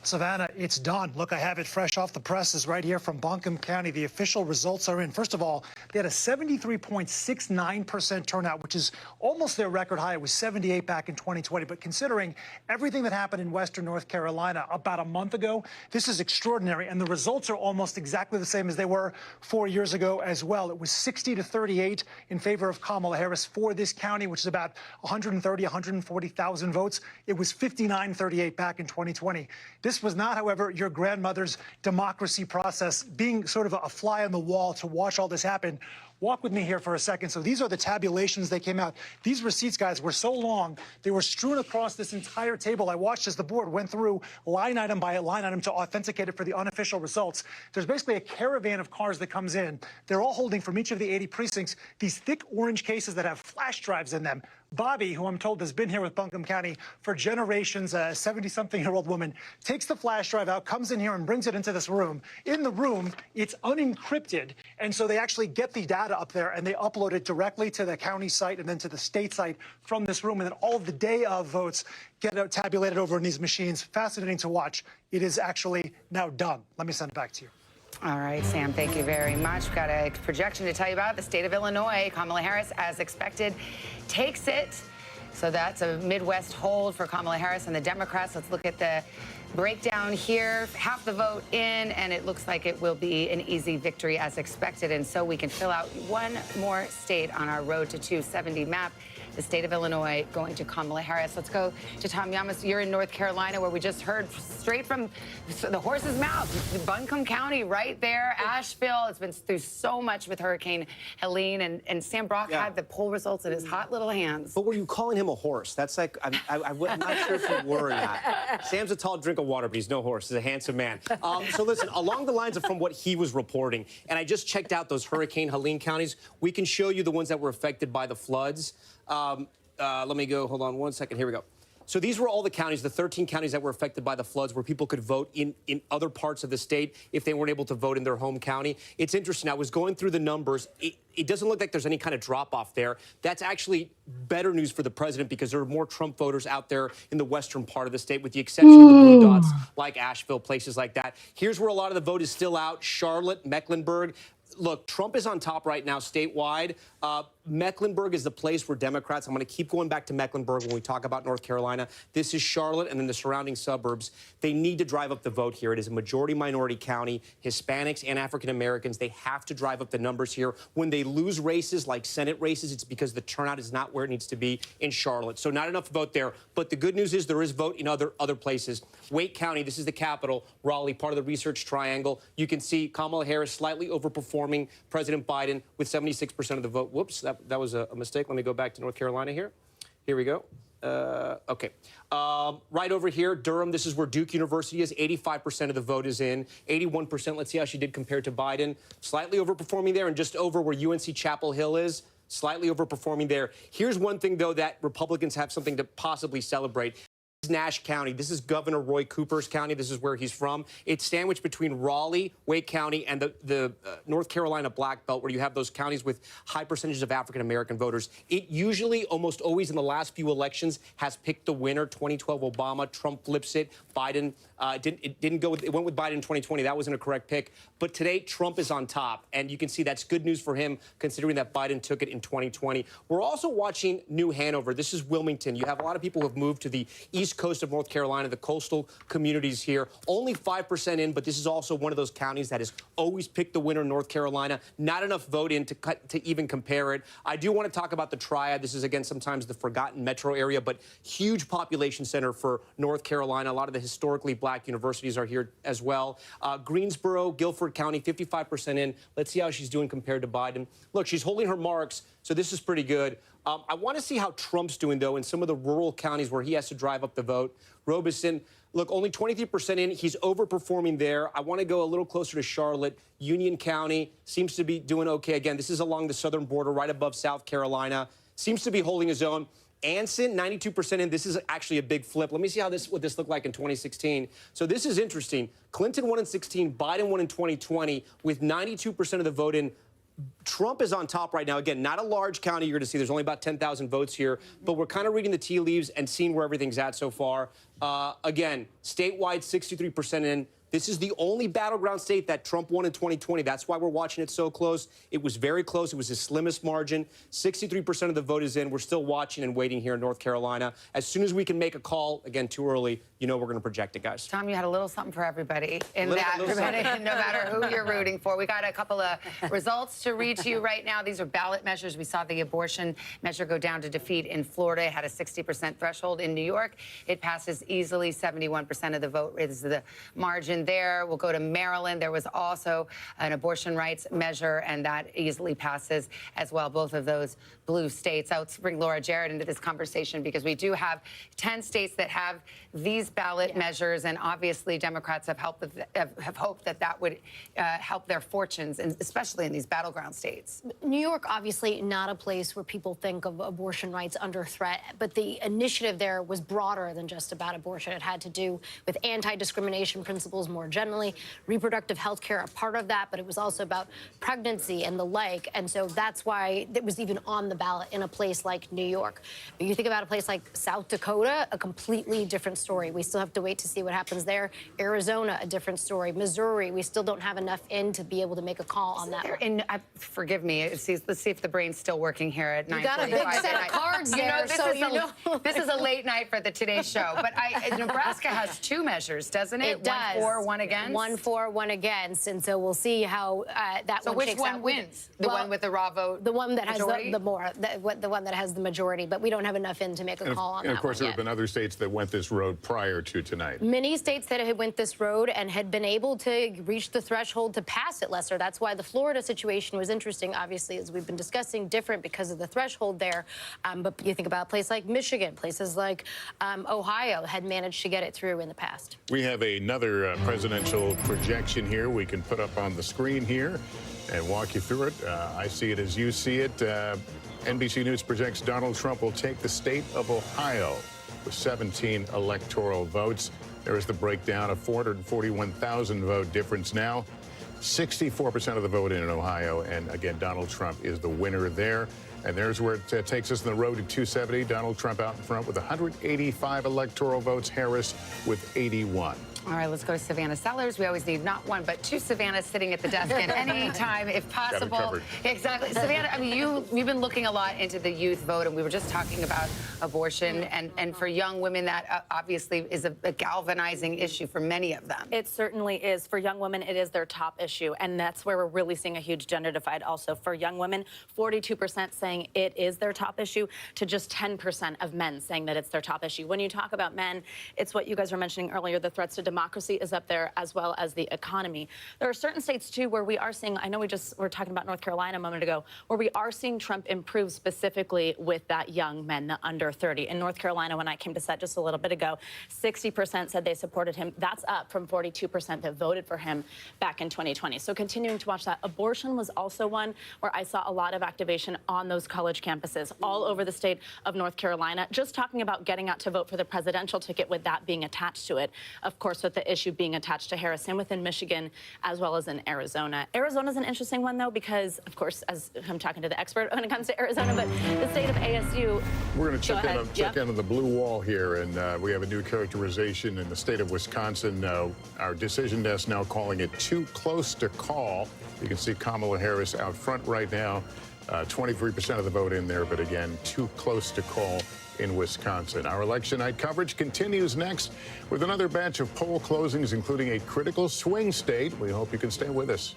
Savannah, it's done. Look, I have it fresh off the presses right here from Buncombe County. The official results are in. First of all, they had a 73.69% turnout, which is almost their record high. It was 78 back in 2020. But considering everything that happened in Western North Carolina about a month ago, this is extraordinary. And the results are almost exactly the same as they were 4 years ago as well. It was 60-38 in favor of Kamala Harris for this county, which is about 140,000 votes. It was 59-38 back in 2020. This was not, however, your grandmother's democracy process, being sort of a fly on the wall to watch all this happen. Walk with me here for a second. So these are the tabulations that came out. These receipts, guys, were so long, they were strewn across this entire table. I watched as the board went through line item by line item to authenticate it for the unofficial results. There's basically a caravan of cars that comes in. They're all holding from each of the 80 precincts these thick orange cases that have flash drives in them. Bobby, who I'm told has been here with Buncombe County for generations, a 70-something-year-old woman, takes the flash drive out, comes in here and brings it into this room. In the room, it's unencrypted, and so they actually get the data up there and they upload it directly to the county site and then to the state site from this room, and then all of the day of votes get tabulated over in these machines. Fascinating to watch. It is actually now done. Let me send it back to you. All right, Sam, thank you very much. We've got a projection to tell you about. The state of Illinois, Kamala Harris, as expected, takes it. So that's a Midwest hold for Kamala Harris and the Democrats. Let's look at the breakdown here. Half the vote in, and it looks like it will be an easy victory as expected. And so we can fill out one more state on our Road to 270 map. The state of Illinois going to Kamala Harris. Let's go to Tom Llamas. You're in North Carolina, where we just heard straight from the horse's mouth. Buncombe County right there, Asheville. It's been through so much with Hurricane Helene, and Sam Brock had the poll results in his hot little hands. But were you calling him a horse? That's like, I'm not sure if you were or not. Sam's a tall drink of water, but he's no horse. He's a handsome man. So listen, along the lines of from what he was reporting, and I just checked out those Hurricane Helene counties, we can show you the ones that were affected by the floods. Let me go, hold on one second. Here we go. So these were all the counties, the 13 counties that were affected by the floods, where people could vote in other parts of the state if they weren't able to vote in their home county. It's interesting. I was going through the numbers. It doesn't look like there's any kind of drop-off there. That's actually better news for the president, because there are more Trump voters out there in the western part of the state, with the exception of the blue dots like Asheville, places like that. Here's where a lot of the vote is still out. Charlotte, Mecklenburg. Look, Trump is on top right now statewide. Mecklenburg is the place where Democrats, I'm going to keep going back to Mecklenburg when we talk about North Carolina. This is Charlotte and then the surrounding suburbs. They need to drive up the vote here. It is a majority-minority county. Hispanics and African Americans, they have to drive up the numbers here. When they lose races like Senate races, it's because the turnout is not where it needs to be in Charlotte. So not enough vote there. But the good news is there is vote in other places. Wake County, this is the capital. Raleigh, part of the Research Triangle. You can see Kamala Harris slightly overperforming President Biden with 76% of the vote. Whoops, that was a mistake. Let me go back to North Carolina here. Here we go. Okay. Right over here, Durham, this is where Duke University is. 85% of the vote is in. 81%. Let's see how she did compared to Biden. Slightly overperforming there, and just over where UNC Chapel Hill is. Slightly overperforming there. Here's one thing, though, that Republicans have something to possibly celebrate. Nash County. This is Governor Roy Cooper's county. This is where he's from. It's sandwiched between Raleigh, Wake County, and the North Carolina Black Belt, where you have those counties with high percentages of African-American voters. It usually, almost always in the last few elections, has picked the winner. 2012 Obama, Trump flips it. Biden it went with Biden in 2020. That wasn't a correct pick. But today, Trump is on top. And you can see that's good news for him, considering that Biden took it in 2020. We're also watching New Hanover. This is Wilmington. You have a lot of people who have moved to the east coast of North Carolina, the coastal communities here. Only 5% in, but this is also one of those counties that has always picked the winner in North Carolina. Not enough vote in to even compare it. I do want to talk about the Triad. This is, again, sometimes the forgotten metro area, but huge population center for North Carolina. A lot of the historically black universities are here as well. Greensboro, Guilford County, 55% in. Let's see how she's doing compared to Biden. Look, she's holding her marks, so this is pretty good. I want to see how Trump's doing, though, in some of the rural counties where he has to drive up the vote. Robeson, look, only 23% in. He's overperforming there. I want to go a little closer to Charlotte. Union County seems to be doing okay. Again, this is along the southern border, right above South Carolina. Seems to be holding his own. Anson, 92% in. This is actually a big flip. Let me see what this looked like in 2016. So this is interesting. Clinton won in 16, Biden won in 2020 with 92% of the vote in. Trump is on top right now. Again, not a large county you're going to see. There's only about 10,000 votes here, but we're kind of reading the tea leaves and seeing where everything's at so far. Again, statewide, 63% in. This is the only battleground state that Trump won in 2020. That's why we're watching it so close. It was very close. It was his slimmest margin. 63% of the vote is in. We're still watching and waiting here in North Carolina. As soon as we can make a call, again, too early, you know we're going to project it, guys. Tom, you had a little something for everybody in that, no matter who you're rooting for. We got a couple of results to read to you right now. These are ballot measures. We saw the abortion measure go down to defeat in Florida. It had a 60% threshold. In New York, it passes easily. 71% of the vote is the margin there. We'll go to Maryland. There was also an abortion rights measure, and that easily passes as well. Both of those blue states. Let's bring Laura Jarrett into this conversation because we do have 10 states that have these ballot measures, and obviously Democrats have hoped that that would help their fortunes, and especially in these battleground states. New York, obviously not a place where people think of abortion rights under threat, but the initiative there was broader than just about abortion. It had to do with anti-discrimination principles more generally, reproductive health care a part of that, but it was also about pregnancy and the like, and so that's why it was even on the ballot in a place like New York. But you think about a place like South Dakota, a completely different story. We still have to wait to see what happens there. Arizona, a different story. Missouri, we still don't have enough in to be able to make a call on that. And forgive me, let's see if the brain's still working here at 9:45. You got a big set of cards there, this is a late night for the Today Show. But Nebraska has two measures, doesn't it? It does. 1 for, 1 against? 1 for, 1 against. And so we'll see how that one shakes out. So which one wins? The one with the raw vote? The one that majority? has the one that has the majority. But we don't have enough in to make a call on that. And of course, one there have been other states that went this road prior to tonight. Many states that had went this road and had been able to reach the threshold to pass it, Lester. That's why the Florida situation was interesting, obviously, as we've been discussing, different because of the threshold there. But you think about a place like Michigan, places like Ohio had managed to get it through in the past. We have another presidential projection here we can put up on the screen here and walk you through it. I see it as you see it. NBC News projects Donald Trump will take the state of Ohio with 17 electoral votes. There is the breakdown of 441,000 vote difference now. 64% of the vote in Ohio. And again, Donald Trump is the winner there. And there's where it takes us on the road to 270. Donald Trump out in front with 185 electoral votes. Harris with 81. All right, let's go to Savannah Sellers. We always need not one, but two Savannahs sitting at the desk at any time, if possible. Exactly. Savannah, I mean, you've been looking a lot into the youth vote, and we were just talking about abortion. And for young women, that obviously is a galvanizing issue for many of them. It certainly is. For young women, it is their top issue. And that's where we're really seeing a huge gender divide also. For young women, 42% saying it is their top issue to just 10% of men saying that it's their top issue. When you talk about men, it's what you guys were mentioning earlier, the threats to democracy is up there, as well as the economy. There are certain states, too, where we are seeing, I know we were talking about North Carolina a moment ago, where we are seeing Trump improve specifically with that young men, the under 30. In North Carolina, when I came to set just a little bit ago, 60% said they supported him. That's up from 42% that voted for him back in 2020. So continuing to watch that. Abortion was also one where I saw a lot of activation on those college campuses all over the state of North Carolina, just talking about getting out to vote for the presidential ticket with that being attached to it. Of course, with the issue being attached to Harris, and within Michigan, as well as in Arizona. Arizona's an interesting one, though, because, of course, as I'm talking to the expert when it comes to Arizona, but the state of ASU. We're going to check in on the blue wall here, and we have a new characterization in the state of Wisconsin. Our decision desk now calling it too close to call. You can see Kamala Harris out front right now, 23% of the vote in there, but again, too close to call in Wisconsin. Our election night coverage continues next with another batch of poll closings, including a critical swing state. We hope you can stay with us.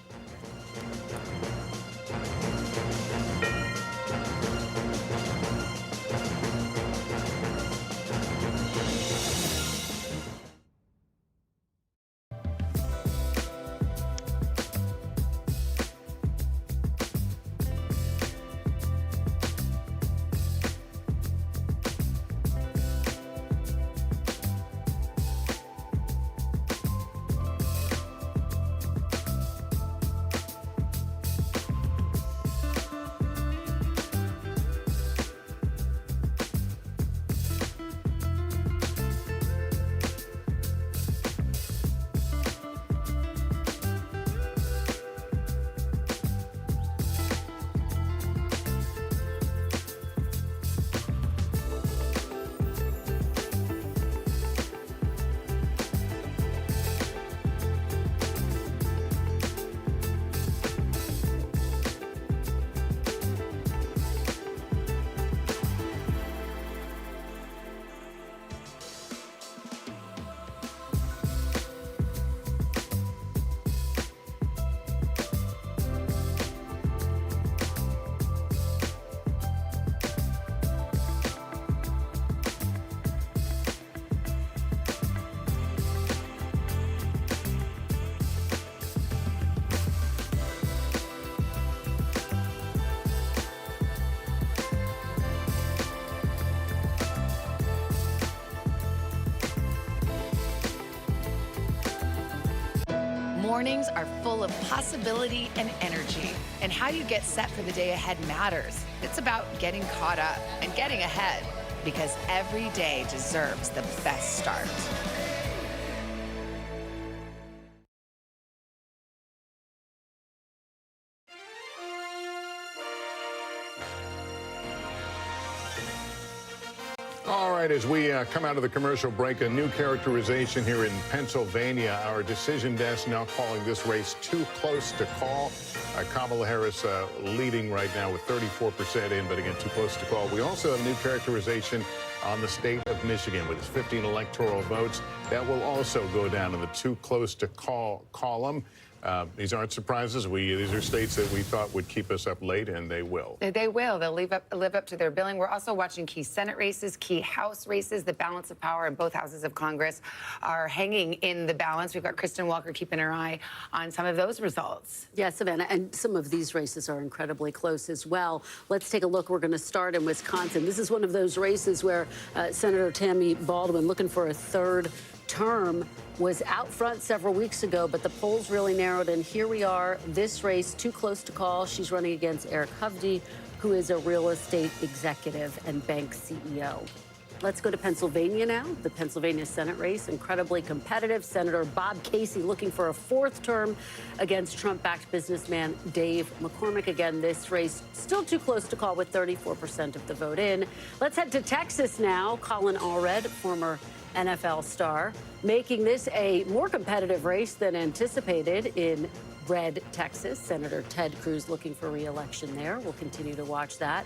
Mornings are full of possibility and energy, and how you get set for the day ahead matters. It's about getting caught up and getting ahead, because every day deserves the best start. All right, as we come out of the commercial break, a new characterization here in Pennsylvania. Our decision desk now calling this race too close to call. Kamala Harris leading right now with 34% in, but again, too close to call. We also have a new characterization on the state of Michigan with its 15 electoral votes. That will also go down in the too close to call column. These aren't surprises. These are states that we thought would keep us up late, and they will. They will. They'll live up to their billing. We're also watching key Senate races, key House races. The balance of power in both houses of Congress are hanging in the balance. We've got Kristen Walker keeping her eye on some of those results. Yeah, Savannah, and some of these races are incredibly close as well. Let's take a look. We're going to start in Wisconsin. This is one of those races where Senator Tammy Baldwin, looking for a third term, was out front several weeks ago, but the polls really narrowed, and here we are. This race, too close to call. She's running against Eric Hovde, who is a real estate executive and bank CEO. Let's go to Pennsylvania now. The Pennsylvania Senate race, incredibly competitive. Senator Bob Casey looking for a fourth term against Trump-backed businessman Dave McCormick. Again, this race still too close to call with 34% of the vote in. Let's head to Texas now. Colin Allred, former NFL star, making this a more competitive race than anticipated in red Texas. Senator Ted Cruz looking for re-election there. We'll continue to watch that.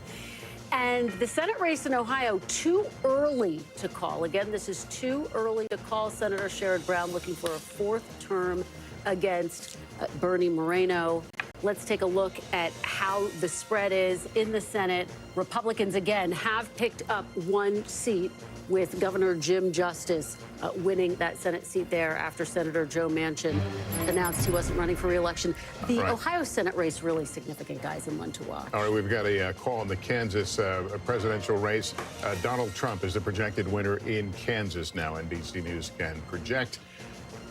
And the Senate race in Ohio, too early to call. Again, this is too early to call. Senator Sherrod Brown looking for a fourth term against Bernie Moreno. Let's take a look at how the spread is in the Senate. Republicans, again, have picked up one seat, with Governor Jim Justice winning that Senate seat there after Senator Joe Manchin announced he wasn't running for re-election. The Ohio Senate race, really significant, guys, and one to watch. All right, we've got a call in the Kansas presidential race. Donald Trump is the projected winner in Kansas now. NBC News can project.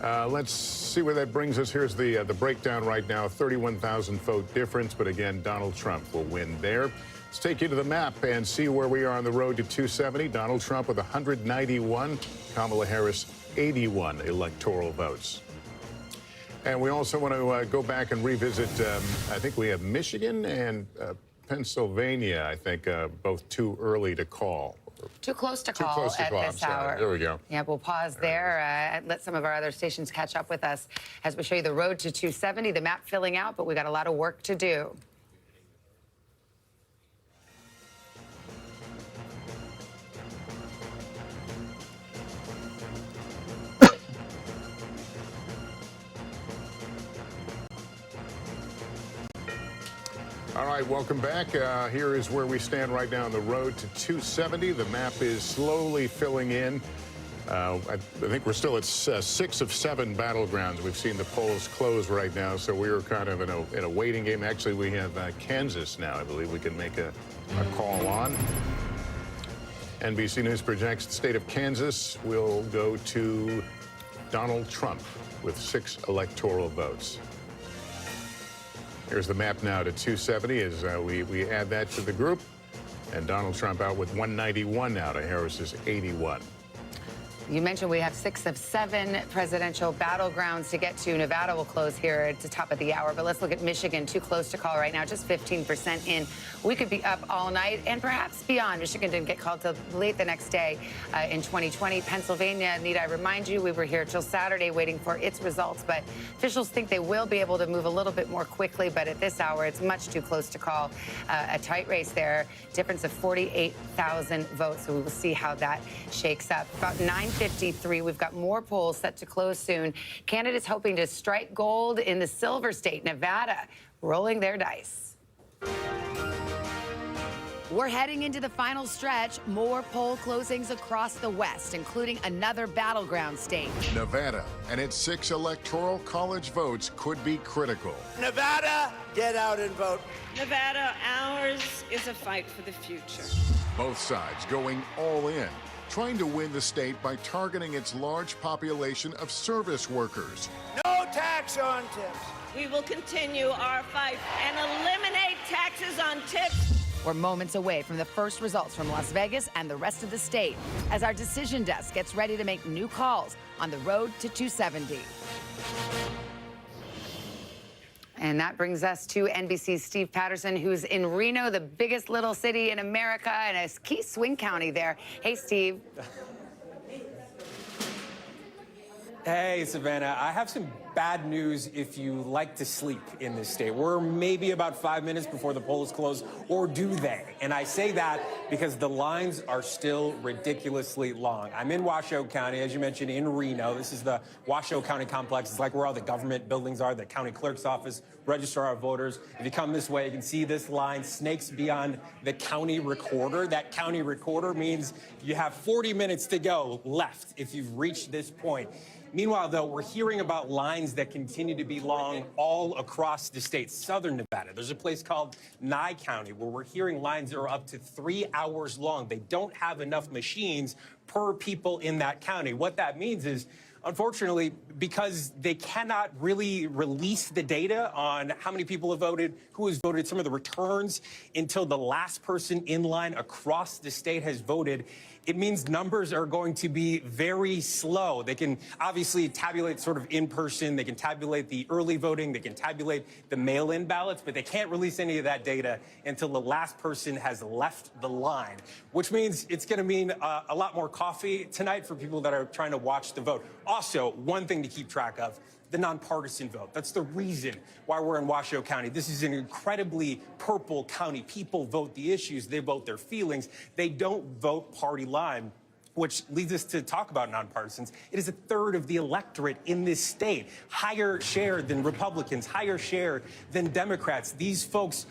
Let's see where that brings us. Here's the breakdown right now. 31,000 vote difference, but again, Donald Trump will win there. Let's take you to the map and see where we are on the road to 270. Donald Trump with 191, Kamala Harris 81 electoral votes. And we also want to go back and revisit, I think we have Michigan and Pennsylvania, I think, both too early to call. Too close to call at this hour. There we go. Yeah, we'll pause there. Let some of our other stations catch up with us as we show you the road to 270, the map filling out, but we got a lot of work to do. All right, welcome back. Here is where we stand right now on the road to 270. The map is slowly filling in. I think we're still at 6 of 7 battlegrounds. We've seen the polls close right now, so we are kind of in a waiting game. Actually, we have Kansas now. I believe we can make a call on. NBC News projects the state of Kansas will go to Donald Trump with 6 electoral votes. Here's the map now to 270 as we add that to the group. And Donald Trump out with 191 now to Harris's 81. You mentioned we have 6 of 7 presidential battlegrounds to get to. Nevada will close here at the top of the hour, but let's look at Michigan. Too close to call right now, just 15% in. We could be up all night and perhaps beyond. Michigan didn't get called till late the next day in 2020. Pennsylvania, need I remind you, we were here till Saturday waiting for its results, but officials think they will be able to move a little bit more quickly, but at this hour, it's much too close to call. A tight race there, difference of 48,000 votes, so we will see how that shakes up. About 9:53, we've got more polls set to close soon. Candidates hoping to strike gold in the silver state, Nevada, rolling their dice. We're heading into the final stretch. More poll closings across the West, including another battleground state. Nevada and its 6 electoral college votes could be critical. Nevada, get out and vote. Nevada, ours is a fight for the future. Both sides going all in, trying to win the state by targeting its large population of service workers. No tax on tips. We will continue our fight and eliminate taxes on tips. We're moments away from the first results from Las Vegas and the rest of the state as our decision desk gets ready to make new calls on the road to 270. And that brings us to NBC's Steve Patterson, who's in Reno, the biggest little city in America and a key swing county there. Hey, Steve. Hey, Savannah. I have some bad news if you like to sleep in this state. We're maybe about 5 minutes before the polls close, or do they? And I say that because the lines are still ridiculously long. I'm in Washoe County, as you mentioned, in Reno. This is the Washoe County complex. It's like where all the government buildings are, the county clerk's office, registrar of voters. If you come this way, you can see this line snakes beyond the county recorder. That county recorder means you have 40 minutes to go left if you've reached this point. Meanwhile, though, we're hearing about lines that continue to be long all across the state, southern Nevada. There's a place called Nye County where we're hearing lines that are up to 3 hours long. They don't have enough machines per people in that county. What that means is, unfortunately, because they cannot really release the data on how many people have voted, who has voted, some of the returns until the last person in line across the state has voted, it means numbers are going to be very slow. They can obviously tabulate sort of in person. They can tabulate the early voting. They can tabulate the mail-in ballots, but they can't release any of that data until the last person has left the line, which means it's going to mean a lot more coffee tonight for people that are trying to watch the vote. Also, one thing to keep track of, the nonpartisan vote. That's the reason why we're in Washoe County. This is an incredibly purple county. People vote the issues. They vote their feelings. They don't vote party line, which leads us to talk about nonpartisans. It is a third of the electorate in this state, higher share than Republicans, higher share than Democrats. These folks,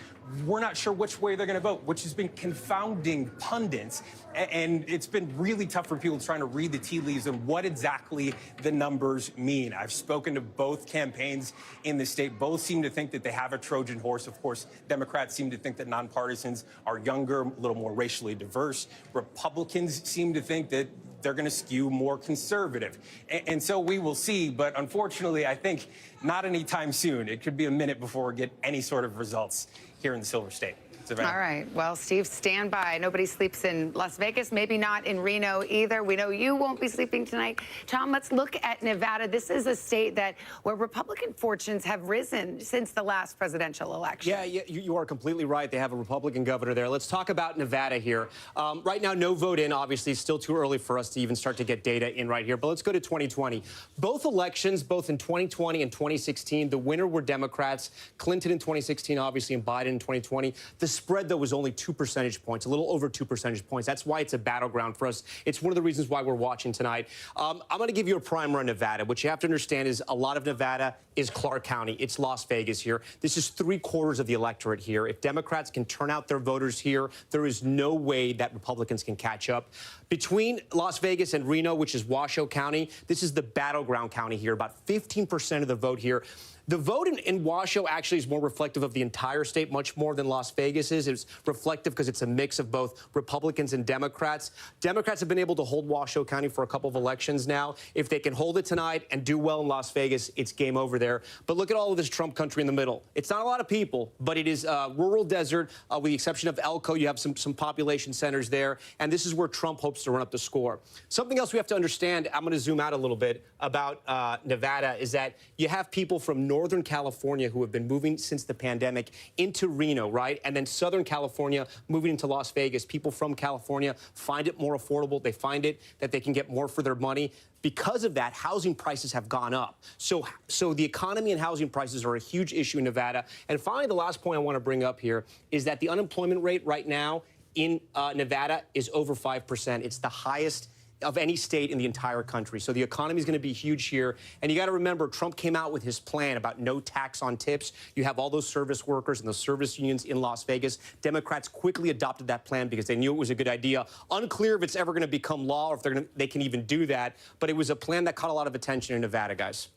we're not sure which way they're going to vote, which has been confounding pundits. And it's been really tough for people trying to read the tea leaves and what exactly the numbers mean. I've spoken to both campaigns in the state. Both seem to think that they have a Trojan horse. Of course, Democrats seem to think that nonpartisans are younger, a little more racially diverse. Republicans seem to think that they're going to skew more conservative. And so we will see. But unfortunately, I think not anytime soon. It could be a minute before we get any sort of results here in the Silver State. Savannah. All right. Well, Steve, stand by. Nobody sleeps in Las Vegas, maybe not in Reno either. We know you won't be sleeping tonight. Tom, let's look at Nevada. This is a state where Republican fortunes have risen since the last presidential election. Yeah, you are completely right. They have a Republican governor there. Let's talk about Nevada here. Right now, no vote in. Obviously, it's still too early for us to even start to get data in right here. But let's go to 2020. Both elections, both in 2020 and 2016, the winner were Democrats. Clinton in 2016, obviously, and Biden in 2020. The spread, though, was only 2 percentage points, a little over 2 percentage points. That's why it's a battleground for us. It's one of the reasons why we're watching tonight. I'm going to give you a primer on Nevada. What you have to understand is a lot of Nevada is Clark County. It's Las Vegas here. This is 3/4 of the electorate here. If Democrats can turn out their voters here, there is no way that Republicans can catch up. Between Las Vegas and Reno, which is Washoe County, this is the battleground county here. About 15% of the vote here. The vote in Washoe actually is more reflective of the entire state, much more than Las Vegas is. It's reflective because it's a mix of both Republicans and Democrats. Democrats have been able to hold Washoe County for a couple of elections now. If they can hold it tonight and do well in Las Vegas, it's game over there. But look at all of this Trump country in the middle. It's not a lot of people, but it is rural desert. With the exception of Elko, you have some population centers there. And this is where Trump hopes to run up the score. Something else we have to understand, I'm going to zoom out a little bit, about Nevada, is that you have people from Northern California who have been moving since the pandemic into Reno, right? And then Southern California moving into Las Vegas. People from California find it more affordable. They find it that they can get more for their money. Because of that, housing prices have gone up. So the economy and housing prices are a huge issue in Nevada. And finally, the last point I want to bring up here is that the unemployment rate right now in Nevada is over 5%. It's the highest of any state in the entire country. So the economy is going to be huge here. And you got to remember, Trump came out with his plan about no tax on tips. You have all those service workers and those service unions in Las Vegas. Democrats quickly adopted that plan because they knew it was a good idea. Unclear if it's ever going to become law or if they can even do that. But it was a plan that caught a lot of attention in Nevada, guys.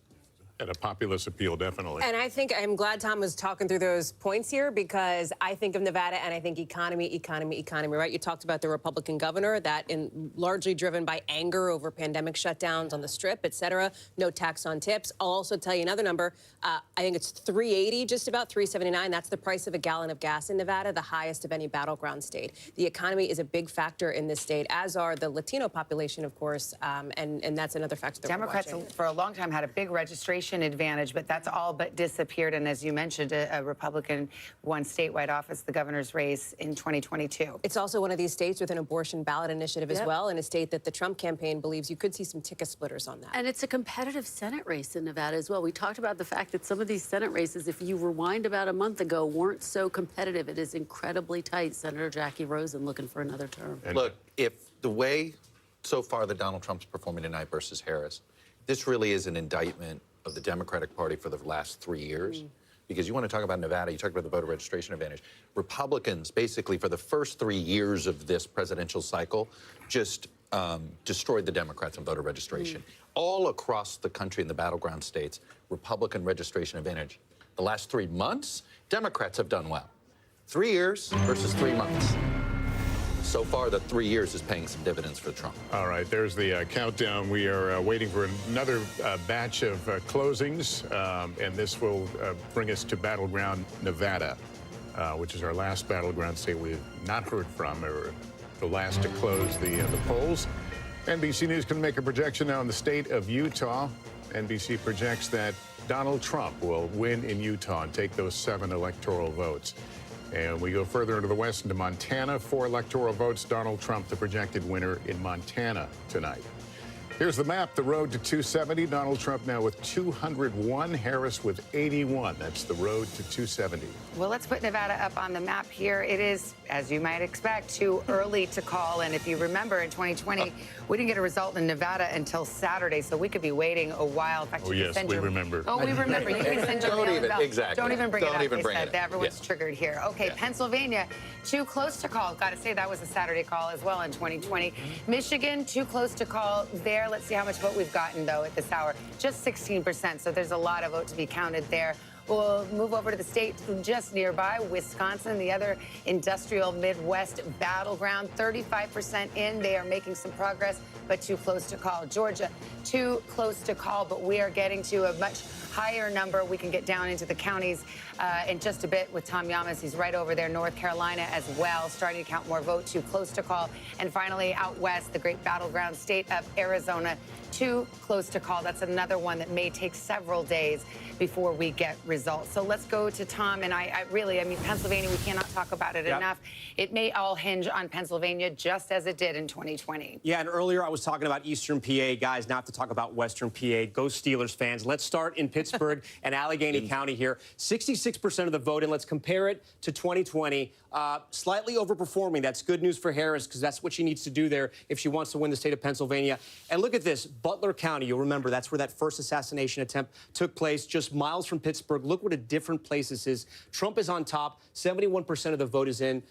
And a populist appeal, definitely. And I think I'm glad Tom was talking through those points here, because I think of Nevada and I think economy, right? You talked about the Republican governor, largely driven by anger over pandemic shutdowns on the Strip, et cetera. No tax on tips. I'll also tell you another number. I think it's $3.80, just about $3.79. That's the price of a gallon of gas in Nevada, the highest of any battleground state. The economy is a big factor in this state, as are the Latino population, of course, and that's another factor that Democrats we're watching. for a long time had a big registration advantage, but that's all but disappeared. And as you mentioned, a Republican won statewide office, the governor's race in 2022. It's also one of these states with an abortion ballot initiative as well, in a state that the Trump campaign believes you could see some ticket splitters on that. And it's a competitive Senate race in Nevada as well. We talked about the fact that some of these Senate races, if you rewind about a month ago, weren't so competitive. It is incredibly tight. Senator Jackie Rosen looking for another term. Look, if the way so far that Donald Trump's performing tonight versus Harris, this really is an indictment of the Democratic Party for the last 3 years. Because you want to talk about Nevada, you talk about the voter registration advantage. Republicans, basically, for the first 3 years of this presidential cycle, just destroyed the Democrats on voter registration. All across the country in the battleground states, Republican registration advantage. The last 3 months, Democrats have done well. 3 years versus 3 months. So far, the 3 years is paying some dividends for Trump. All right, there's the countdown. We are waiting for another batch of closings, and this will bring us to battleground Nevada, which is our last battleground state we've not heard from, or the last to close the polls. NBC News can make a projection now in the state of Utah. NBC projects that Donald Trump will win in Utah and take those 7 electoral votes. And we go further into the west, into Montana. 4 electoral votes. Donald Trump, the projected winner in Montana tonight. Here's the map. The road to 270. Donald Trump now with 201. Harris with 81. That's the road to 270. Well, let's put Nevada up on the map here. It is, as you might expect, too early to call. And if you remember, in 2020, we didn't get a result in Nevada until Saturday, so we could be waiting a while. In fact, Oh, yes, we remember. Oh, we remember. You can send your Don't mail even- about- exactly. Don't even bring Don't it up. even They bring said it that up. everyone's Yeah. triggered here. Okay, Pennsylvania, too close to call. Got to say, that was a Saturday call as well in 2020. Michigan, too close to call there. Let's see how much vote we've gotten, though, at this hour. Just 16%, so there's a lot of vote to be counted there. We'll move over to the state just nearby, Wisconsin, the other industrial Midwest battleground. 35% in. They are making some progress, but too close to call. Georgia, too close to call, but we are getting to a much higher number. We can get down into the counties in just a bit with Tom Yamas. He's right over there. North Carolina as well, starting to count more vote, too close to call. And finally, out west, the great battleground state of Arizona, too close to call. That's another one that may take several days before we get results. So let's go to Tom. And I mean, Pennsylvania, we cannot talk about it enough. It may all hinge on Pennsylvania, just as it did in 2020. Yeah, and earlier I was talking about Eastern PA. Guys, now I have to talk about Western PA. Go Steelers fans. Let's start in Pittsburgh and Allegheny County here. 66% of the vote, and let's compare it to 2020. Slightly overperforming. That's good news for Harris, because that's what she needs to do there if she wants to win the state of Pennsylvania. And look at this. Butler County, you'll remember, that's where that first assassination attempt took place, just miles from Pittsburgh. Look what a different place this is. Trump is on top. 71% of the vote is in.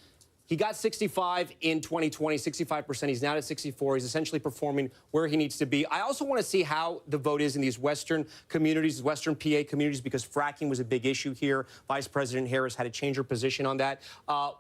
He got 65 in 2020, 65%. He's now at 64. He's essentially performing where he needs to be. I also want to see how the vote is in these Western communities, Western PA communities, because fracking was a big issue here. Vice President Harris had to change her position on that.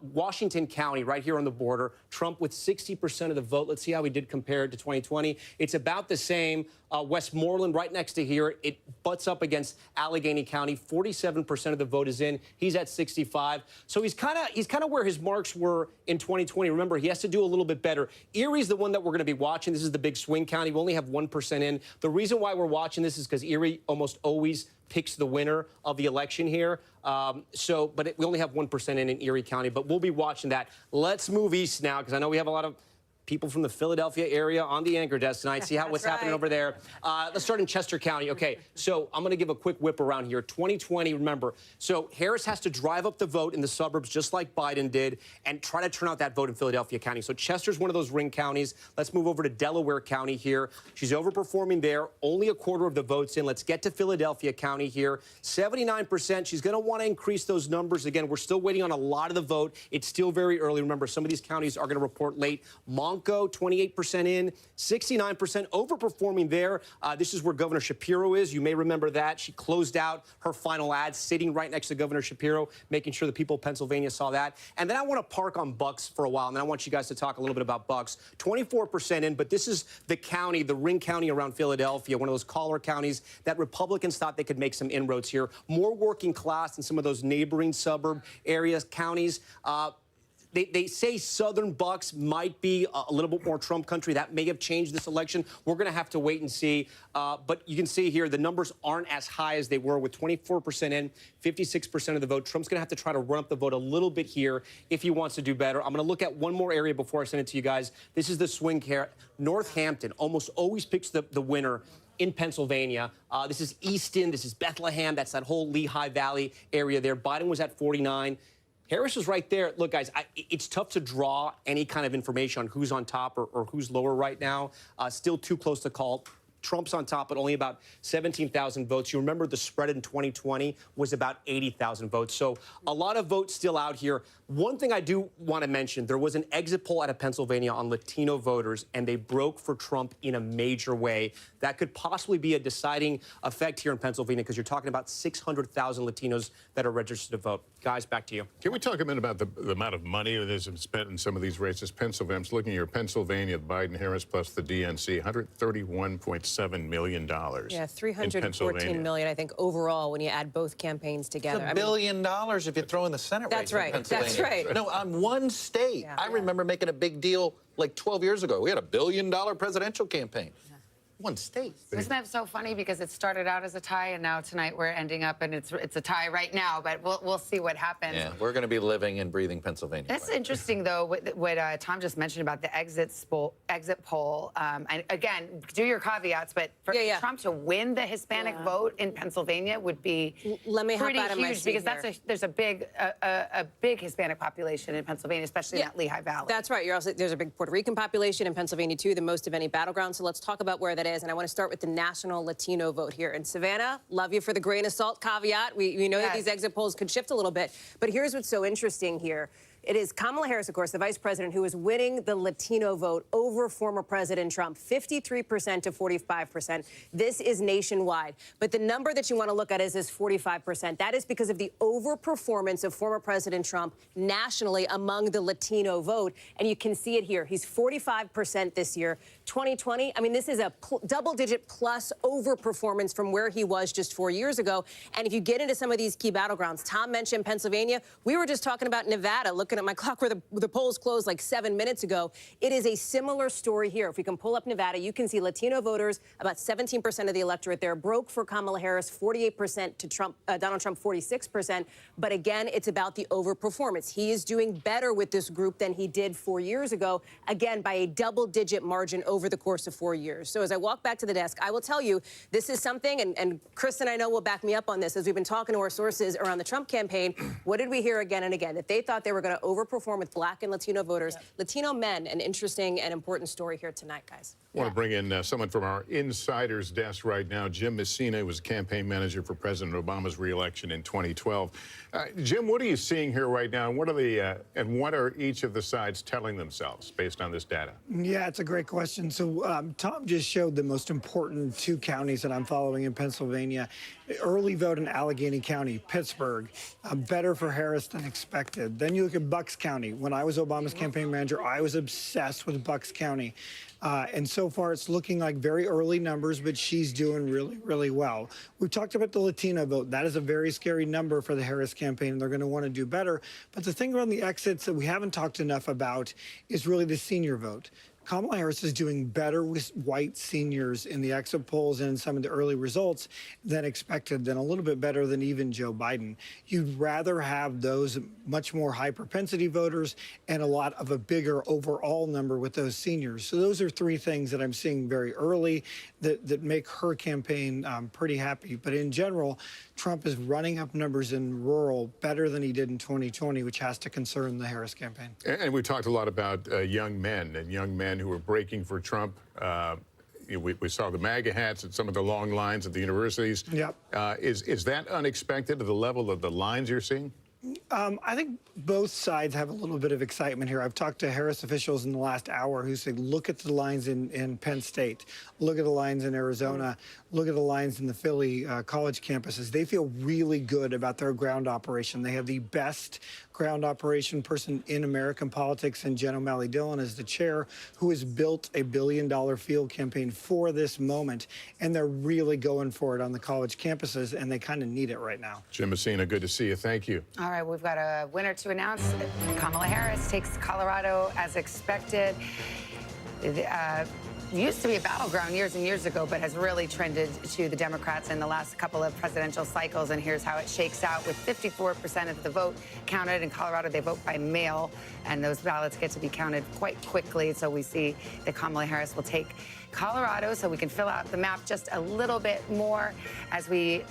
Washington County, right here on the border, Trump with 60% of the vote. Let's see how he did compared to 2020. It's about the same. Westmoreland, right next to here, it butts up against Allegheny County. 47% of the vote is in. He's at 65. So he's kind of where his marks were in 2020. Remember, he has to do a little bit better. Erie's the one that we're going to be watching. This is the big swing county. We only have 1% in. The reason why we're watching this is because Erie almost always picks the winner of the election here. But we only have 1% in Erie County. But we'll be watching that. Let's move east now, because I know we have a lot of people from the Philadelphia area on the anchor desk tonight. See what's happening over there. Let's start in Chester County. Okay, so I'm going to give a quick whip around here. 2020, remember. So Harris has to drive up the vote in the suburbs just like Biden did and try to turn out that vote in Philadelphia County. So Chester's one of those ring counties. Let's move over to Delaware County here. She's overperforming there. Only a quarter of the votes in. Let's get to Philadelphia County here. 79%. She's going to want to increase those numbers. Again, we're still waiting on a lot of the vote. It's still very early. Remember, some of these counties are going to report late. Bronco, 28% in, 69% overperforming there. This is where Governor Shapiro is. You may remember that. She closed out her final ad sitting right next to Governor Shapiro, making sure the people of Pennsylvania saw that. And then I want to park on Bucks for a while, and then I want you guys to talk a little bit about Bucks. 24% in, but this is the county, the ring county around Philadelphia, one of those collar counties that Republicans thought they could make some inroads here. More working class than some of those neighboring suburb areas, counties. They say Southern Bucks might be a little bit more Trump country. That may have changed this election. We're going to have to wait and see. But you can see here the numbers aren't as high as they were with 24% in, 56% of the vote. Trump's going to have to try to run up the vote a little bit here if he wants to do better. I'm going to look at one more area before I send it to you guys. This is the swing here. Northampton almost always picks the winner in Pennsylvania. This is Easton. This is Bethlehem. That's that whole Lehigh Valley area there. Biden was at 49. Harris is right there. Look, guys, it's tough to draw any kind of information on who's on top or who's lower right now. Still too close to call. Trump's on top at only about 17,000 votes. You remember the spread in 2020 was about 80,000 votes. So a lot of votes still out here. One thing I do want to mention, there was an exit poll out of Pennsylvania on Latino voters, and they broke for Trump in a major way. That could possibly be a deciding effect here in Pennsylvania because you're talking about 600,000 Latinos that are registered to vote. Guys, back to you. Can we talk a minute about the amount of money that has been spent in some of these races? Pennsylvania, I'm just looking here, Pennsylvania, Biden, Harris, plus the DNC, $131.7 million. Yeah, $314 million, I think, overall when you add both campaigns together. It's $1 billion if you throw in the Senate race. That's right. In Pennsylvania. That's right. No, on one state. Yeah. I remember making a big deal like 12 years ago. We had a $1 billion presidential campaign. One state. Isn't that so funny? Because it started out as a tie, and now tonight we're ending up, and it's a tie right now. But we'll see what happens. Yeah, we're going to be living and breathing Pennsylvania. That's interesting, though, what Tom just mentioned about the exit poll. And again, do your caveats, but for Trump to win the Hispanic vote in Pennsylvania would be pretty huge because there's a big Hispanic population in Pennsylvania, especially in that Lehigh Valley. That's right. There's a big Puerto Rican population in Pennsylvania, too, the most of any battleground. So let's talk about where that is. And I want to start with the national Latino vote here. And Savannah, love you for the grain of salt caveat. We know that these exit polls could shift a little bit. But here's what's so interesting here. It is Kamala Harris, of course, the vice president, who is winning the Latino vote over former President Trump, 53% to 45%. This is nationwide. But the number that you want to look at is this 45%. That is because of the overperformance of former President Trump nationally among the Latino vote. And you can see it here. He's 45% this year. 2020, I mean, this is a double-digit plus overperformance from where he was just 4 years ago. And if you get into some of these key battlegrounds, Tom mentioned Pennsylvania. We were just talking about Nevada. Looking at my clock where the polls closed like 7 minutes ago. It is a similar story here. If we can pull up Nevada, you can see Latino voters, about 17% of the electorate there, broke for Kamala Harris, 48% to Donald Trump, 46%. But again, it's about the overperformance. He is doing better with this group than he did 4 years ago, again, by a double-digit margin over the course of 4 years. So as I walk back to the desk, I will tell you this is something, and Chris and I know will back me up on this, as we've been talking to our sources around the Trump campaign. What did we hear again and again? That they thought they were going to overperform with Black and Latino voters. Latino men, an interesting and important story here tonight, guys. I want to bring in someone from our insider's desk right now. Jim Messina was campaign manager for President Obama's re-election in 2012. Jim, what are you seeing here right now? And what are each of the sides telling themselves based on this data? Yeah, it's a great question. So Tom just showed the most important two counties that I'm following in Pennsylvania. Early vote in Allegheny County, Pittsburgh, better for Harris than expected. Then you look at Bucks County. When I was Obama's campaign manager, I was obsessed with Bucks County. And so far, it's looking like very early numbers, but she's doing really, really well. We've talked about the Latino vote. That is a very scary number for the Harris campaign, and they're going to want to do better. But the thing around the exits that we haven't talked enough about is really the senior vote. Kamala Harris is doing better with white seniors in the exit polls and in some of the early results than expected, than a little bit better than even Joe Biden. You'd rather have those much more high propensity voters and a lot of a bigger overall number with those seniors. So those are three things that I'm seeing very early that make her campaign pretty happy. But in general, Trump is running up numbers in rural better than he did in 2020, which has to concern the Harris campaign. And we talked a lot about young men who were breaking for Trump. We saw the MAGA hats and some of the long lines at the universities. Yep. Is that unexpected to the level of the lines you're seeing? I think both sides have a little bit of excitement here. I've talked to Harris officials in the last hour who say, look at the lines in Penn State, look at the lines in Arizona, look at the lines in the Philly college campuses. They feel really good about their ground operation. They have the best ground operation person in American politics, and Jen O'Malley Dillon is the chair, who has built a $1 billion field campaign for this moment. And they're really going for it on the college campuses, and they kind of need it right now. Jim Messina, good to see you. Thank you. All right, we've got a winner to announce. Kamala Harris takes Colorado as expected. Used to be a battleground years and years ago, but has really trended to the Democrats in the last couple of presidential cycles. And here's how it shakes out. With 54% of the vote counted in Colorado, they vote by mail, and those ballots get to be counted quite quickly. So we see that Kamala Harris will take Colorado, so we can fill out the map just a little bit more as we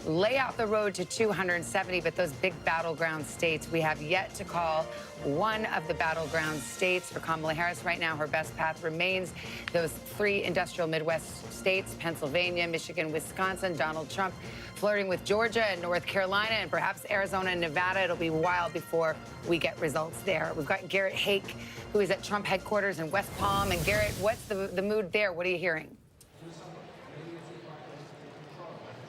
lay out the road to 270, but those big battleground states, we have yet to call one of the battleground states for Kamala Harris. Right now, her best path remains those 3 industrial Midwest states, Pennsylvania, Michigan, Wisconsin. Donald Trump flirting with Georgia and North Carolina and perhaps Arizona and Nevada. It'll be a while before we get results there. We've got Garrett Haake, who is at Trump headquarters in West Palm. And Garrett, what's the mood there? What are you hearing?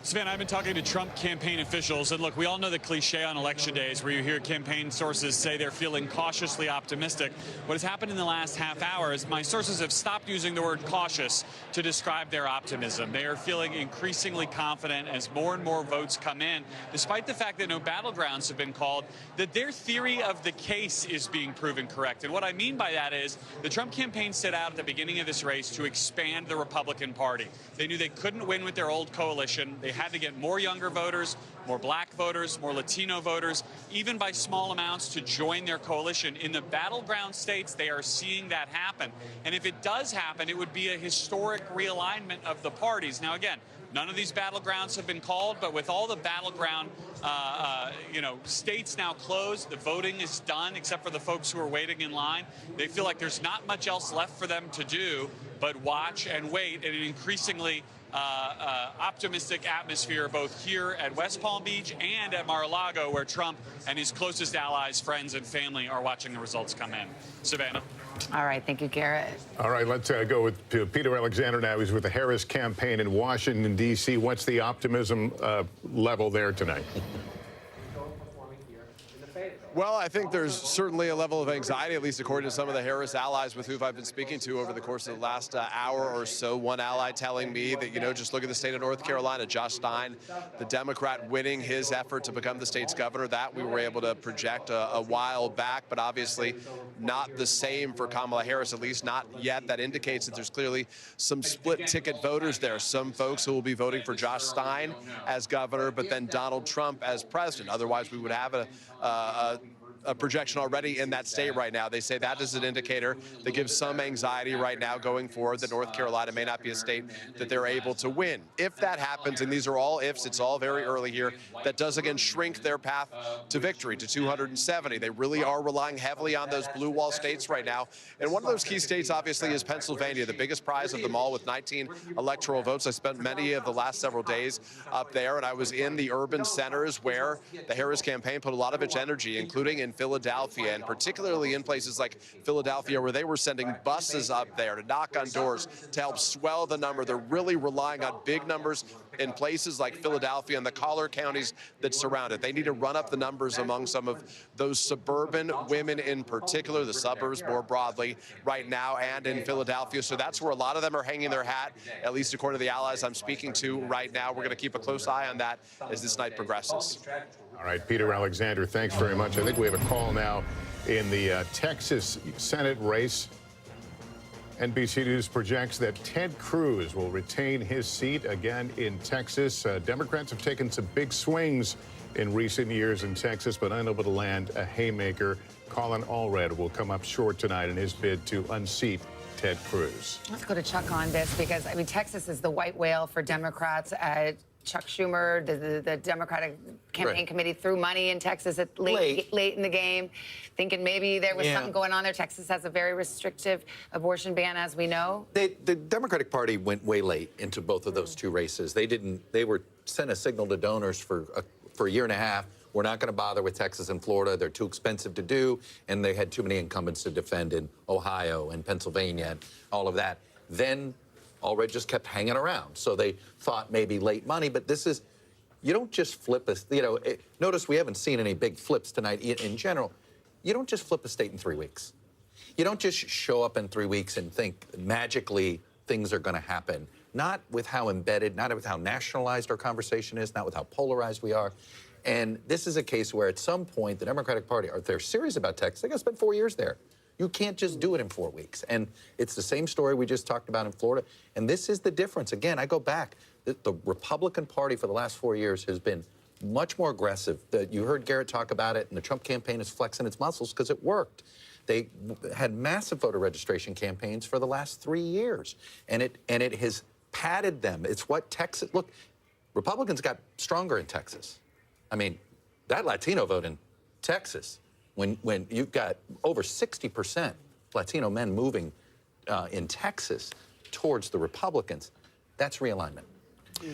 Savannah, I've been talking to Trump campaign officials, and look, we all know the cliche on election days where you hear campaign sources say they're feeling cautiously optimistic. What has happened in the last half hour is my sources have stopped using the word cautious to describe their optimism. They are feeling increasingly confident as more and more votes come in, despite the fact that no battlegrounds have been called, that their theory of the case is being proven correct. And what I mean by that is the Trump campaign set out at the beginning of this race to expand the Republican Party. They knew they couldn't win with their old coalition. They had to get more younger voters, more black voters, more Latino voters, even by small amounts, to join their coalition. In the battleground states, they are seeing that happen. And if it does happen, it would be a historic realignment of the parties. Now, again, none of these battlegrounds have been called, but with all the battleground states now closed, the voting is done, except for the folks who are waiting in line. They feel like there's not much else left for them to do but watch and wait in an increasingly optimistic atmosphere, both here at West Palm Beach and at Mar-a-Lago, where Trump and his closest allies, friends, and family are watching the results come in. Savannah. All right. Thank you, Garrett. All right. Let's go with Peter Alexander now. He's with the Harris campaign in Washington, D.C. What's the optimism level there tonight? Well, I think there's certainly a level of anxiety, at least according to some of the Harris allies with whom I've been speaking to over the course of the last hour or so. One ally telling me that, just look at the state of North Carolina. Josh Stein, the Democrat, winning his effort to become the state's governor. That we were able to project a while back, but obviously not the same for Kamala Harris, at least not yet. That indicates that there's clearly some split ticket voters there. Some folks who will be voting for Josh Stein as governor, but then Donald Trump as president. Otherwise, we would have a projection already in that state right now. They say that is an indicator that gives some anxiety right now going forward that North Carolina may not be a state that they're able to win. If that happens, and these are all ifs, it's all very early here, that does again shrink their path to victory to 270. They really are relying heavily on those blue wall states right now. And one of those key states obviously is Pennsylvania, the biggest prize of them all with 19 electoral votes. I spent many of the last several days up there, and I was in the urban centers where the Harris campaign put a lot of its energy, including in Philadelphia, and particularly in places like Philadelphia, where they were sending buses up there to knock on doors to help swell the number. They're really relying on big numbers in places like Philadelphia and the collar counties that surround it. They need to run up the numbers among some of those suburban women in particular, the suburbs more broadly right now, and in Philadelphia. So that's where a lot of them are hanging their hat, at least according to the allies I'm speaking to right now. We're going to keep a close eye on that as this night progresses. All right, Peter Alexander, thanks very much. I think we have a call now in the Texas Senate race. NBC News projects that Ted Cruz will retain his seat again in Texas. Democrats have taken some big swings in recent years in Texas, but unable to land a haymaker. Colin Allred will come up short tonight in his bid to unseat Ted Cruz. Let's go to Chuck on this because, Texas is the white whale for Democrats. Chuck Schumer, the Democratic campaign committee threw money in Texas at late in the game, thinking maybe there was something going on there. Texas has a very restrictive abortion ban, as we know. The Democratic Party went way late into both of those two races. They sent a signal to donors for a year and a half. we're not going to bother with Texas and Florida. They're too expensive to do, and they had too many incumbents to defend in Ohio and Pennsylvania and all of that. Then Allred just kept hanging around. So they thought maybe late money, but this is, you don't just flip a, notice we haven't seen any big flips tonight in general. You don't just flip a state in 3 weeks. You don't just show up in 3 weeks and think magically things are going to happen. Not with how embedded, not with how nationalized our conversation is, not with how polarized we are. And this is a case where at some point the Democratic Party, if they're serious about Texas, they got to spend 4 years there. You can't just do it in 4 weeks. And it's the same story we just talked about in Florida. And this is the difference. Again, I go back. The Republican Party for the last 4 years has been much more aggressive. You heard Garrett talk about it, and the Trump campaign is flexing its muscles because it worked. They had massive voter registration campaigns for the last 3 years, and it has padded them. It's what Texas, look, Republicans got stronger in Texas. I mean, that Latino vote in Texas, when you've got over 60% Latino men moving in Texas towards the Republicans, that's realignment.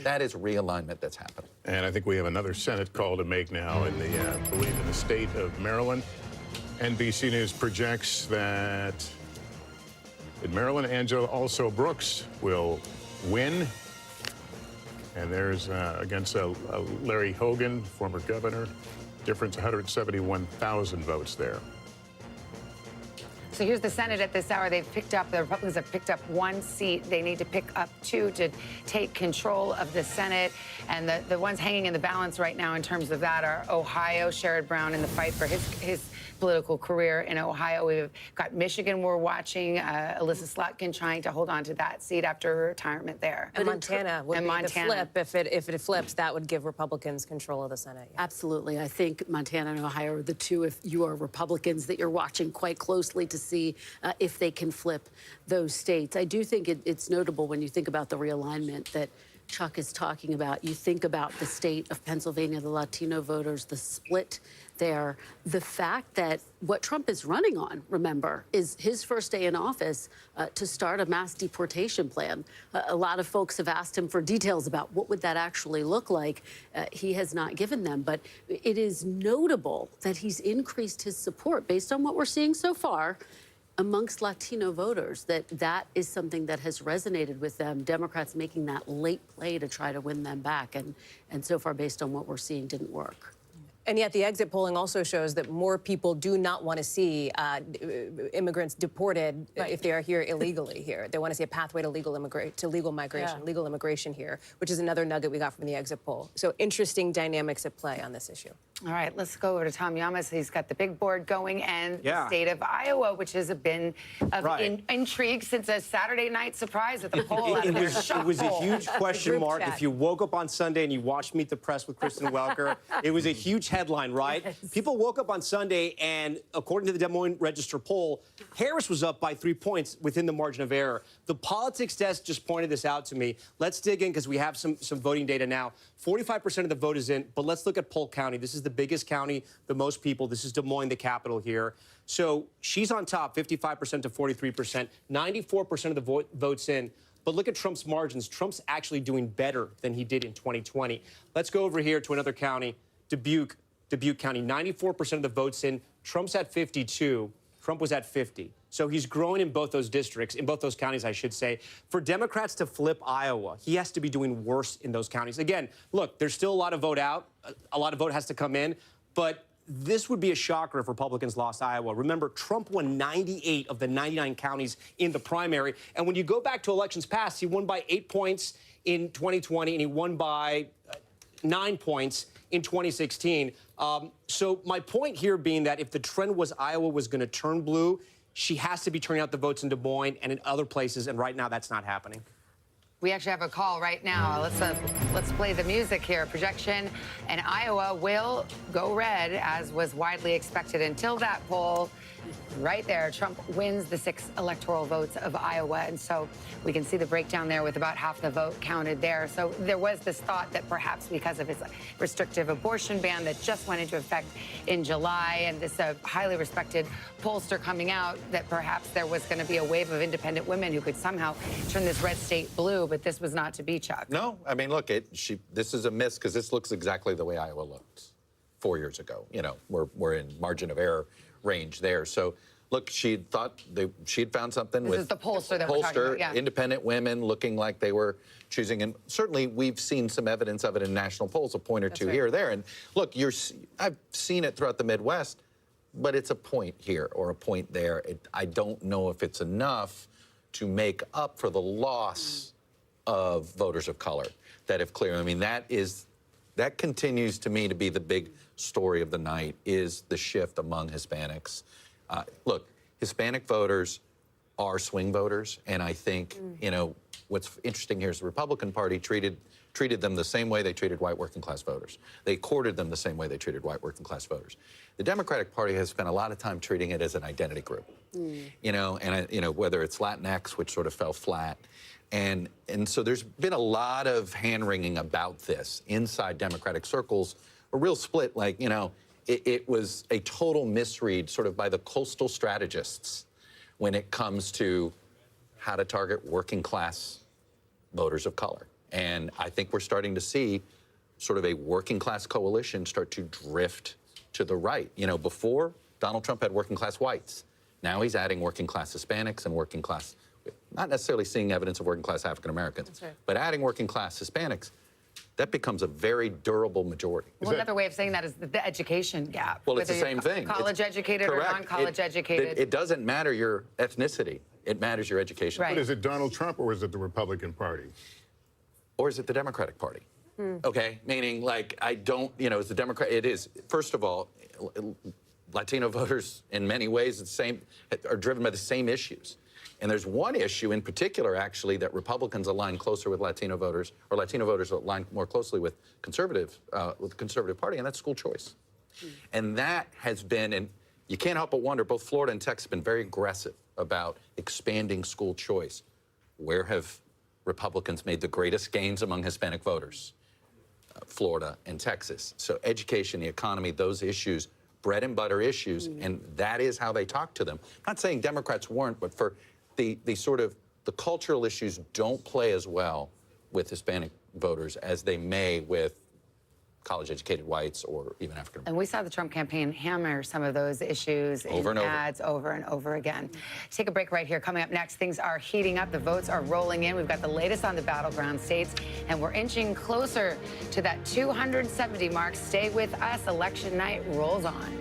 That is realignment that's happening. And I think we have another Senate call to make now in the, I believe, in the state of Maryland. NBC News projects that in Maryland, Angela also Brooks will win. And there's against Larry Hogan, former governor, difference 171,000 votes there. So here's the Senate at this hour. The Republicans have picked up 1 seat. They need to pick up 2 to take control of the Senate. And the ones hanging in the balance right now in terms of that are Ohio, Sherrod Brown in the fight for his political career in Ohio. We've got Michigan we're watching, Alyssa Slotkin trying to hold on to that seat after her retirement there. And Montana would be the flip. If it flips, that would give Republicans control of the Senate. Yeah. Absolutely. I think Montana and Ohio are the two, if you are Republicans, that you're watching quite closely to see if they can flip those states. I do think it's notable when you think about the realignment that Chuck is talking about. You think about the state of Pennsylvania, the Latino voters, the split there, the fact that what Trump is running on, remember, is his first day in office to start a mass deportation plan. A lot of folks have asked him for details about what would that actually look like. He has not given them, but it is notable that he's increased his support based on what we're seeing so far amongst Latino voters, that is something that has resonated with them. Democrats making that late play to try to win them back, and so far, based on what we're seeing, didn't work. And yet the exit polling also shows that more people do not want to see immigrants deported if they are here illegally here. They want to see a pathway to legal migration, legal immigration here, which is another nugget we got from the exit poll. So interesting dynamics at play on this issue. All right, let's go over to Tom Llamas. He's got the big board going, and the state of Iowa, which has been of intrigue since a Saturday night surprise with the poll. It was a huge question mark. If you woke up on Sunday and you watched Meet the Press with Kristen Welker, it was a huge headline, right? Yes. People woke up on Sunday, and according to the Des Moines Register poll, Harris was up by 3 points within the margin of error. The politics desk just pointed this out to me. Let's dig in because we have some voting data now. 45% of the vote is in, but let's look at Polk County. This is the biggest county, the most people. This is Des Moines, the capital here. So she's on top, 55% to 43%, 94% of the votes in. But look at Trump's margins. Trump's actually doing better than he did in 2020. Let's go over here to another county, Dubuque County, 94% of the votes in. Trump's at 52. Trump was at 50. So he's growing in both those districts, in both those counties, I should say. For Democrats to flip Iowa, he has to be doing worse in those counties. Again, look, there's still a lot of vote out. A lot of vote has to come in. But this would be a shocker if Republicans lost Iowa. Remember, Trump won 98 of the 99 counties in the primary. And when you go back to elections past, he won by 8 points in 2020, and he won by 9 points in 2016. So my point here being that if the trend was Iowa was going to turn blue, she has to be turning out the votes in Des Moines and in other places, and right now that's not happening. We actually have a call right now. Let's play the music here. Projection, and Iowa will go red, as was widely expected until that poll. Right there, Trump wins the 6 electoral votes of Iowa. And so we can see the breakdown there with about half the vote counted there. So there was this thought that perhaps because of his restrictive abortion ban that just went into effect in July, and this highly respected pollster coming out, that perhaps there was going to be a wave of independent women who could somehow turn this red state blue. But this was not to be, Chuck. No, I mean, look, this is a miss because this looks exactly the way Iowa looks. 4 years ago. You know, we're in margin of error range there. So, look, she thought she'd found something This with is the pollster that we're talking about, yeah. independent women looking like they were choosing, and certainly we've seen some evidence of it in national polls, a point or two here or there. And look, I've seen it throughout the Midwest, but it's a point here or a point there. I don't know if it's enough to make up for the loss of voters of color that have cleared. I mean, that continues to me to be the big story of the night, is the shift among Hispanics. Look, Hispanic voters are swing voters, and I think, you know, what's interesting here is the Republican Party treated them the same way they treated white working class voters. They courted them the same way they treated white working class voters. The Democratic Party has spent a lot of time treating it as an identity group, you know, and you know, whether it's Latinx, which sort of fell flat, and so there's been a lot of hand-wringing about this inside Democratic circles, a real split, like, you know, it was a total misread sort of by the coastal strategists when it comes to how to target working class voters of color. And I think we're starting to see sort of a working class coalition start to drift to the right. You know, before, Donald Trump had working class whites. Now he's adding working class Hispanics and working class, not necessarily seeing evidence of working class African Americans, but adding working class Hispanics. That becomes a very durable majority. Well, another way of saying that is the education gap. Well, it's the same thing. College educated or non-college educated. It doesn't matter your ethnicity. It matters your education. But is it Donald Trump or is it the Republican Party? Or is it the Democratic Party? Okay, meaning, like, I don't, you know, it's the Democrat. It is, first of all, Latino voters in many ways are driven by the same issues. And there's one issue in particular, actually, that Republicans align closer with Latino voters, or Latino voters align more closely with the Conservative Party, and that's school choice. And that has been, and you can't help but wonder, both Florida and Texas have been very aggressive about expanding school choice. Where have Republicans made the greatest gains among Hispanic voters? Florida and Texas. So education, the economy, those issues, bread and butter issues, and that is how they talk to them. I'm not saying Democrats weren't, but for the sort of the cultural issues don't play as well with Hispanic voters as they may with college-educated whites or even African Americans. And we saw the Trump campaign hammer some of those issues in ads over and over again. Take a break right here. Coming up next, things are heating up. The votes are rolling in. We've got the latest on the battleground states, and we're inching closer to that 270 mark. Stay with us. Election night rolls on.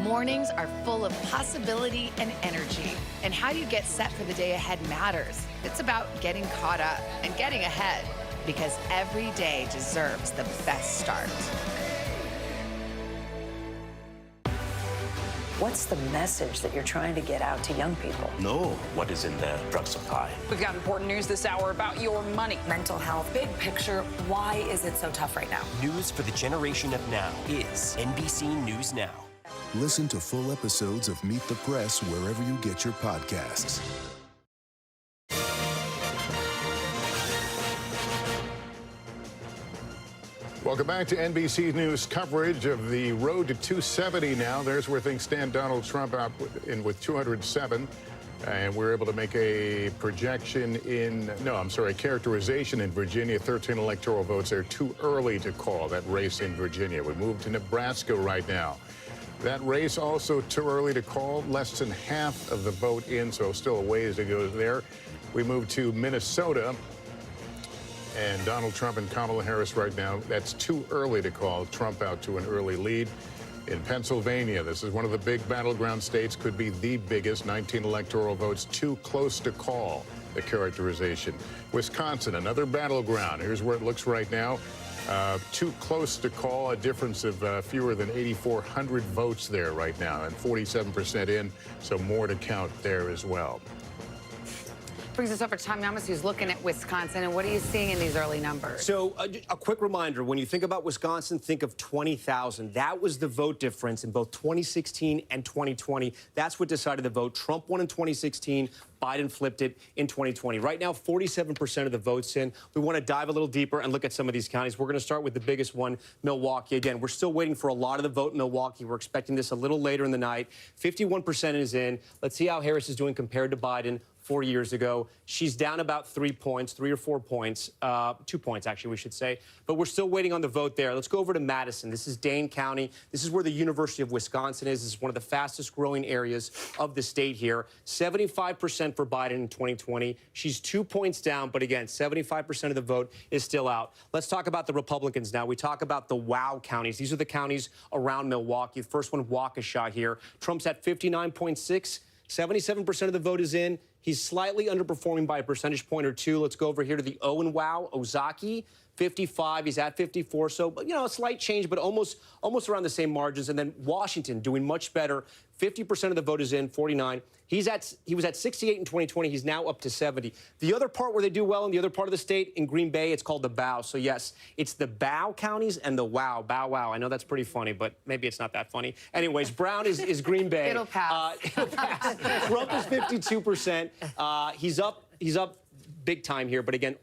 Mornings are full of possibility and energy, and how you get set for the day ahead matters. It's about getting caught up and getting ahead, because every day deserves the best start. What's the message that you're trying to get out to young people? Know what is in the drug supply. We've got important news this hour about your money. Mental health, big picture. Why is it so tough right now? News for the generation of now is NBC News Now. Listen to full episodes of Meet the Press wherever you get your podcasts. Welcome back to NBC News coverage of the road to 270 now. There's where things stand. Donald Trump out with 207. And we're able to make a projection characterization in Virginia. 13 electoral votes. They're too early to call that race in Virginia. We move to Nebraska right now. That race also too early to call. Less than half of the vote in, so still a ways to go there. We move to Minnesota. And Donald Trump and Kamala Harris right now, that's too early to call. Trump out to an early lead. In Pennsylvania, this is one of the big battleground states, could be the biggest, 19 electoral votes, too close to call, the characterization. Wisconsin, another battleground. Here's where it looks right now. Too close to call, a difference of fewer than 8,400 votes there right now, and 47% in, so more to count there as well. Brings us over to Tom Yamas, who's looking at Wisconsin. And what are you seeing in these early numbers? So a quick reminder, when you think about Wisconsin, think of 20,000. That was the vote difference in both 2016 and 2020. That's what decided the vote. Trump won in 2016. Biden flipped it in 2020. Right now, 47% of the votes in. We want to dive a little deeper and look at some of these counties. We're going to start with the biggest one, Milwaukee. Again, we're still waiting for a lot of the vote in Milwaukee. We're expecting this a little later in the night. 51% is in. Let's see how Harris is doing compared to Biden 4 years ago. She's down about 3 points, 3 or 4 points, 2 points, actually, we should say. But we're still waiting on the vote there. Let's go over to Madison. This is Dane County. This is where the University of Wisconsin is. This is one of the fastest growing areas of the state here. 75% for Biden in 2020. She's 2 points down, but again, 75% of the vote is still out. Let's talk about the Republicans now. We talk about the WOW counties. These are the counties around Milwaukee. The first one, Waukesha here. Trump's at 59.6. 77% of the vote is in. He's slightly underperforming by a percentage point or two. Let's go over here to the O and WOW, Ozaukee, 55. He's at 54. So, a slight change, but almost around the same margins. And then Washington doing much better. 50% of the vote is in, 49. He was at 68 in 2020. He's now up to 70. The other part where they do well in the other part of the state, in Green Bay, it's called the BOW. So, yes, it's the BOW counties and the WOW. Bow wow. I know that's pretty funny, but maybe it's not that funny. Anyways, Brown is Green Bay. It'll pass. It'll pass. Trump is 52%. He's up big time here, but again,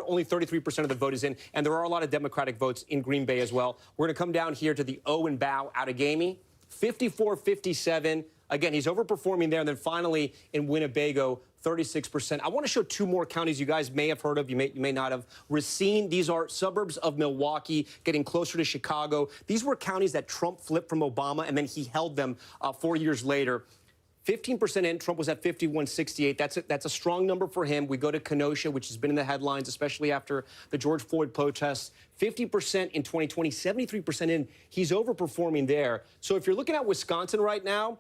only 33% of the vote is in, and there are a lot of Democratic votes in Green Bay as well. We're going to come down here to the O and BOW, Outagamie, 54-57. Again, he's overperforming there, and then finally in Winnebago, 36%. I want to show 2 more counties you guys may have heard of, you may not have. Racine, these are suburbs of Milwaukee, getting closer to Chicago. These were counties that Trump flipped from Obama, and then he held them 4 years later. 15% in. Trump was at 51.68. That's a strong number for him. We go to Kenosha, which has been in the headlines, especially after the George Floyd protests. 50% in 2020, 73% in. He's overperforming there. So if you're looking at Wisconsin right now,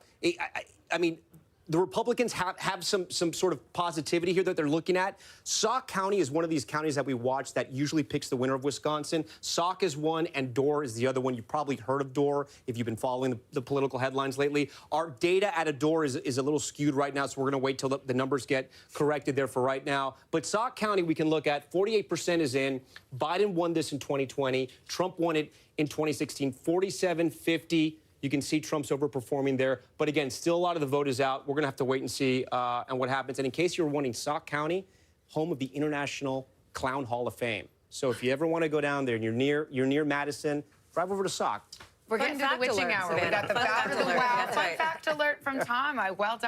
I mean, the Republicans have some sort of positivity here that they're looking at. Sauk County is one of these counties that we watch that usually picks the winner of Wisconsin. Sauk is one, and Dorr is the other one. You've probably heard of Dorr if you've been following the political headlines lately. Our data out of Dorr is a little skewed right now, so we're going to wait till the numbers get corrected there for right now. But Sauk County we can look at. 48% is in. Biden won this in 2020. Trump won it in 2016. 47-50. You can see Trump's overperforming there. But again, still a lot of the vote is out. We're going to have to wait and see and what happens. And in case you're wondering, Sauk County, home of the International Clown Hall of Fame. So if you ever want to go down there and you're near Madison, drive over to Sauk. We're getting to the witching hour. We got the fact alert. Wow, fun fact alert from Tom.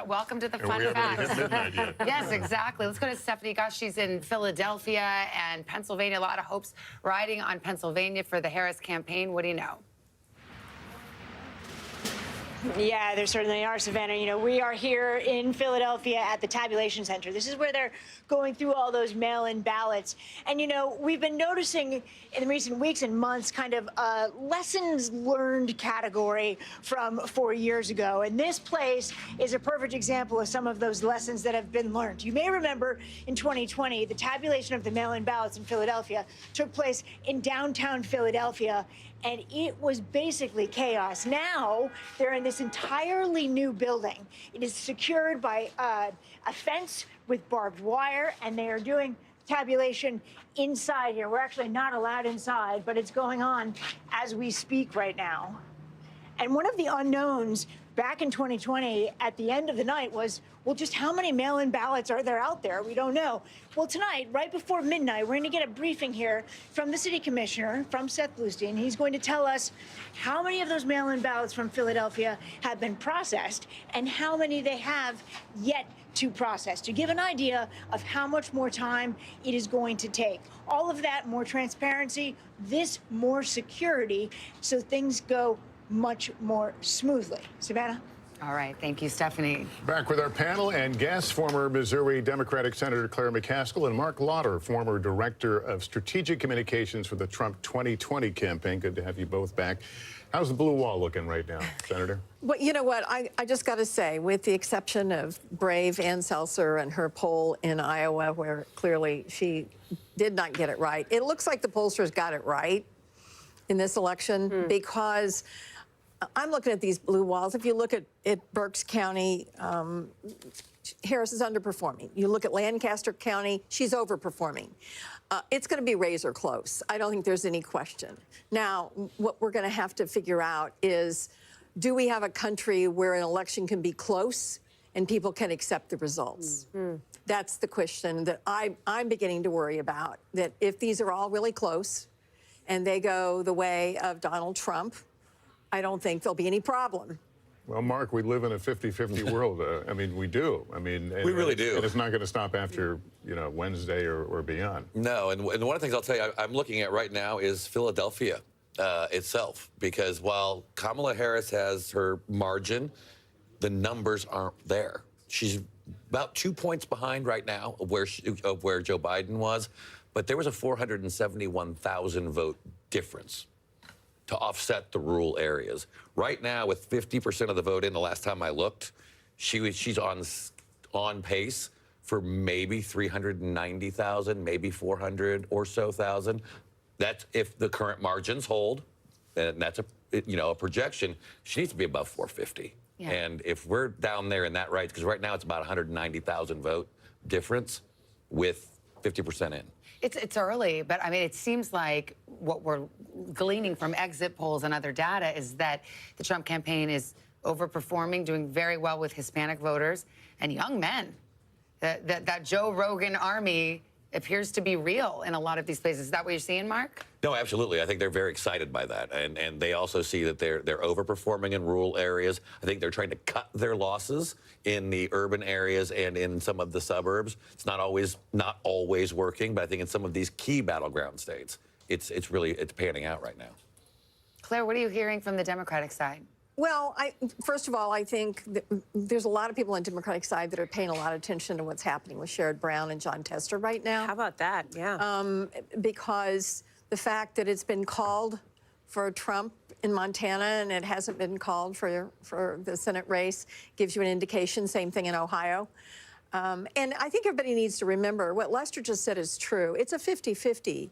Welcome to the fun facts. Yes, exactly. Let's go to Stephanie Gosh. She's in Philadelphia and Pennsylvania. A lot of hopes riding on Pennsylvania for the Harris campaign. What do you know? Yeah, there certainly are, Savannah. We are here in Philadelphia at the tabulation center. This is where they're going through all those mail-in ballots. And, we've been noticing in recent weeks and months kind of a lessons learned category from 4 years ago. And this place is a perfect example of some of those lessons that have been learned. You may remember in 2020, the tabulation of the mail-in ballots in Philadelphia took place in downtown Philadelphia, and it was basically chaos. Now they're in this entirely new building. It is secured by a fence with barbed wire, and they are doing tabulation inside here. We're actually not allowed inside, but it's going on as we speak right now. And one of the unknowns back in 2020 at the end of the night was, well, just how many mail-in ballots are there out there? We don't know. Well, tonight, right before midnight, we're going to get a briefing here from the city commissioner, from Seth Bluestein. He's going to tell us how many of those mail-in ballots from Philadelphia have been processed and how many they have yet to process, to give an idea of how much more time it is going to take. All of that, more transparency, this more security, so things go much more smoothly. Savannah? All right. Thank you, Stephanie. Back with our panel and guests, former Missouri Democratic Senator Claire McCaskill and Mark Lauder, former Director of Strategic Communications for the Trump 2020 campaign. Good to have you both back. How's the blue wall looking right now, Senator? Well, you know what? I just got to say, with the exception of brave Ann Seltzer and her poll in Iowa, where clearly she did not get it right, it looks like the pollsters got it right in this election because I'm looking at these blue walls. If you look at Berks County, Harris is underperforming. You look at Lancaster County, she's overperforming. It's going to be razor close. I don't think there's any question. Now, what we're going to have to figure out is, do we have a country where an election can be close and people can accept the results? That's the question that I'm beginning to worry about, that if these are all really close and they go the way of Donald Trump, I don't think there'll be any problem. Well, Mark, we live in a 50-50 world. I mean, we do. I mean, we really do. And it's not going to stop after, Wednesday or beyond. No, and one of the things I'll tell you I'm looking at right now is Philadelphia itself, because while Kamala Harris has her margin, the numbers aren't there. She's about 2 points behind right now of where Joe Biden was, but there was a 471,000 vote difference to offset the rural areas. Right now, with 50% of the vote in, the last time I looked, she's on pace for maybe 390,000, maybe 400 or so thousand. That's if the current margins hold, and that's a projection. She needs to be above 450. Yeah. And if we're down there in that right, because right now it's about 190,000 vote difference with 50% in. It's early, but I mean, it seems like what we're gleaning from exit polls and other data is that the Trump campaign is overperforming, doing very well with Hispanic voters and young men. That Joe Rogan army appears to be real in a lot of these places. Is that what you're seeing, Mark? No, absolutely. I think they're very excited by that. And they also see that they're overperforming in rural areas. I think they're trying to cut their losses in the urban areas and in some of the suburbs. It's not always working, but I think in some of these key battleground states, it's panning out right now. Claire, what are you hearing from the Democratic side? Well, first of all, I think there's a lot of people on the Democratic side that are paying a lot of attention to what's happening with Sherrod Brown and Jon Tester right now. How about that? Yeah. Because the fact that it's been called for Trump in Montana and it hasn't been called for the Senate race gives you an indication. Same thing in Ohio. And I think everybody needs to remember what Lester just said is true. It's a 50-50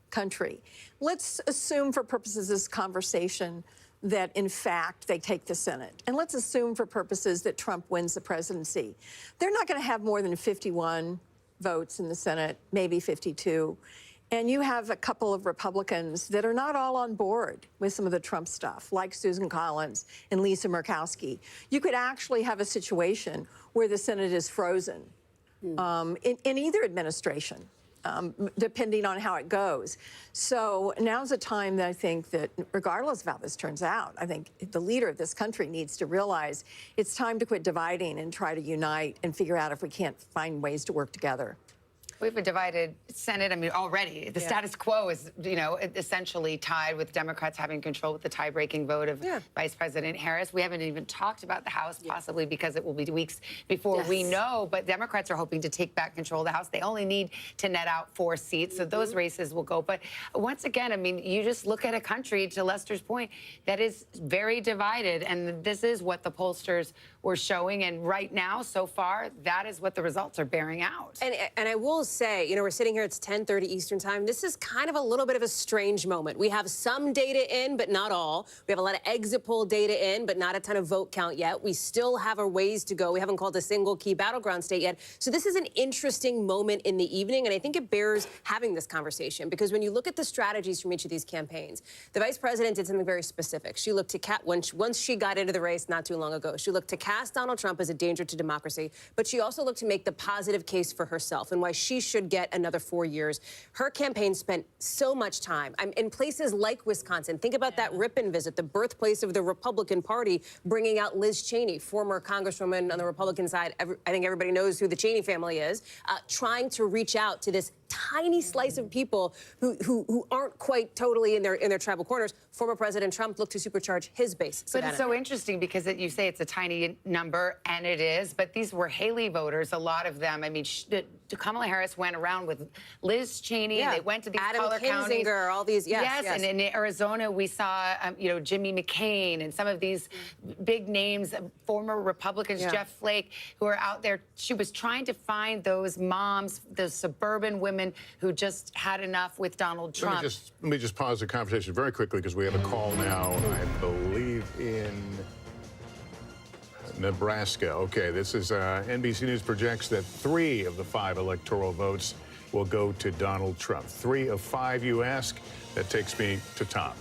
country. Let's assume for purposes of this conversation that, in fact, they take the Senate. And let's assume for purposes that Trump wins the presidency. They're not going to have more than 51 votes in the Senate, maybe 52. And you have a couple of Republicans that are not all on board with some of the Trump stuff, like Susan Collins and Lisa Murkowski. You could actually have a situation where the Senate is frozen in either administration. Depending on how it goes. So now's a time that I think that, regardless of how this turns out, I think the leader of this country needs to realize it's time to quit dividing and try to unite and figure out if we can't find ways to work together. We have a divided Senate. I mean, already the status quo is, essentially tied with Democrats having control with the tie-breaking vote of Vice President Harris. We haven't even talked about the House, possibly because it will be weeks before we know. But Democrats are hoping to take back control of the House. They only need to net out 4 seats, so those races will go. But once again, I mean, you just look at a country, to Lester's point, that is very divided, and this is what the pollsters were showing. And right now, so far, that is what the results are bearing out. And I will say, we're sitting here, it's 10:30 Eastern time. This is kind of a little bit of a strange moment. We have some data in, but not all. We have a lot of exit poll data in, but not a ton of vote count yet. We still have our ways to go. We haven't called a single key battleground state yet. So this is an interesting moment in the evening, and I think it bears having this conversation, because when you look at the strategies from each of these campaigns, the vice president did something very specific. She looked to once she got into the race not too long ago, she looked to cast Donald Trump as a danger to democracy, but she also looked to make the positive case for herself and why she should get another 4 years. Her campaign spent so much time in places like Wisconsin. Think about that Ripon visit, the birthplace of the Republican Party, bringing out Liz Cheney, former congresswoman on the Republican side. I think everybody knows who the Cheney family is, trying to reach out to this tiny slice of people who aren't quite totally in their tribal corners. Former President Trump looked to supercharge his base. But it's so interesting because you say it's a tiny number, and it is, but these were Haley voters, a lot of them. I mean, Kamala Harris went around with Liz Cheney, and they went to these color counties. All these, yes. And in Arizona, we saw, Jimmy McCain and some of these big names, former Republicans, Jeff Flake, who are out there. She was trying to find those moms, those suburban women who just had enough with Donald Trump. Let me just pause the conversation very quickly, because we have a call now, I believe, in Nebraska. Okay, this is NBC News projects that 3 of the 5 electoral votes will go to Donald Trump. 3 of 5, you ask? That takes me to Tom.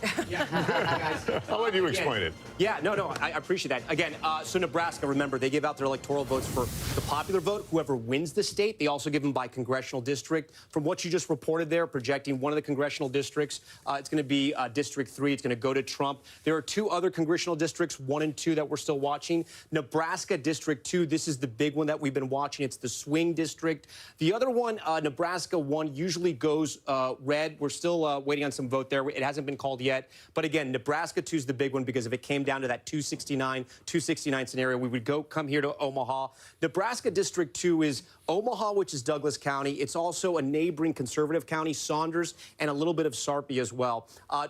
I'll let you explain it. Yeah, no, I appreciate that. Again, so Nebraska, remember, they give out their electoral votes for the popular vote, whoever wins the state. They also give them by congressional district. From what you just reported there, projecting one of the congressional districts, it's going to be District 3. It's going to go to Trump. There are 2 other congressional districts, 1 and 2, that we're still watching. Nebraska District 2, this is the big one that we've been watching. It's the swing district. The other one, Nebraska 1, usually goes red. We're still waiting on some vote there. It hasn't been called yet. But again, Nebraska 2 is the big one, because if it came down to that 269 scenario, we would come here to Omaha. Nebraska District 2 is Omaha, which is Douglas County. It's also a neighboring conservative county, Saunders, and a little bit of Sarpy as well. I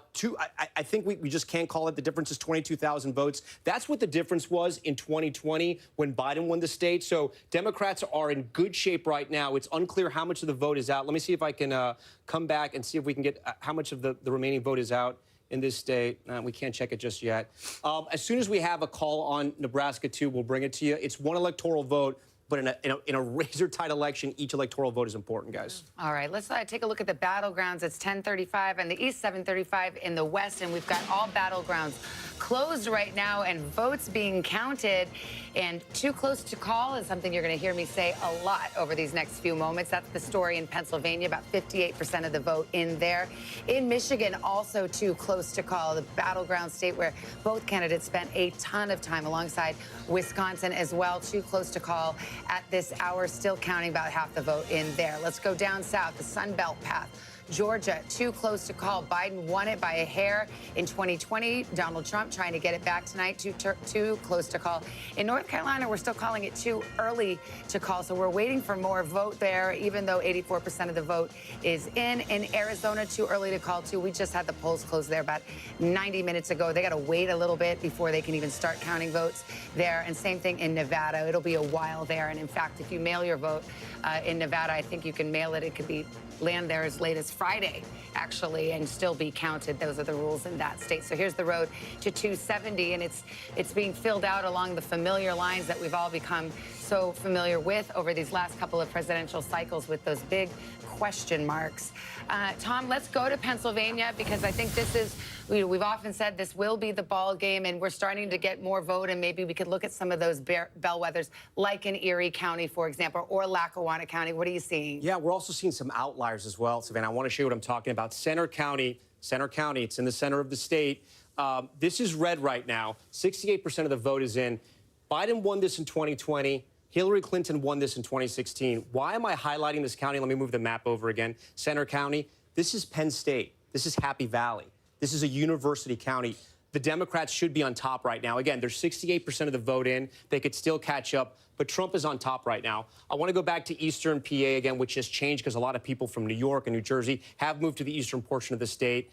think we just can't call it. The difference is 22,000 votes. That's what the difference was in 2020 when Biden won the state. So Democrats are in good shape right now. It's unclear how much of the vote is out. Let me see if I can come back and see if we can get how much of the remaining vote is out in this state. We can't check it just yet. As soon as we have a call on Nebraska 2, we'll bring it to you. It's 1 electoral vote, but in a razor-tight election, each electoral vote is important, guys. All right, let's take a look at the battlegrounds. It's 10:35 in the east, 7:35 in the west, and we've got all battlegrounds closed right now and votes being counted. And too close to call is something you're going to hear me say a lot over these next few moments. That's the story in Pennsylvania, about 58% of the vote in there. In Michigan, also too close to call, the battleground state where both candidates spent a ton of time, alongside Wisconsin as well. Too close to call at this hour, still counting about half the vote in there. Let's go down south, the Sun Belt path. Georgia, too close to call. Biden won it by a hair in 2020. Donald Trump trying to get it back tonight, too close to call. In North Carolina, we're still calling it too early to call, so we're waiting for more vote there, even though 84% of the vote is in. In Arizona, too early to call, too. We just had the polls closed there about 90 minutes ago. They got to wait a little bit before they can even start counting votes there. And same thing in Nevada. It'll be a while there. And in fact, if you mail your vote in Nevada, I think you can mail it. It could be land there as late as Friday, actually, and still be counted. Those are the rules in that state. So here's the road to 270, and it's being filled out along the familiar lines that we've all become so familiar with over these last couple of presidential cycles, with those big question marks. Tom, let's go to Pennsylvania, because I think this is, we've often said this will be the ball game, and we're starting to get more vote, and maybe we could look at some of those bellwethers, like in Erie County, for example, or Lackawanna County. What are you seeing? Yeah, we're also seeing some outliers as well, Savannah. I want to show you what I'm talking about. Center County, it's in the center of the state. This is red right now. 68% of the vote is in. Biden won this in 2020. Hillary Clinton won this in 2016. Why am I highlighting this county? Let me move the map over again. Center County. This is Penn State. This is Happy Valley. This is a university county. The Democrats should be on top right now. Again, there's 68% of the vote in. They could still catch up, but Trump is on top right now. I want to go back to eastern PA again, which has changed because a lot of people from New York and New Jersey have moved to the eastern portion of the state.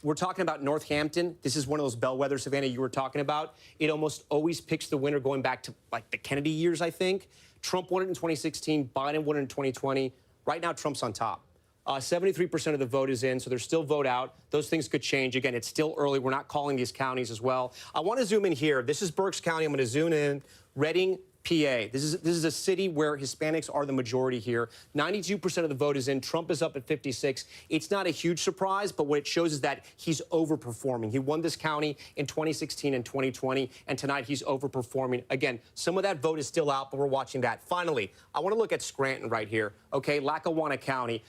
we're talking about Northampton. This is one of those bellwethers, Savannah, you were talking about. It almost always picks the winner going back to like the Kennedy years, I think. Trump won it in 2016, Biden won it in 2020. Right now, Trump's on top. 73% of the vote is in, so there's still vote out. Those things could change. Again, it's still early. We're not calling these counties as well. I want to zoom in here. This is Berks County. I'm going to zoom in. Reading, PA. This is a city where Hispanics are the majority here. 92% of the vote is in. Trump is up at 56. It's not a huge surprise, but what it shows is that he's overperforming. He won this county in 2016 and 2020, and tonight he's overperforming. Again, some of that vote is still out, but we're watching that. Finally, I want to look at Scranton right here, okay? Lackawanna County.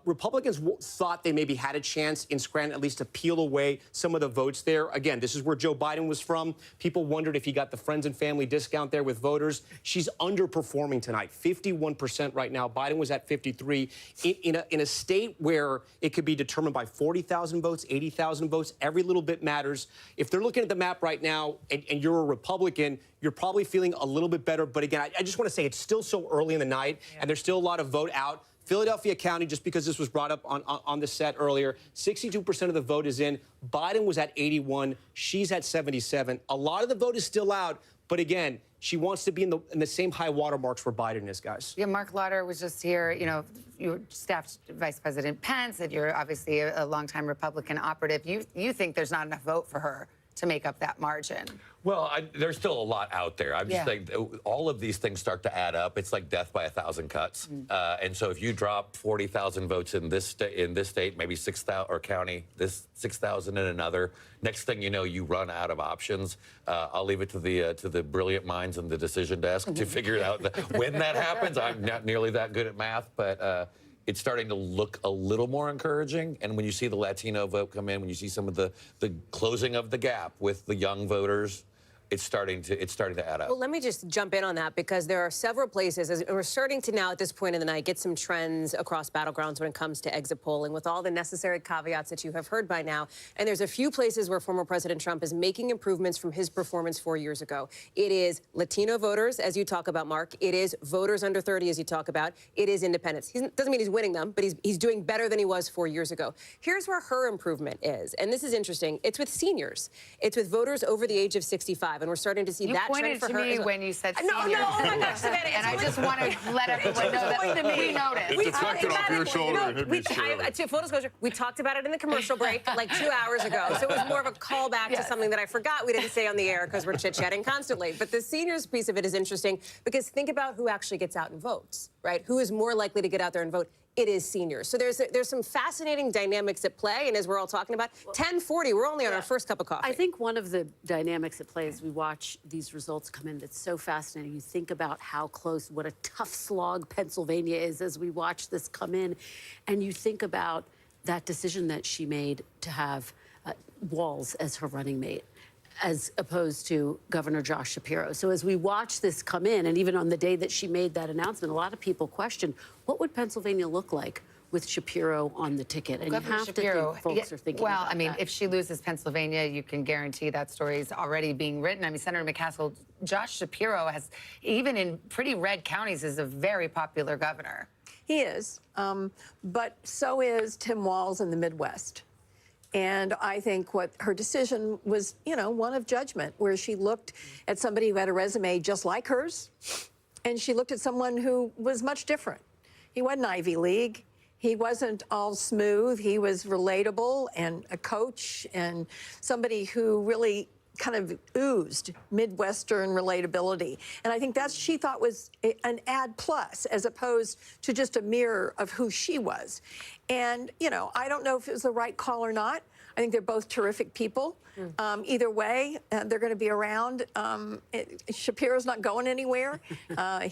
Republicans thought they maybe had a chance in Scranton at least to peel away some of the votes there. Again, this is where Joe Biden was from. People wondered if he got the friends and family discount there with voters. She's underperforming tonight, 51% right now. Biden was at 53. In a state where it could be determined by 40,000 votes, 80,000 votes, every little bit matters. If they're looking at the map right now and you're a Republican, you're probably feeling a little bit better. But again, I just want to say it's still so early in the night, and there's still a lot of vote out. Philadelphia County, just because this was brought up on the set earlier, 62% of the vote is in. Biden was at 81. She's at 77. A lot of the vote is still out. But again, she wants to be in the same high watermarks where Biden is, guys. Yeah, Mark Lauder was just here. You know, you staffed Vice President Pence, and you're obviously a longtime Republican operative. You think there's not enough vote for her to make up that margin? Well, there's still a lot out there. I'm just saying, all of these things start to add up. It's like death by 1,000 cuts. And so if you drop 40,000 votes in this state, maybe 6,000 or county, this 6,000 in another, next thing you know, you run out of options. I'll leave it to the brilliant minds in the decision desk to figure out when that happens. I'm not nearly that good at math, but it's starting to look a little more encouraging. And when you see the Latino vote come in, when you see some of the closing of the gap with the young voters, it's starting to add up. Well, let me just jump in on that, because there are several places, and we're starting to now at this point in the night get some trends across battlegrounds when it comes to exit polling, with all the necessary caveats that you have heard by now. And there's a few places where former President Trump is making improvements from his performance 4 years ago. It is Latino voters, as you talk about, Mark. It is voters under 30, as you talk about. It is independents. He doesn't mean he's winning them, but he's doing better than he was 4 years ago. Here's where her improvement is, and this is interesting. It's with seniors. It's with voters over the age of 65. And we're starting to see that trend for her. You pointed to me when you said no, seniors. no, oh my gosh, Savannah. And I just want to let everyone know that we noticed. It deflected off your shoulder. Full disclosure, we talked about it in the commercial break like 2 hours ago. So it was more of a callback to something that I forgot we didn't say on the air because we're chit-chatting constantly. But the seniors piece of it is interesting, because think about who actually gets out and votes, right? Who is more likely to get out there and vote? It is seniors. So there's some fascinating dynamics at play, and as we're all talking about, 10:40, we're only on our first cup of coffee. I think one of the dynamics at play as we watch these results come in that's so fascinating. You think about how close, what a tough slog Pennsylvania is as we watch this come in, and you think about that decision that she made to have Walz as her running mate, as opposed to Governor Josh Shapiro. So as we watch this come in, and even on the day that she made that announcement, a lot of people questioned, what would Pennsylvania look like with Shapiro on the ticket? And Governor you have Shapiro, to think folks are thinking well, about I mean, that. if she loses Pennsylvania, you can guarantee that story is already being written. I mean, Senator McCaskill, Josh Shapiro has, even in pretty red counties, is a very popular governor. He is, but so is Tim Walz in the Midwest. And I think what her decision was, you know, one of judgment, where she looked at somebody who had a resume just like hers, and she looked at someone who was much different. He wasn't Ivy League. He wasn't all smooth. He was relatable and a coach and somebody who really kind of oozed Midwestern relatability. And I think that's, she thought, was an add plus, as opposed to just a mirror of who she was. And, you know, I don't know if it was the right call or not. I think they're both terrific people. Either way, they're going to be around. Shapiro's not going anywhere.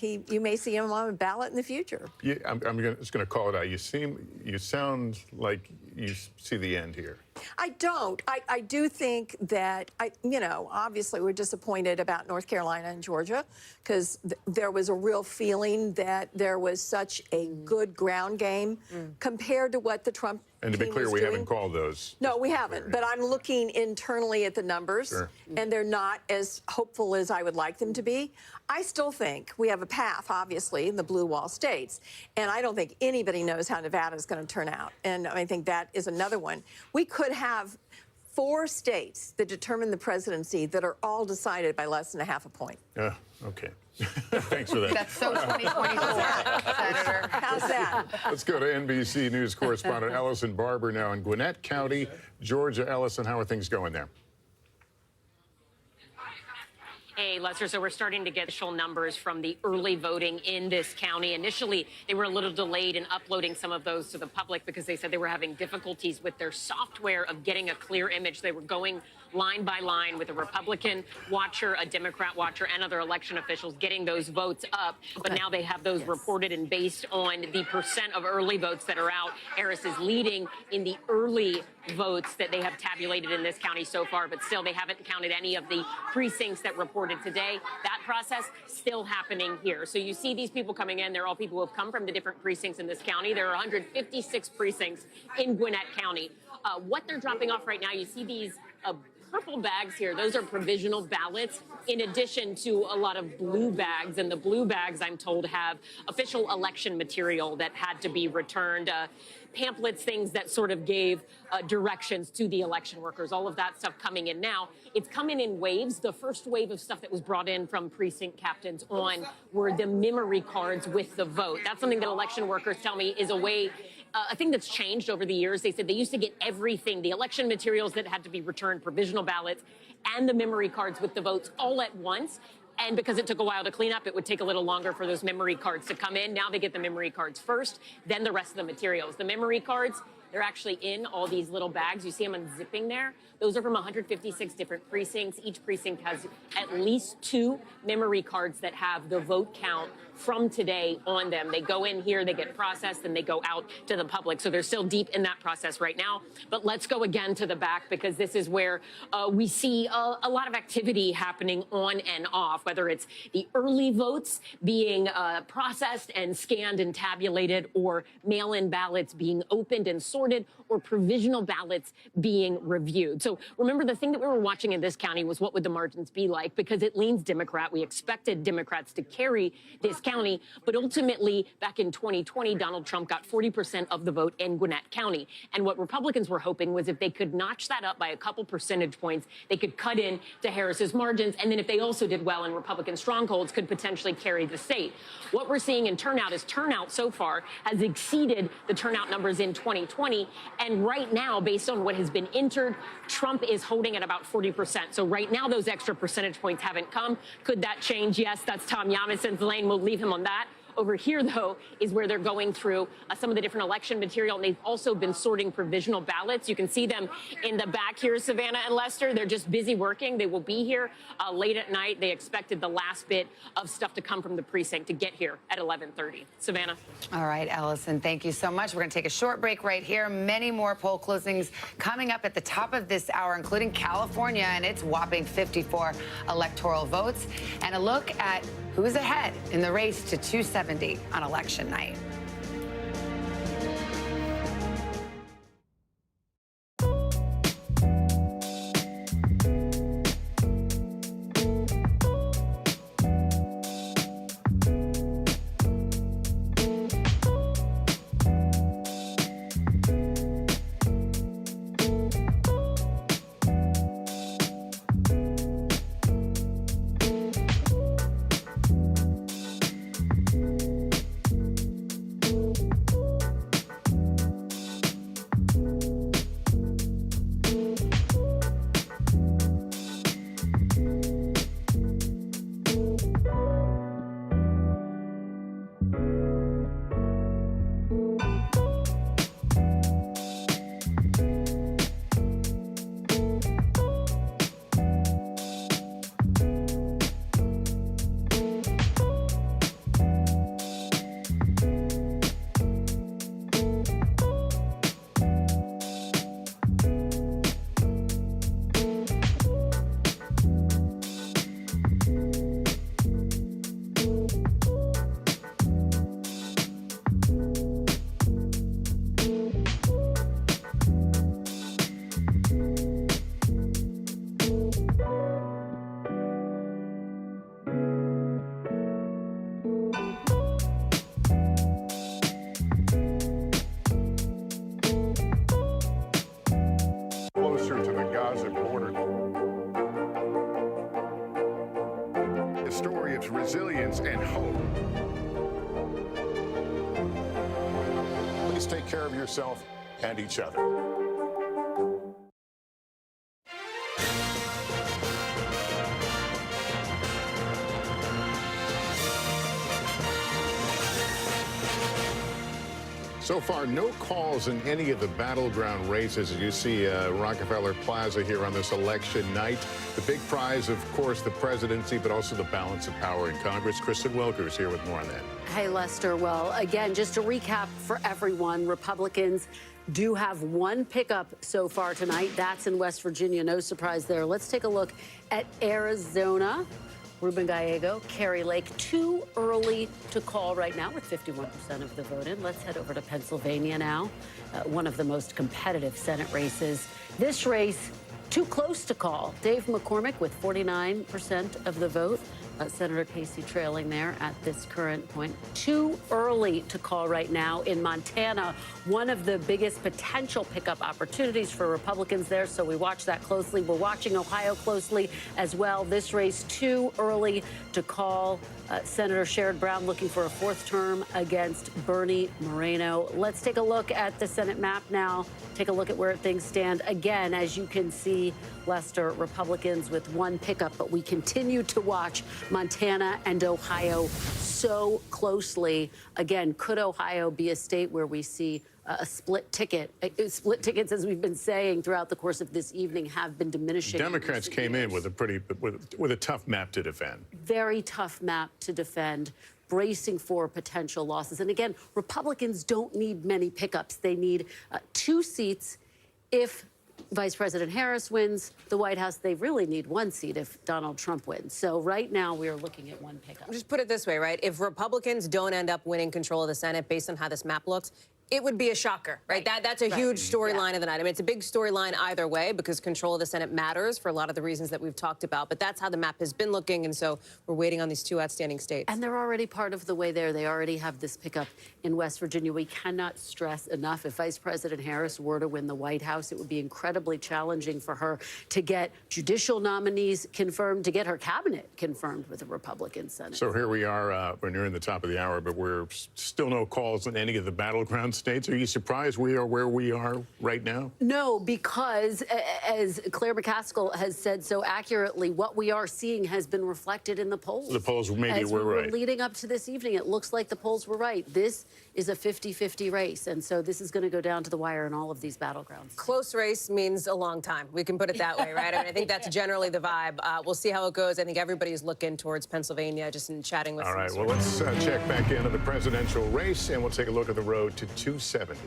You may see him on a ballot in the future. Yeah, I'm just going to call it out. You sound like you see the end here. I don't. I do think that, you know, obviously we're disappointed about North Carolina and Georgia, because there was a real feeling that there was such a good ground game compared to what the Trump And to be team clear, was we doing. haven't called those. No, we haven't. But I'm looking internally at the numbers, Sure. and they're not as hopeful as I would like them to be. I still think we have a path, obviously, in the blue wall states. And I don't think anybody knows how Nevada is going to turn out. And I think that is another one. We could have 4 states that determine the presidency that are all decided by less than a half a point. Okay. Thanks for that. That's so 2024, Senator. How's that? Let's go to NBC News correspondent Ellison Barber now in Gwinnett County, Georgia. Ellison, how are things going there? Hey, Lester, so we're starting to get initial numbers from the early voting in this county. Initially, they were a little delayed in uploading some of those to the public because they said they were having difficulties with their software of getting a clear image. They were going line by line with a Republican watcher, a Democrat watcher, and other election officials getting those votes up. But now they have those reported, and based on the percent of early votes that are out, Harris is leading in the early votes that they have tabulated in this county so far, but still they haven't counted any of the precincts that reported today. That process still happening here. So you see these people coming in. They're all people who have come from the different precincts in this county. There are 156 precincts in Gwinnett County. What they're dropping off right now, you see these purple bags here. Those are provisional ballots, in addition to a lot of blue bags. And the blue bags, I'm told, have official election material that had to be returned. Pamphlets, things that sort of gave directions to the election workers, all of that stuff coming in now. It's coming in waves. The first wave of stuff that was brought in from precinct captains on were the memory cards with the vote. That's something that election workers tell me is a way, a thing that's changed over the years. They said they used to get everything, the election materials that had to be returned, provisional ballots, and the memory cards with the votes all at once. And because it took a while to clean up, it would take a little longer for those memory cards to come in. Now they get the memory cards first, then the rest of the materials. The memory cards, they're actually in all these little bags. You see them unzipping there. Those are from 156 different precincts. Each precinct has at least 2 memory cards that have the vote count from today on them. They go in here, they get processed, and they go out to the public. So they're still deep in that process right now. But let's go again to the back, because this is where we see a lot of activity happening on and off, whether it's the early votes being processed and scanned and tabulated, or mail-in ballots being opened and sorted, or provisional ballots being reviewed. So remember, the thing that we were watching in this county was what would the margins be like, because it leans Democrat. We expected Democrats to carry this county, but ultimately back in 2020, Donald Trump got 40% of the vote in Gwinnett County. And what Republicans were hoping was if they could notch that up by a couple percentage points, they could cut in to Harris's margins. And then if they also did well in Republican strongholds, could potentially carry the state. What we're seeing in turnout is turnout so far has exceeded the turnout numbers in 2020. And right now, based on what has been entered, Trump is holding at about 40%. So right now, those extra percentage points haven't come. Could that change? Yes, that's Tom Yamison's lane. We'll leave him on that. Over here, though, is where they're going through some of the different election material. And they've also been sorting provisional ballots. You can see them in the back here, Savannah and Lester. They're just busy working. They will be here late at night. They expected the last bit of stuff to come from the precinct to get here at 11:30. Savannah. All right, Ellison, thank you so much. We're going to take a short break right here. Many more poll closings coming up at the top of this hour, including California and its whopping 54 electoral votes, and a look at who's ahead in the race to 270 on election night. confidence and hope. Please take care of yourself and each other. So far, no calls in any of the battleground races as you see Rockefeller Plaza here on this election night. The big prize, of course, the presidency, but also the balance of power in Congress. Kristen Welker is here with more on that. Hey, Lester. Well, again, just to recap for everyone, Republicans do have one pickup so far tonight. That's in West Virginia. No surprise there. Let's take a look at Arizona. Ruben Gallego, Kari Lake, too early to call right now with 51% of the vote in. Let's head over to Pennsylvania now, one of the most competitive Senate races. This race, too close to call. Dave McCormick with 49% of the vote. Senator Casey trailing there at this current point. Too early to call right now in Montana, one of the biggest potential pickup opportunities for Republicans there, so we watch that closely. We're watching Ohio closely as well. This race too early to call. Senator Sherrod Brown looking for a fourth term against Bernie Moreno. Let's take a look at the Senate map now. Take a look at where things stand. Again, as you can see, Lester, Republicans with one pickup, but we continue to watch Montana and Ohio so closely. Again, could Ohio be a state where we see a split ticket? Split tickets, as we've been saying throughout the course of this evening, have been diminishing. Democrats came in with a tough map to defend. Very tough map to defend, bracing for potential losses. And again, Republicans don't need many pickups. They need 2 seats if Vice President Harris wins the White House. They really need 1 seat if Donald Trump wins. So right now we are looking at 1 pickup. Just put it this way, right? If Republicans don't end up winning control of the Senate based on how this map looks, it would be a shocker, right? That's a huge storyline of the night. I mean, it's a big storyline either way because control of the Senate matters for a lot of the reasons that we've talked about. But that's how the map has been looking, and so we're waiting on these 2 outstanding states. And they're already part of the way there. They already have this pickup in West Virginia. We cannot stress enough, if Vice President Harris were to win the White House, it would be incredibly challenging for her to get judicial nominees confirmed, to get her cabinet confirmed with a Republican Senate. So here we are, we're nearing the top of the hour, but we're still no calls in any of the battleground states. Are you surprised we are where we are right now? No, because as Claire McCaskill has said so accurately, what we are seeing has been reflected in the polls. The polls maybe were right. Leading up to this evening, it looks like the polls were right. This is a 50-50 race, and so this is going to go down to the wire in all of these battlegrounds. Close race means a long time. We can put it that way, right? I mean, I think that's generally the vibe. We'll see how it goes. I think everybody's looking towards Pennsylvania, just in chatting with. All right, well, let's check back into the presidential race, and we'll take a look at the road to 270.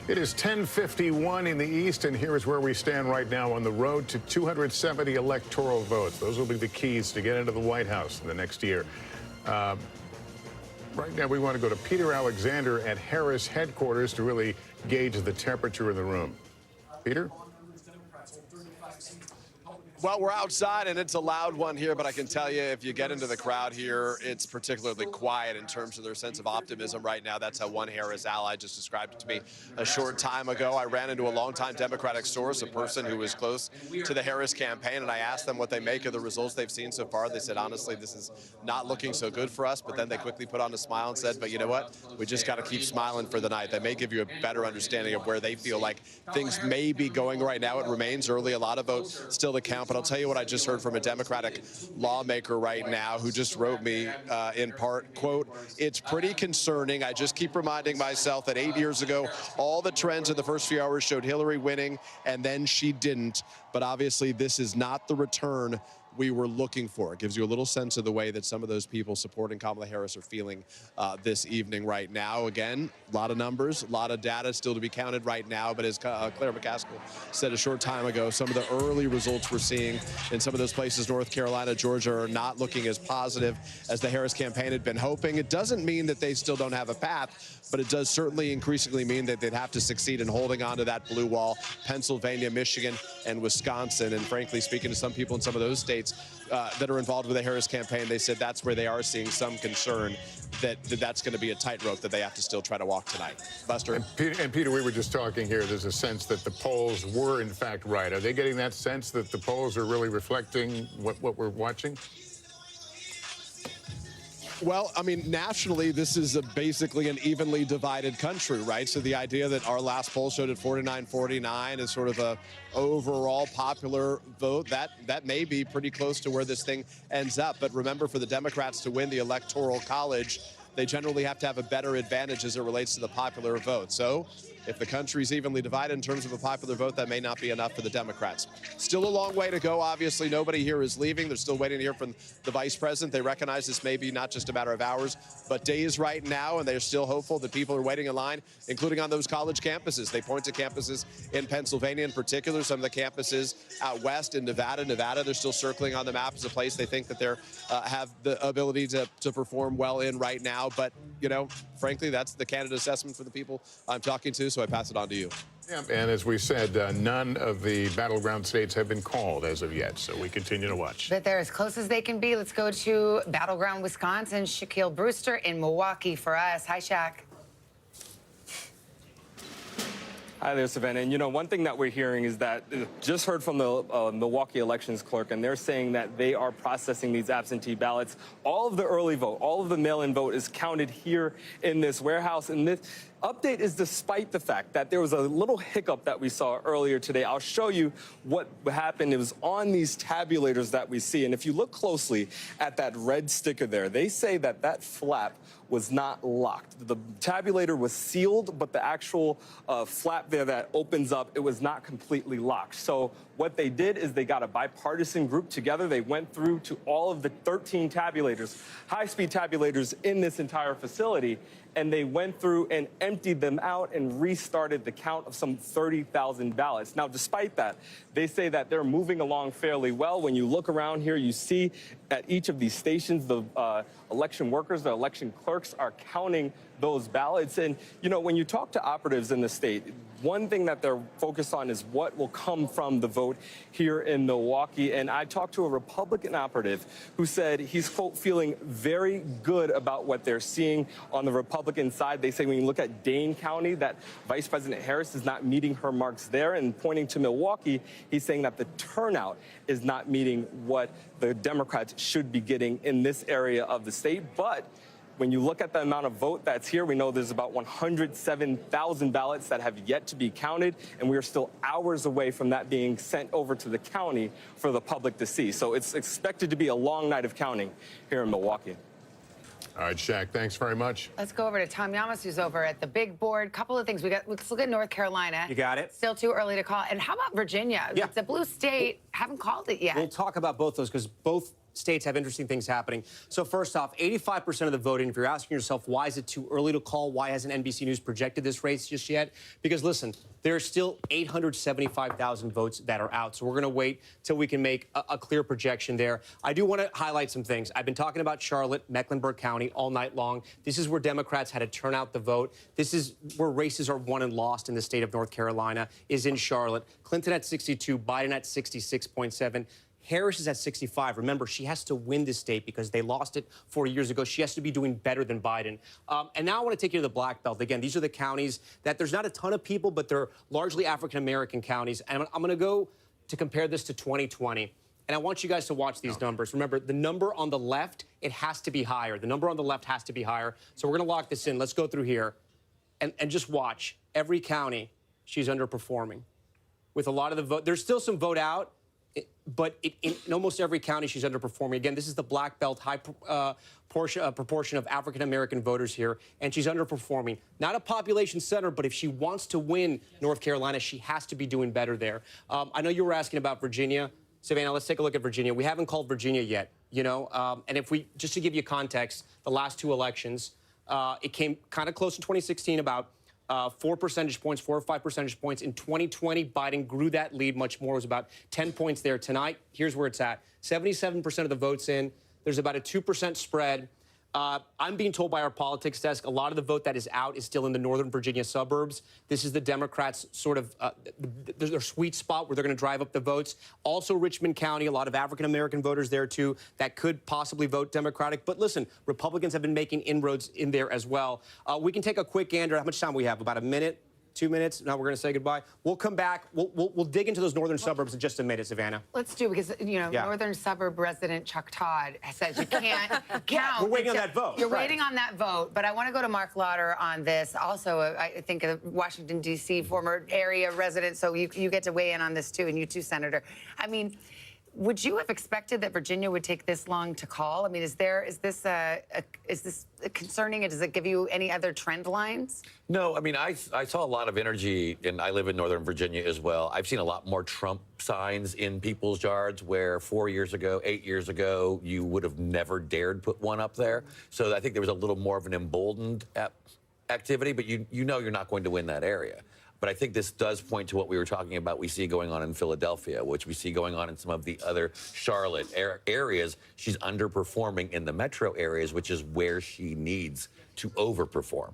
It is 10:51 in the East, and here is where we stand right now on the road to 270 electoral votes. Those will be the keys to get into the White House in the next year. Right now, we want to go to Peter Alexander at Harris headquarters to really gauge the temperature in the room. Peter? Well, we're outside, and it's a loud one here, but I can tell you if you get into the crowd here, it's particularly quiet in terms of their sense of optimism right now. That's how one Harris ally just described it to me a short time ago. I ran into a longtime Democratic source, a person who was close to the Harris campaign, and I asked them what they make of the results they've seen so far. They said, honestly, this is not looking so good for us, but then they quickly put on a smile and said, but you know what? We just got to keep smiling for the night. They may give you a better understanding of where they feel like things may be going right now. It remains early, a lot of votes still to count. But I'll tell you what I just heard from a Democratic lawmaker right now who just wrote me in part, quote, it's pretty concerning. I just keep reminding myself that 8 years ago, all the trends in the first few hours showed Hillary winning, and then she didn't. But obviously, this is not the return we were looking for. It gives you a little sense of the way that some of those people supporting Kamala Harris are feeling this evening right now. Again, a lot of numbers, a lot of data still to be counted right now, but as Claire McCaskill said a short time ago, some of the early results we're seeing in some of those places, North Carolina, Georgia, are not looking as positive as the Harris campaign had been hoping. It doesn't mean that they still don't have a path, but it does certainly increasingly mean that they'd have to succeed in holding on to that blue wall. Pennsylvania, Michigan, and Wisconsin. And frankly, speaking to some people in some of those states, states that are involved with the Harris campaign, they said that's where they are seeing some concern that that's going to be a tightrope that they have to still try to walk tonight. Buster? And Peter, we were just talking here, there's a sense that the polls were in fact right. Are they getting that sense that the polls are really reflecting what we're watching? Well, I mean, nationally, this is basically an evenly divided country, right? So the idea that our last poll showed at 49-49 is sort of a overall popular vote, that may be pretty close to where this thing ends up. But remember, for the Democrats to win the Electoral College, they generally have to have a better advantage as it relates to the popular vote. So if the country's evenly divided in terms of a popular vote, that may not be enough for the Democrats. Still a long way to go. Obviously, nobody here is leaving. They're still waiting to hear from the vice president. They recognize this may be not just a matter of hours, but days right now, and they're still hopeful that people are waiting in line, including on those college campuses. They point to campuses in Pennsylvania in particular, some of the campuses out west in Nevada. They're still circling on the map as a place they think that they have the ability to perform well in right now. But, you know, frankly, that's the candidate assessment for the people I'm talking to. So I pass it on to you. Yeah, and as we said, none of the battleground states have been called as of yet, so we continue to watch. But they're as close as they can be. Let's go to battleground Wisconsin. Shaquille Brewster in Milwaukee for us. Hi, Shaq. Hi there, Savannah. And, you know, one thing that we're hearing is that just heard from the Milwaukee elections clerk, and they're saying that they are processing these absentee ballots. All of the early vote, all of the mail-in vote is counted here in this warehouse. And this update is despite the fact that there was a little hiccup that we saw earlier today. I'll show you what happened. It was on these tabulators that we see. And if you look closely at that red sticker there, they say that that flap was not locked. The tabulator was sealed, but the actual flap there that opens up, it was not completely locked. So what they did is they got a bipartisan group together. They went through to all of the 13 tabulators, high-speed tabulators in this entire facility, and they went through and emptied them out and restarted the count of some 30,000 ballots. Now, despite that, they say that they're moving along fairly well. When you look around here, you see at each of these stations, the election workers, the election clerks are counting those ballots. And, you know, when you talk to operatives in the state, one thing that they're focused on is what will come from the vote here in Milwaukee. And I talked to a Republican operative who said he's, quote, feeling very good about what they're seeing on the Republican side. They say when you look at Dane County, that Vice President Harris is not meeting her marks there. And pointing to Milwaukee, he's saying that the turnout is not meeting what the Democrats should be getting in this area of the state. But when you look at the amount of vote that's here, we know there's about 107,000 ballots that have yet to be counted, and we are still hours away from that being sent over to the county for the public to see. So it's expected to be a long night of counting here in Milwaukee. All right, Shaq, thanks very much. Let's go over to Tom Llamas, who's over at the big board. Couple of things. Let's look at North Carolina. You got it. Still too early to call. And how about Virginia? Yeah. It's a blue state. Haven't called it yet. We'll talk about both those because both states have interesting things happening. So first off, 85% of the voting, if you're asking yourself, why is it too early to call? Why hasn't NBC News projected this race just yet? Because listen, there are still 875,000 votes that are out. So we're going to wait till we can make a clear projection there. I do want to highlight some things. I've been talking about Charlotte, Mecklenburg County all night long. This is where Democrats had to turn out the vote. This is where races are won and lost in the state of North Carolina, is in Charlotte. Clinton at 62, Biden at 66.7. Harris is at 65. Remember, she has to win this state because they lost it 4 years ago. She has to be doing better than Biden. And now I want to take you to the Black Belt. Again, these are the counties that there's not a ton of people, but they're largely African-American counties. And I'm going to go to compare this to 2020. And I want you guys to watch these numbers. Remember, the number on the left, it has to be higher. The number on the left has to be higher. So we're going to lock this in. Let's go through here and just watch. Every county, she's underperforming. With a lot of the vote, there's still some vote out. But in almost every county, she's underperforming. Again, this is the Black Belt, high proportion of African-American voters here, and she's underperforming. Not a population center, but if she wants to win North Carolina, she has to be doing better there. I know you were asking about Virginia. Savannah, let's take a look at Virginia. We haven't called Virginia yet, you know, and if we, just to give you context, the last two elections, it came kind of close in 2016, about 4 percentage points, 4 or 5 percentage points. In 2020, Biden grew that lead much more. It was about 10 points there. Tonight, here's where it's at. 77% of the votes in. There's about a 2% spread. I'm being told by our politics desk, a lot of the vote that is out is still in the Northern Virginia suburbs. This is the Democrats' sort of their sweet spot where they're going to drive up the votes. Also, Richmond County, a lot of African-American voters there, too, that could possibly vote Democratic. But listen, Republicans have been making inroads in there as well. We can take a quick gander. How much time we have? About a minute? 2 minutes. Now we're going to say goodbye. We'll come back. We'll dig into those northern suburbs in just a minute, Savannah. Let's do, because, northern suburb resident Chuck Todd says you can't count. We're waiting on that vote. You're waiting on that vote. But I want to go to Mark Lauder on this. Also, I think a Washington, D.C. former area resident. So you get to weigh in on this, too, and you too, Senator. I mean, would you have expected that Virginia would take this long to call? I mean, is this concerning? Does it give you any other trend lines? No, I mean, I saw a lot of energy, and I live in Northern Virginia as well. I've seen a lot more Trump signs in people's yards where 4 years ago, 8 years ago, you would have never dared put one up there. So I think there was a little more of an emboldened activity, but you know you're not going to win that area. But I think this does point to what we were talking about we see going on in Philadelphia, which we see going on in some of the other Charlotte areas. She's underperforming in the metro areas, which is where she needs to overperform.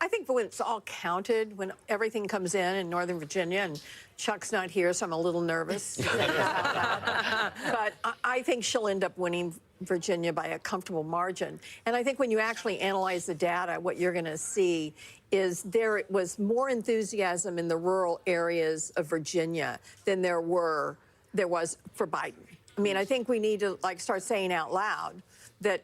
I think when it's all counted, when everything comes in Northern Virginia, and Chuck's not here, so I'm a little nervous about that. But I think she'll end up winning Virginia by a comfortable margin. And I think when you actually analyze the data, what you're going to see is there was more enthusiasm in the rural areas of Virginia than there was for Biden. I mean, I think we need to start saying out loud that,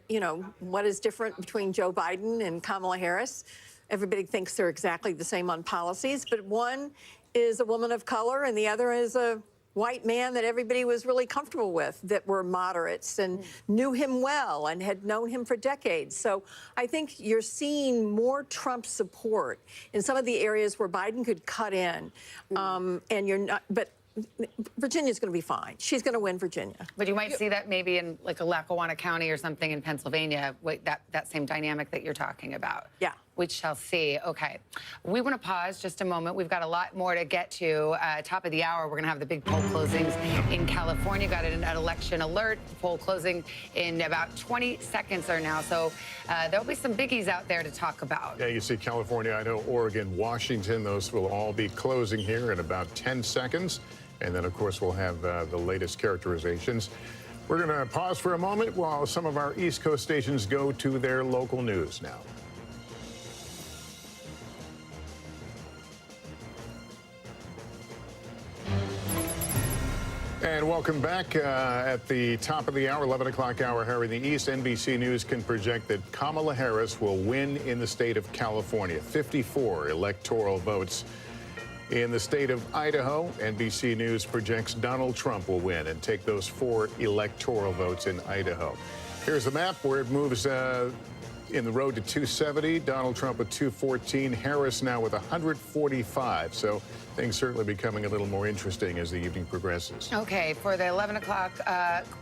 what is different between Joe Biden and Kamala Harris. Everybody thinks they're exactly the same on policies, but one is a woman of color and the other is a white man that everybody was really comfortable with, that were moderates and knew him well and had known him for decades. So I think you're seeing more Trump support in some of the areas where Biden could cut in, and you're not, but Virginia's going to be fine. She's going to win Virginia. But you might see that maybe in like a Lackawanna County or something in Pennsylvania, that same dynamic that you're talking about. Yeah. We shall see. Okay. We want to pause just a moment. We've got a lot more to get to. Top of the hour, we're going to have the big poll closings in California. Got an election alert. Poll closing in about 20 seconds or now. So there'll be some biggies out there to talk about. Yeah, you see California, Idaho, Oregon, Washington. Those will all be closing here in about 10 seconds. And then, of course, we'll have the latest characterizations. We're going to pause for a moment while some of our East Coast stations go to their local news now. And welcome back. At the top of the hour, 11 o'clock hour here in the East, NBC News can project that Kamala Harris will win in the state of California. 54 electoral votes. In the state of Idaho, NBC News projects Donald Trump will win and take those 4 electoral votes in Idaho. Here's the map where it moves in the road to 270. Donald Trump with 214. Harris now with 145. So things certainly becoming a little more interesting as the evening progresses. Okay, for the 11 o'clock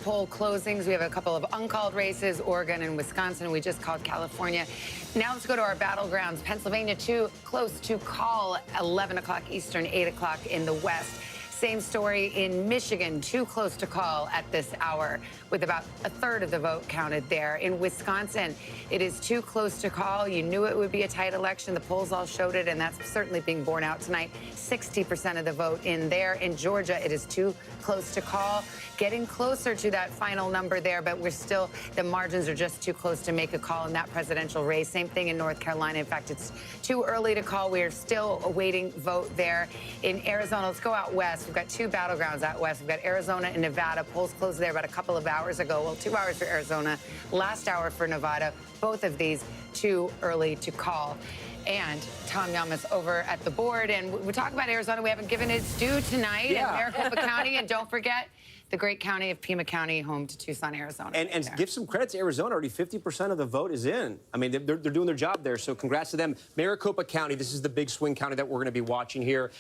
poll closings, we have a couple of uncalled races, Oregon and Wisconsin. We just called California. Now let's go to our battlegrounds. Pennsylvania, too close to call, 11 o'clock Eastern, 8 o'clock in the West. Same story in Michigan, too close to call at this hour, with about a third of the vote counted there. In Wisconsin, it is too close to call. You knew it would be a tight election. The polls all showed it, and that's certainly being borne out tonight. 60% of the vote in there. In Georgia, it is too close to call. Getting closer to that final number there, but we're still, the margins are just too close to make a call in that presidential race. Same thing in North Carolina. In fact, it's too early to call. We are still awaiting vote there. In Arizona, let's go out west. We've got 2 battlegrounds out west. We've got Arizona and Nevada. Polls closed there about a couple of hours ago. Well, 2 hours for Arizona, last hour for Nevada. Both of these too early to call. And Tom Llamas over at the board. And we talk about Arizona. We haven't given its due tonight in Maricopa County. And don't forget, the great county of Pima County, home to Tucson, Arizona. And give some credit to Arizona. Already 50% of the vote is in. I mean, they're doing their job there, so congrats to them. Maricopa County, this is the big swing county that we're going to be watching here.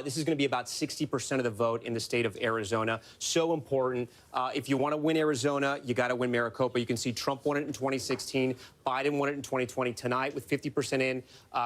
This is going to be about 60% of the vote in the state of Arizona. So important. If you want to win Arizona, you got to win Maricopa. You can see Trump won it in 2016. Biden won it in 2020. Tonight, with 50% in,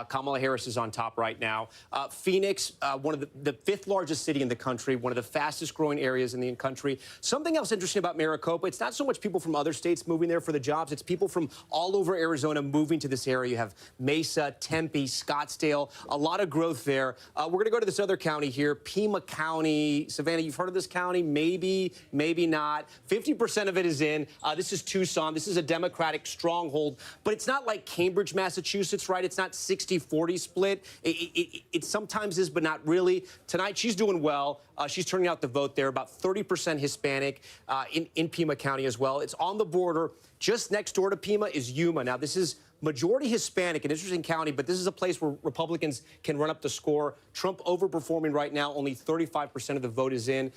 Kamala Harris is on top right now. Phoenix, one of the 5th largest city in the country, one of the fastest growing areas in the country. early. Something else interesting about Maricopa, it's not so much people from other states moving there for the jobs, it's people from all over Arizona moving to this area. You have Mesa, Tempe, Scottsdale, a lot of growth there. We're going to go to this other county here, Pima County. Savannah, you've heard of this county? Maybe, maybe not. 50% of it is in. This is Tucson. This is a Democratic stronghold, but it's not like Cambridge, Massachusetts, right? It's not 60-40 split. It sometimes is, but not really. Tonight, she's doing well. She's turning out the vote there, about 30% Hispanic in Pima County as well. It's on the border. Just next door to Pima is Yuma. Now, this is majority Hispanic, an interesting county, but this is a place where Republicans can run up the score. Trump overperforming right now, only 35% of the vote is in.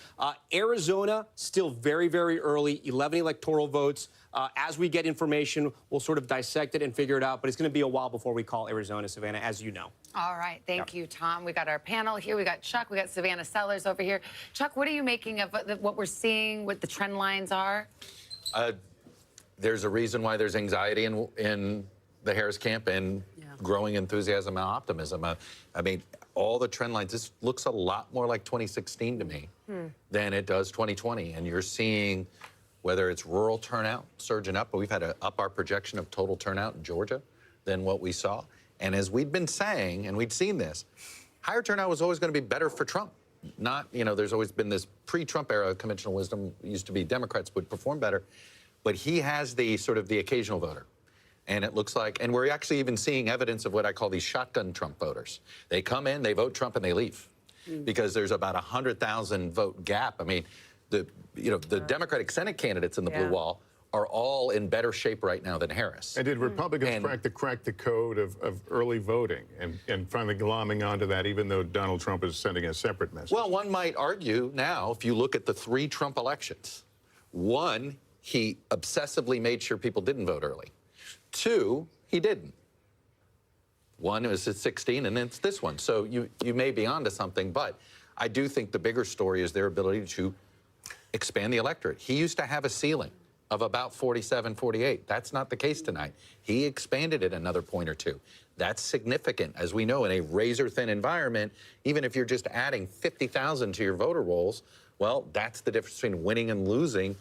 Arizona, still very, very early, 11 electoral votes. As we get information, we'll sort of dissect it and figure it out, but it's going to be a while before we call Arizona, Savannah, as you know. All right. Thank you, Tom. We got our panel here. We got Chuck. We got Savannah Sellers over here. Chuck, what are you making of what we're seeing, what the trend lines are? There's a reason why there's anxiety in the Harris camp and growing enthusiasm and optimism. I mean, all the trend lines, this looks a lot more like 2016 to me than it does 2020. And you're seeing whether it's rural turnout surging up, but we've had to up our projection of total turnout in Georgia than what we saw. And as we'd been saying, and we'd seen this, higher turnout was always going to be better for Trump. Not, you know, there's always been this pre-Trump era conventional wisdom used to be Democrats would perform better, but he has the sort of the occasional voter. And it looks like, and we're actually even seeing evidence of what I call these shotgun Trump voters. They come in, they vote Trump, and they leave because there's about 100,000 vote gap. I mean, the Democratic Senate candidates in the blue wall are all in better shape right now than Harris. And did Republicans crack the code of early voting and finally glomming onto that, even though Donald Trump is sending a separate message? Well, one might argue now, if you look at the 3 Trump elections, 1, he obsessively made sure people didn't vote early. 2, he didn't. 1 was at 16, and then it's this one. So you may be onto something, but I do think the bigger story is their ability to expand the electorate. He used to have a ceiling of about 47, 48. That's not the case tonight. He expanded it another point or 2. That's significant. As we know, in a razor-thin environment, even if you're just adding 50,000 to your voter rolls, well, that's the difference between winning and losing.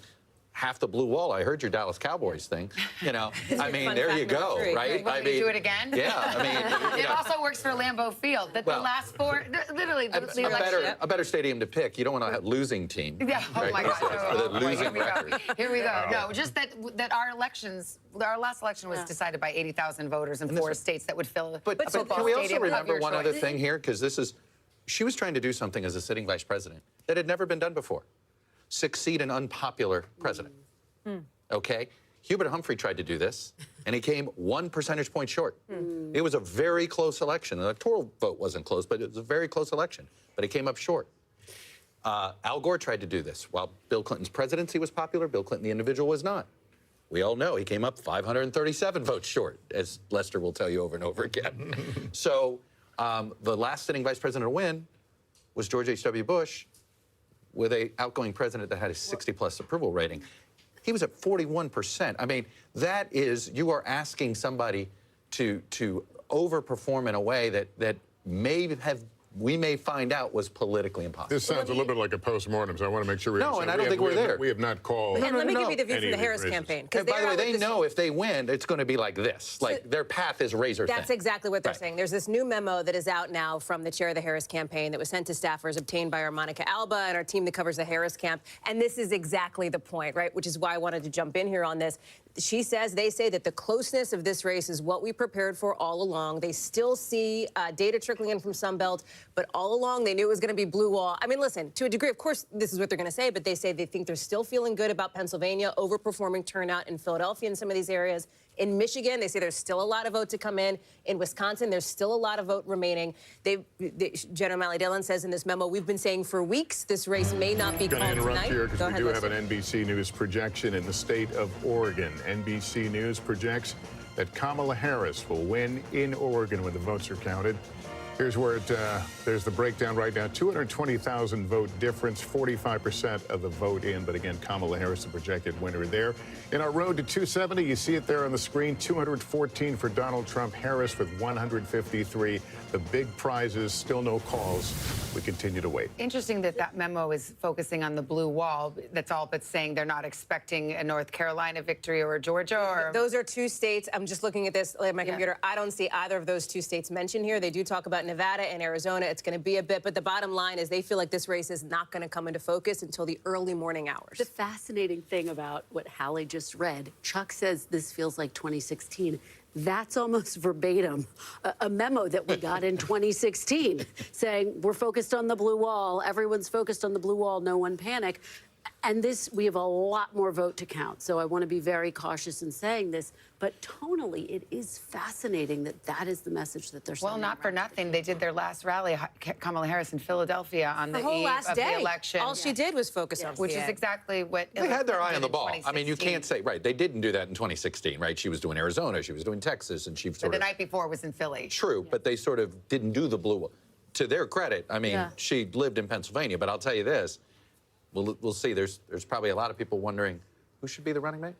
Half the blue wall. I heard your Dallas Cowboys thing. You know, I mean, there you go, right? Want me to do it again? Yeah, I mean, it also works for Lambeau Field. The last 4, literally, the election. A better stadium to pick. You don't want to have a losing team. Yeah. Oh right? my God. Losing record. Here we go. No, just that our elections, our last election was decided by 80,000 voters in 4 states that would fill a football stadium. But can we also remember one other thing here? Because she was trying to do something as a sitting vice president that had never been done before. Succeed an unpopular president. Okay? Hubert Humphrey tried to do this, and he came 1 percentage point short. It was a very close election. The electoral vote wasn't close, but it was a very close election. But he came up short. Al Gore tried to do this. While Bill Clinton's presidency was popular, Bill Clinton, the individual, was not. We all know he came up 537 votes short, as Lester will tell you over and over again. So the last sitting vice president to win was George H.W. Bush, with an outgoing president that had a 60-plus approval rating. He was at 41%. I mean, that is, you are asking somebody to overperform in a way that we may find out was politically impossible. This sounds a little bit like a postmortem, so I want to make sure we No, and I don't think we're there. We have not called. And let me give you the view from the Harris campaign. And by the way, they know if they win, it's going to be like this. Like, their path is razor thin. That's exactly what they're saying. There's this new memo that is out now from the chair of the Harris campaign that was sent to staffers, obtained by our Monica Alba and our team that covers the Harris camp. And this is exactly the point, right? Which is why I wanted to jump in here on this. They say that the closeness of this race is what we prepared for all along. They still see data trickling in from Sunbelt, but all along they knew it was going to be blue wall. I mean, listen, to a degree, of course, this is what they're going to say, but they say they think they're still feeling good about Pennsylvania, overperforming turnout in Philadelphia and some of these areas. In Michigan, they say there's still a lot of vote to come in. In Wisconsin, there's still a lot of vote remaining. Jen O'Malley Dillon says in this memo, we've been saying for weeks this race may not be called tonight. I'm going to interrupt here because we do have Lester. an NBC News projection in the state of Oregon. NBC News projects that Kamala Harris will win in Oregon when the votes are counted. Here's where there's the breakdown right now. 220,000 vote difference, 45% of the vote in. But again, Kamala Harris, the projected winner there. In our road to 270, you see it there on the screen, 214 for Donald Trump, Harris with 153. The big prizes, still no calls. We continue to wait. Interesting that that memo is focusing on the blue wall. That's all but saying they're not expecting a North Carolina victory or a Georgia or... Those are two states. I'm just looking at this on my computer. I don't see either of those two states mentioned here. They do talk about Nevada and Arizona. It's going to be a bit, but the bottom line is they feel like this race is not going to come into focus until the early morning hours. The fascinating thing about what Hallie just read, Chuck says this feels like 2016. That's almost verbatim a memo that we got in 2016 saying we're focused on the blue wall. Everyone's focused on the blue wall. No one panic. And this, we have a lot more vote to count. So I want to be very cautious in saying this. But tonally, it is fascinating that that is the message that they're sending. Well, not for nothing. They did their last rally, Kamala Harris in Philadelphia, on the eve of the election. All she did was focus on which is exactly what they had their eye on the ball. I mean, you can't say, right, they didn't do that in 2016, right? She was doing Arizona, she was doing Texas, and she sort of... the night before was in Philly. True, but they sort of didn't do the blue. To their credit, I mean, she lived in Pennsylvania, but I'll tell you this, we'll see. There's probably a lot of people wondering who should be the running mate?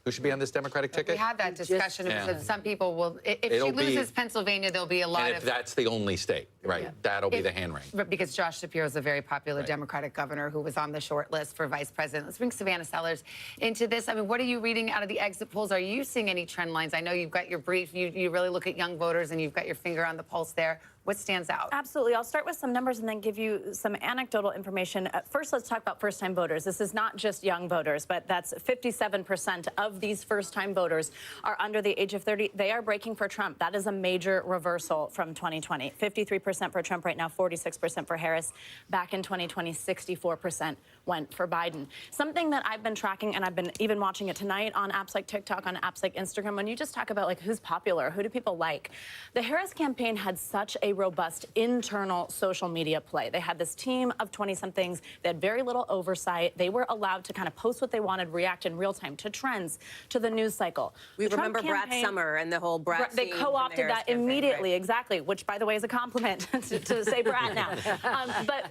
Who should be on this Democratic ticket? We had that discussion. Because some people will, if she loses Pennsylvania, there'll be a lot and if that's the only state, right, that'll be the hand range. Because Josh Shapiro is a very popular Democratic governor who was on the short list for vice president. Let's bring Savannah Sellers into this. I mean, what are you reading out of the exit polls? Are you seeing any trend lines? I know you've got your brief. You really look at young voters, and you've got your finger on the pulse there. What stands out? Absolutely. I'll start with some numbers and then give you some anecdotal information. First, let's talk about first-time voters. This is not just young voters, but that's 57% of these first-time voters are under the age of 30. They are breaking for Trump. That is a major reversal from 2020. 53% for Trump right now, 46% for Harris. Back in 2020, 64% went for Biden. Something that I've been tracking, and I've been even watching it tonight on apps like TikTok, on apps like Instagram, when you just talk about like who's popular, who do people like. The Harris campaign had such a robust internal social media play. They had this team of 20-somethings. They had very little oversight. They were allowed to kind of post what they wanted, react in real time to trends, to the news cycle. We remember Brat Summer and the whole Brat They co-opted that immediately, exactly, which, by the way, is a compliment to say Brat now.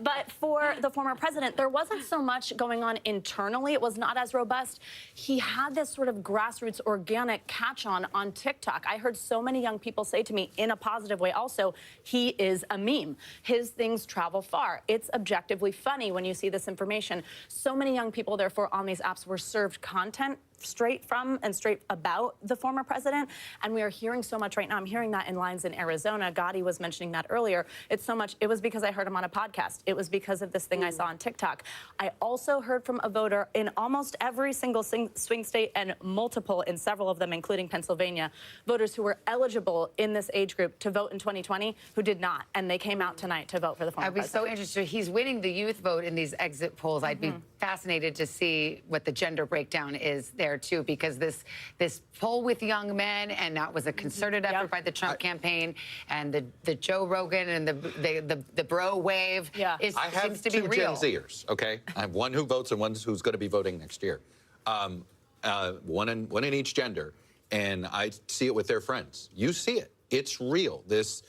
But for the former president, there wasn't so much going on internally. It was not as robust. He had this sort of grassroots organic catch-on TikTok. I heard so many young people say to me, in a positive way also, he is a meme. His things travel far. It's objectively funny when you see this information. So many young people, therefore, on these apps were served content straight from and straight about the former president. And we are hearing so much right now. I'm hearing that in lines in Arizona. Gotti was mentioning that earlier. It's so much. It was because I heard him on a podcast. It was because of this thing I saw on TikTok. I also heard from a voter in almost every single swing state and multiple in several of them, including Pennsylvania, voters who were eligible in this age group to vote in 2020 who did not. And they came out tonight to vote for the former president. I'd be so interested. He's winning the youth vote in these exit polls. I'd be fascinated to see what the gender breakdown is there too, because this poll with young men, and that was a concerted effort by the Trump campaign, and the Joe Rogan and the bro wave seems to be real. I have two Gen Zers, okay? I have one who votes and one who's going to be voting next year. One in each gender, and I see it with their friends. You see it. It's real. This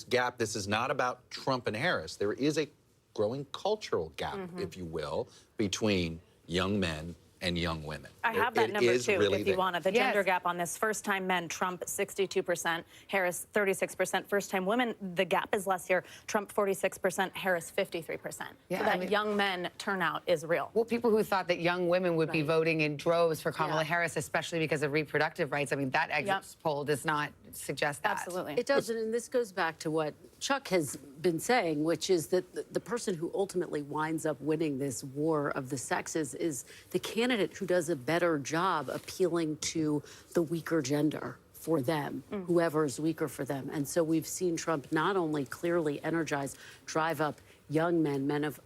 gap. This is not about Trump and Harris. There is a growing cultural gap, if you will, between young men and young women. I have that number too, really if you want it. The gender gap on this. First-time men, Trump 62%, Harris 36%. First-time women, the gap is less here. Trump 46%, Harris 53%. So that young men turnout is real. Well, people who thought that young women would be voting in droves for Kamala Harris, especially because of reproductive rights, I mean, that exit poll does not suggest that. Absolutely. It doesn't, and this goes back to what Chuck has been saying, which is that the person who ultimately winds up winning this war of the sexes is the candidate who does a better job appealing to the weaker gender for them, whoever is weaker for them. And so we've seen Trump not only clearly energize, drive up young men of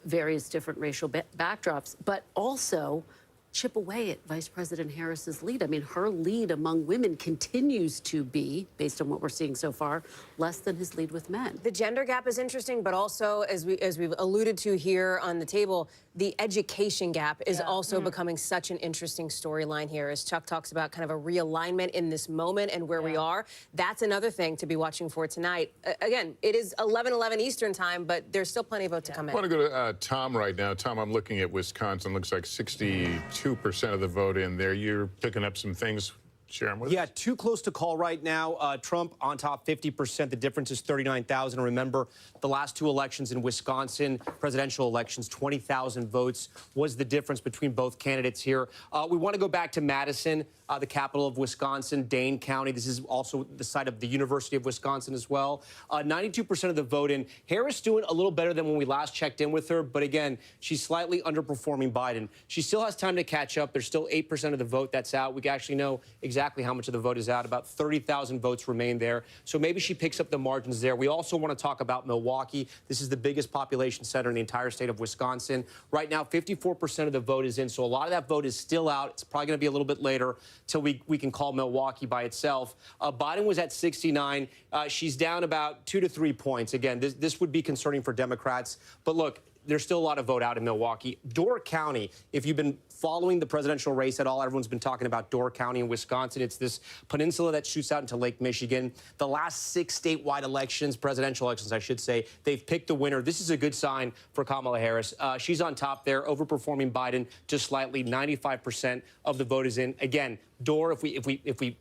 various different racial backdrops, but also chip away at Vice President Harris's lead. I mean, her lead among women continues to be, based on what we're seeing so far, less than his lead with men. The gender gap is interesting, but also, as we've alluded to here on the table, the education gap is also becoming such an interesting storyline here. As Chuck talks about kind of a realignment in this moment and where we are, that's another thing to be watching for tonight. Again, it is 11:11 Eastern time, but there's still plenty of vote to come in. I want to go to Tom right now. Tom, I'm looking at Wisconsin. Looks like 62% of the vote in there. You're picking up some things. Share them with us. Too close to call right now. Trump on top 50%. The difference is 39,000. Remember, the last two elections in Wisconsin, presidential elections, 20,000 votes was the difference between both candidates here. We want to go back to Madison, the capital of Wisconsin, Dane County. This is also the site of the University of Wisconsin as well. 92% of the vote in. Harris doing a little better than when we last checked in with her, but again, she's slightly underperforming Biden. She still has time to catch up. There's still 8% of the vote that's out. We actually know exactly how much of the vote is out. About 30,000 votes remain there. So maybe she picks up the margins there. We also want to talk about Milwaukee. This is the biggest population center in the entire state of Wisconsin. Right now, 54% of the vote is in. So a lot of that vote is still out. It's probably going to be a little bit later till we can call Milwaukee by itself. Biden was at 69. She's down about 2 to 3 points. Again, this would be concerning for Democrats. But look, there's still a lot of vote out in Milwaukee. Door County, if you've been following the presidential race at all, everyone's been talking about Door County in Wisconsin. It's this peninsula that shoots out into Lake Michigan. The last 6 statewide elections, presidential elections, I should say, they've picked the winner. This is a good sign for Kamala Harris. She's on top there, overperforming Biden just slightly. 95% of the vote is in. Again, Door, if we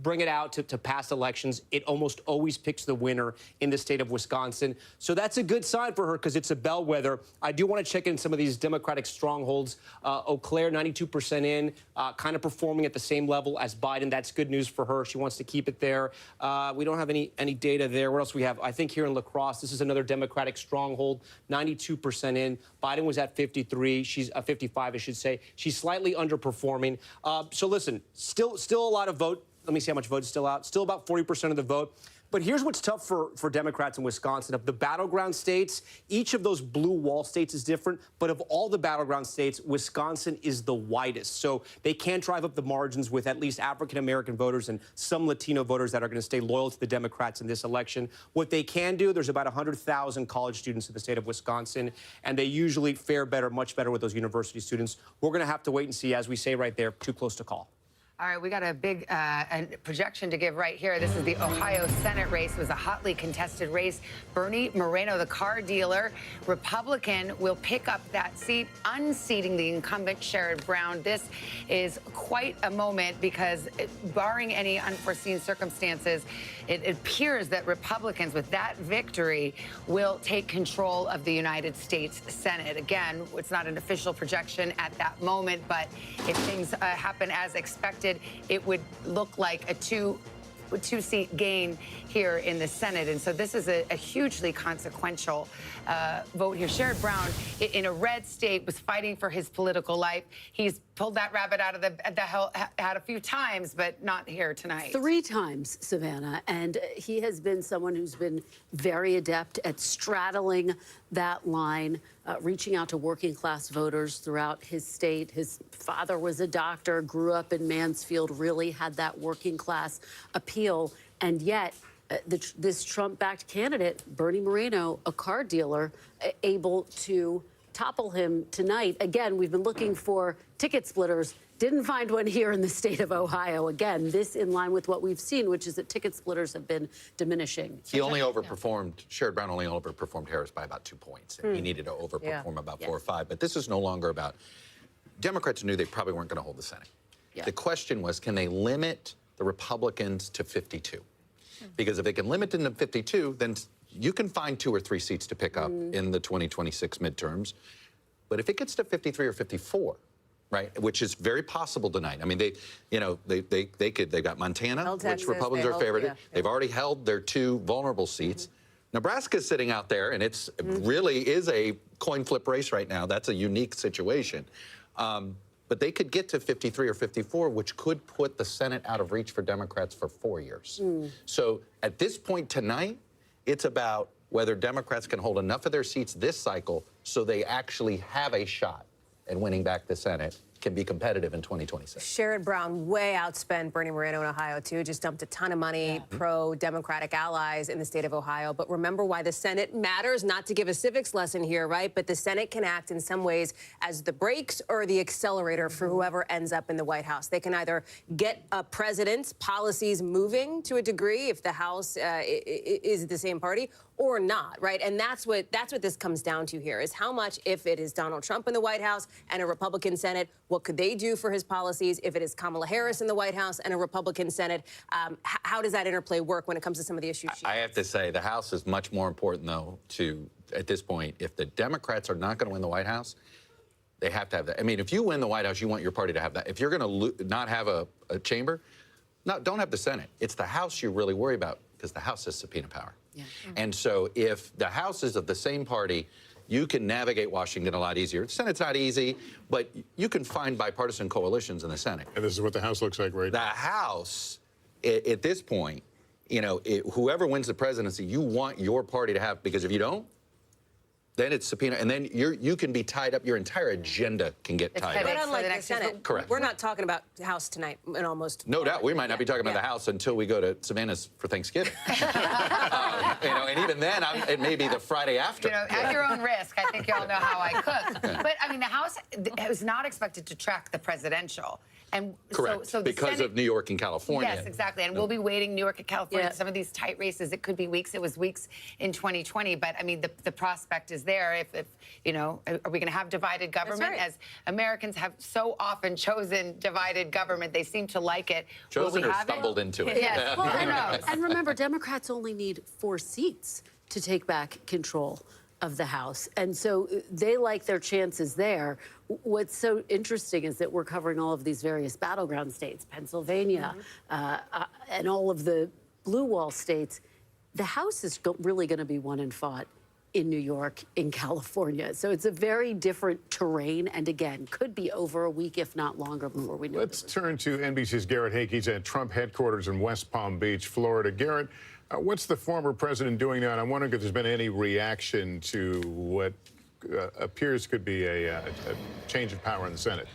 bring it out to past elections, it almost always picks the winner in the state of Wisconsin. So that's a good sign for her because it's a bellwether. I do want to check in some of these Democratic strongholds. Eau Claire, 92% in, kind of performing at the same level as Biden. That's good news for her. She wants to keep it there. We don't have any data there. What else we have? I think here in La Crosse, this is another Democratic stronghold, 92% in. Biden was at 53. She's 55, I should say. She's slightly underperforming. So listen, still a lot of vote. Let me see how much vote is still out. Still about 40% of the vote. But here's what's tough for Democrats in Wisconsin. Of the battleground states, each of those blue wall states is different. But of all the battleground states, Wisconsin is the widest. So they can drive up the margins with at least African-American voters and some Latino voters that are going to stay loyal to the Democrats in this election. What they can do, there's about 100,000 college students in the state of Wisconsin, and they usually fare better, much better with those university students. We're going to have to wait and see, as we say right there, too close to call. All right, we got a big projection to give right here. This is the Ohio Senate race. It was a hotly contested race. Bernie Moreno, the car dealer, Republican, will pick up that seat, unseating the incumbent Sherrod Brown. This is quite a moment because, barring any unforeseen circumstances, it appears that Republicans, with that victory, will take control of the United States Senate. Again, it's not an official projection at that moment, but if things happen as expected, it would look like a two-seat gain here in the Senate. And so this is a hugely consequential vote here. Sherrod Brown, in a red state, was fighting for his political life. He's pulled that rabbit out of the hat a few times, but not here tonight. 3 times, Savannah. And he has been someone who's been very adept at straddling that line, reaching out to working class voters throughout his state. His father was a doctor, grew up in Mansfield, really had that working class appeal. And yet, this Trump-backed candidate, Bernie Moreno, a car dealer, able to topple him tonight. Again, we've been looking for ticket splitters. Didn't find one here in the state of Ohio. Again, this in line with what we've seen, which is that ticket splitters have been diminishing. He only overperformed, Sherrod Brown only overperformed Harris by about 2 points. And he needed to overperform about 4 or 5. But this is no longer about, Democrats knew they probably weren't going to hold the Senate. The question was, can they limit the Republicans to 52? Because if they can limit them to 52, then you can find 2 or 3 seats to pick up in the 2026 midterms. But if it gets to 53 or 54, right, which is very possible tonight. I mean, they've got Montana, which Republicans are favored. They've already held their 2 vulnerable seats. Nebraska's sitting out there, and it's really is a coin flip race right now. That's a unique situation. But they could get to 53 or 54, which could put the Senate out of reach for Democrats for 4 years. So at this point tonight, it's about whether Democrats can hold enough of their seats this cycle so they actually have a shot at winning back the Senate can be competitive in 2026. Sherrod Brown way outspent Bernie Moreno in Ohio, too. Just dumped a ton of money, pro-Democratic allies in the state of Ohio. But remember why the Senate matters, not to give a civics lesson here, right? But the Senate can act in some ways as the brakes or the accelerator for whoever ends up in the White House. They can either get a president's policies moving to a degree if the House is the same party, or not, right? And that's what this comes down to here, is how much, if it is Donald Trump in the White House and a Republican Senate, what could they do for his policies? If it is Kamala Harris in the White House and a Republican Senate, how does that interplay work when it comes to some of the issues? I have to say, the House is much more important, though, at this point, if the Democrats are not going to win the White House, they have to have that. I mean, if you win the White House, you want your party to have that. If you're going to not have a chamber, don't have the Senate. It's the House you really worry about, because the House has subpoena power. Yeah. And so if the House is of the same party, you can navigate Washington a lot easier. The Senate's not easy, but you can find bipartisan coalitions in the Senate. And this is what the House looks like right now. The House, at this point, whoever wins the presidency, you want your party to have, because if you don't, then it's subpoena, and then you can be tied up. Your entire agenda can get tied up. But unlike the Senate, correct. We're not talking about the House tonight in almost. No doubt. We might not be talking about the House until we go to Savannah's for Thanksgiving. And even then, it may be the Friday after. At your own risk. I think y'all know how I cook. But, I mean, the House was not expected to track the presidential. And correct, so because Senate, of New York and California. Yes, exactly. And we'll be waiting New York and California. Some of these tight races, it could be weeks. It was weeks in 2020. But, I mean, the prospect is there. If are we going to have divided government? Right. As Americans have so often chosen divided government, they seem to like it. Chosen or stumbled into it. Yes. Well, and remember, Democrats only need 4 seats to take back control of the House. And so they like their chances there. What's so interesting is that we're covering all of these various battleground states, Pennsylvania, and all of the blue wall states. The House is really going to be won and fought in New York, in California. So it's a very different terrain, and again, could be over a week, if not longer, before we know. Let's turn to NBC's Garrett Haake. He's at Trump headquarters in West Palm Beach, Florida. Garrett, what's the former president doing now? And I'm wondering if there's been any reaction to what appears could be a change of power in the Senate.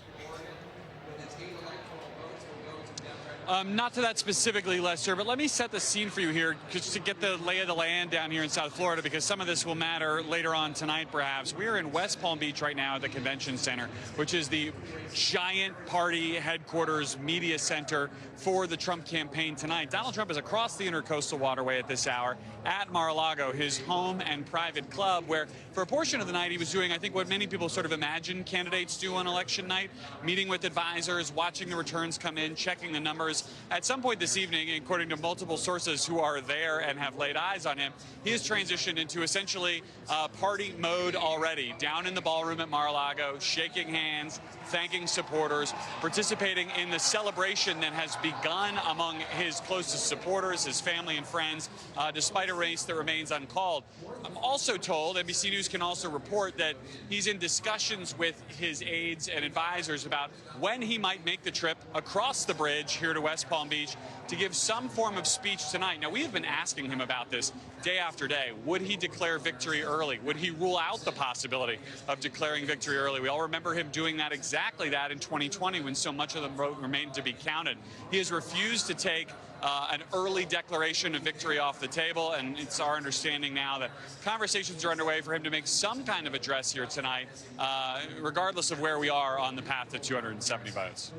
Not to that specifically, Lester, but let me set the scene for you here, just to get the lay of the land down here in South Florida, because some of this will matter later on tonight, perhaps. We are in West Palm Beach right now at the Convention Center, which is the giant party headquarters media center for the Trump campaign tonight. Donald Trump is across the Intercoastal Waterway at this hour at Mar-a-Lago, his home and private club, where for a portion of the night he was doing, I think, what many people sort of imagine candidates do on election night, meeting with advisors, watching the returns come in, checking the numbers. At some point this evening, according to multiple sources who are there and have laid eyes on him, he has transitioned into essentially party mode already, down in the ballroom at Mar-a-Lago, shaking hands, thanking supporters, participating in the celebration that has begun among his closest supporters, his family and friends, despite a race that remains uncalled. I'm also told, NBC News can also report, that he's in discussions with his aides and advisors about when he might make the trip across the bridge here to West Palm Beach to give some form of speech tonight. Now, we have been asking him about this day after day. Would he declare victory early? Would he rule out the possibility of declaring victory early? We all remember him doing exactly that in 2020 when so much of the vote remained to be counted. He has refused to take an early declaration of victory off the table, and it's our understanding now that conversations are underway for him to make some kind of address here tonight, regardless of where we are on the path to 270 votes.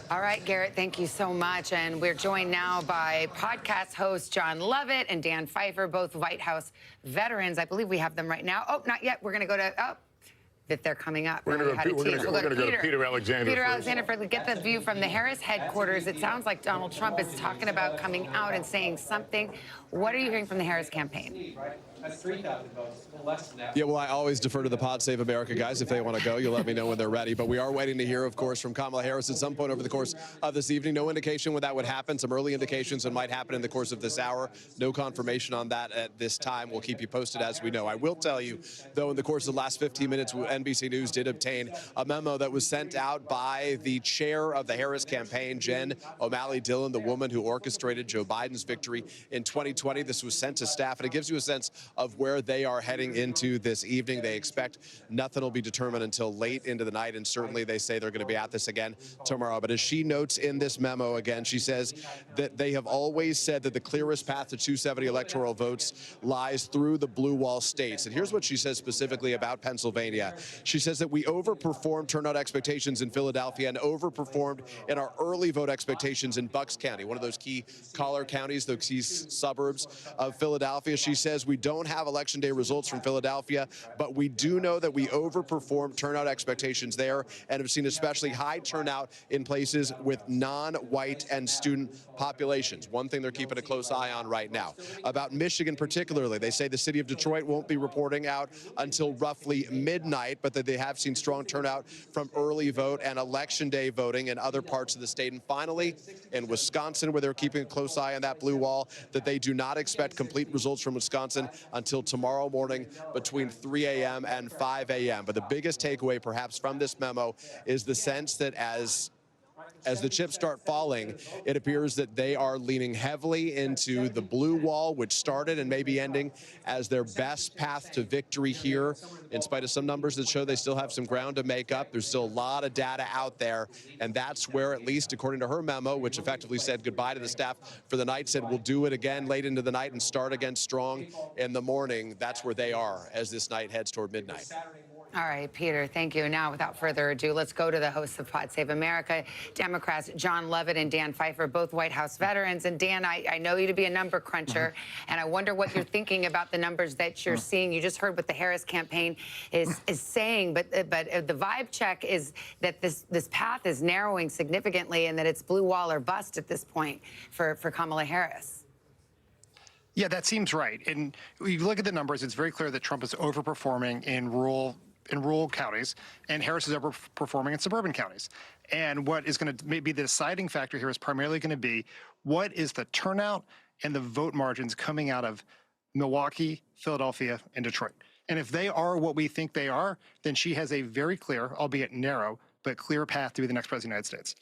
All right, Garrett, thank you so much. And we're joined now by podcast host John Lovett and Dan Pfeiffer, both White House veterans. I believe we have them right now. Oh, not yet. We're going to go to, that they're coming up. We're going to go to Peter Alexander. Peter Alexander, get the view from the Harris headquarters. It sounds like Donald Trump is talking about coming out and saying something. What are you hearing from the Harris campaign? 3,000 votes, less than that. Yeah, well, I always defer to the Pod Save America guys. If they want to go, you'll let me know when they're ready. But we are waiting to hear, of course, from Kamala Harris at some point over the course of this evening. No indication when that would happen. Some early indications that might happen in the course of this hour. No confirmation on that at this time. We'll keep you posted as we know. I will tell you, though, in the course of the last 15 minutes, NBC News did obtain a memo that was sent out by the chair of the Harris campaign, Jen O'Malley Dillon, the woman who orchestrated Joe Biden's victory in 2020. This was sent to staff, and it gives you a sense of where they are heading into this evening. They expect nothing will be determined until late into the night, and certainly they say they're going to be at this again tomorrow. But as she notes in this memo again, she says that they have always said that the clearest path to 270 electoral votes lies through the blue wall states. And here's what she says specifically about Pennsylvania. She says that we overperformed turnout expectations in Philadelphia and overperformed in our early vote expectations in Bucks County, one of those key collar counties, those key suburbs of Philadelphia. She says we don't have election day results from Philadelphia, but we do know that we overperformed turnout expectations there and have seen especially high turnout in places with non-white and student populations. One thing they're keeping a close eye on right now. About Michigan particularly, they say the city of Detroit won't be reporting out until roughly midnight, but that they have seen strong turnout from early vote and election day voting in other parts of the state. And finally, in Wisconsin, where they're keeping a close eye on that blue wall, that they do not expect complete results from Wisconsin until tomorrow morning between 3 a.m. and 5 a.m. But the biggest takeaway perhaps from this memo is the sense that as the chips start falling, it appears that they are leaning heavily into the blue wall, which started and may be ending as their best path to victory here. In spite of some numbers that show they still have some ground to make up, there's still a lot of data out there. And that's where, at least according to her memo, which effectively said goodbye to the staff for the night, said we'll do it again late into the night and start again strong in the morning. That's where they are as this night heads toward midnight. All right, Peter, thank you. Now, without further ado, let's go to the hosts of Pod Save America, Democrats John Lovett and Dan Pfeiffer, both White House veterans. And Dan, I know you to be a number cruncher, and I wonder what you're thinking about the numbers that you're seeing. You just heard what the Harris campaign is saying, but the vibe check is that this path is narrowing significantly and that it's blue wall or bust at this point for Kamala Harris. Yeah, that seems right. And you look at the numbers, it's very clear that Trump is overperforming in rural counties, and Harris is overperforming in suburban counties. And what is going to be the deciding factor here is primarily going to be what is the turnout and the vote margins coming out of Milwaukee, Philadelphia, and Detroit. And if they are what we think they are, then she has a very clear, albeit narrow, but clear path to be the next president of the United States.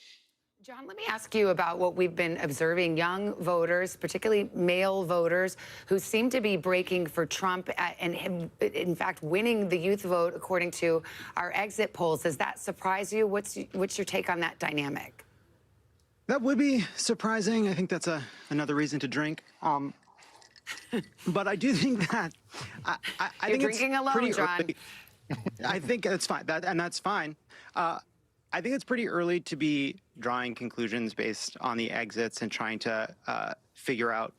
John, let me ask you about what we've been observing. Young voters, particularly male voters, who seem to be breaking for Trump and, in fact, winning the youth vote, according to our exit polls. Does that surprise you? What's your take on that dynamic? That would be surprising. I think that's another reason to drink. But I do think that I You're think drinking it's alone, pretty John. early. I think that's fine. That's fine. I think it's pretty early to be drawing conclusions based on the exits and trying to figure out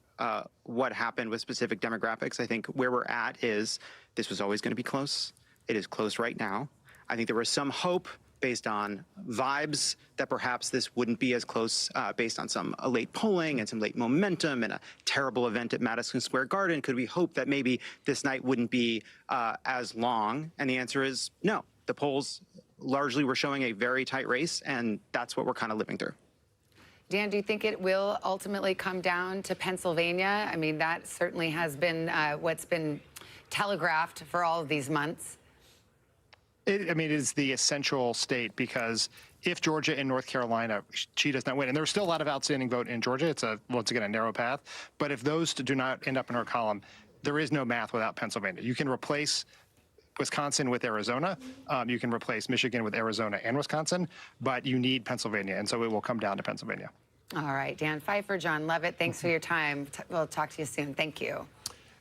what happened with specific demographics. I think where we're at is this was always going to be close. It is close right now. I think there was some hope based on vibes that perhaps this wouldn't be as close based on some late polling and some late momentum and a terrible event at Madison Square Garden. Could we hope that maybe this night wouldn't be as long? And the answer is no. The polls largely were showing a very tight race, and that's what we're kind of living through. Dan, do you think it will ultimately come down to Pennsylvania? I mean, that certainly has been what's been telegraphed for all of these months. It is the essential state because if Georgia and North Carolina, she does not win, and there's still a lot of outstanding vote in Georgia. It's once again a narrow path. But if those do not end up in her column, there is no math without Pennsylvania. You can replace Wisconsin with Arizona. You can replace Michigan with Arizona and Wisconsin, but you need Pennsylvania, and so it will come down to Pennsylvania. All right, Dan Pfeiffer, John Lovett, thanks for your time. We'll talk to you soon. Thank you.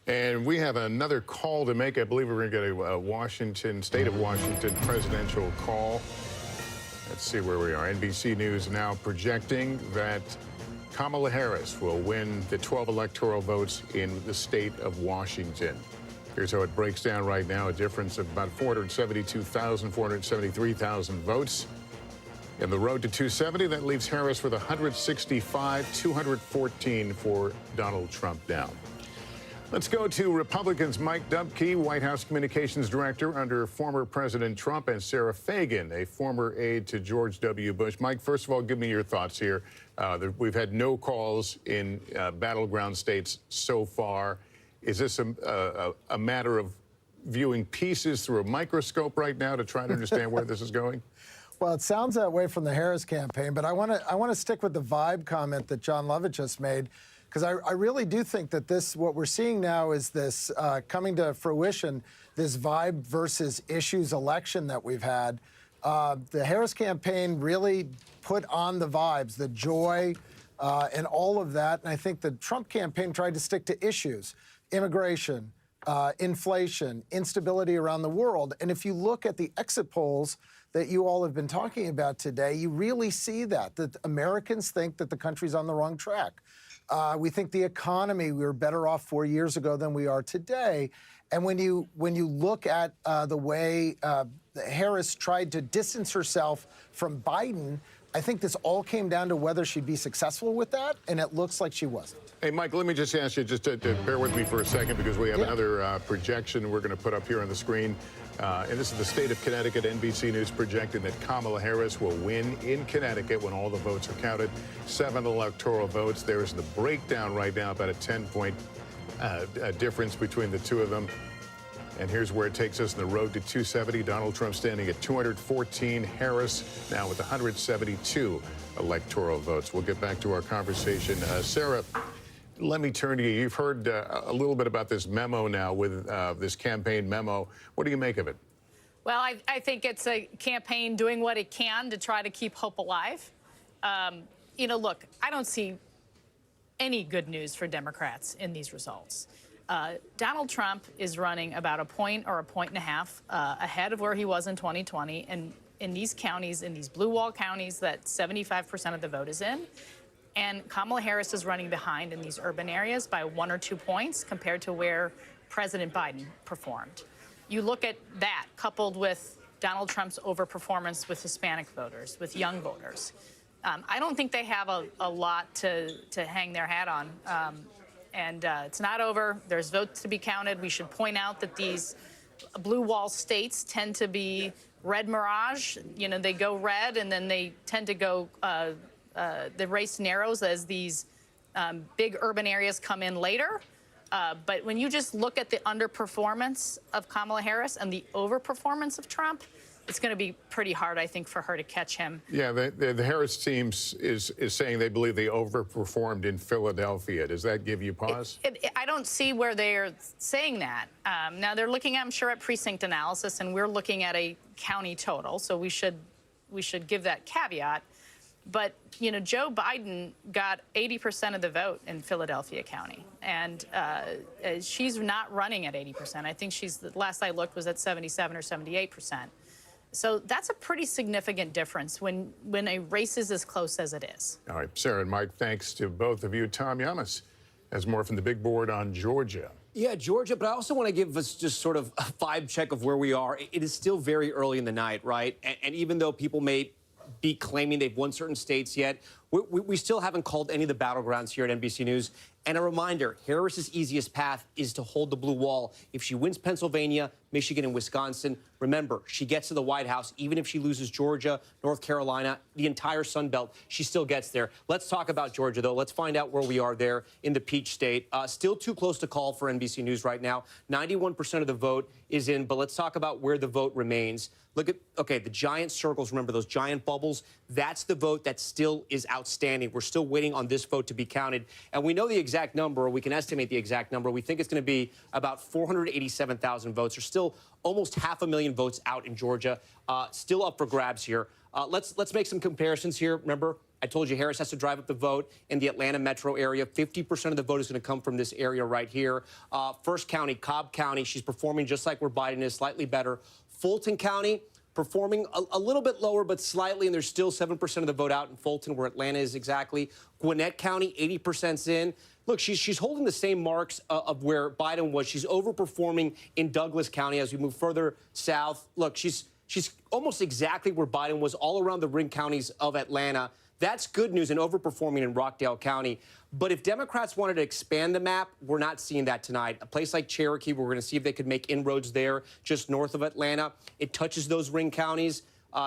And we have another call to make. I believe we're going to get a state of Washington presidential call. Let's see where we are. NBC News now projecting that Kamala Harris will win the 12 electoral votes in the state of Washington. Here's how it breaks down right now, a difference of about 473,000 votes. In the road to 270, that leaves Harris with 165, 214 for Donald Trump down. Let's go to Republicans Mike Dubke, White House Communications Director under former President Trump, and Sarah Fagan, a former aide to George W. Bush. Mike, first of all, give me your thoughts here. We've had no calls in battleground states so far. Is this a matter of viewing pieces through a microscope right now to try to understand where this is going? Well, it sounds that way from the Harris campaign, but I want to stick with the vibe comment that John Lovett just made, because I really do think that what we're seeing now is this coming to fruition, this vibe versus issues election that we've had. The Harris campaign really put on the vibes, the joy, and all of that. And I think the Trump campaign tried to stick to issues, immigration, inflation, instability around the world. And if you look at the exit polls that you all have been talking about today, you really see that Americans think that the country's on the wrong track. We think the economy, we were better off 4 years ago than we are today. And when you look at the way Harris tried to distance herself from Biden, I think this all came down to whether she'd be successful with that, and it looks like she wasn't. Hey, Mike, let me just ask you just to bear with me for a second, because we have another projection we're going to put up here on the screen. And this is the state of Connecticut. NBC News projecting that Kamala Harris will win in Connecticut when all the votes are counted. 7 electoral votes. There is the breakdown right now, about a 10-point difference between the two of them. And here's where it takes us in the road to 270. Donald Trump standing at 214. Harris now with 172 electoral votes. We'll get back to our conversation. Sarah, let me turn to you. You've heard a little bit about this memo now with this campaign memo. What do you make of it? Well, I think it's a campaign doing what it can to try to keep hope alive. Look, I don't see any good news for Democrats in these results. Donald Trump is running about a point or a point and a half ahead of where he was in 2020. And in these counties, in these blue wall counties that 75% of the vote is in, and Kamala Harris is running behind in these urban areas by 1 or 2 points compared to where President Biden performed. You look at that coupled with Donald Trump's overperformance with Hispanic voters, with young voters. I don't think they have a lot to hang their hat on. It's not over. There's votes to be counted. We should point out that these blue wall states tend to be red mirage. They go red, and then they tend to go, the race narrows as these big urban areas come in later. But when you just look at the underperformance of Kamala Harris and the overperformance of Trump, it's going to be pretty hard, I think, for her to catch him. Yeah, the Harris team is saying they believe they overperformed in Philadelphia. Does that give you pause? I don't see where they're saying that. Now, they're looking, I'm sure, at precinct analysis, and we're looking at a county total, so we should give that caveat. But, Joe Biden got 80% of the vote in Philadelphia County, and she's not running at 80%. I think the last I looked, was at 77 or 78%. So that's a pretty significant difference when a race is as close as it is. All right, Sarah and Mike, thanks to both of you. Tom Yamas has more from the big board on Georgia. Yeah, Georgia, but I also want to give us just sort of a vibe check of where we are. It is still very early in the night, right? And even though people may be claiming they've won certain states yet, we still haven't called any of the battlegrounds here at NBC News. And a reminder, Harris's easiest path is to hold the blue wall. If she wins Pennsylvania, Michigan, and Wisconsin, remember, she gets to the White House. Even if she loses Georgia, North Carolina, the entire Sun Belt, she still gets there. Let's talk about Georgia, though. Let's find out where we are there in the Peach State. Still too close to call for NBC News right now. 91% of the vote is in, but let's talk about where the vote remains. Look at, okay, the giant circles, remember those giant bubbles? That's the vote that still is outstanding. We're still waiting on this vote to be counted. And we know the exact number, or we can estimate the exact number. We think it's going to be about 487,000 votes. There's still almost 500,000 votes out in Georgia, still up for grabs here. Let's make some comparisons here. Remember, I told you Harris has to drive up the vote in the Atlanta metro area. 50% of the vote is going to come from this area right here. First County, Cobb County, she's performing just like where Biden is, slightly better. Fulton County, performing a little bit lower, but slightly, and there's still 7% of the vote out in Fulton, where Atlanta is exactly. Gwinnett County, 80%'s in. Look, she's holding the same marks of where Biden was. She's overperforming in Douglas County as we move further south. Look, she's almost exactly where Biden was all around the ring counties of Atlanta. That's good news and overperforming in Rockdale County. But if Democrats wanted to expand the map, we're not seeing that tonight. A place like Cherokee, we're going to see if they could make inroads there just north of Atlanta. It touches those ring counties.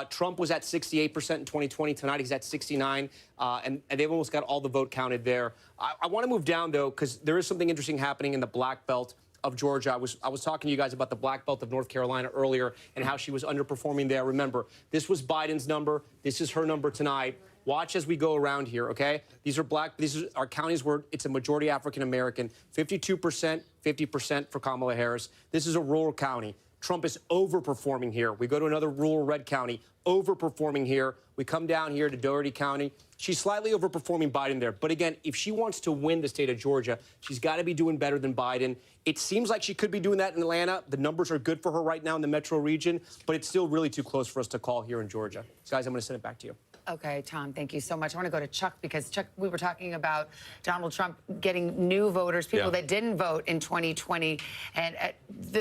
Trump was at 68% in 2020. Tonight he's at 69%, and they've almost got all the vote counted there. I want to move down, though, because there is something interesting happening in the Black Belt of Georgia. I was talking to you guys about the black belt of North Carolina earlier and how she was underperforming there. Remember, this was Biden's number. This is her number tonight. Watch as we go around here, okay? These are counties where it's a majority African American. 52%, 50% for Kamala Harris. This is a rural county. Trump is overperforming here. We go to another rural red county, overperforming here. We come down here to Doherty County. She's slightly overperforming Biden there. But again, if she wants to win the state of Georgia, she's got to be doing better than Biden. It seems like she could be doing that in Atlanta. The numbers are good for her right now in the metro region, but it's still really too close for us to call here in Georgia. Guys, I'm going to send it back to you. Okay, Tom, thank you so much. I want to go to Chuck because, Chuck, we were talking about Donald Trump getting new voters, people that didn't vote in 2020, and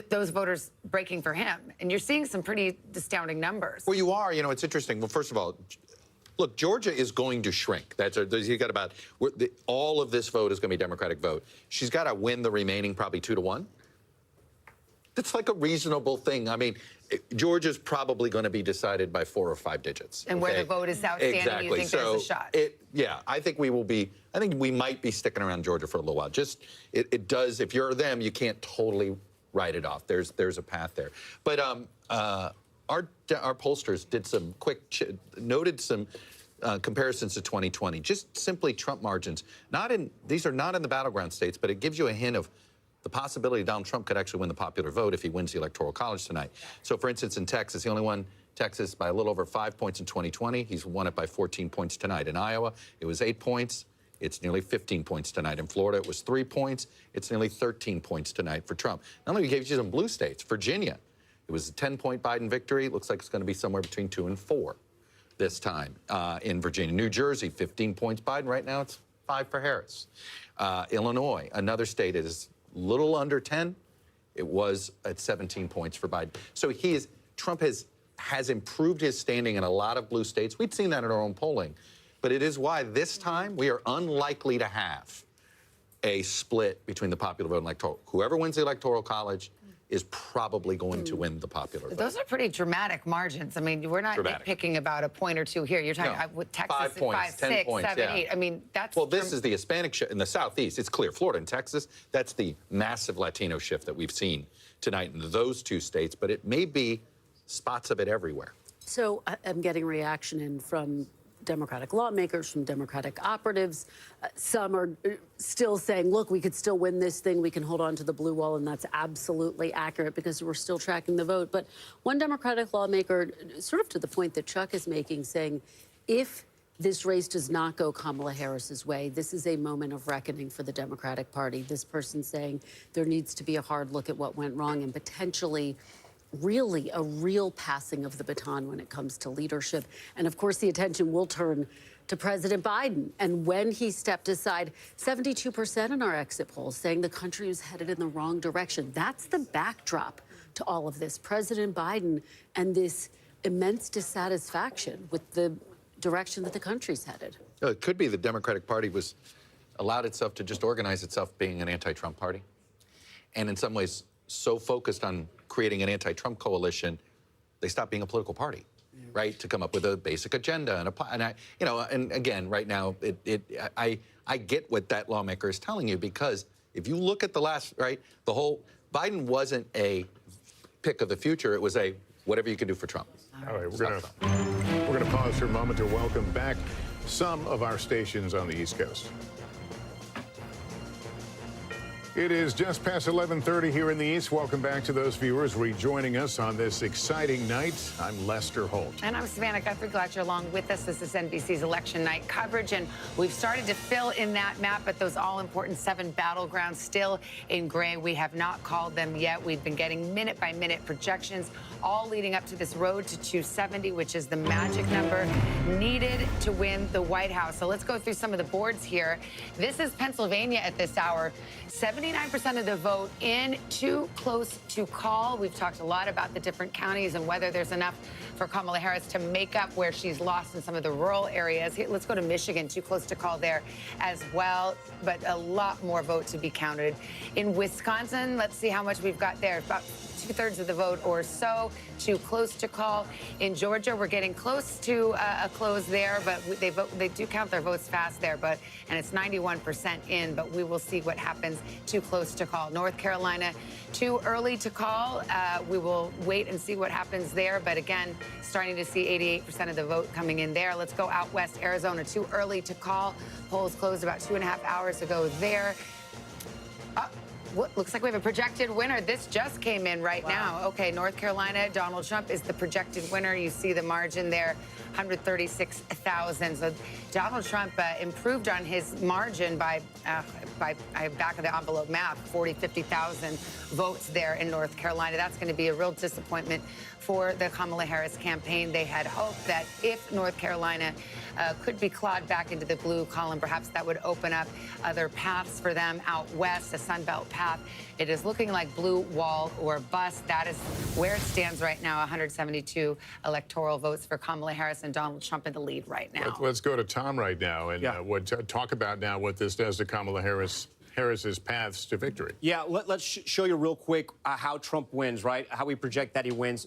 those voters breaking for him. And you're seeing some pretty astounding numbers. Well, you are. You know, it's interesting. Well, first of all, look, Georgia is going to shrink. You got about all of this vote is going to be Democratic vote. She's got to win the remaining probably 2-1. That's like a reasonable thing. I mean, Georgia's probably going to be decided by 4 or 5 digits. And where the vote is outstanding, exactly. You think there's a shot? I think we might be sticking around Georgia for a little while. Just it does. If you're them, you can't totally write it off. There's a path there. But our pollsters did some noted some comparisons to 2020. Just simply Trump margins. These are not in the battleground states, but it gives you a hint of the possibility Donald Trump could actually win the popular vote if he wins the Electoral College tonight. So, for instance, in Texas, he only won Texas by a little over 5 points in 2020. He's won it by 14 points tonight. In Iowa, it was 8 points. It's nearly 15 points tonight. In Florida, it was 3 points. It's nearly 13 points tonight for Trump. Not only gave you some blue states, Virginia, it was a 10-point Biden victory. It looks like it's going to be somewhere between 2 and 4 this time in Virginia. New Jersey, 15 points Biden. Right now, it's 5 for Harris. Illinois, another state, is little under 10. It was at 17 points for Biden. So Trump has improved his standing in a lot of blue states. We'd seen that in our own polling. But it is why this time we are unlikely to have a split between the popular vote and electoral. Whoever wins the Electoral College is probably going to win the popular vote. Those are pretty dramatic margins. I mean, we're not picking about a point or two here. You're talking with Texas 5 points, 5, 10 6, points, 7, 8. I mean, that's this is the Hispanic shift in the Southeast. It's clear. Florida and Texas, that's the massive Latino shift that we've seen tonight in those 2 states. But it may be spots of it everywhere. So I'm getting reaction in from Democratic lawmakers, from Democratic operatives. Some are still saying, look, we could still win this thing. We can hold on to the blue wall. And that's absolutely accurate because we're still tracking the vote. But one Democratic lawmaker, sort of to the point that Chuck is making, saying if this race does not go Kamala Harris's way, this is a moment of reckoning for the Democratic Party. This person saying there needs to be a hard look at what went wrong and potentially really a real passing of the baton when it comes to leadership. And of course, the attention will turn to President Biden. And when he stepped aside, 72% in our exit polls saying the country was headed in the wrong direction. That's the backdrop to all of this. President Biden and this immense dissatisfaction with the direction that the country's headed. It could be the Democratic Party allowed itself to just organize itself being an anti-Trump party. And in some ways, so focused on creating an anti-Trump coalition, they stopped being a political party, right? To come up with a basic agenda and again, right now, I get what that lawmaker is telling you because if you look at Biden wasn't a pick of the future. It was a whatever you can do for Trump. All right, we're gonna pause for a moment to welcome back some of our stations on the East Coast. It is just past 11:30 here in the East. Welcome back to those viewers rejoining us on this exciting night. I'm Lester Holt. And I'm Savannah Guthrie. Glad you're along with us. This is NBC's election night coverage, and we've started to fill in that map, but those all-important 7 battlegrounds still in gray. We have not called them yet. We've been getting minute-by-minute projections, all leading up to this road to 270, which is the magic number needed to win the White House. So let's go through some of the boards here. This is Pennsylvania at this hour. 79% of the vote in, too close to call. We've talked a lot about the different counties and whether there's enough for Kamala Harris to make up where she's lost in some of the rural areas. Here, let's go to Michigan, too close to call there as well, but a lot more vote to be counted. In Wisconsin, let's see how much we've got there. About 2/3 of the vote or so. Too close to call. In Georgia, we're getting close to a close there, but they do count their votes fast there, and it's 91% in, but we will see what happens. Too close to call. North Carolina, too early to call. We will wait and see what happens there, but again, starting to see 88% of the vote coming in there. Let's go out west. Arizona, too early to call. Polls closed about 2.5 hours ago there. What looks like we have a projected winner. This just came in right now. Okay, North Carolina, Donald Trump is the projected winner. You see the margin there, 136,000. So Donald Trump improved on his margin by back of the envelope math, 50,000 votes there in North Carolina. That's going to be a real disappointment for the Kamala Harris campaign. They had hoped that if North Carolina could be clawed back into the blue column, perhaps that would open up other paths for them out west, a Sunbelt path. It is looking like blue wall or bust. That is where it stands right now, 172 electoral votes for Kamala Harris and Donald Trump in the lead right now. Let's go to Tom right now and talk about now what this does to Kamala Harris's paths to victory. Yeah, let's show you real quick how Trump wins, right? How we project that he wins.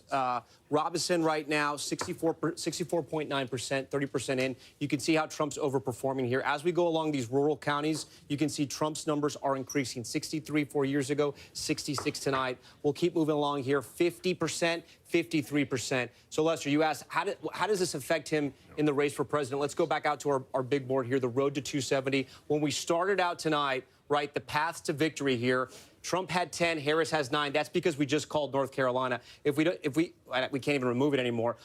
Robinson right now, 64.9%, 30% in. You can see how Trump's overperforming here. As we go along these rural counties, you can see Trump's numbers are increasing. 63 4 years ago, 66 tonight. We'll keep moving along here. 50%, 53%. So, Lester, you asked, how does this affect him in the race for president? Let's go back out to our big board here, the road to 270. When we started out tonight, right, the paths to victory here, Trump had 10, Harris has 9. That's because we just called North Carolina. We can't even remove it anymore.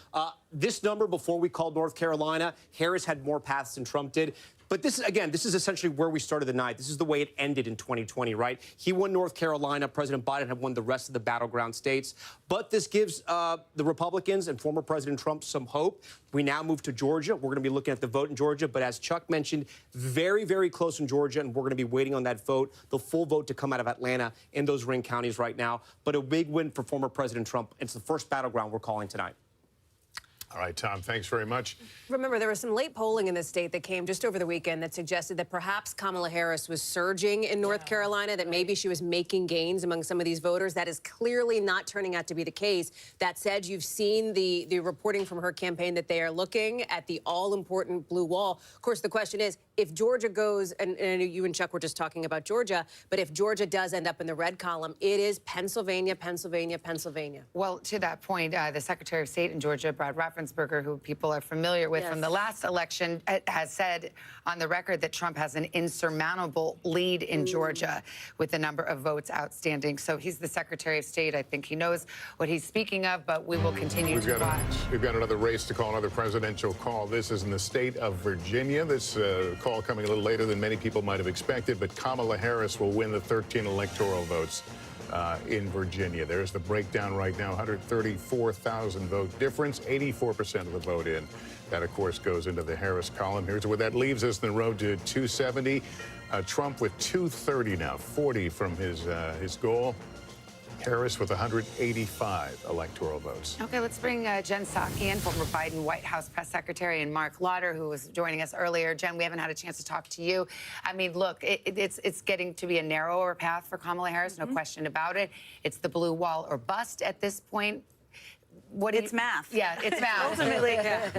This number before we called North Carolina, Harris had more paths than Trump did. But this is essentially where we started the night. This is the way it ended in 2020, right? He won North Carolina. President Biden had won the rest of the battleground states. But this gives the Republicans and former President Trump some hope. We now move to Georgia. We're going to be looking at the vote in Georgia. But as Chuck mentioned, very, very close in Georgia. And we're going to be waiting on that vote, the full vote to come out of Atlanta in those ring counties right now. But a big win for former President Trump. It's the first battleground we're calling tonight. All right, Tom, thanks very much. Remember, there was some late polling in this state that came just over the weekend that suggested that perhaps Kamala Harris was surging in North Carolina, that maybe she was making gains among some of these voters. That is clearly not turning out to be the case. That said, you've seen the reporting from her campaign that they are looking at the all-important blue wall. Of course, the question is, if Georgia goes, and you and Chuck were just talking about Georgia, but if Georgia does end up in the red column, it is Pennsylvania, Pennsylvania, Pennsylvania. Well, to that point, the Secretary of State in Georgia, Brad Raffensperger, who people are familiar with from the last election, has said on the record that Trump has an insurmountable lead in Georgia with the number of votes outstanding. So he's the Secretary of State. I think he knows what he's speaking of, but we will continue to watch. We've got another race to call, another presidential call. This is in the state of Virginia. This call coming a little later than many people might have expected, but Kamala Harris will win the 13 electoral votes in Virginia. There's the breakdown right now, 134,000 vote difference, 84% of the vote in. That, of course, goes into the Harris column. Here's where that leaves us in the road to 270. Trump with 230 now, 40 from his goal. Harris with 185 electoral votes. Okay, let's bring Jen Psaki in, former Biden White House press secretary, and Mark Lauder, who was joining us earlier. Jen, we haven't had a chance to talk to you. I mean, look, it's getting to be a narrower path for Kamala Harris, no question about it. It's the blue wall or bust at this point. It's math. Yeah, it's math. Ultimately,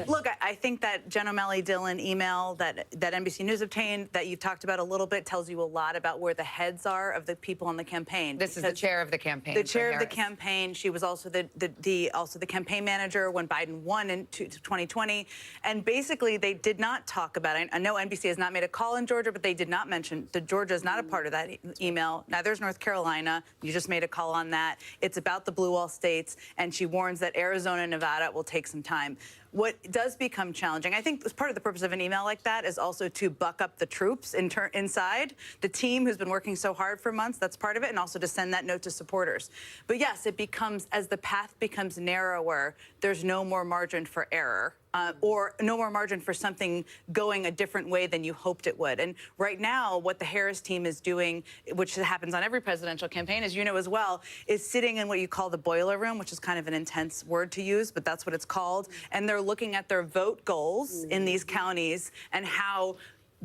look, I think that Jen O'Malley-Dillon email that NBC News obtained that you've talked about a little bit tells you a lot about where the heads are of the people on the campaign. This is the chair of the campaign. The chair of the campaign. She was also the campaign manager when Biden won in 2020. And basically, they did not talk about it. I know NBC has not made a call in Georgia, but they did not mention that Georgia is not a part of that email. Neither is North Carolina. You just made a call on that. It's about the blue wall states, and she warns that Arizona and Nevada will take some time. What does become challenging, I think part of the purpose of an email like that is also to buck up the troops inside, the team who's been working so hard for months, that's part of it, and also to send that note to supporters. But yes, it becomes, as the path becomes narrower, there's no more margin for error. Or no more margin for something going a different way than you hoped it would. And right now, what the Harris team is doing, which happens on every presidential campaign, as you know as well, is sitting in what you call the boiler room, which is kind of an intense word to use, but that's what it's called. And they're looking at their vote goals in these counties and how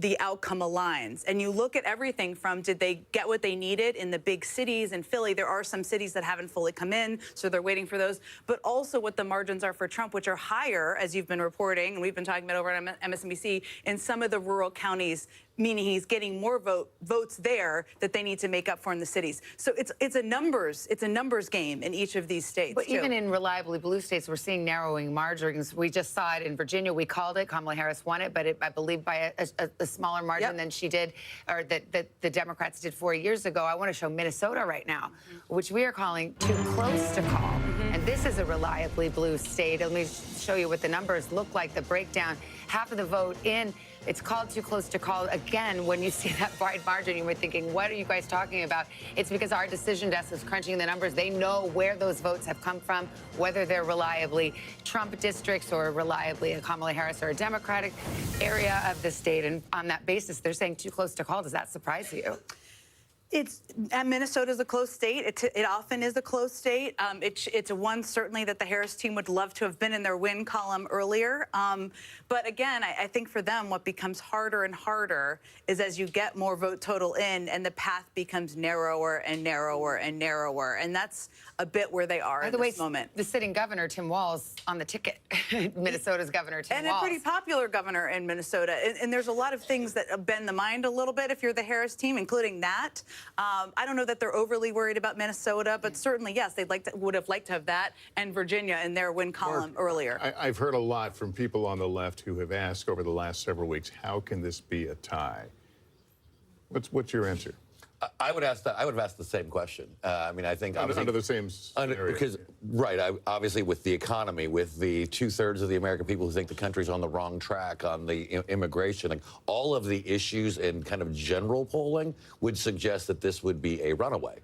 the outcome aligns. And you look at everything from, did they get what they needed in the big cities? In Philly, there are some cities that haven't fully come in, so they're waiting for those. But also what the margins are for Trump, which are higher, as you've been reporting, and we've been talking about over on MSNBC, in some of the rural counties, meaning he's getting more votes there that they need to make up for in the cities. So it's a numbers game in each of these states. But too. even in reliably blue states, we're seeing narrowing margins. We just saw it in Virginia. We called it. Kamala Harris won it, but I believe by a smaller margin than she did, or that the Democrats did 4 years ago. I want to show Minnesota right now, which we are calling too close to call. And this is a reliably blue state. Let me show you what the numbers look like, the breakdown. Half of the vote in. It's called too close to call. Again, when you see that wide margin, you were thinking, what are you guys talking about? It's because our decision desk is crunching the numbers. They know where those votes have come from, whether they're reliably Trump districts or reliably a Kamala Harris or a Democratic area of the state. And on that basis, they're saying too close to call. Does that surprise you? Minnesota's a close state. It often is a close state. It's one certainly that the Harris team would love to have been in their win column earlier. But again, I think for them, what becomes harder and harder is as you get more vote total in, and the path becomes narrower and narrower and narrower, and that's a bit where they are at this moment. The sitting governor Tim Walz on the ticket, Minnesota's governor Tim Walz, and a pretty popular governor in Minnesota. And there's a lot of things that bend the mind a little bit if you're the Harris team, including that. I don't know that they're overly worried about Minnesota, but certainly, yes, would have liked to have that and Virginia in their win column earlier. I've heard a lot from people on the left who have asked over the last several weeks, how can this be a tie? What's your answer? I would have asked the same question. I mean, I think obviously under the same scenario. Because obviously with the economy, with the 2/3 of the American people who think the country's on the wrong track on the immigration, like all of the issues in kind of general polling would suggest that this would be a runaway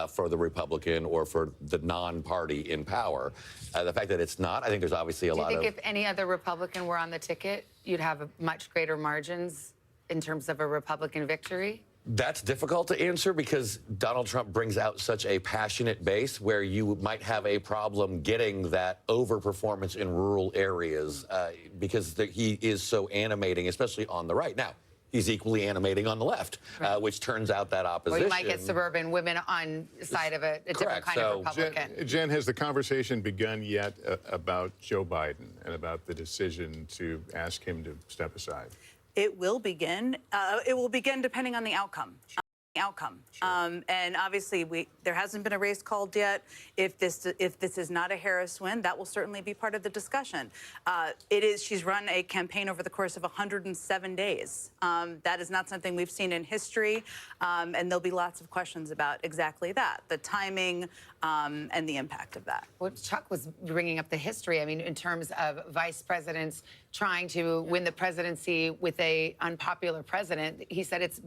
for the Republican or for the non-party in power. The fact that it's not, I think there's obviously a lot of. Do you think if any other Republican were on the ticket, you'd have much greater margins in terms of a Republican victory? That's difficult to answer because Donald Trump brings out such a passionate base where you might have a problem getting that overperformance in rural areas because he is so animating, especially on the right. Now, he's equally animating on the left, which turns out that opposition. Or you might get suburban women on the side of a different kind of Republican. Jen, has the conversation begun yet about Joe Biden and about the decision to ask him to step aside? It will begin. It will begin depending on the outcome. And obviously, there hasn't been a race called yet. If this is not a Harris win, that will certainly be part of the discussion. She's run a campaign over the course of 107 days. That is not something we've seen in history, and there'll be lots of questions about exactly that, the timing and the impact of that. Well, Chuck was bringing up the history. I mean, in terms of vice presidents trying to win the presidency with a unpopular president, he said it's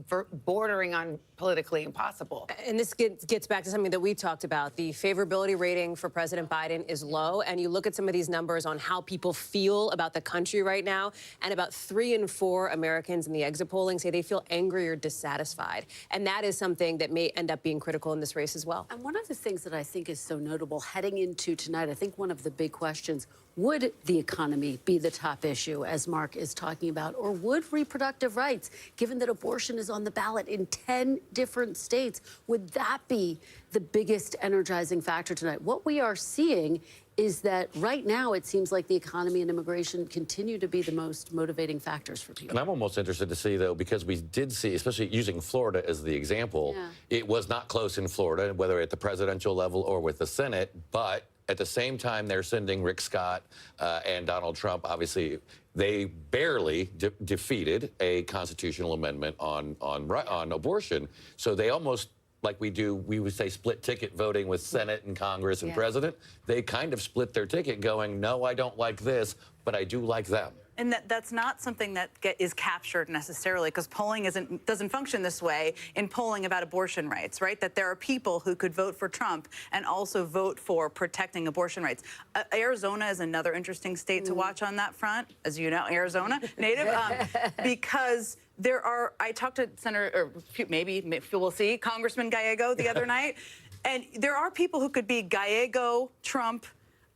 bordering on politically impossible. And this gets back to something that we talked about. The favorability rating for President Biden is low, and you look at some of these numbers on how people feel about the country right now, and about 3 in 4 Americans in the exit polling say they feel angry or dissatisfied. And that is something that may end up being critical in this race as well. And one of the things that I think is so notable heading into tonight, I think one of the big questions, would the economy be the top issue, as Mark is talking about, or would reproductive rights, given that abortion is on the ballot in 10 different states, would that be the biggest energizing factor tonight? What we are seeing is that right now it seems like the economy and immigration continue to be the most motivating factors for people. And I'm almost interested to see, though, because we did see, especially using Florida as the example, it was not close in Florida, whether at the presidential level or with the Senate, but at the same time, they're sending Rick Scott and Donald Trump. Obviously, they barely defeated a constitutional amendment on abortion. So they almost, like we would say split ticket voting with Senate and Congress and president. They kind of split their ticket going, no, I don't like this, but I do like them. And that's not something that is captured necessarily, because polling doesn't function this way in polling about abortion rights, right? That there are people who could vote for Trump and also vote for protecting abortion rights. Arizona is another interesting state to watch on that front, as you know, Arizona native, because I talked to Senator, or maybe we'll see, Congressman Gallego the other night, and there are people who could be Gallego, Trump,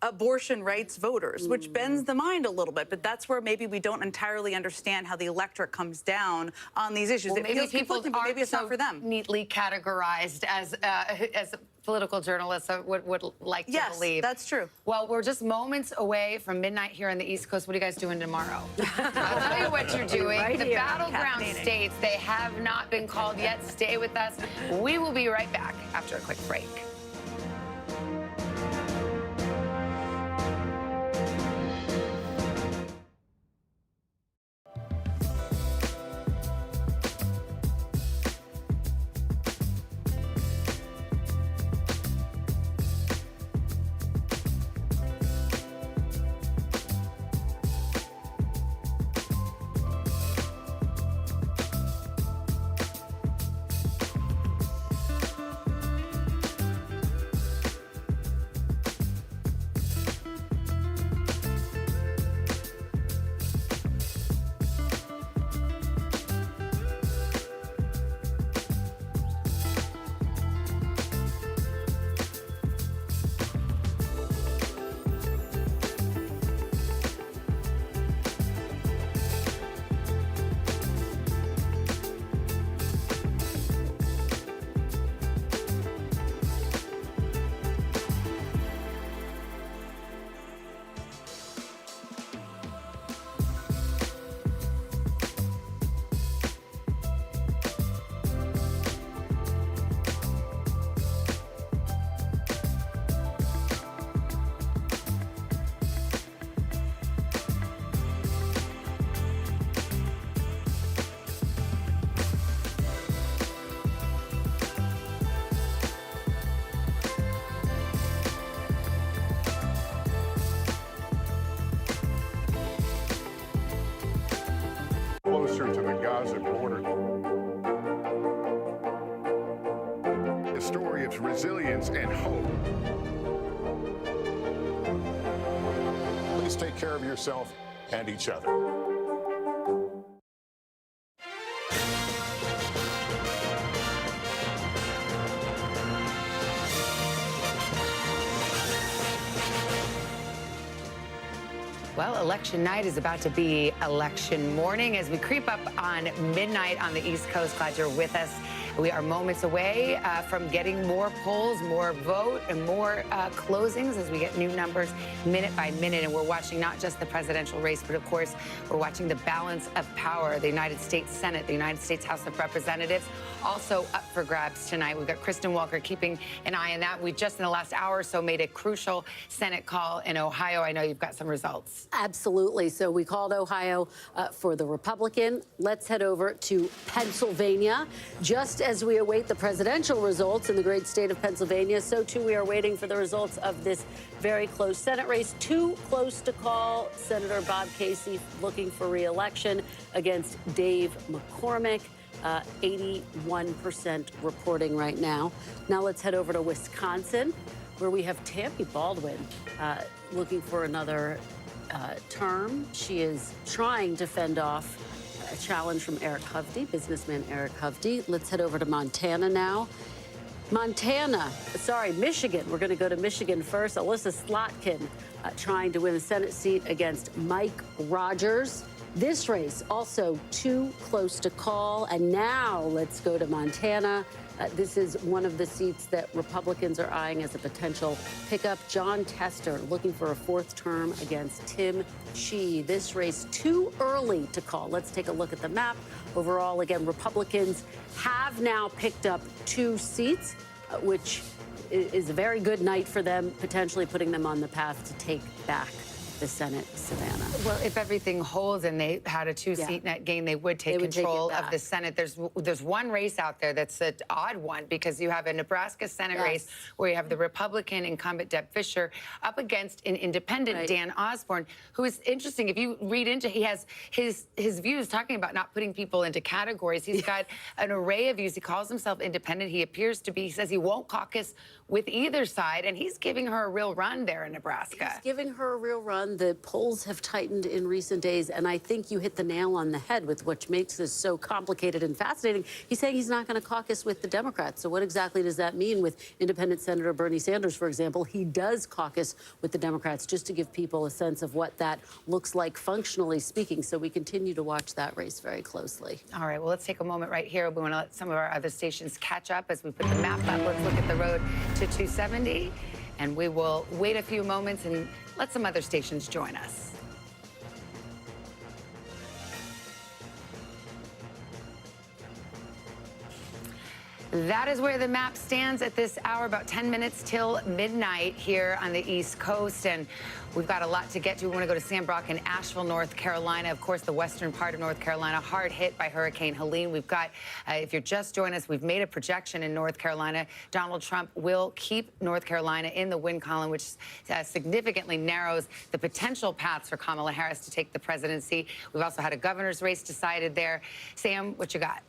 abortion rights voters, which bends the mind a little bit. But that's where maybe we don't entirely understand how the electorate comes down on these issues. Well, It maybe feels people conflicting, but maybe it's not for them. Neatly categorized as political journalists would like to believe. Yes, that's true. Well, we're just moments away from midnight here on the East Coast. What are you guys doing tomorrow? I'll tell you what you're doing. Right The here. battleground Caffeinating. states, they have not been called yet. Stay with us. We will be right back after a quick break. Closer to the Gaza border. A story of resilience and hope. Please take care of yourself and each other. Well, election night is about to be election morning as we creep up on midnight on the East Coast. Glad you're with us. We are moments away from getting more polls, more vote, and more closings as we get new numbers minute by minute. And we're watching not just the presidential race, but of course, we're watching the balance of power. The United States Senate, the United States House of Representatives, also up for grabs tonight. We've got Kristen Walker keeping an eye on that. We just in the last hour or so made a crucial Senate call in Ohio. I know you've got some results. Absolutely. So we called Ohio for the Republican. Let's head over to Pennsylvania. Just as we await the presidential results in the great state of Pennsylvania, so too we are waiting for the results of this very close Senate race. Too close to call. Senator Bob Casey looking for re-election against Dave McCormick. 81% reporting right now. Now let's head over to Wisconsin, where we have Tammy Baldwin looking for another term. She is trying to fend off a challenge from Eric Hovde, businessman Eric Hovde. Let's head over to Montana now. Michigan. We're going to go to Michigan first. Alyssa Slotkin trying to win a Senate seat against Mike Rogers. This race also too close to call. And now let's go to Montana. This is one of the seats that Republicans are eyeing as a potential pickup. John Tester looking for a fourth term against Tim Chee. This race too early to call. Let's take a look at the map. Overall, again, Republicans have now picked up 2 seats, which is a very good night for them, potentially putting them on the path to take back the Senate, Savannah. Well, if everything holds and they had a 2-seat net gain, they would take control of the Senate. There's one race out there that's an odd one because you have a Nebraska Senate race where you have the Republican incumbent Deb Fischer up against an independent Dan Osborne, who is interesting. If you read into, he has his views talking about not putting people into categories. He's got an array of views. He calls himself independent. He appears to be. He says he won't caucus with either side, and he's giving her a real run there in Nebraska. He's giving her a real run. done. The polls have tightened in recent days, and I think you hit the nail on the head with what makes this so complicated and fascinating. He's saying he's not going to caucus with the Democrats. So what exactly does that mean with independent Senator Bernie Sanders, for example? He does caucus with the Democrats, just to give people a sense of what that looks like functionally speaking. So we continue to watch that race very closely. All right, well, let's take a moment right here. We want to let some of our other stations catch up as we put the map up. Let's look at the road to 270, and we will wait a few moments and let some other stations join us. That is where the map stands at this hour, about 10 minutes till midnight here on the East Coast. And we've got a lot to get to. We want to go to Sam Brock in Asheville, North Carolina. Of course, the western part of North Carolina, hard hit by Hurricane Helene. We've got, if you're just joining us, we've made a projection in North Carolina. Donald Trump will keep North Carolina in the win column, which significantly narrows the potential paths for Kamala Harris to take the presidency. We've also had a governor's race decided there. Sam, what you got?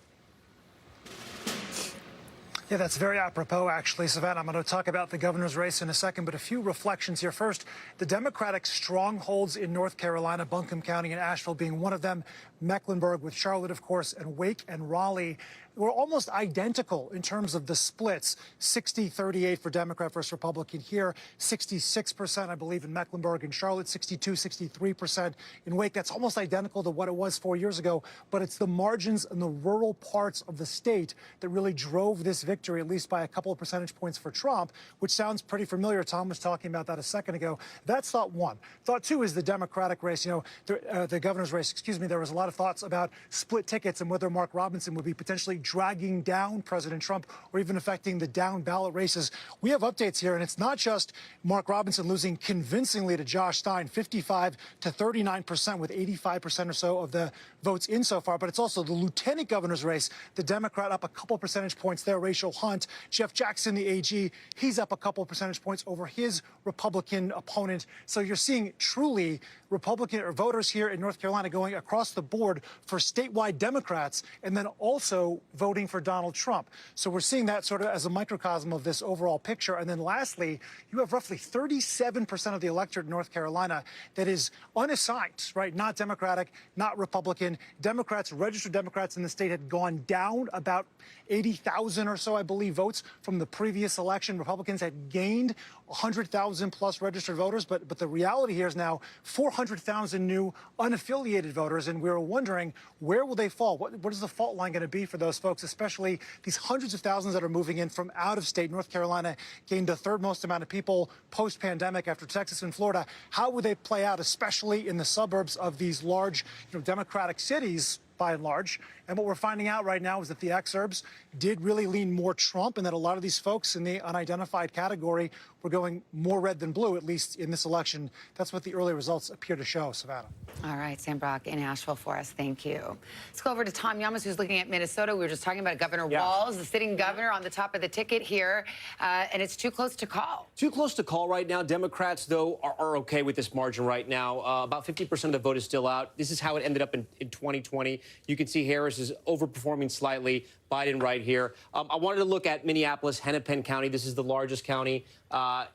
Yeah, that's very apropos, actually, Savannah. I'm going to talk about the governor's race in a second, but a few reflections here. First, the Democratic strongholds in North Carolina, Buncombe County and Asheville being one of them, Mecklenburg with Charlotte, of course, and Wake and Raleigh were almost identical in terms of the splits. 60-38 for Democrat versus Republican here, 66%, I believe, in Mecklenburg and Charlotte, 63% in Wake. That's almost identical to what it was 4 years ago, but it's the margins in the rural parts of the state that really drove this victory, at least by a couple of percentage points for Trump, which sounds pretty familiar. Tom was talking about that a second ago. That's thought one. Thought two is the Democratic race, the governor's race, excuse me. There was a lot of thoughts about split tickets and whether Mark Robinson would be potentially dragging down President Trump or even affecting the down ballot races. We have updates here, and it's not just Mark Robinson losing convincingly to Josh Stein, 55 to 39% with 85% or so of the votes in so far, but it's also the lieutenant governor's race. The Democrat up a couple percentage points there, Rachel Hunt. Jeff Jackson, the AG, he's up a couple percentage points over his Republican opponent. So you're seeing truly Republican voters here in North Carolina going across the board for statewide Democrats and then also voting for Donald Trump. So we're seeing that sort of as a microcosm of this overall picture. And then lastly, you have roughly 37% of the electorate in North Carolina that is unassigned, right? Not Democratic, not Republican. Democrats, registered Democrats in the state had gone down about 80,000 or so, I believe, votes from the previous election. Republicans had gained 100,000 plus registered voters, but the reality here is now 400,000 new unaffiliated voters, and we're wondering where will they fall? What is the fault line going to be for those folks, especially these hundreds of thousands that are moving in from out of state? North Carolina gained the third most amount of people post-pandemic after Texas and Florida. How would they play out, especially in the suburbs of these large, Democratic cities? By and large. And what we're finding out right now is that the exurbs did really lean more Trump and that a lot of these folks in the unidentified category were going more red than blue, at least in this election. That's what the early results appear to show, Savannah. All right, Sam Brock in Asheville for us. Thank you. Let's go over to Tom Yamas, who's looking at Minnesota. We were just talking about Governor Walz, the sitting governor on the top of the ticket here, and it's too close to call. Too close to call right now. Democrats, though, are okay with this margin right now. About 50% of the vote is still out. This is how it ended up in 2020. You can see Harris is overperforming slightly. Biden right here. I wanted to look at Minneapolis, Hennepin County. This is the largest county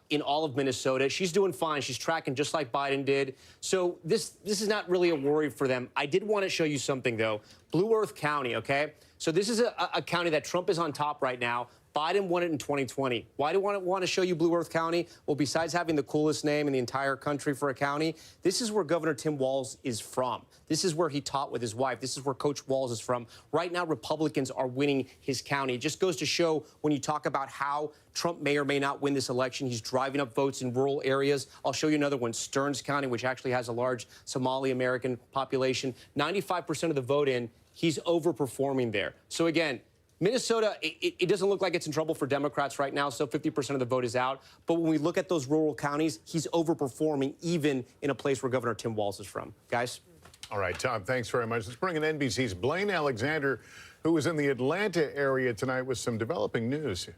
in all of Minnesota. She's doing fine. She's tracking just like Biden did. So this is not really a worry for them. I did want to show you something, though. Blue Earth County, okay? So this is a county that Trump is on top right now. Biden won it in 2020. Why do I want to show you Blue Earth County? Well, besides having the coolest name in the entire country for a county, this is where Governor Tim Walz is from. This is where he taught with his wife. This is where Coach Walz is from. Right now, Republicans are winning his county. It just goes to show when you talk about how Trump may or may not win this election, he's driving up votes in rural areas. I'll show you another one, Stearns County, which actually has a large Somali-American population. 95% of the vote in, he's overperforming there. So again, Minnesota, it doesn't look like it's in trouble for Democrats right now. Still 50% of the vote is out. But when we look at those rural counties, he's overperforming even in a place where Governor Tim Walz is from. Guys? All right, Tom, thanks very much. Let's bring in NBC's Blaine Alexander, who was in the Atlanta area tonight with some developing news.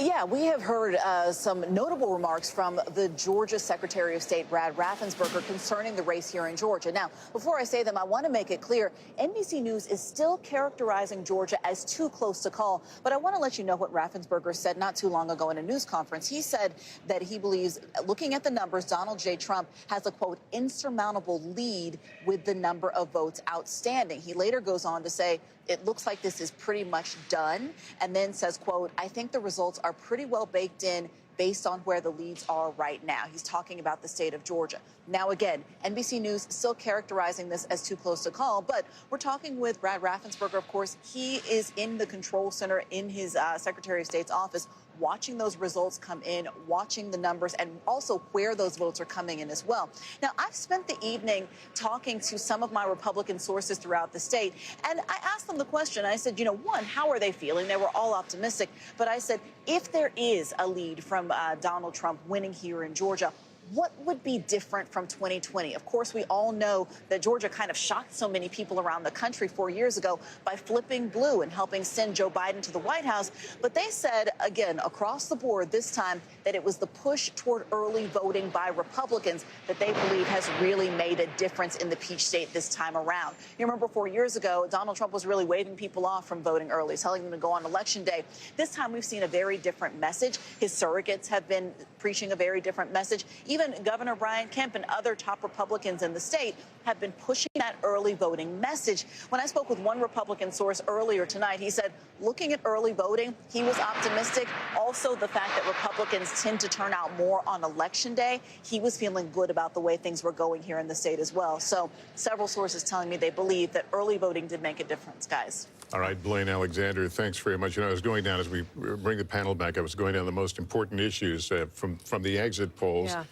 Yeah, we have heard some notable remarks from the Georgia Secretary of State, Brad Raffensperger, concerning the race here in Georgia. Now, before I say them, I want to make it clear, NBC News is still characterizing Georgia as too close to call. But I want to let you know what Raffensperger said not too long ago in a news conference. He said that he believes, looking at the numbers, Donald J. Trump has a, quote, insurmountable lead with the number of votes outstanding. He later goes on to say, it looks like this is pretty much done, and then says, quote, I think the results are pretty well baked in based on where the leads are right now. He's talking about the state of Georgia. Now, again, NBC News still characterizing this as too close to call, but we're talking with Brad Raffensperger. Of course, he is in the control center in his Secretary of State's office, watching those results come in, watching the numbers, and also where those votes are coming in as well. Now, I've spent the evening talking to some of my Republican sources throughout the state, and I asked them the question. I said, you know, one, how are they feeling? They were all optimistic. But I said, if there is a lead from Donald Trump winning here in Georgia, what would be different from 2020? Of course, we all know that Georgia kind of shocked so many people around the country 4 years ago by flipping blue and helping send Joe Biden to the White House. But they said, again, across the board this time, that it was the push toward early voting by Republicans that they believe has really made a difference in the Peach State this time around. You remember 4 years ago, Donald Trump was really waving people off from voting early, telling them to go on Election Day. This time we've seen a very different message. His surrogates have been preaching a very different message. Even Governor Brian Kemp and other top Republicans in the state have been pushing that early voting message. When I spoke with one Republican source earlier tonight, he said, looking at early voting, he was optimistic. Also, the fact that Republicans tend to turn out more on Election Day, he was feeling good about the way things were going here in the state as well. So several sources telling me they believe that early voting did make a difference, guys. All right, Blaine Alexander, thanks very much. You know, I was going down, as we bring the panel back, I was going down the most important issues from the exit polls. Yeah.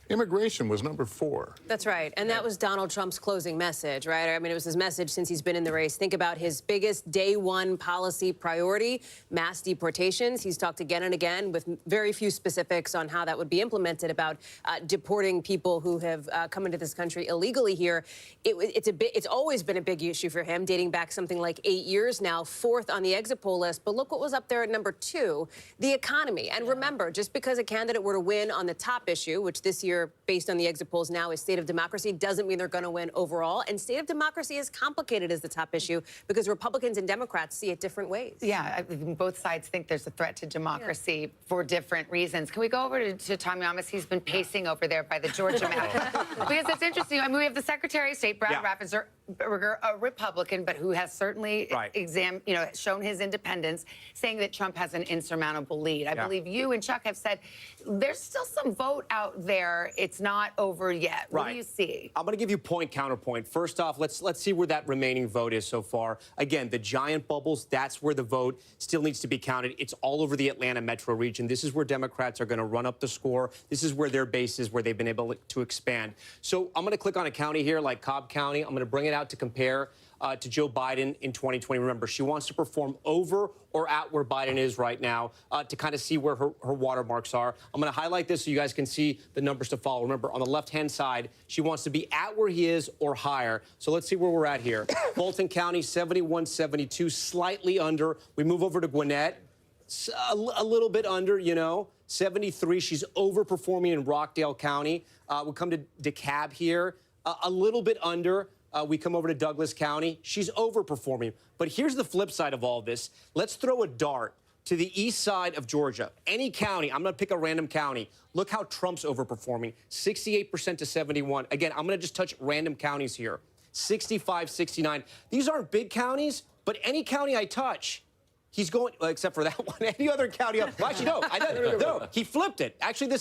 Immigration was number 4. That's right. And that was Donald Trump's closing message, right? I mean, it was his message since he's been in the race. Think about his biggest day one policy priority, mass deportations. He's talked again and again with very few specifics on how that would be implemented, about deporting people who have come into this country illegally here. It's always been a big issue for him, dating back something like 8 years now, 4th on the exit poll list. But look what was up there at number 2, the economy. And remember, just because a candidate were to win on the top issue, which this year, based on the exit polls now, is state of democracy, doesn't mean they're going to win overall. And state of democracy is complicated as the top issue because Republicans and Democrats see it different ways. Yeah, both sides think there's a threat to democracy for different reasons. Can we go over to Tom Yamas? He's been pacing over there by the Georgia map. Because it's interesting. I mean, we have the Secretary of State, Brad Raffensperger, a Republican, but who has certainly shown his independence, saying that Trump has an insurmountable lead. I believe you and Chuck have said there's still some vote out there. It's not over yet. What do you see? I'm going to give you point counterpoint. First off, let's see where that remaining vote is so far. Again, the giant bubbles, that's where the vote still needs to be counted. It's all over the Atlanta metro region. This is where Democrats are going to run up the score. This is where their base is, where they've been able to expand. So I'm going to click on a county here like Cobb County. I'm going to bring it out to compare to Joe Biden in 2020. Remember, she wants to perform over or at where Biden is right now to kind of see where her watermarks are. I'm going to highlight this so you guys can see the numbers to follow. Remember, on the left-hand side, she wants to be at where he is or higher. So let's see where we're at here. Fulton County, 71-72, slightly under. We move over to Gwinnett, a little bit under, 73. She's overperforming in Rockdale County. We come to DeKalb here, a little bit under. We come over to Douglas County. She's overperforming. But here's the flip side of all this. Let's throw a dart to the east side of Georgia. Any county, I'm going to pick a random county. Look how Trump's overperforming, 68% to 71. Again, I'm going to just touch random counties here, 65, 69. These aren't big counties, but any county I touch, he's going, except for that one, any other county. Well, actually, no, he flipped it. Actually,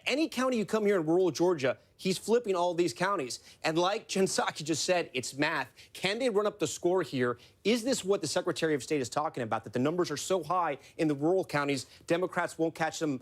any county you come here in rural Georgia, he's flipping all these counties. And like Jen Psaki just said, it's math. Can they run up the score here? Is this what the Secretary of State is talking about, that the numbers are so high in the rural counties, Democrats won't catch them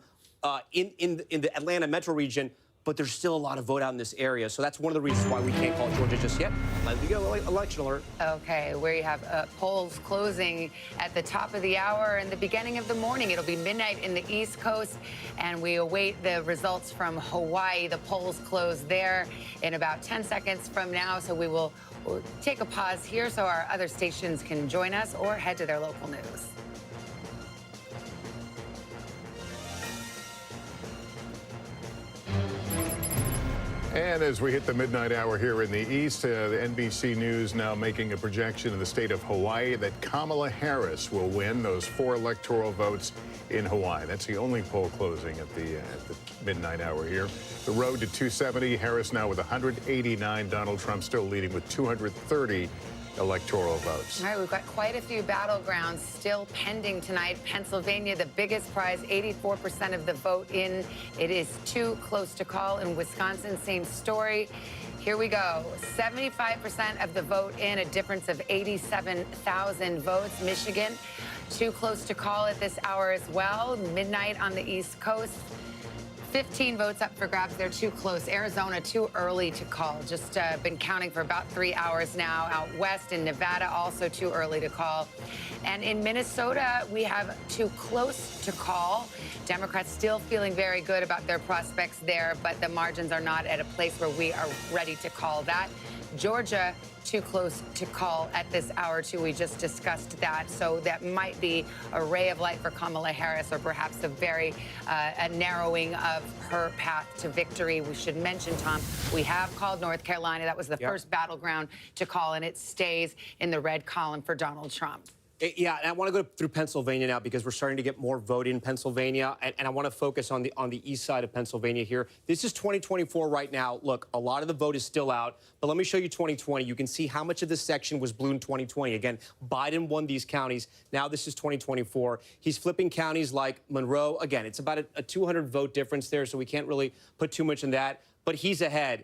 in the Atlanta metro region, but there's still a lot of vote out in this area. So that's one of the reasons why we can't call Georgia just yet. Let me go, election alert. Okay, where you have polls closing at the top of the hour and the beginning of the morning. It'll be midnight in the East Coast, and we await the results from Hawaii. The polls close there in about 10 seconds from now, so we'll take a pause here so our other stations can join us or head to their local news. And as we hit the midnight hour here in the East, the NBC News now making a projection in the state of Hawaii that Kamala Harris will win those 4 electoral votes in Hawaii. That's the only poll closing at the midnight hour here. The road to 270, Harris now with 189, Donald Trump still leading with 230 electoral votes. All right, we've got quite a few battlegrounds still pending tonight. Pennsylvania, the biggest prize, 84% of the vote in. It is too close to call. In Wisconsin, same story. Here we go. 75% of the vote in, a difference of 87,000 votes. Michigan, too close to call at this hour as well. Midnight on the East Coast. 15 votes up for grabs. They're too close. Arizona, too early to call. Just been counting for about 3 hours now. Out west in Nevada, also too early to call. And in Minnesota, we have too close to call. Democrats still feeling very good about their prospects there, but the margins are not at a place where we are ready to call that. Georgia, too close to call at this hour, too. We just discussed that. So that might be a ray of light for Kamala Harris, or perhaps a narrowing of her path to victory. We should mention, Tom, we have called North Carolina. That was the first battleground to call, and it stays in the red column for Donald Trump. Yeah, and I want to go through Pennsylvania now because we're starting to get more vote in Pennsylvania, and I want to focus on the east side of Pennsylvania here. This is 2024 right now. Look, a lot of the vote is still out, but let me show you 2020. You can see how much of this section was blue in 2020. Again, Biden won these counties. Now this is 2024. He's flipping counties like Monroe. Again, it's about a 200 vote difference there, so we can't really put too much in that, but he's ahead.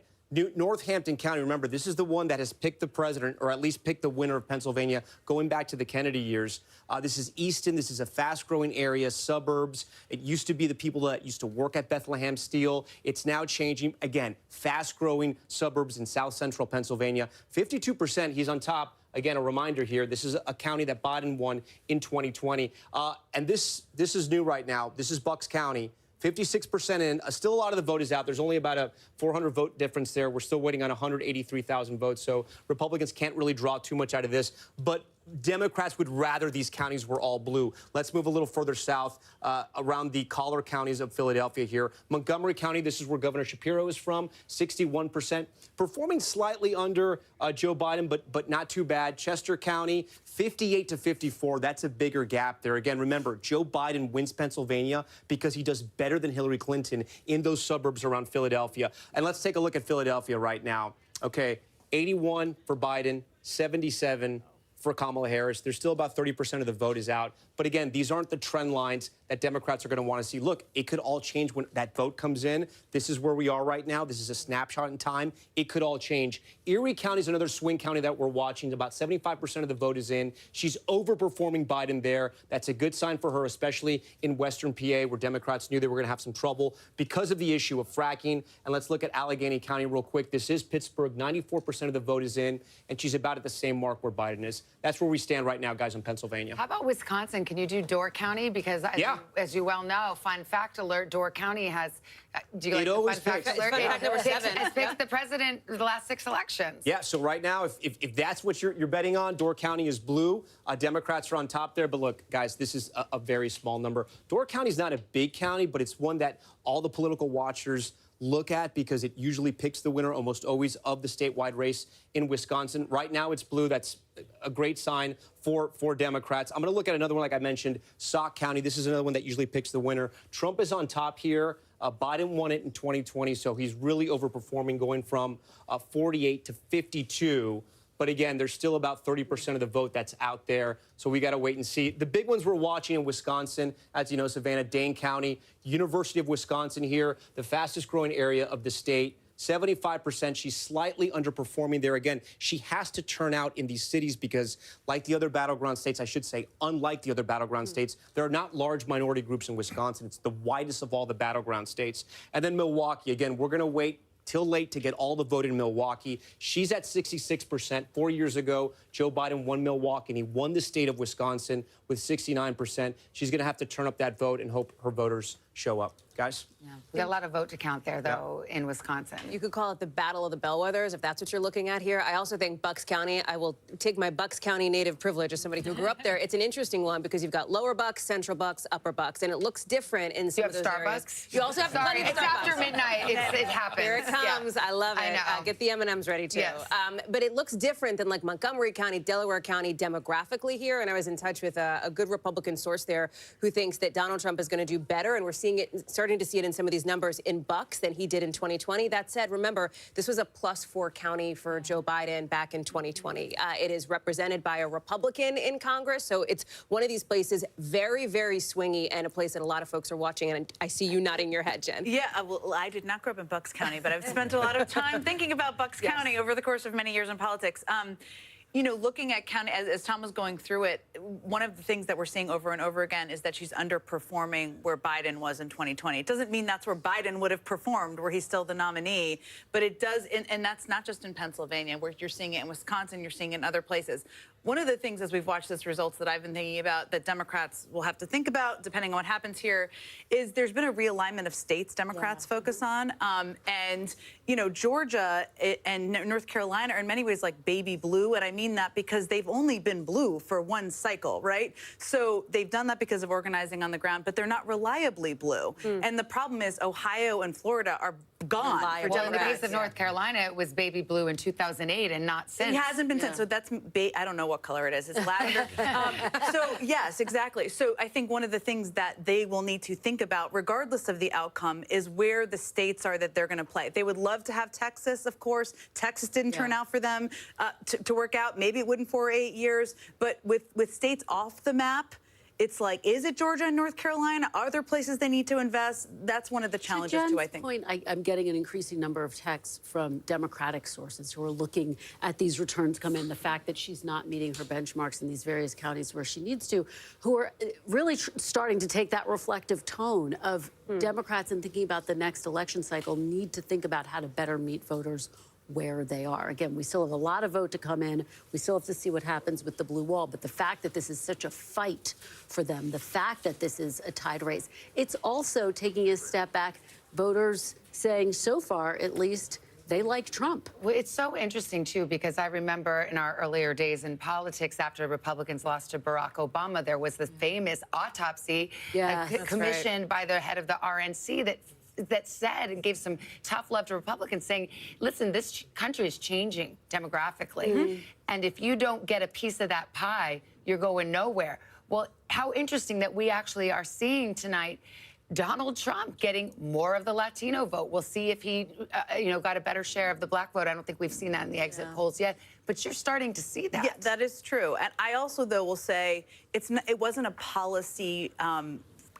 Northampton County, remember, this is the one that has picked the president, or at least picked the winner of Pennsylvania, going back to the Kennedy years. This is Easton. This is a fast-growing area, suburbs. It used to be the people that used to work at Bethlehem Steel. It's now changing. Again, fast-growing suburbs in south-central Pennsylvania. 52%, he's on top. Again, a reminder here, this is a county that Biden won in 2020. And this is new right now. This is Bucks County. 56% in. Still a lot of the vote is out. There's only about a 400 vote difference there. We're still waiting on 183,000 votes, so Republicans can't really draw too much out of this. But Democrats would rather these counties were all blue. Let's move a little further south around the collar counties of Philadelphia here. Montgomery County, this is where Governor Shapiro is from, 61%. Performing slightly under Joe Biden, but not too bad. Chester County, 58 to 54. That's a bigger gap there. Again, remember, Joe Biden wins Pennsylvania because he does better than Hillary Clinton in those suburbs around Philadelphia. And let's take a look at Philadelphia right now. Okay, 81 for Biden, 77 for Kamala Harris. There's still about 30% of the vote is out. But again, these aren't the trend lines that Democrats are going to want to see. Look, it could all change when that vote comes in. This is where we are right now. This is a snapshot in time. It could all change. Erie County is another swing county that we're watching. About 75% of the vote is in. She's overperforming Biden there. That's a good sign for her, especially in Western PA, where Democrats knew they were going to have some trouble because of the issue of fracking. And let's look at Allegheny County real quick. This is Pittsburgh. 94% of the vote is in, and she's about at the same mark where Biden is. That's where we stand right now, guys, in Pennsylvania. How about Wisconsin? Can you do Door County? Because as you well know, fun fact alert, Door County has, do you like the fun fact alert? Fun fact number 7. It's picked the president the last 6 elections. Yeah, so right now, if that's what you're betting on, Door County is blue. Democrats are on top there. But look, guys, this is a very small number. Door County is not a big county, but it's one that all the political watchers look at because it usually picks the winner almost always of the statewide race in Wisconsin. Right now it's blue. That's a great sign for Democrats. I'm going to look at another one like I mentioned, Sauk County. This is another one that usually picks the winner. Trump is on top here. Biden won it in 2020, so he's really overperforming, going from 48 to 52. But again, there's still about 30% of the vote that's out there. So we got to wait and see. The big ones we're watching in Wisconsin, as you know, Savannah, Dane County, University of Wisconsin here, the fastest growing area of the state. 75%. She's slightly underperforming there. Again, she has to turn out in these cities because, like the other battleground states, I should say, unlike the other battleground states, there are not large minority groups in Wisconsin. It's the widest of all the battleground states. And then Milwaukee, again, we're going to wait till late to get all the vote in Milwaukee. She's at 66%. 4 years ago, Joe Biden won Milwaukee, and he won the state of Wisconsin with 69%. She's going to have to turn up that vote and hope her voters show up. Guys? Yeah. We got a lot of vote to count there, though, in Wisconsin. You could call it the Battle of the Bellwethers, if that's what you're looking at here. I also think Bucks County, I will take my Bucks County native privilege as somebody who grew up there. It's an interesting one because you've got lower Bucks, central Bucks, upper Bucks, and it looks different in some of those areas. Starbucks? You also have Sorry, plenty of it's Starbucks. after midnight. It happens. Here it comes. Yeah. I love it. I know. Get the M&Ms ready, too. Yes. But it looks different than like Montgomery County, Delaware County demographically here, and I was in touch with a good Republican source there who thinks that Donald Trump is going to do better, and we're seeing it, starting to see it in some of these numbers in Bucks than he did in 2020. That said, remember, this was a +4 county for Joe Biden back in 2020. It is represented by a Republican in Congress, so it's one of these places very, very swingy and a place that a lot of folks are watching, and I see you nodding your head, Jen. Yeah, well, I did not grow up in Bucks County, but I've spent a lot of time thinking about Bucks County over the course of many years in politics. You know, looking at county, as Tom was going through it, one of the things that we're seeing over and over again is that she's underperforming where Biden was in 2020. It doesn't mean that's where Biden would have performed, where he's still the nominee, but it does, and that's not just in Pennsylvania, where you're seeing it in Wisconsin, you're seeing it in other places. One of the things as we've watched this results that I've been thinking about that Democrats will have to think about, depending on what happens here, is there's been a realignment of states Democrats focus on. And, you know, Georgia and North Carolina are in many ways like baby blue. And I mean that because they've only been blue for one cycle, right? So they've done that because of organizing on the ground, but they're not reliably blue. And the problem is Ohio and Florida are gone for Well, in the Democrats. case of North Carolina, it was baby blue in 2008 and not since. It hasn't been since. So that's, I don't know what color it is. It's lavender. So, yes, exactly. So I think one of the things that they will need to think about, regardless of the outcome, is where the states are that they're going to play. They would love to have Texas, of course. Texas didn't turn out for them to work out. Maybe it wouldn't for 8 years. But with states off the map, it's like, is it Georgia and North Carolina? Are there places they need to invest? That's one of the challenges, too, I think. To Jen's point, I'm getting an increasing number of texts from Democratic sources who are looking at these returns come in, the fact that she's not meeting her benchmarks in these various counties where she needs to, who are really starting to take that reflective tone of Democrats and thinking about the next election cycle need to think about how to better meet voters where they are. Again, we still have a lot of vote to come in. We still have to see what happens with the blue wall. But the fact that this is such a fight for them, the fact that this is a tied race, it's also taking a step back, voters saying so far, at least, they like Trump. Well, it's so interesting, too, because I remember in our earlier days in politics, after Republicans lost to Barack Obama, there was the famous autopsy commissioned by the head of the RNC that said and gave some tough love to Republicans saying, listen, this country is changing demographically. And if you don't get a piece of that pie, you're going nowhere. Well, how interesting that we actually are seeing tonight Donald Trump getting more of the Latino vote. We'll see if he, got a better share of the black vote. I don't think we've seen that in the exit polls yet, but you're starting to see that. Yeah, that is true. And I also, though, will say it wasn't a policy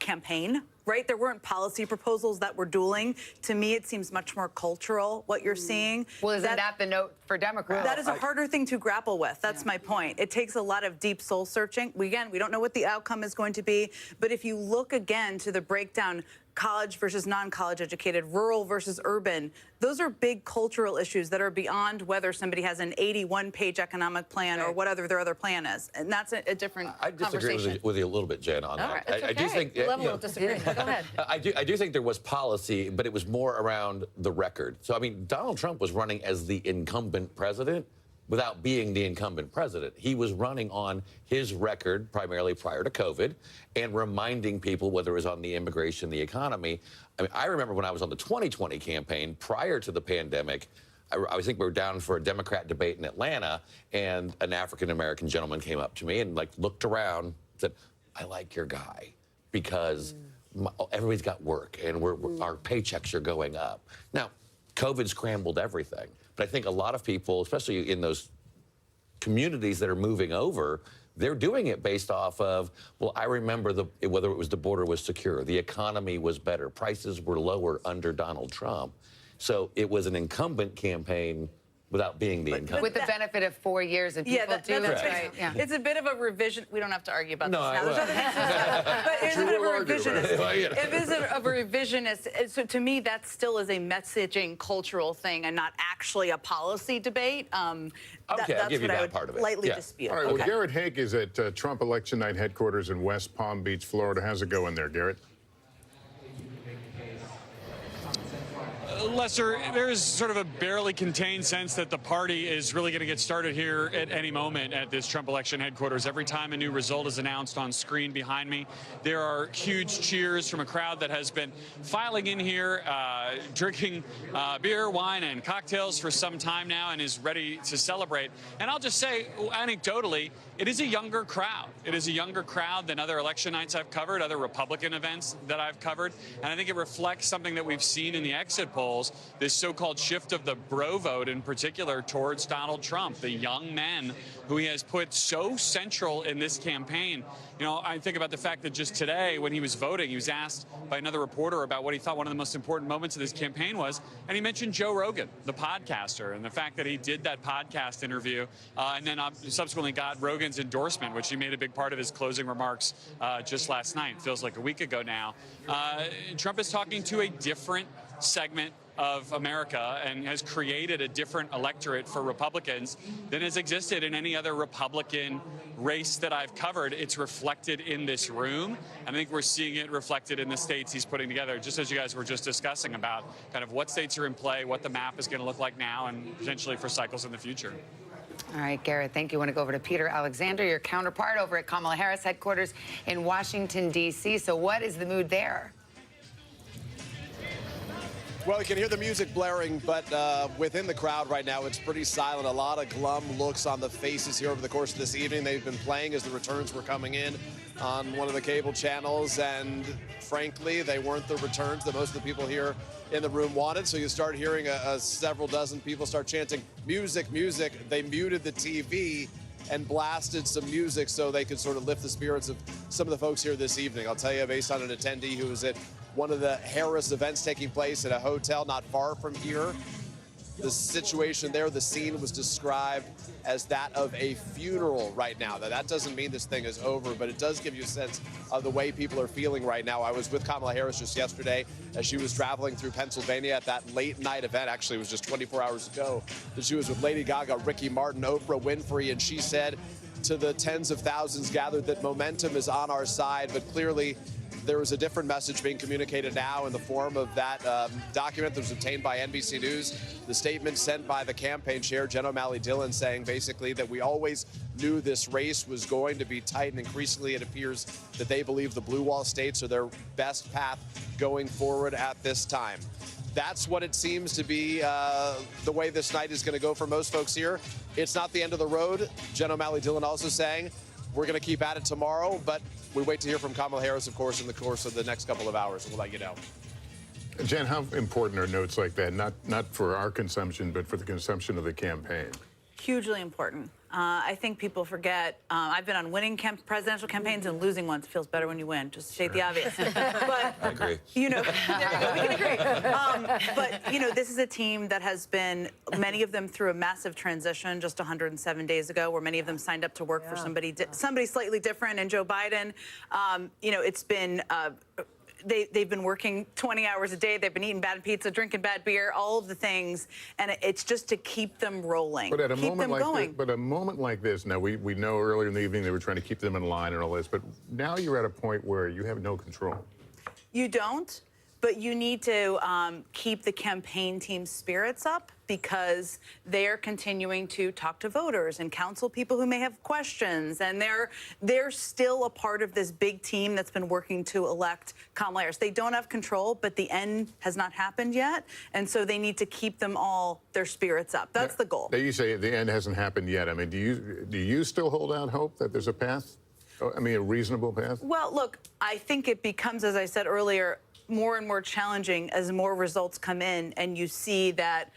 campaign, right? There weren't policy proposals that were dueling. To me, it seems much more cultural, what you're seeing. Well, isn't that the note for Democrats? That is a harder thing to grapple with. That's my point. It takes a lot of deep soul searching. We don't know what the outcome is going to be. But if you look again to the breakdown, college versus non-college educated, rural versus urban, those are big cultural issues that are beyond whether somebody has an 81-page economic plan or whatever their other plan is. And that's a different I disagree conversation. with you a little bit, Jen, on All that. right, it's I do okay. think We love a little disagreement. Go ahead. I do think there was policy, but it was more around the record. So, I mean, Donald Trump was running as the incumbent president without being the incumbent president. He was running on his record, primarily prior to COVID, and reminding people, whether it was on the immigration, the economy. I mean, I remember when I was on the 2020 campaign, prior to the pandemic, I think we were down for a Democrat debate in Atlanta, and an African-American gentleman came up to me and, looked around and said, I like your guy because everybody's got work and our paychecks are going up. Now, COVID scrambled everything. But I think a lot of people, especially in those communities that are moving over, they're doing it based off of, well, I remember whether it was the border was secure, the economy was better, prices were lower under Donald Trump. So it was an incumbent campaign without being the incumbent. With the benefit of 4 years, and people that's do right. right. Yeah. It's a bit of a revision. We don't have to argue about No, this now. There's other things to discuss. But it's a bit of a revisionist. It is a revisionist. So to me, that still is a messaging, cultural thing, and not actually a policy debate. Okay, That's I'll give you what I that would part of it. lightly Yeah. dispute. All right, Okay. well, Garrett Haake is at Trump Election Night headquarters in West Palm Beach, Florida. How's it going there, Garrett? Lester, there's sort of a barely contained sense that the party is really going to get started here at any moment at this Trump election headquarters. Every time a new result is announced on screen behind me, there are huge cheers from a crowd that has been filing in here, drinking beer, wine, and cocktails for some time now and is ready to celebrate. And I'll just say, anecdotally, it is a younger crowd. It is a younger crowd than other election nights I've covered, other Republican events that I've covered. And I think it reflects something that we've seen in the exit polls, this so-called shift of the bro vote in particular towards Donald Trump, the young men who he has put so central in this campaign. You know, I think about the fact that just today when he was voting, he was asked by another reporter about what he thought one of the most important moments of this campaign was, and he mentioned Joe Rogan, the podcaster, and the fact that he did that podcast interview and then subsequently got Rogan's endorsement, which he made a big part of his closing remarks just last night. Feels like a week ago now. Trump is talking to a different segment of America and has created a different electorate for Republicans than has existed in any other Republican race that I've covered. It's reflected in this room. I think we're seeing it reflected in the states he's putting together, just as you guys were just discussing about kind of what states are in play, what the map is going to look like now, and potentially for cycles in the future. All right, Garrett, thank you. I want to go over to Peter Alexander, your counterpart over at Kamala Harris headquarters in Washington, D.C. So what is the mood there? Well, you can hear the music blaring, but within the crowd right now, it's pretty silent. A lot of glum looks on the faces here over the course of this evening. They've been playing as the returns were coming in on one of the cable channels, and frankly, they weren't the returns that most of the people here in the room wanted. So you start hearing several dozen people start chanting, "Music, music." They muted the TV and blasted some music so they could sort of lift the spirits of some of the folks here this evening. I'll tell you, based on an attendee who was at one of the Harris events taking place at a hotel not far from here, the situation there, the scene was described as that of a funeral right now. Now, that doesn't mean this thing is over, but it does give you a sense of the way people are feeling right now. I was with Kamala Harris just yesterday as she was traveling through Pennsylvania at that late night event. Actually, it was just 24 hours ago that she was with Lady Gaga, Ricky Martin, Oprah Winfrey, and she said to the tens of thousands gathered that momentum is on our side, but clearly there was a different message being communicated now in the form of that document that was obtained by NBC News, the statement sent by the campaign chair, Jen O'Malley Dillon, saying basically that we always knew this race was going to be tight, and increasingly it appears that they believe the blue wall states are their best path going forward at this time. That's what it seems to be the way this night is going to go for most folks here. It's not the end of the road. Jen O'Malley Dillon also saying we're going to keep at it tomorrow, but we wait to hear from Kamala Harris, of course, in the course of the next couple of hours, and we'll let you know. Jen, how important are notes like that, not for our consumption, but for the consumption of the campaign? Hugely important. I think people forget. I've been on winning presidential campaigns, and losing ones feels better when you win, just to state the obvious. But, I agree. you know, there we go, we can agree. But, you know, this is a team that has been, many of them through a massive transition just 107 days ago, where many of them signed up to work for somebody slightly different, and Joe Biden. You know, it's been... They've been working 20 hours a day. They've been eating bad pizza, drinking bad beer, all of the things, and it's just to keep them rolling, but at a keep moment them like going. this, but a moment like this, now we know earlier in the evening they were trying to keep them in line and all this, but now you're at a point where you have no control. You don't, but you need to keep the campaign team's spirits up, because they're continuing to talk to voters and counsel people who may have questions, and they're still a part of this big team that's been working to elect Kamala Harris. They don't have control, but the end has not happened yet, and so they need to keep them all, their spirits up. That's the goal. Now you say the end hasn't happened yet. I mean, do you still hold out hope that there's a path? I mean, a reasonable path? Well, look, I think it becomes, as I said earlier, more and more challenging as more results come in, and you see that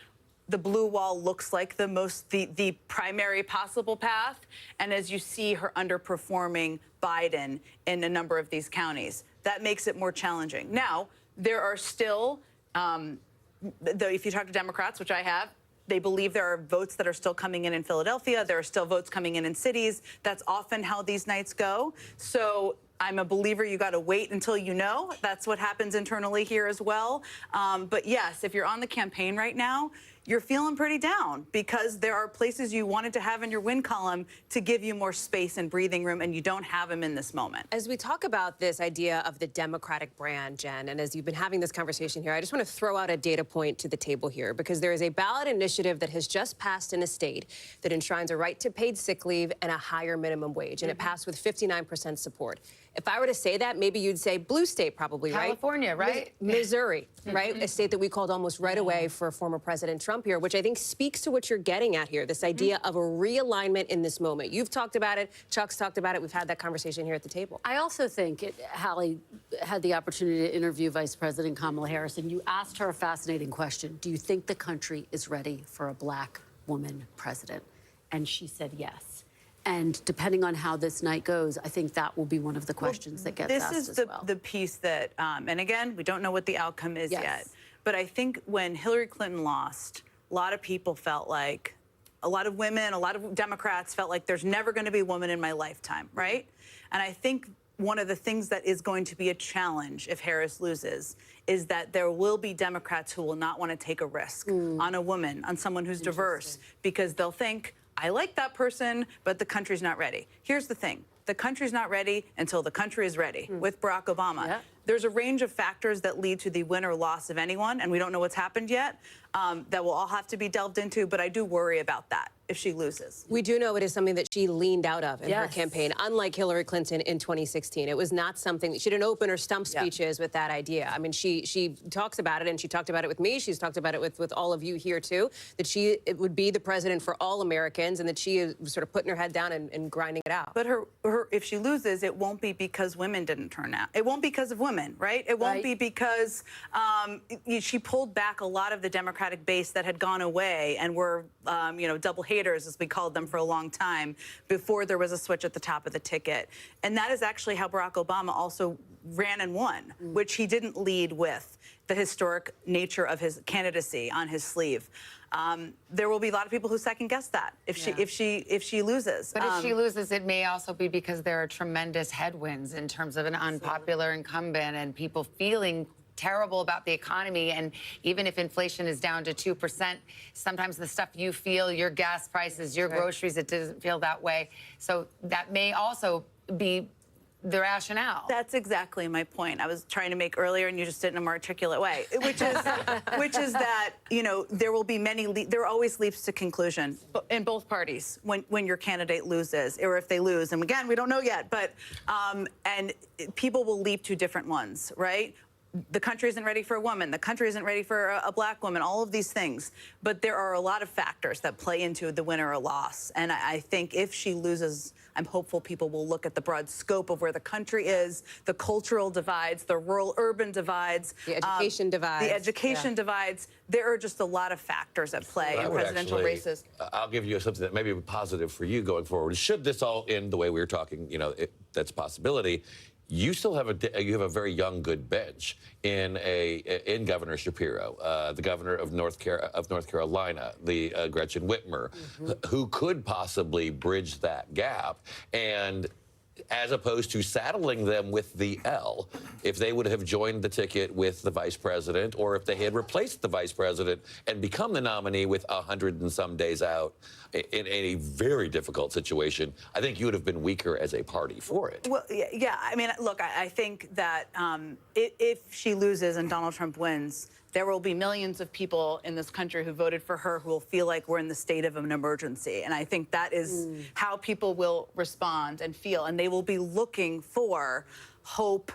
the blue wall looks like the primary possible path, and as you see her underperforming Biden in a number of these counties, that makes it more challenging. Now, there are still, if you talk to Democrats, which I have, they believe there are votes that are still coming in Philadelphia. There are still votes coming in cities. That's often how these nights go. So I'm a believer you got to wait until you know. That's what happens internally here as well. But yes, if you're on the campaign right now, you're feeling pretty down because there are places you wanted to have in your win column to give you more space and breathing room, and you don't have them in this moment. As we talk about this idea of the Democratic brand, Jen, and as you've been having this conversation here, I just want to throw out a data point to the table here, because there is a ballot initiative that has just passed in a state that enshrines a right to paid sick leave and a higher minimum wage, and it passed with 59% support. If I were to say that, maybe you'd say blue state probably, right? California, right? Missouri, right? A state that we called almost right away for former President Trump here, which I think speaks to what you're getting at here, this idea of a realignment in this moment. You've talked about it. Chuck's talked about it. We've had that conversation here at the table. I also think Hallie had the opportunity to interview Vice President Kamala Harris, and you asked her a fascinating question. Do you think the country is ready for a black woman president? And she said yes. And depending on how this night goes, I think that will be one of the questions that gets asked as well. This is the piece that, and again, we don't know what the outcome is yet, but I think when Hillary Clinton lost, a lot of people felt like, a lot of women, a lot of Democrats felt like there's never going to be a woman in my lifetime, right? And I think one of the things that is going to be a challenge if Harris loses is that there will be Democrats who will not want to take a risk on a woman, on someone who's diverse, because they'll think, I like that person, but the country's not ready. Here's the thing. The country's not ready until the country is ready with Barack Obama. Yeah. There's a range of factors that lead to the win or loss of anyone, and we don't know what's happened yet, that will all have to be delved into, but I do worry about that if she loses. We do know it is something that she leaned out of in her campaign, unlike Hillary Clinton in 2016. It was not something that she didn't open her stump speeches with that idea. I mean, she talks about it, and she talked about it with me. She's talked about it with all of you here, too, that it would be the president for all Americans, and that she is sort of putting her head down and grinding it out. But if she loses, it won't be because women didn't turn out. It won't be because of women, right? It won't be because she pulled back a lot of the Democratic base that had gone away and were, double haters, as we called them for a long time, before there was a switch at the top of the ticket. And that is actually how Barack Obama also ran and won, which he didn't lead with the historic nature of his candidacy on his sleeve. There will be a lot of people who second guess that if she loses. But if she loses, it may also be because there are tremendous headwinds in terms of an unpopular incumbent and people feeling terrible about the economy. And even if inflation is down to 2%, sometimes the stuff you feel, your gas prices, your groceries, it doesn't feel that way. So that may also be the rationale. That's exactly my point. I was trying to make earlier, and you just did it in a more articulate way, which is that there will be there are always leaps to conclusion in both parties when your candidate loses, or if they lose. And again, we don't know yet, but and people will leap to different ones, right? The country isn't ready for a woman. The country isn't ready for a black woman, all of these things. But there are a lot of factors that play into the win or loss. And I think if she loses, I'm hopeful people will look at the broad scope of where the country is, the cultural divides, the rural-urban divides. The education divides. The education divides. There are just a lot of factors at play in presidential races. I'll give you something that may be positive for you going forward. Should this all end the way we were talking, that's a possibility. You still have a very young, good bench in Governor Shapiro, the governor of North Carolina, the Gretchen Whitmer, who could possibly bridge that gap, and as opposed to saddling them with the L, if they would have joined the ticket with the vice president, or if they had replaced the vice president and become the nominee with 100 and some days out in a very difficult situation, I think you would have been weaker as a party for it. Well, yeah. I mean, look, I think that if she loses and Donald Trump wins, there will be millions of people in this country who voted for her who will feel like we're in the state of an emergency. And I think that is how people will respond and feel. And they will be looking for hope,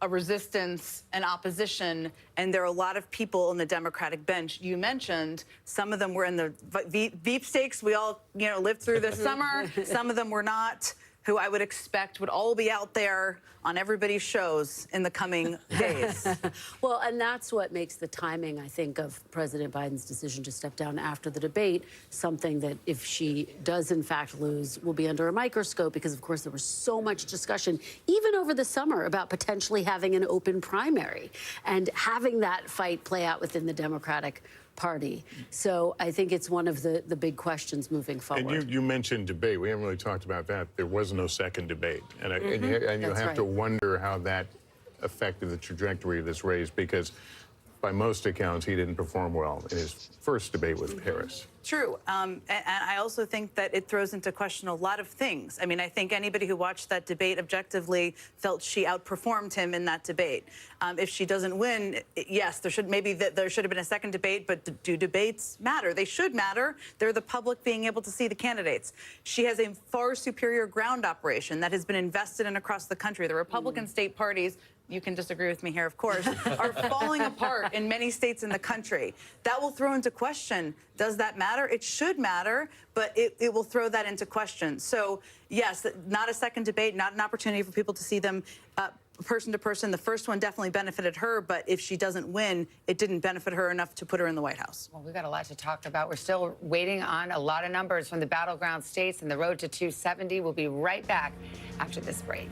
a resistance, an opposition. And there are a lot of people in the Democratic bench. You mentioned some of them were in the Veep stakes we all lived through this summer. Some of them were not, who I would expect would all be out there on everybody's shows in the coming days. Well, and that's what makes the timing, I think, of President Biden's decision to step down after the debate something that, if she does in fact lose, will be under a microscope, because, of course, there was so much discussion, even over the summer, about potentially having an open primary and having that fight play out within the Democratic Party. So I think it's one of the big questions moving forward. And you mentioned debate. We haven't really talked about that. There was no second debate. And you have to wonder how that affected the trajectory of this race, because by most accounts, he didn't perform well in his first debate with Harris. True. And I also think that it throws into question a lot of things. I mean, I think anybody who watched that debate objectively felt she outperformed him in that debate. If she doesn't win, yes, there should have been a second debate, but do debates matter? They should matter. They're the public being able to see the candidates. She has a far superior ground operation that has been invested in across the country. The Republican state parties, you can disagree with me here, of course, are falling apart in many states in the country. That will throw into question, does that matter? It should matter, but it will throw that into question. So, yes, not a second debate, not an opportunity for people to see them person to person. The first one definitely benefited her, but if she doesn't win, it didn't benefit her enough to put her in the White House. Well, we've got a lot to talk about. We're still waiting on a lot of numbers from the battleground states and the road to 270. We'll be right back after this break.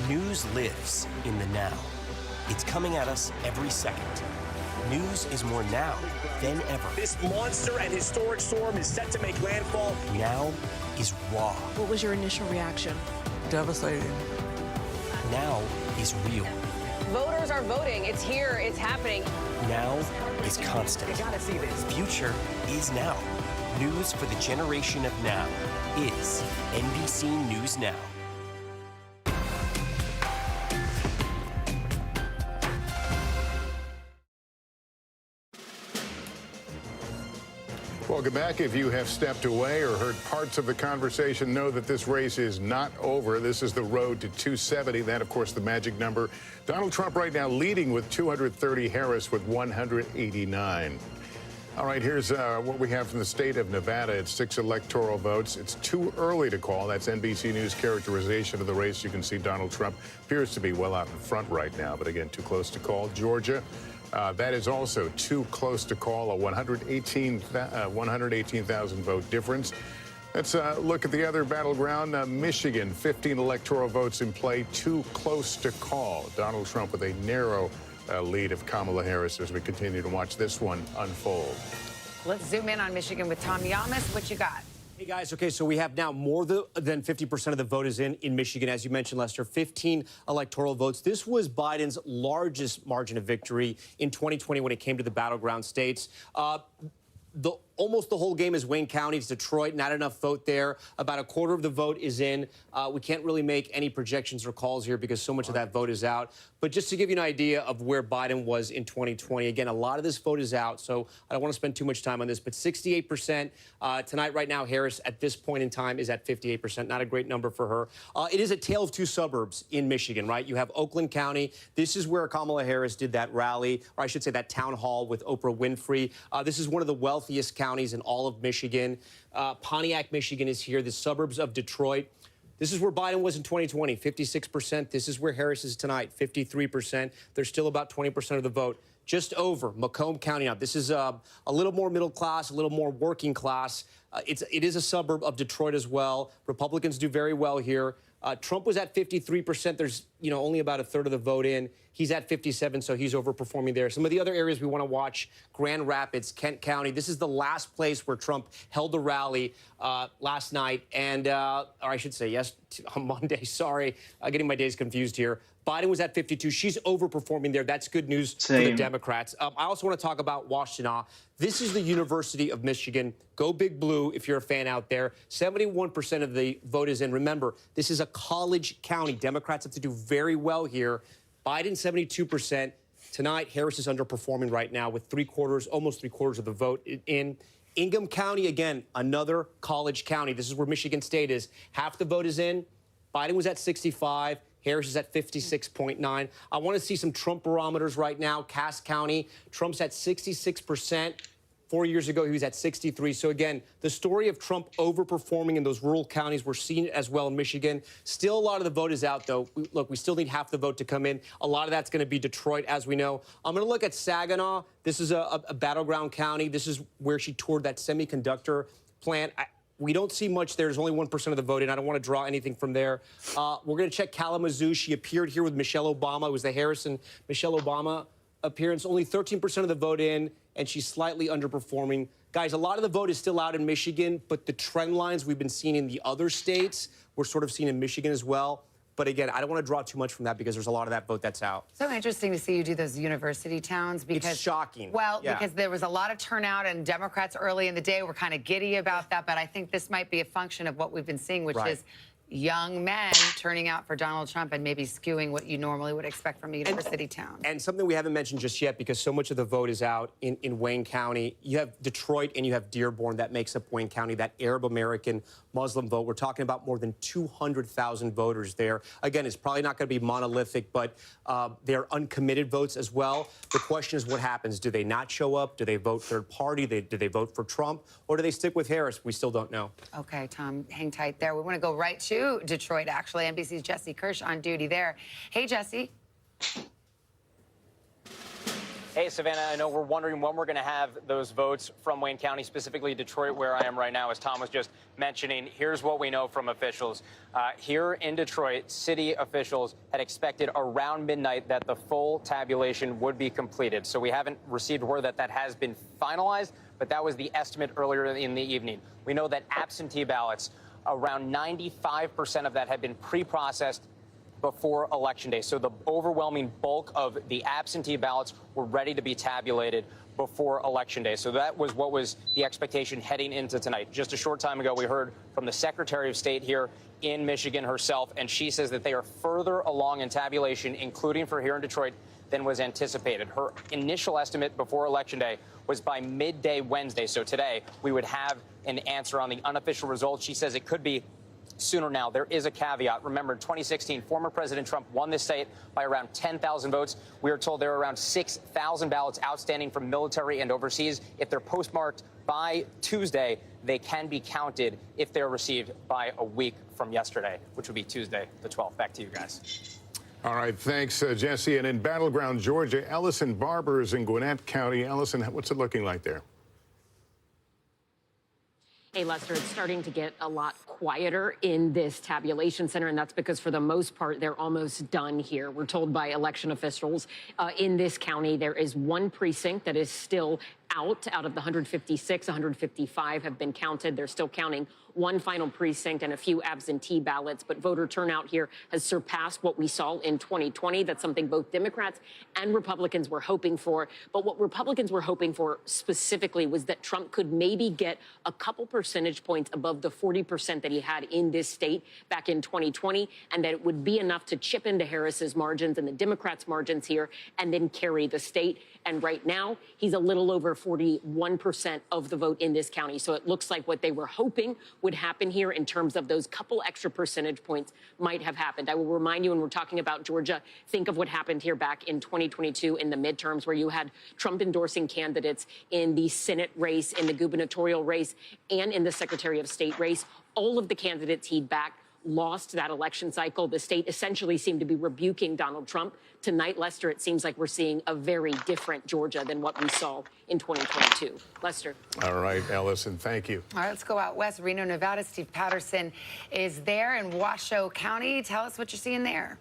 News lives in the now. It's coming at us every second. News is more now than ever. This monster and historic storm is set to make landfall. Now is raw. What was your initial reaction? Devastating. Now is real. Voters are voting. It's here. It's happening. Now is constant. You gotta see this. Future is now. News for the generation of now is NBC News Now. Welcome back. If you have stepped away or heard parts of the conversation, know that this race is not over. This is the road to 270. That, of course, the magic number. Donald Trump right now leading with 230, Harris with 189. All right, here's what we have from the state of Nevada. It's 6 electoral votes. It's too early to call. That's NBC News characterization of the race. You can see Donald Trump appears to be well out in front right now, but again, too close to call. Georgia. That is also too close to call, a 118,000 vote difference. Let's look at the other battleground. Michigan, 15 electoral votes in play, too close to call. Donald Trump with a narrow lead of Kamala Harris as we continue to watch this one unfold. Let's zoom in on Michigan with Tom Yamas. What you got? Hey, guys. Okay, so we have now more than 50% of the vote is in Michigan, as you mentioned, Lester. 15 electoral votes. This was Biden's largest margin of victory in 2020 when it came to the battleground states. Almost the whole game is Wayne County. It's Detroit. Not enough vote there. About a quarter of the vote is in. We can't really make any projections or calls here because so much of that vote is out. But just to give you an idea of where Biden was in 2020, again, a lot of this vote is out, so I don't want to spend too much time on this. But 68% tonight, right now, Harris at this point in time is at 58%. Not a great number for her. It is a tale of two suburbs in Michigan, right? You have Oakland County. This is where Kamala Harris did that rally, or I should say that town hall with Oprah Winfrey. This is one of the wealthiest counties in all of Michigan. Pontiac, Michigan is here, the suburbs of Detroit. This is where Biden was in 2020, 56%. This is where Harris is tonight, 53%. There's still about 20% of the vote. just over Macomb County. Now, this is a little more middle class, a little more working class. It is a suburb of Detroit as well. Republicans do very well here. Trump was at 53%. There's, only about a third of the vote in. He's at 57, so he's overperforming there. Some of the other areas we want to watch, Grand Rapids, Kent County. This is the last place where Trump held a rally last night. And, or I should say, on Monday. Sorry, getting my days confused here. Biden was at 52. She's overperforming there. That's good news for the Democrats. I also want to talk about Washtenaw. This is the University of Michigan. Go Big Blue if you're a fan out there. 71% of the vote is in. Remember, this is a college county. Democrats have to do very well here. Biden, 72%. Tonight, Harris is underperforming right now with almost three quarters of the vote in. Ingham County, again, another college county. This is where Michigan State is. Half the vote is in. Biden was at 65. Harris is at 56.9. I want to see some Trump barometers right now. Cass County, Trump's at 66%. 4 years ago, he was at 63. So again, the story of Trump overperforming in those rural counties, we're seeing it as well in Michigan. Still, a lot of the vote is out, though. Look, we still need half the vote to come in. A lot of that's going to be Detroit, as we know. I'm going to look at Saginaw. This is a battleground county. This is where she toured that semiconductor plant. We don't see much there. There's only 1% of the vote in. I don't want to draw anything from there. We're going to check Kalamazoo. She appeared here with Michelle Obama. It was the Harris and Michelle Obama appearance. Only 13% of the vote in, and she's slightly underperforming. Guys, a lot of the vote is still out in Michigan, but the trend lines we've been seeing in the other states, we're sort of seeing in Michigan as well. But again, I don't want to draw too much from that because there's a lot of that vote that's out. So interesting to see you do those university towns because it's shocking. Well, because there was a lot of turnout and Democrats early in the day were kind of giddy about that. But I think this might be a function of what we've been seeing, which is young men turning out for Donald Trump and maybe skewing what you normally would expect from a university town. And something we haven't mentioned just yet because so much of the vote is out in Wayne County. You have Detroit and you have Dearborn. That makes up Wayne County, that Arab-American Muslim vote. We're talking about more than 200,000 voters there. Again, it's probably not going to be monolithic, but they're uncommitted votes as well. The question is what happens? Do they not show up? Do they vote third party? Do they vote for Trump? Or do they stick with Harris? We still don't know. Okay, Tom, hang tight there. We want to go right to Detroit, actually. NBC's Jesse Kirsch on duty there. Hey, Jesse. Hey, Savannah, I know we're wondering when we're going to have those votes from Wayne County, specifically Detroit, where I am right now, as Tom was just mentioning. Here's what we know from officials. Here in Detroit, city officials had expected around midnight that the full tabulation would be completed. So we haven't received word that that has been finalized, but that was the estimate earlier in the evening. We know that absentee ballots, around 95% of that had been pre-processed before Election Day. So the overwhelming bulk of the absentee ballots were ready to be tabulated before Election Day. So that was what was the expectation heading into tonight. Just a short time ago, we heard from the Secretary of State here in Michigan herself, and she says that they are further along in tabulation, including for here in Detroit, than was anticipated. Her initial estimate before Election Day was by midday Wednesday. So today, we would have an answer on the unofficial results. She says it could be sooner now. There is a caveat. Remember, in 2016, former President Trump won this state by around 10,000 votes. We are told there are around 6,000 ballots outstanding from military and overseas. If they're postmarked by Tuesday, they can be counted if they're received by a week from yesterday, which would be Tuesday, the 12th. Back to you guys. All right, thanks, Jesse. And in battleground Georgia, Ellison Barber is in Gwinnett County. Ellison, what's it looking like there? Hey, Lester, it's starting to get a lot quieter in this tabulation center, and that's because for the most part, they're almost done here. We're told by election officials in this county, there is one precinct that is still out of the 156, 155 have been counted. They're still counting one final precinct and a few absentee ballots, but voter turnout here has surpassed what we saw in 2020. That's something both Democrats and Republicans were hoping for. But what Republicans were hoping for specifically was that Trump could maybe get a couple percentage points above the 40% that he had in this state back in 2020, and that it would be enough to chip into Harris's margins and the Democrats' margins here and then carry the state. And right now, he's a little over 41% of the vote in this county. So it looks like what they were hoping would happen here in terms of those couple extra percentage points might have happened. I will remind you when we're talking about Georgia, think of what happened here back in 2022 in the midterms where you had Trump endorsing candidates in the Senate race, in the gubernatorial race, and in the Secretary of State race. All of the candidates he'd backed lost that election cycle. The state essentially seemed to be rebuking Donald Trump. Tonight, Lester, it seems like we're seeing a very different Georgia than what we saw in 2022. Lester. All right, Ellison, thank you. All right, let's go out west. Reno, Nevada. Steve Patterson is there in Washoe County. Tell us what you're seeing there.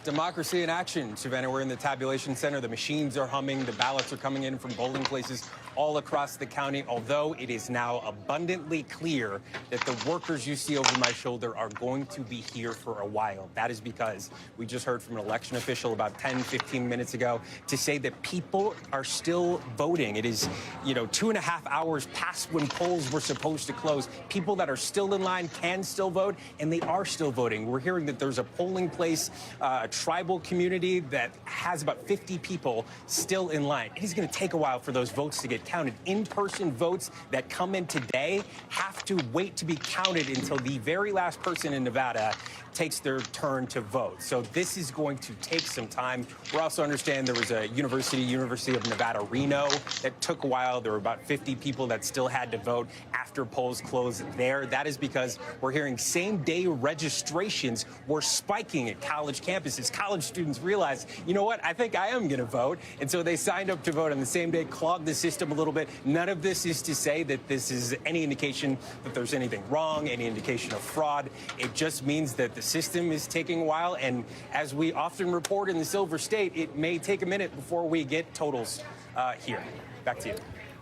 Democracy in action, Savannah. We're in the tabulation center. The machines are humming. The ballots are coming in from polling places all across the county, although it is now abundantly clear that the workers you see over my shoulder are going to be here for a while. That is because we just heard from an election official about 10, 15 minutes ago to say that people are still voting. It is, 2.5 hours past when polls were supposed to close. People that are still in line can still vote, and they are still voting. We're hearing that there's a polling place, a tribal community that has about 50 people still in line. It is going to take a while for those votes to get counted. In-person votes that come in today have to wait to be counted until the very last person in Nevada takes their turn to vote. So this is going to take some time. We also understand there was a University of Nevada, Reno, that took a while. There were about 50 people that still had to vote after polls closed there. That is because we're hearing same-day registrations were spiking at college campuses. College students realized, you know what, I think I am going to vote. And so they signed up to vote on the same day, clogged the system a little bit. None of this is to say that this is any indication that there's anything wrong, any indication of fraud. It just means that the system is taking a while. And as we often report in the Silver State, it may take a minute before we get totals here. Back to you.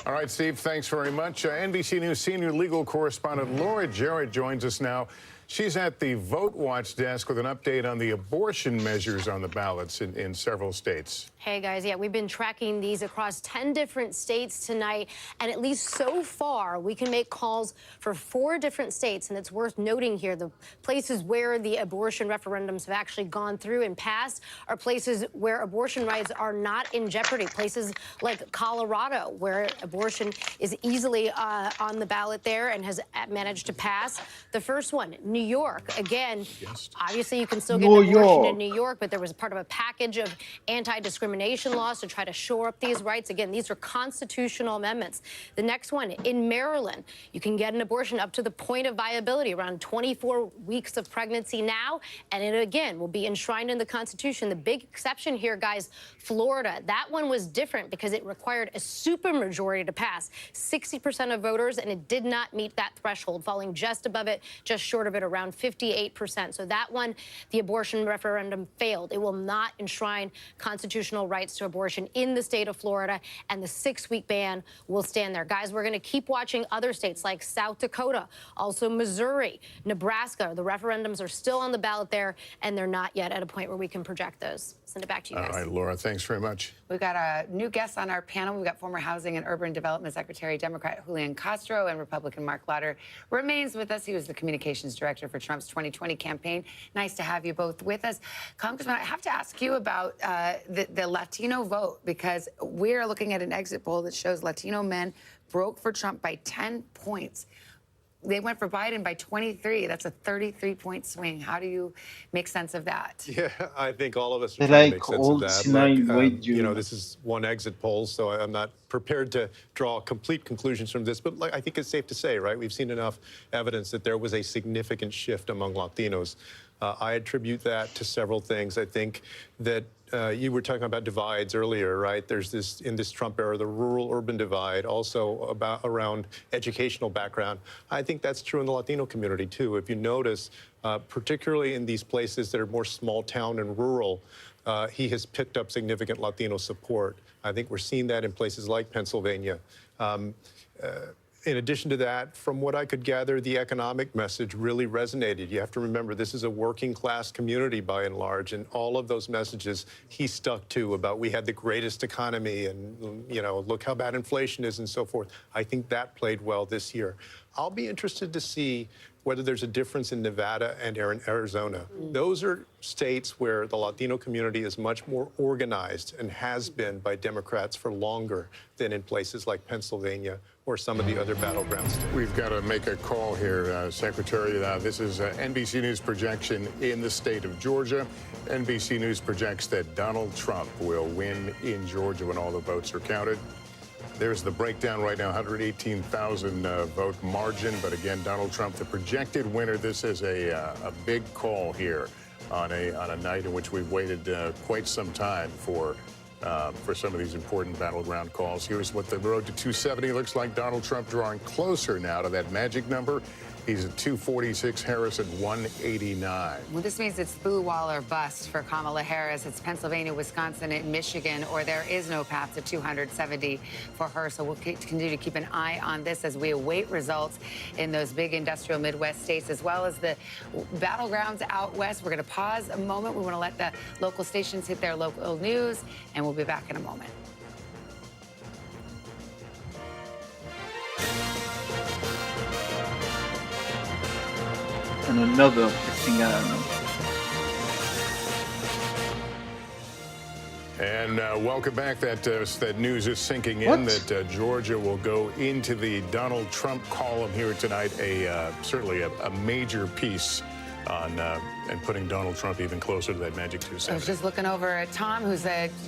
All right, Steve, thanks very much. NBC News senior legal correspondent Laura Jarrett joins us now. She's at the Vote Watch desk with an update on the abortion measures on the ballots in several states. Hey, guys. Yeah, we've been tracking these across 10 different states tonight. And at least so far, we can make calls for 4 different states. And it's worth noting here, the places where the abortion referendums have actually gone through and passed are places where abortion rights are not in jeopardy. Places like Colorado, where abortion is easily on the ballot there and has managed to pass. The first one, New York. Again, obviously you can still get an abortion in New York, but there was part of a package of anti-discrimination laws to try to shore up these rights. Again, these are constitutional amendments. The next one, in Maryland, you can get an abortion up to the point of viability, around 24 weeks of pregnancy now, and it, again, will be enshrined in the Constitution. The big exception here, guys, Florida. That one was different because it required a supermajority to pass, 60% of voters, and it did not meet that threshold, falling just above it, just short of it, around 58%. So that one, the abortion referendum failed. It will not enshrine constitutional rights to abortion in the state of Florida, and the 6-week ban will stand there. Guys, we're going to keep watching other states like South Dakota, also Missouri, Nebraska. The referendums are still on the ballot there, and they're not yet at a point where we can project those. Send it back to you guys. All right, Laura, thanks very much. We've got a new guest on our panel. We've got former Housing and Urban Development Secretary, Democrat Julian Castro, and Republican Mark Lauder remains with us. He was the communications director for Trump's 2020 campaign. Nice to have you both with us. Congressman, I have to ask you about the Latino vote, because we're looking at an exit poll that shows Latino men broke for Trump by 10 points. They went for Biden by 23. That's a 33-point swing. How do you make sense of that? Yeah, I think all of us are trying to make sense of that. Look, this is one exit poll, so I'm not prepared to draw complete conclusions from this, but I think it's safe to say, right? We've seen enough evidence that there was a significant shift among Latinos. I attribute that to several things. I think that you were talking about divides earlier, right? There's this, in this Trump era, the rural-urban divide, also around educational background. I think that's true in the Latino community, too. If you notice, particularly in these places that are more small town and rural, he has picked up significant Latino support. I think we're seeing that in places like Pennsylvania. In addition to that, from what I could gather, the economic message really resonated. You have to remember, this is a working class community by and large, and all of those messages he stuck to about we had the greatest economy and, look how bad inflation is and so forth. I think that played well this year. I'll be interested to see whether there's a difference in Nevada and Arizona. Those are states where the Latino community is much more organized and has been by Democrats for longer than in places like Pennsylvania or some of the other battleground states. We've got to make a call here, Secretary. This is NBC News projection in the state of Georgia. NBC News projects that Donald Trump will win in Georgia when all the votes are counted. There's the breakdown right now, 118,000 vote margin. But again, Donald Trump, the projected winner. This is a big call here on a night in which we've waited quite some time for some of these important battleground calls. Here's what the road to 270 looks like. Donald Trump drawing closer now to that magic number. He's at 246, Harris at 189. Well, this means it's boo wall or bust for Kamala Harris. It's Pennsylvania, Wisconsin, and Michigan, or there is no path to 270 for her. So we'll continue to keep an eye on this as we await results in those big industrial Midwest states, as well as the battlegrounds out west. We're going to pause a moment. We want to let the local stations hit their local news, and we'll be back in a moment. And another Cristiano. And welcome back. That news is sinking in that Georgia will go into the Donald Trump column here tonight. Certainly a major piece on and putting Donald Trump even closer to that magic 270. I was just looking over at Tom, who's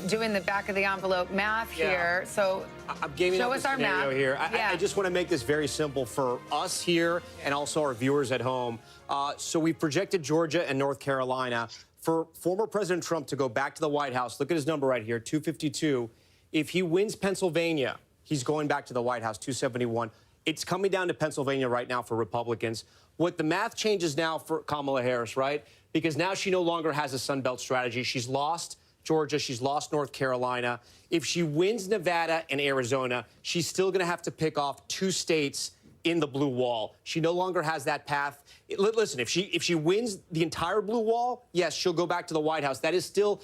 doing the back of the envelope math here. So I'm gaming show up us the our scenario math. here. Yeah. I just want to make this very simple for us here and also our viewers at home. So we've projected Georgia and North Carolina for former President Trump to go back to the White House. Look at his number right here, 252. If he wins Pennsylvania, he's going back to the White House, 271. It's coming down to Pennsylvania right now for Republicans. What the math changes now for Kamala Harris, right? Because now she no longer has a Sun Belt strategy. She's lost Georgia. She's lost North Carolina. If she wins Nevada and Arizona, she's still going to have to pick off 2 states in the blue wall. She no longer has that path. Listen, if she wins the entire blue wall, yes, she'll go back to the White House. That is still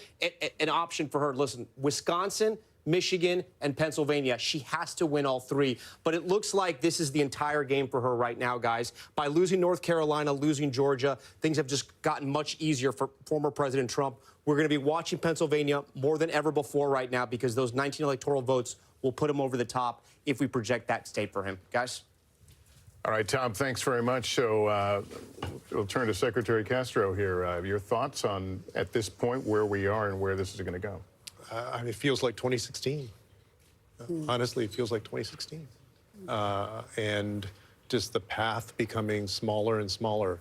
an option for her. Listen, Wisconsin, Michigan, and Pennsylvania. She has to win all 3. But it looks like this is the entire game for her right now, guys. By losing North Carolina, losing Georgia, things have just gotten much easier for former President Trump. We're going to be watching Pennsylvania more than ever before right now because those 19 electoral votes will put him over the top if we project that state for him. Guys? All right, Tom, thanks very much. So we'll turn to Secretary Castro here. Your thoughts on, at this point, where we are and where this is going to go? It feels like 2016. Honestly, it feels like 2016. And just the path becoming smaller and smaller.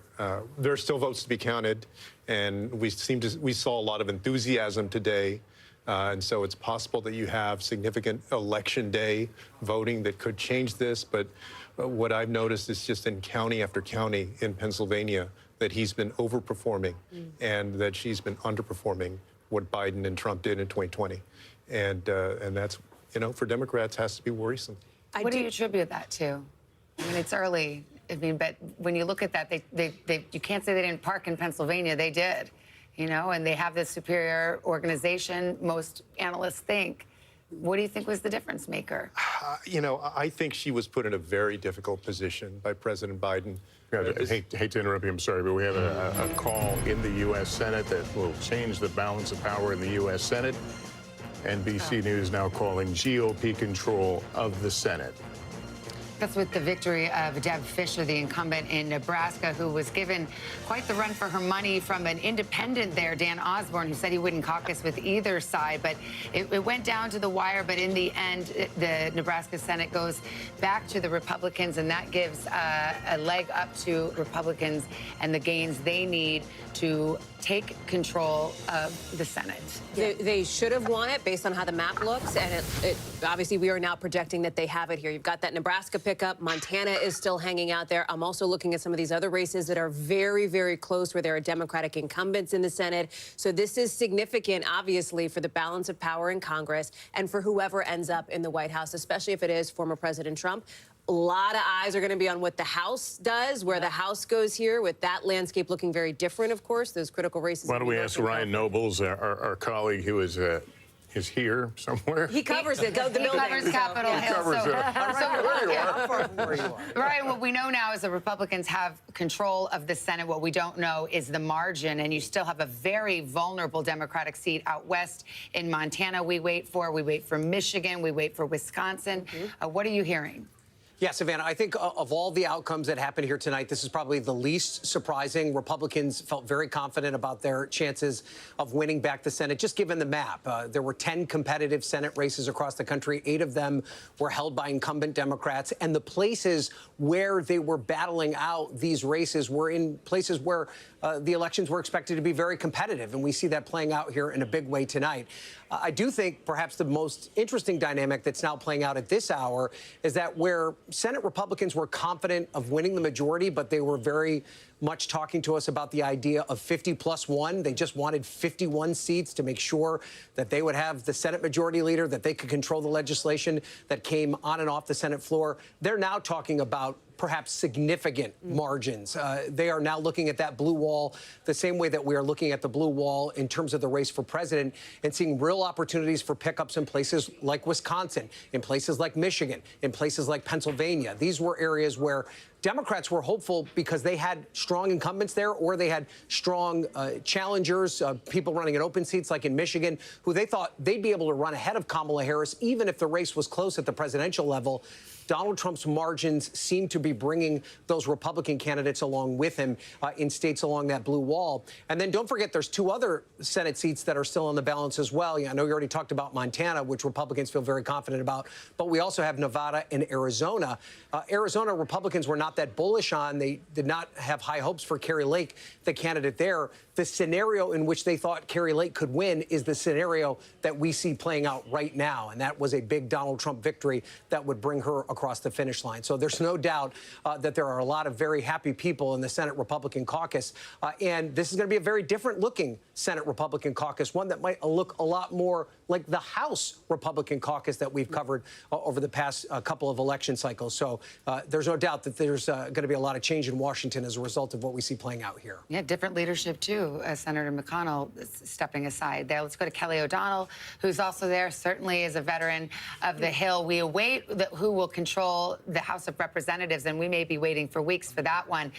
There are still votes to be counted, and we saw a lot of enthusiasm today. And so it's possible that you have significant election day voting that could change this. But what I've noticed is just in county after county in Pennsylvania that he's been overperforming and that she's been underperforming what Biden and Trump did in 2020. And that's, for Democrats has to be worrisome. What do you attribute that to? I mean, it's early. I mean, but when you look at that, you can't say they didn't park in Pennsylvania. They did, and they have this superior organization, most analysts think. What do you think was the difference maker? I think she was put in a very difficult position by President Biden. I hate to interrupt you, I'm sorry, but we have a call in the U.S. Senate that will change the balance of power in the U.S. Senate. NBC News now calling GOP control of the Senate. That's with the victory of Deb Fischer, the incumbent in Nebraska, who was given quite the run for her money from an independent there, Dan Osborne, who said he wouldn't caucus with either side. But it went down to the wire. But in the end, the Nebraska Senate goes back to the Republicans, and that gives a leg up to Republicans and the gains they need to take control of the Senate. They should have won it based on how the map looks, and obviously we are now projecting that they have it here. You've got that Nebraska pickup. Montana is still hanging out there. I'm also looking at some of these other races that are very, very close where there are Democratic incumbents in the Senate. So this is significant, obviously, for the balance of power in Congress and for whoever ends up in the White House, especially if it is former President Trump. A lot of eyes are going to be on what the House does, where the House goes here, with that landscape looking very different, of course, those critical races. Why don't we ask Ryan Nobles, our colleague who is here somewhere? He covers it. The He covers Capitol Hill. There you are. Ryan, what we know now is the Republicans have control of the Senate. What we don't know is the margin, and you still have a very vulnerable Democratic seat out west in Montana. We wait for Michigan. We wait for Wisconsin. What are you hearing? Yeah, Savannah, I think of all the outcomes that happened here tonight, this is probably the least surprising. Republicans felt very confident about their chances of winning back the Senate, just given the map. There were 10 competitive Senate races across the country. 8 of them were held by incumbent Democrats. And the places where they were battling out these races were in places where the elections were expected to be very competitive. And we see that playing out here in a big way tonight. I do think perhaps the most interesting dynamic that's now playing out at this hour is that where Senate Republicans were confident of winning the majority, but they were very much talking to us about the idea of 50+1. They just wanted 51 seats to make sure that they would have the Senate Majority Leader, that they could control the legislation that came on and off the Senate floor. They're now talking about perhaps significant margins. They are now looking at that blue wall the same way that we are looking at the blue wall in terms of the race for president and seeing real opportunities for pickups in places like Wisconsin, in places like Michigan, in places like Pennsylvania. These were areas where Democrats were hopeful because they had strong incumbents there or they had strong challengers, people running in open seats like in Michigan, who they thought they'd be able to run ahead of Kamala Harris even if the race was close at the presidential level. Donald Trump's margins seem to be bringing those Republican candidates along with him in states along that blue wall. And then don't forget, there's 2 other Senate seats that are still on the balance as well. I know you already talked about Montana, which Republicans feel very confident about, but we also have Nevada and Arizona. Arizona Republicans were not that bullish on. They did not have high hopes for Kari Lake, the candidate there. The scenario in which they thought Kari Lake could win is the scenario that we see playing out right now. And that was a big Donald Trump victory that would bring her across the finish line. So there's no doubt that there are a lot of very happy people in the Senate Republican caucus. And this is going to be a very different looking Senate Republican caucus, one that might look a lot more like the House Republican caucus that we've covered over the past couple of election cycles. So there's no doubt that there's going to be a lot of change in Washington as a result of what we see playing out here. Yeah, different leadership, too. Senator McConnell stepping aside there. Let's go to Kelly O'Donnell, who's also there, certainly is a veteran of the Hill. We await who will control the House of Representatives, and we may be waiting for weeks for that one.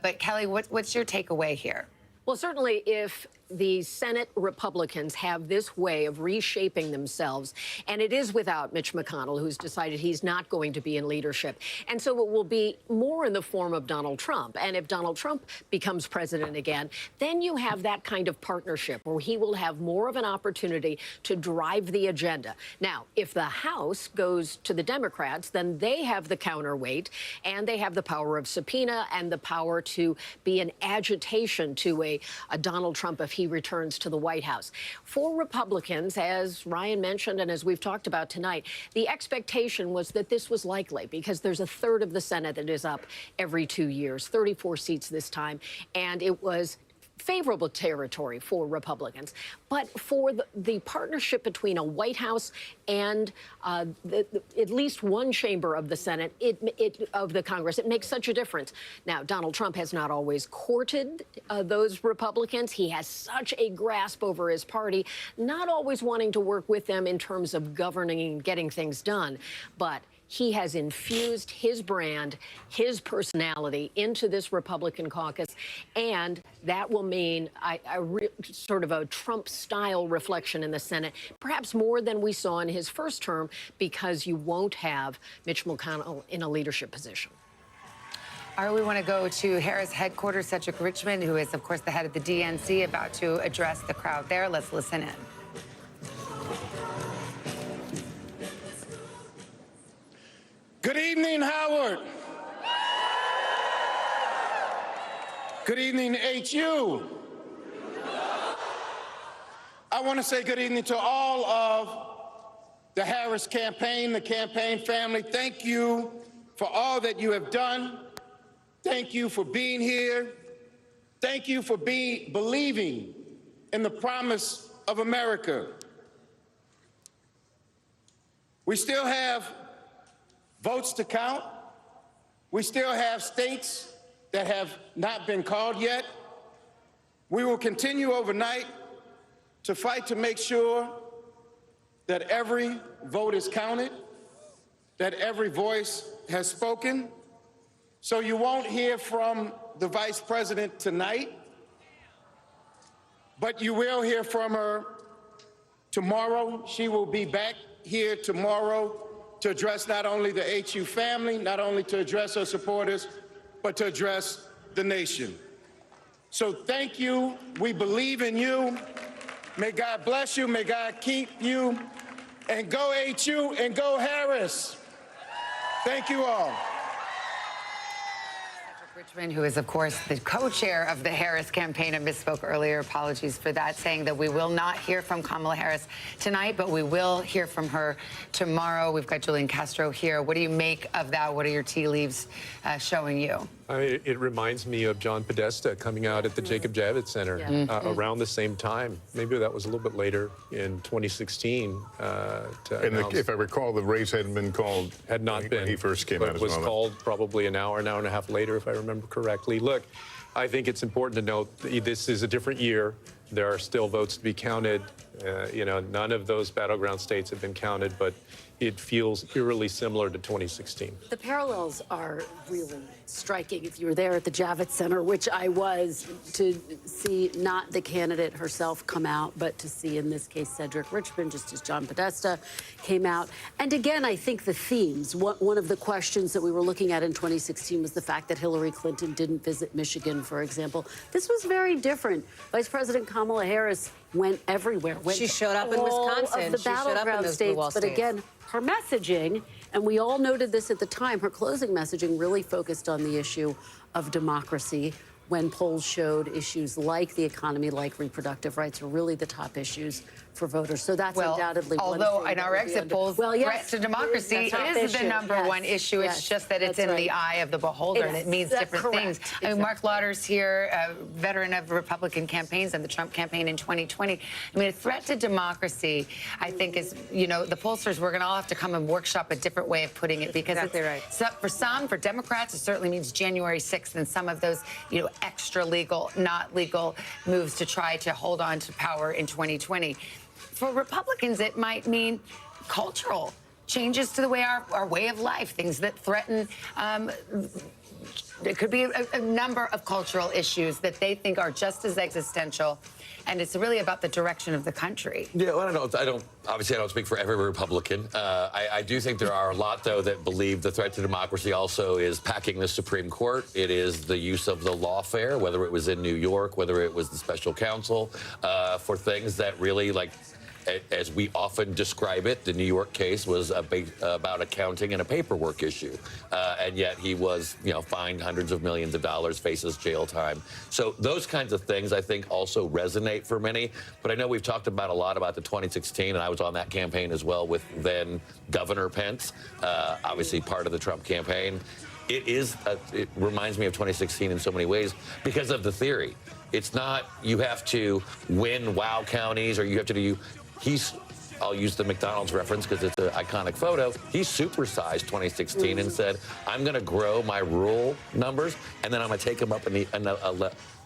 But, Kelly, what's your takeaway here? Well, certainly if the Senate Republicans have this way of reshaping themselves, and it is without Mitch McConnell, who's decided he's not going to be in leadership. And so it will be more in the form of Donald Trump. And if Donald Trump becomes president again, then you have that kind of partnership where he will have more of an opportunity to drive the agenda. Now, if the House goes to the Democrats, then they have the counterweight and they have the power of subpoena and the power to be an agitation to a Donald Trump if he returns to the White House. For Republicans, as Ryan mentioned and as we've talked about tonight, the expectation was that this was likely because there's a third of the Senate that is up every 2 years, 34 seats this time, and it was favorable territory for Republicans. But for the partnership between a White House and at least one chamber of the Senate, of the Congress, it makes such a difference. Now, Donald Trump has not always courted those Republicans. He has such a grasp over his party, not always wanting to work with them in terms of governing and getting things done. But he has infused his brand, his personality into this Republican caucus, and that will mean sort of a Trump-style reflection in the Senate, perhaps more than we saw in his first term, because you won't have Mitch McConnell in a leadership position. All right, we want to go to Harris headquarters. Cedric Richmond, who is, of course, the head of the DNC, about to address the crowd there. Let's listen in. Good evening, Howard. Good evening, HU. I want to say good evening to all of the Harris campaign, the campaign family. Thank you for all that you have done. Thank you for being here. Thank you for believing in the promise of America. We still have votes to count. We still have states that have not been called yet. We will continue overnight to fight to make sure that every vote is counted, that every voice has spoken. So you won't hear from the Vice President tonight, but you will hear from her tomorrow. She will be back here tomorrow to address not only the HU family, not only to address her supporters, but to address the nation. So thank you. We believe in you. May God bless you. May God keep you. And go HU and go Harris. Thank you all. Richmond, who is, of course, the co-chair of the Harris campaign, and misspoke earlier, apologies for that, saying that we will not hear from Kamala Harris tonight, but we will hear from her tomorrow. We've got Julian Castro here. What do you make of that? What are your tea leaves showing you? I mean, it reminds me of John Podesta coming out at the Jacob Javits Center around the same time. Maybe that was a little bit later in 2016. If I recall, the race hadn't been called. Had not been. When he first came but out. It was called probably an hour and a half later, if I remember correctly. Look, I think it's important to note that this is a different year. There are still votes to be counted. You know, none of those battleground states have been counted, but it feels eerily similar to 2016. The parallels are really striking. If you were there at the Javits Center, which I was, to see not the candidate herself come out, but to see, in this case, Cedric Richmond, just as John Podesta came out. And again, I think the themes, one of the questions that we were looking at in 2016 was the fact that Hillary Clinton didn't visit Michigan, for example. This was very different. Vice President Kamala Harris went everywhere. She showed up in Wisconsin. Of the She showed up in battleground those states, blue wall but states. again, her messaging, and we all noted this at the time, her closing messaging really focused on the issue of democracy, when polls showed issues like the economy, like reproductive rights, are really the top issues for voters. So that's undoubtedly one thing. Although in our exit polls, threat to democracy is the number one issue. It's just that it's in the eye of the beholder, and it means different things. I mean, Mark Lauder's here, a veteran of Republican campaigns and the Trump campaign in 2020. I mean, a threat to democracy, I think, is, you know, the pollsters, we're going to all have to come and workshop a different way of putting it, because for some, for Democrats, it certainly means January 6th and some of those, you know, extra legal, not legal moves to try to hold on to power in 2020. For Republicans, it might mean cultural changes to the way our way of life, things that threaten. It could be a number of cultural issues that they think are just as existential, and it's really about the direction of the country. Yeah, well, obviously I don't speak for every Republican. I do think there are a lot, though, that believe the threat to democracy also is packing the Supreme Court. It is the use of the lawfare, whether it was in New York, whether it was the special counsel, for things that really, like, as we often describe it, the New York case was about accounting and a paperwork issue. And yet he was, you know, fined hundreds of millions of dollars, faces jail time. So those kinds of things, I think, also resonate for many. But I know we've talked about a lot about the 2016, and I was on that campaign as well with then Governor Pence, obviously part of the Trump campaign. It reminds me of 2016 in so many ways because of the theory. It's not you have to win wow counties, or you have to do. I'll use the McDonald's reference because it's an iconic photo. He supersized 2016 and said, I'm going to grow my rural numbers, and then I'm going to take them up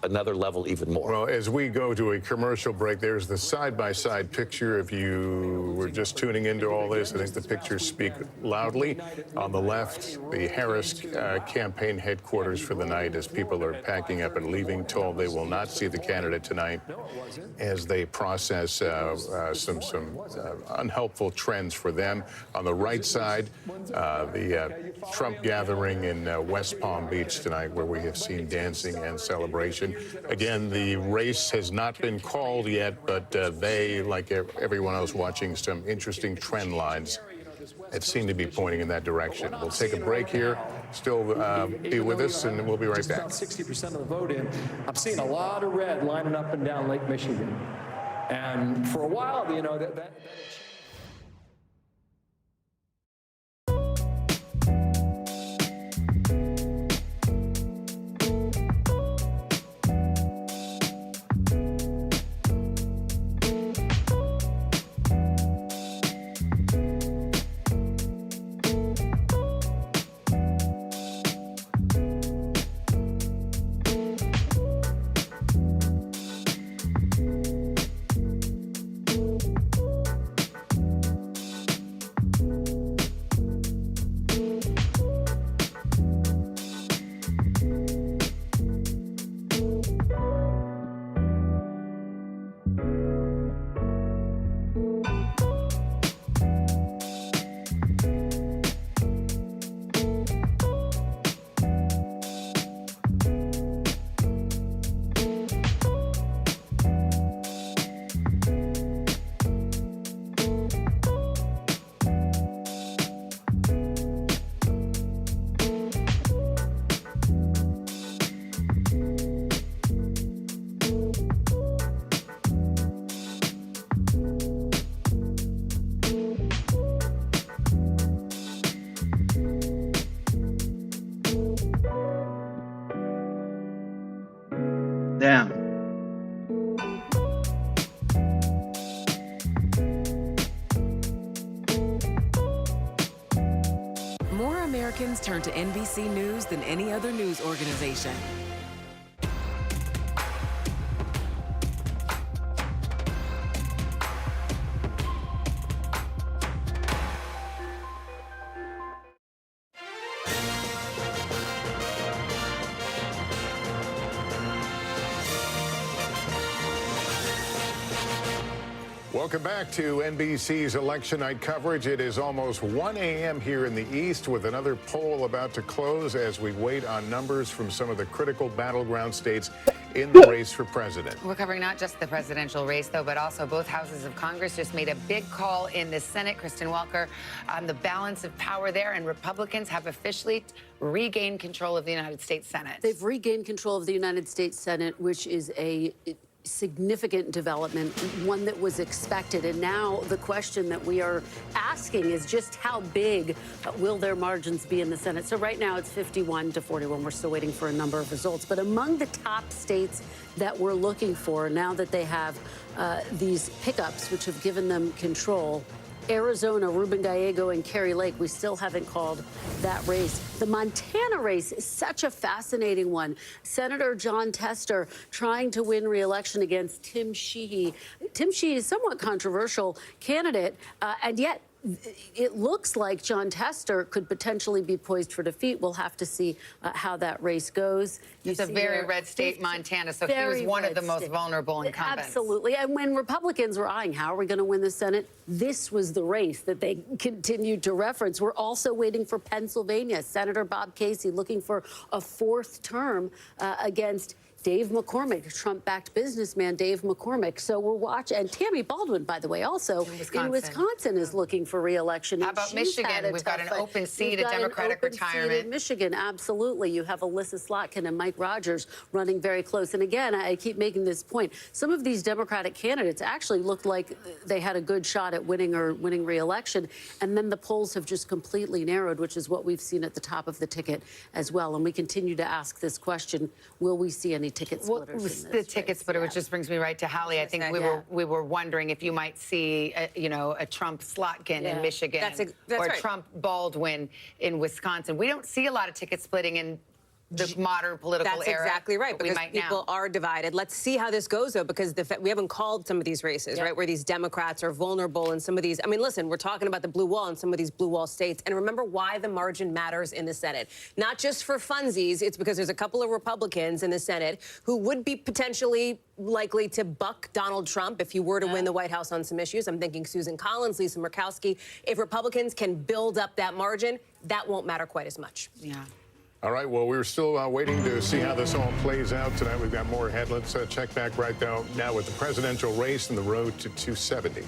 another level even more. Well, as we go to a commercial break, there's the side-by-side picture. If you were just tuning into all this, I think the pictures speak loudly. On the left, the Harris campaign headquarters for the night, as people are packing up and leaving, told they will not see the candidate tonight as they process some unhelpful trends for them. On the right side, the Trump gathering in West Palm Beach tonight, where we have seen dancing and celebration. Again, the race has not been called yet, but they, like everyone else watching, some interesting trend lines that seem to be pointing in that direction. We'll take a break here. Still be with us, and we'll be right back. 60% of the vote in. I'm seeing a lot of red lining up and down Lake Michigan. And for a while, you know, that Damn. More Americans turn to NBC News than any other news organization. Welcome back to NBC's election night coverage. It is almost 1 a.m. here in the East with another poll about to close as we wait on numbers from some of the critical battleground states in the race for president. We're covering not just the presidential race, though, but also both houses of Congress just made a big call in the Senate. Kristen Welker on the balance of power there, and Republicans have officially regained control of the United States Senate. They've regained control of the United States Senate, which is a significant development, one that was expected. And now the question that we are asking is just how big will their margins be in the Senate? So right now it's 51 to 41. We're still waiting for a number of results. But among the top states that we're looking for, now that they have these pickups, which have given them control, Arizona, Ruben Gallego, and Kari Lake, we still haven't called that race. The Montana race is such a fascinating one. Senator Jon Tester trying to win re-election against Tim Sheehy. Tim Sheehy is a somewhat controversial candidate, and yet it looks like Jon Tester could potentially be poised for defeat. We'll have to see how that race goes. It's a very red state, Montana, so he was one of the most vulnerable incumbents. Absolutely. And when Republicans were eyeing how are we going to win the Senate, this was the race that they continued to reference. We're also waiting for Pennsylvania. Senator Bob Casey looking for a fourth term against Dave McCormick, Trump-backed businessman Dave McCormick. So we're watching, and Tammy Baldwin, by the way, also in Wisconsin is looking for re-election. How about Michigan? We've got an open seat, a Democratic retirement. In Michigan, absolutely. You have Alyssa Slotkin and Mike Rogers running very close. And again, I keep making this point. Some of these Democratic candidates actually looked like they had a good shot at winning re-election. And then the polls have just completely narrowed, which is what we've seen at the top of the ticket as well. And we continue to ask this question, will we see any ticket splitters in this ticket splitter, which just brings me right to Hallie. I think we were wondering if you might see, a Trump Slotkin in Michigan or right. Trump Baldwin in Wisconsin. We don't see a lot of ticket splitting in the modern political era. That's exactly right, because people now. are divided. Let's see how this goes, though, because we haven't called some of these races, right, where these Democrats are vulnerable in some of these. I mean, listen, we're talking about the blue wall in some of these blue wall states. And remember why the margin matters in the Senate. Not just for funsies. It's because there's a couple of Republicans in the Senate who would be potentially likely to buck Donald Trump if he were to win the White House on some issues. I'm thinking Susan Collins, Lisa Murkowski. If Republicans can build up that margin, that won't matter quite as much. Yeah. All right, well, we're still waiting to see how this all plays out tonight. We've got more ahead. Let's check back right now with the presidential race and the road to 270.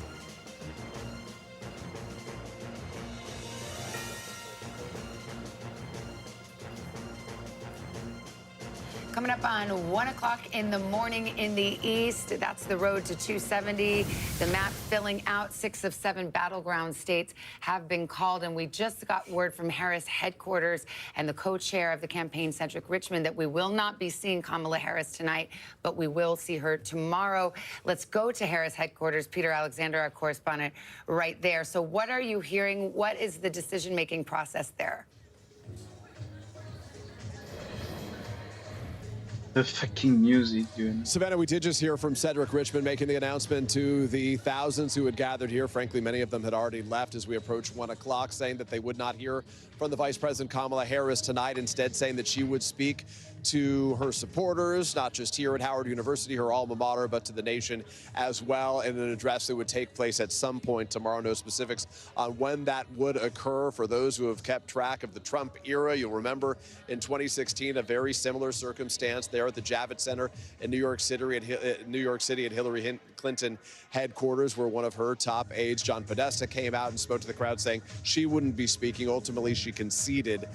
Coming up on 1 o'clock in the morning in the East, that's the road to 270. The map filling out 6 of 7 battleground states have been called. And we just got word from Harris headquarters and the co-chair of the campaign, Cedric Richmond, that we will not be seeing Kamala Harris tonight, but we will see her tomorrow. Let's go to Harris headquarters. Peter Alexander, our correspondent, right there. So what are you hearing? What is the decision-making process there? The fucking music, dude. Savannah, we did just hear from Cedric Richmond making the announcement to the thousands who had gathered here. Frankly, many of them had already left as we approached 1 o'clock, saying that they would not hear from the Vice President Kamala Harris tonight, instead saying that she would speak to her supporters, not just here at Howard University, her alma mater, but to the nation as well, in an address that would take place at some point tomorrow. No specifics on when that would occur. For those who have kept track of the Trump era, you'll remember in 2016, a very similar circumstance there at the Javits Center in New York City at Hillary Clinton headquarters, where one of her top aides, John Podesta, came out and spoke to the crowd saying she wouldn't be speaking. Ultimately, she conceded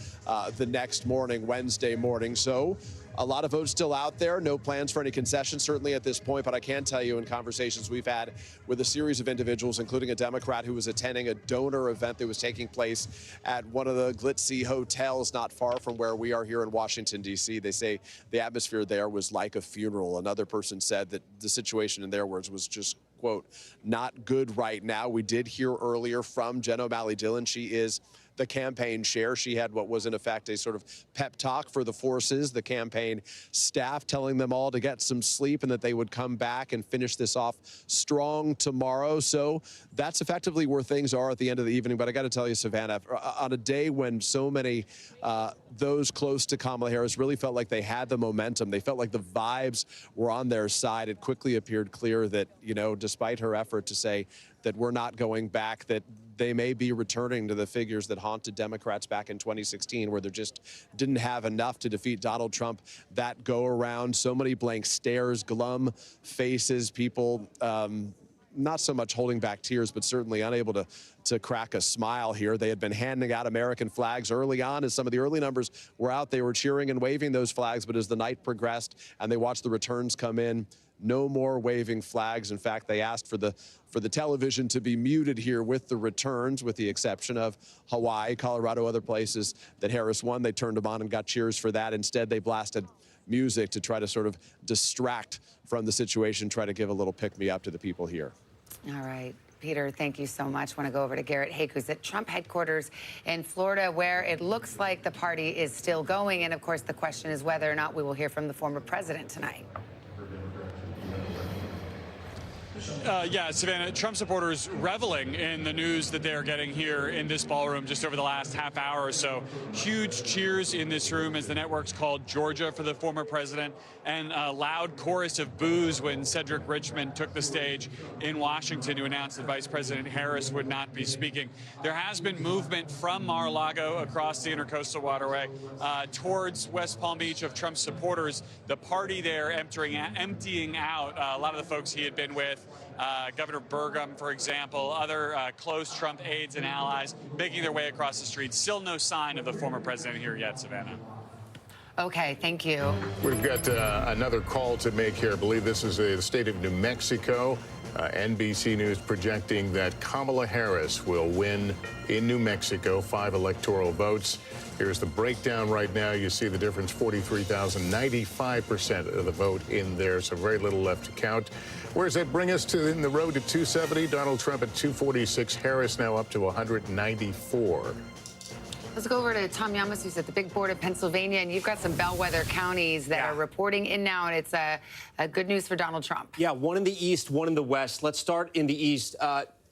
the next morning, Wednesday morning. So a lot of votes still out there. No plans for any concessions, certainly at this point. But I can tell you in conversations we've had with a series of individuals, including a Democrat who was attending a donor event that was taking place at one of the glitzy hotels not far from where we are here in Washington, D.C. They say the atmosphere there was like a funeral. Another person said that the situation, in their words, was just, quote, not good right now. We did hear earlier from Jen O'Malley-Dillon. She is the campaign chair. She had what was in effect a sort of pep talk for the forces, the campaign staff, telling them all to get some sleep and that they would come back and finish this off strong tomorrow. So that's effectively where things are at the end of the evening. But I got to tell you, Savannah, on a day when so many those close to Kamala Harris really felt like they had the momentum, they felt like the vibes were on their side, it quickly appeared clear that, you know, despite her effort to say that we're not going back, that they may be returning to the figures that haunted Democrats back in 2016, where they just didn't have enough to defeat Donald Trump that go around. So many blank stares, glum faces, people not so much holding back tears, but certainly unable to crack a smile here. They had been handing out American flags early on. As some of the early numbers were out, they were cheering and waving those flags. But as the night progressed and they watched the returns come in, no more waving flags. In fact, they asked for the television to be muted here with the returns, with the exception of Hawaii, Colorado, other places that Harris won. They turned them on and got cheers for that. Instead, they blasted music to try to sort of distract from the situation, try to give a little pick-me-up to the people here. All right. Peter, thank you so much. I want to go over to Garrett Haake, who's at Trump headquarters in Florida, where it looks like the party is still going. And, of course, the question is whether or not we will hear from the former president tonight. Yeah, Savannah, Trump supporters reveling in the news that they're getting here in this ballroom just over the last half hour or so. Huge cheers in this room as the networks called Georgia for the former president, and a loud chorus of boos when Cedric Richmond took the stage in Washington to announce that Vice President Harris would not be speaking. There has been movement from Mar-a-Lago across the Intercoastal Waterway towards West Palm Beach of Trump supporters. The party there emptying out a lot of the folks he had been with. Governor Burgum, for example, other close Trump aides and allies making their way across the street. Still no sign of the former president here yet, Savannah. Okay, thank you. We've got another call to make here. I believe this is the state of New Mexico. NBC News projecting that Kamala Harris will win in New Mexico, 5 electoral votes. Here's the breakdown right now. You see the difference, 43,000, 95% of the vote in there, so very little left to count. Where does that bring us to in the road to 270? Donald Trump at 246, Harris now up to 194. Let's go over to Tom Llamas, who's at the big board of Pennsylvania, and you've got some bellwether counties that are reporting in now, and it's a good news for Donald Trump. Yeah, one in the east, one in the west. Let's start in the east.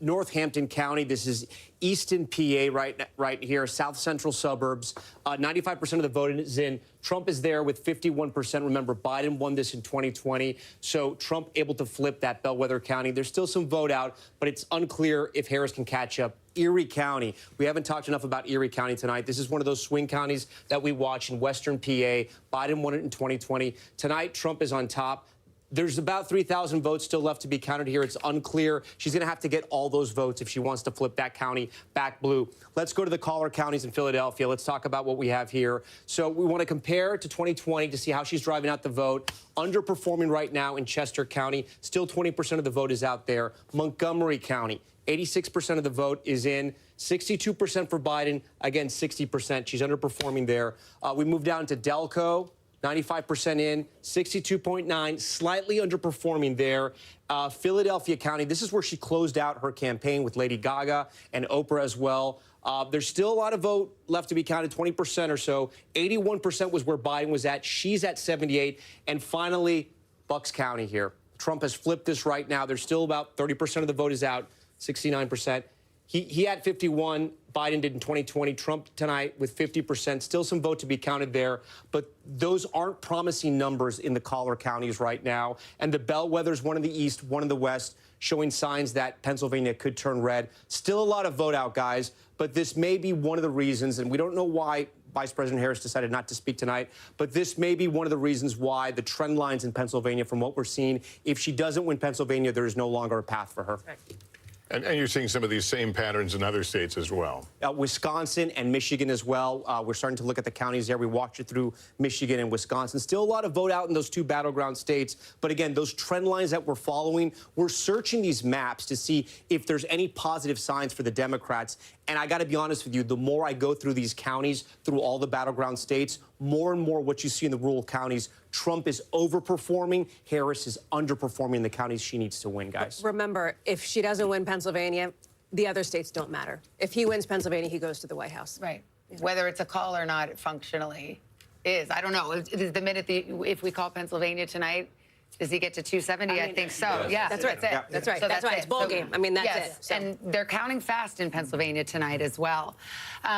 Northampton County, this is Easton, PA, right here, south central suburbs. 95% of the vote is in. Trump is there with 51%. Remember, Biden won this in 2020, so Trump able to flip that bellwether county. There's still some vote out, but it's unclear if Harris can catch up. Erie County. We haven't talked enough about Erie County tonight. This is one of those swing counties that we watch in western PA. Biden won it in 2020. Tonight, Trump is on top. There's about 3,000 votes still left to be counted here. It's unclear. She's going to have to get all those votes if she wants to flip that county back blue. Let's go to the caller counties in Philadelphia. Let's talk about what we have here. So we want to compare to 2020 to see how she's driving out the vote. Underperforming right now in Chester County. Still 20% of the vote is out there. Montgomery County, 86% of the vote is in. 62% for Biden. Again, 60%. She's underperforming there. We move down to Delco. 95% in, 62.9, slightly underperforming there. Philadelphia County, this is where she closed out her campaign with Lady Gaga and Oprah as well. There's still a lot of vote left to be counted, 20% or so. 81% was where Biden was at. She's at 78. And finally, Bucks County here. Trump has flipped this right now. There's still about 30% of the vote is out, 69%. He had 51. Biden did in 2020. Trump tonight with 50%. Still some vote to be counted there. But those aren't promising numbers in the collar counties right now. And the bellwethers, one in the east, one in the west, showing signs that Pennsylvania could turn red. Still a lot of vote out, guys. But this may be one of the reasons, and we don't know why Vice President Harris decided not to speak tonight, but this may be one of the reasons why the trend lines in Pennsylvania, from what we're seeing, if she doesn't win Pennsylvania, there is no longer a path for her. And you're seeing some of these same patterns in other states as well. Wisconsin and Michigan as well. We're starting to look at the counties there. We walked you through Michigan and Wisconsin. Still a lot of vote out in those two battleground states. But again, those trend lines that we're following, we're searching these maps to see if there's any positive signs for the Democrats. And I got to be honest with you, the more I go through these counties, through all the battleground states, more and more what you see in the rural counties, Trump is overperforming, Harris is underperforming in the counties she needs to win, guys. Remember, if she doesn't win Pennsylvania, the other states don't matter. If he wins Pennsylvania, he goes to the White House. Right. Whether it's a call or not, it functionally is. I don't know. The minute if we call Pennsylvania tonight, does he get to 270? I think so. Yeah. That's right. That's it. That's right. So That's right. It's ball game. I mean, that's it. So. And they're counting fast in Pennsylvania tonight as well.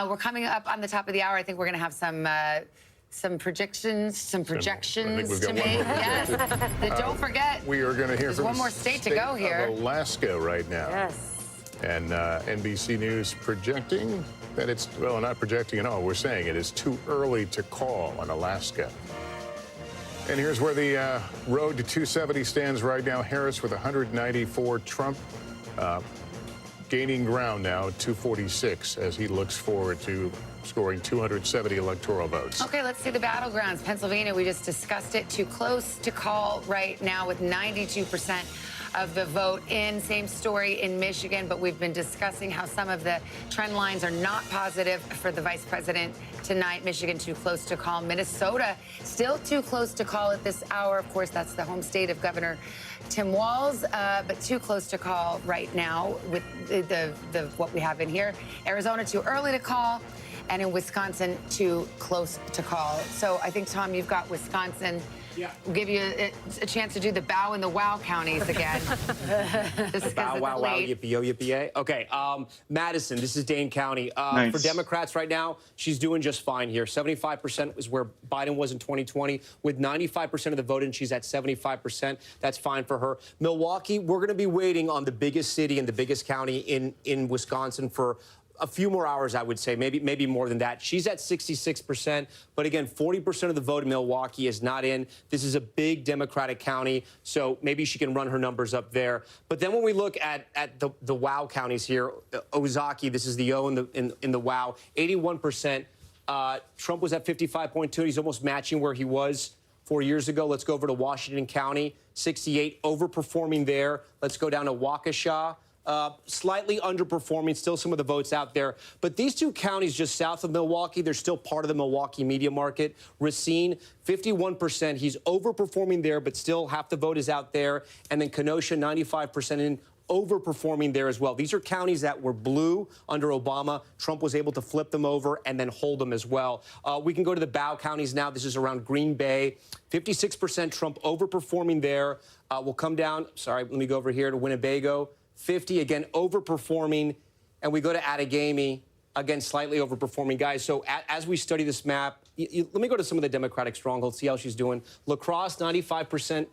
We're coming up on the top of the hour. I think we're going to have some projections to make. Yes. Don't forget. We are going to hear there's from one more state to go here. Alaska right now. Yes. And NBC News projecting that it's, well, not projecting at all. We're saying it is too early to call on Alaska. And here's where the road to 270 stands right now. Harris with 194. Trump gaining ground now, 246, as he looks forward to scoring 270 electoral votes. Okay, let's see the battlegrounds. Pennsylvania, we just discussed it. Too close to call right now with 92% of the vote in. Same story in Michigan, but we've been discussing how some of the trend lines are not positive for the vice president tonight. Michigan too close to call. Minnesota still too close to call at this hour. Of course, that's the home state of Governor Tim Walz, but too close to call right now with the what we have in here. Arizona too early to call. And in Wisconsin, too close to call. So I think, Tom, you've got Wisconsin. Yeah. We'll give you a chance to do the bow and the wow counties again. Bow, wow, wow, yippee-yo, yippee-yay. Okay, Madison, this is Dane County. Nice. For Democrats right now, she's doing just fine here. 75% is where Biden was in 2020. With 95% of the vote, and she's at 75%. That's fine for her. Milwaukee, we're going to be waiting on the biggest city and the biggest county in Wisconsin for a few more hours, I would say, maybe more than that. She's at 66%, but again, 40% of the vote in Milwaukee is not in. This is a big Democratic county, so maybe she can run her numbers up there. But then when we look at the wow counties here, Ozaki, this is the O in the wow, 81%. Trump was at 55.2. He's almost matching where he was 4 years ago. Let's go over to Washington County, 68, overperforming there. Let's go down to Waukesha. Slightly underperforming, still some of the votes out there. But these two counties just south of Milwaukee, they're still part of the Milwaukee media market. Racine, 51%. He's overperforming there, but still half the vote is out there. And then Kenosha, 95% in, overperforming there as well. These are counties that were blue under Obama. Trump was able to flip them over and then hold them as well. We can go to the bow counties now. This is around Green Bay. 56% Trump overperforming there. We'll come down. Sorry, let me go over here to Winnebago. 50, again, overperforming. And we go to Outagamie, again, slightly overperforming. Guys, so as we study this map, let me go to some of the Democratic strongholds, see how she's doing. La Crosse, 95%.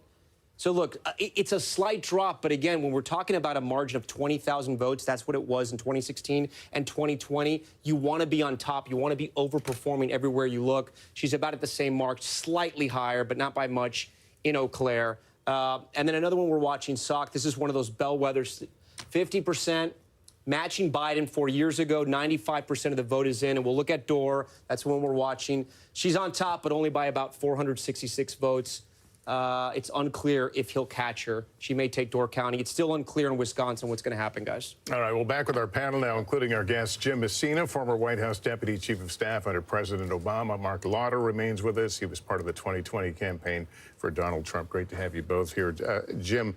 So, look, it's a slight drop. But, again, when we're talking about a margin of 20,000 votes, that's what it was in 2016 and 2020. You want to be on top. You want to be overperforming everywhere you look. She's about at the same mark, slightly higher, but not by much, in Eau Claire. And then another one we're watching, Sauk. This is one of those bellwethers, 50%, matching Biden 4 years ago. 95% of the vote is in. And we'll look at Dorr. That's the one we're watching. She's on top, but only by about 466 votes. It's unclear if he'll catch her. She may take Dorr County. It's still unclear in Wisconsin what's going to happen, guys. All right, well, back with our panel now, including our guest, Jim Messina, former White House Deputy Chief of Staff under President Obama. Mark Lauder remains with us. He was part of the 2020 campaign for Donald Trump. Great to have you both here. Jim,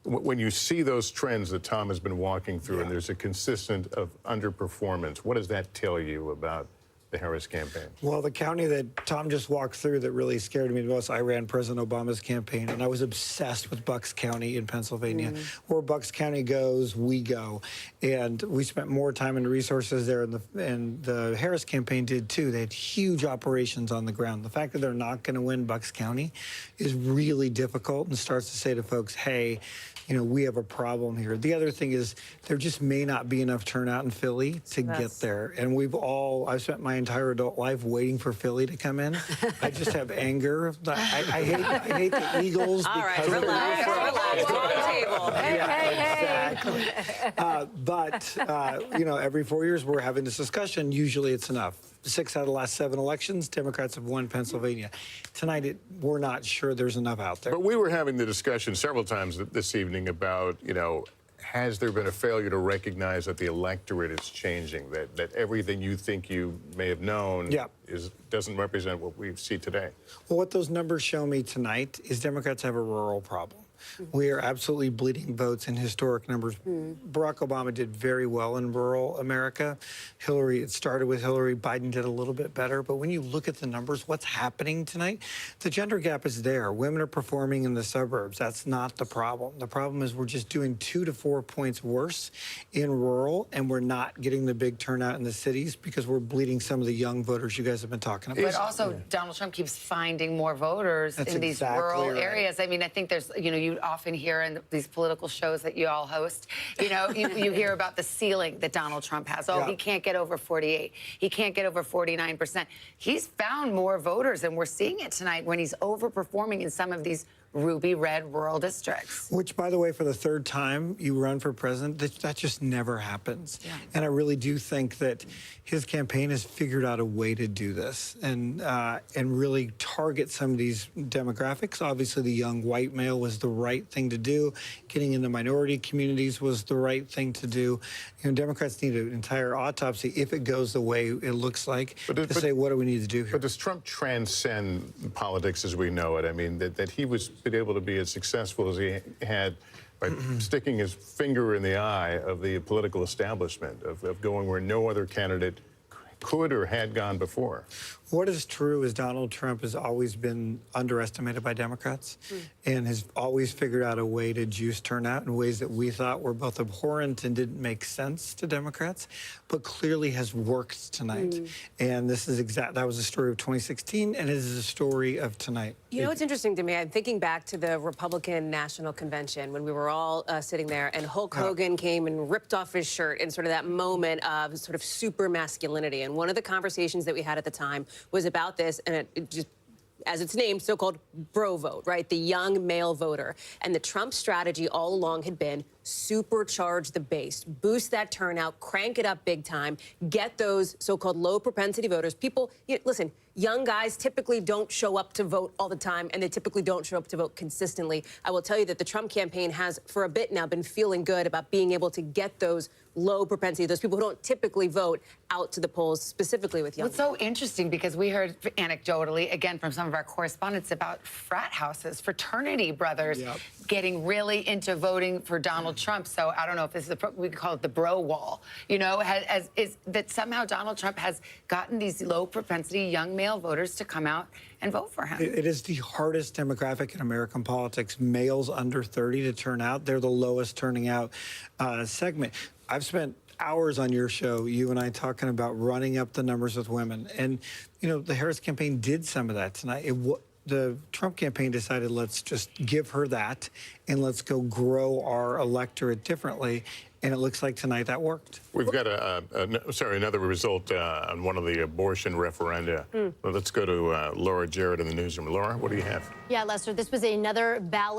when you see those trends that Tom has been walking through, and there's a consistent of underperformance, what does that tell you about the Harris campaign? Well, the county that Tom just walked through that really scared me the most, I ran President Obama's campaign, and I was obsessed with Bucks County in Pennsylvania. Where Bucks County goes, we go. And we spent more time and resources there, and the Harris campaign did too. They had huge operations on the ground. The fact that they're not going to win Bucks County is really difficult and starts to say to folks, hey, you know, we have a problem here. The other thing is there just may not be enough turnout in Philly to get there. And I've spent my entire adult life waiting for Philly to come in. I just have anger. I hate the Eagles. All right, because relax. Wrong table. Exactly. But, you know, every 4 years we're having this discussion. Usually it's enough. 6 out of the last 7 elections, Democrats have won Pennsylvania. Tonight, we're not sure there's enough out there. But we were having the discussion several times this evening about, you know, has there been a failure to recognize that the electorate is changing, that everything you think you may have known doesn't represent what we see today? Well, what those numbers show me tonight is Democrats have a rural problem. We are absolutely bleeding votes in historic numbers. Barack Obama did very well in rural America. It started with Hillary. Biden did a little bit better. But when you look at the numbers, what's happening tonight, the gender gap is there. Women are performing in the suburbs. That's not the problem. The problem is we're just doing 2 to 4 points worse in rural, and we're not getting the big turnout in the cities because we're bleeding some of the young voters you guys have been talking about. But also, Donald Trump keeps finding more voters in these rural areas. I mean, I think there's, you know, you often hear in these political shows that you all host, you know, you hear about the ceiling that Donald Trump has. Oh, he can't get over 48. He can't get over 49%. He's found more voters, and we're seeing it tonight when he's overperforming in some of these ruby red rural districts. Which, by the way, for the 3rd time you run for president, that just never happens. And I really do think that his campaign has figured out a way to do this and really target some of these demographics. Obviously, the young white male was the right thing to do. Getting into minority communities was the right thing to do. You know, Democrats need an entire autopsy if it goes the way it looks like to say, what do we need to do here? But does Trump transcend politics as we know it? I mean, that he was been able to be as successful as he had by sticking his finger in the eye of the political establishment, of going where no other candidate could or had gone before. What is true is Donald Trump has always been underestimated by Democrats and has always figured out a way to juice turnout in ways that we thought were both abhorrent and didn't make sense to Democrats, but clearly has worked tonight. And this is that was the story of 2016, and it is a story of tonight. You know what's interesting to me? I'm thinking back to the Republican National Convention when we were all sitting there and Hulk Hogan came and ripped off his shirt in sort of that moment of sort of super masculinity. And one of the conversations that we had at the time was about this, and it just, as it's named, so-called bro vote, right? The young male voter. And the Trump strategy all along had been supercharge the base, boost that turnout, crank it up big time, get those so-called low propensity voters. People, listen, young guys typically don't show up to vote all the time, and they typically don't show up to vote consistently. I will tell you that the Trump campaign has, for a bit now, been feeling good about being able to get those low propensity, those people who don't typically vote, out to the polls, specifically with young Well, it's so interesting because we heard anecdotally, again, from some of our correspondents about frat houses, fraternity brothers getting really into voting for Donald Trump. So I don't know if this is, we call it the bro wall, you know, is that somehow Donald Trump has gotten these low propensity young male voters to come out and vote for him. It is the hardest demographic in American politics. Males under 30 to turn out. They're the lowest turning out segment. I've spent hours on your show, you and I, talking about running up the numbers with women. And, you know, the Harris campaign did some of that tonight. The Trump campaign decided, let's just give her that and let's go grow our electorate differently. And it looks like tonight that worked. We've got another result on one of the abortion referenda. Well, let's go to Laura Jarrett in the newsroom. Laura, what do you have? Yeah, Lester, this was another ballot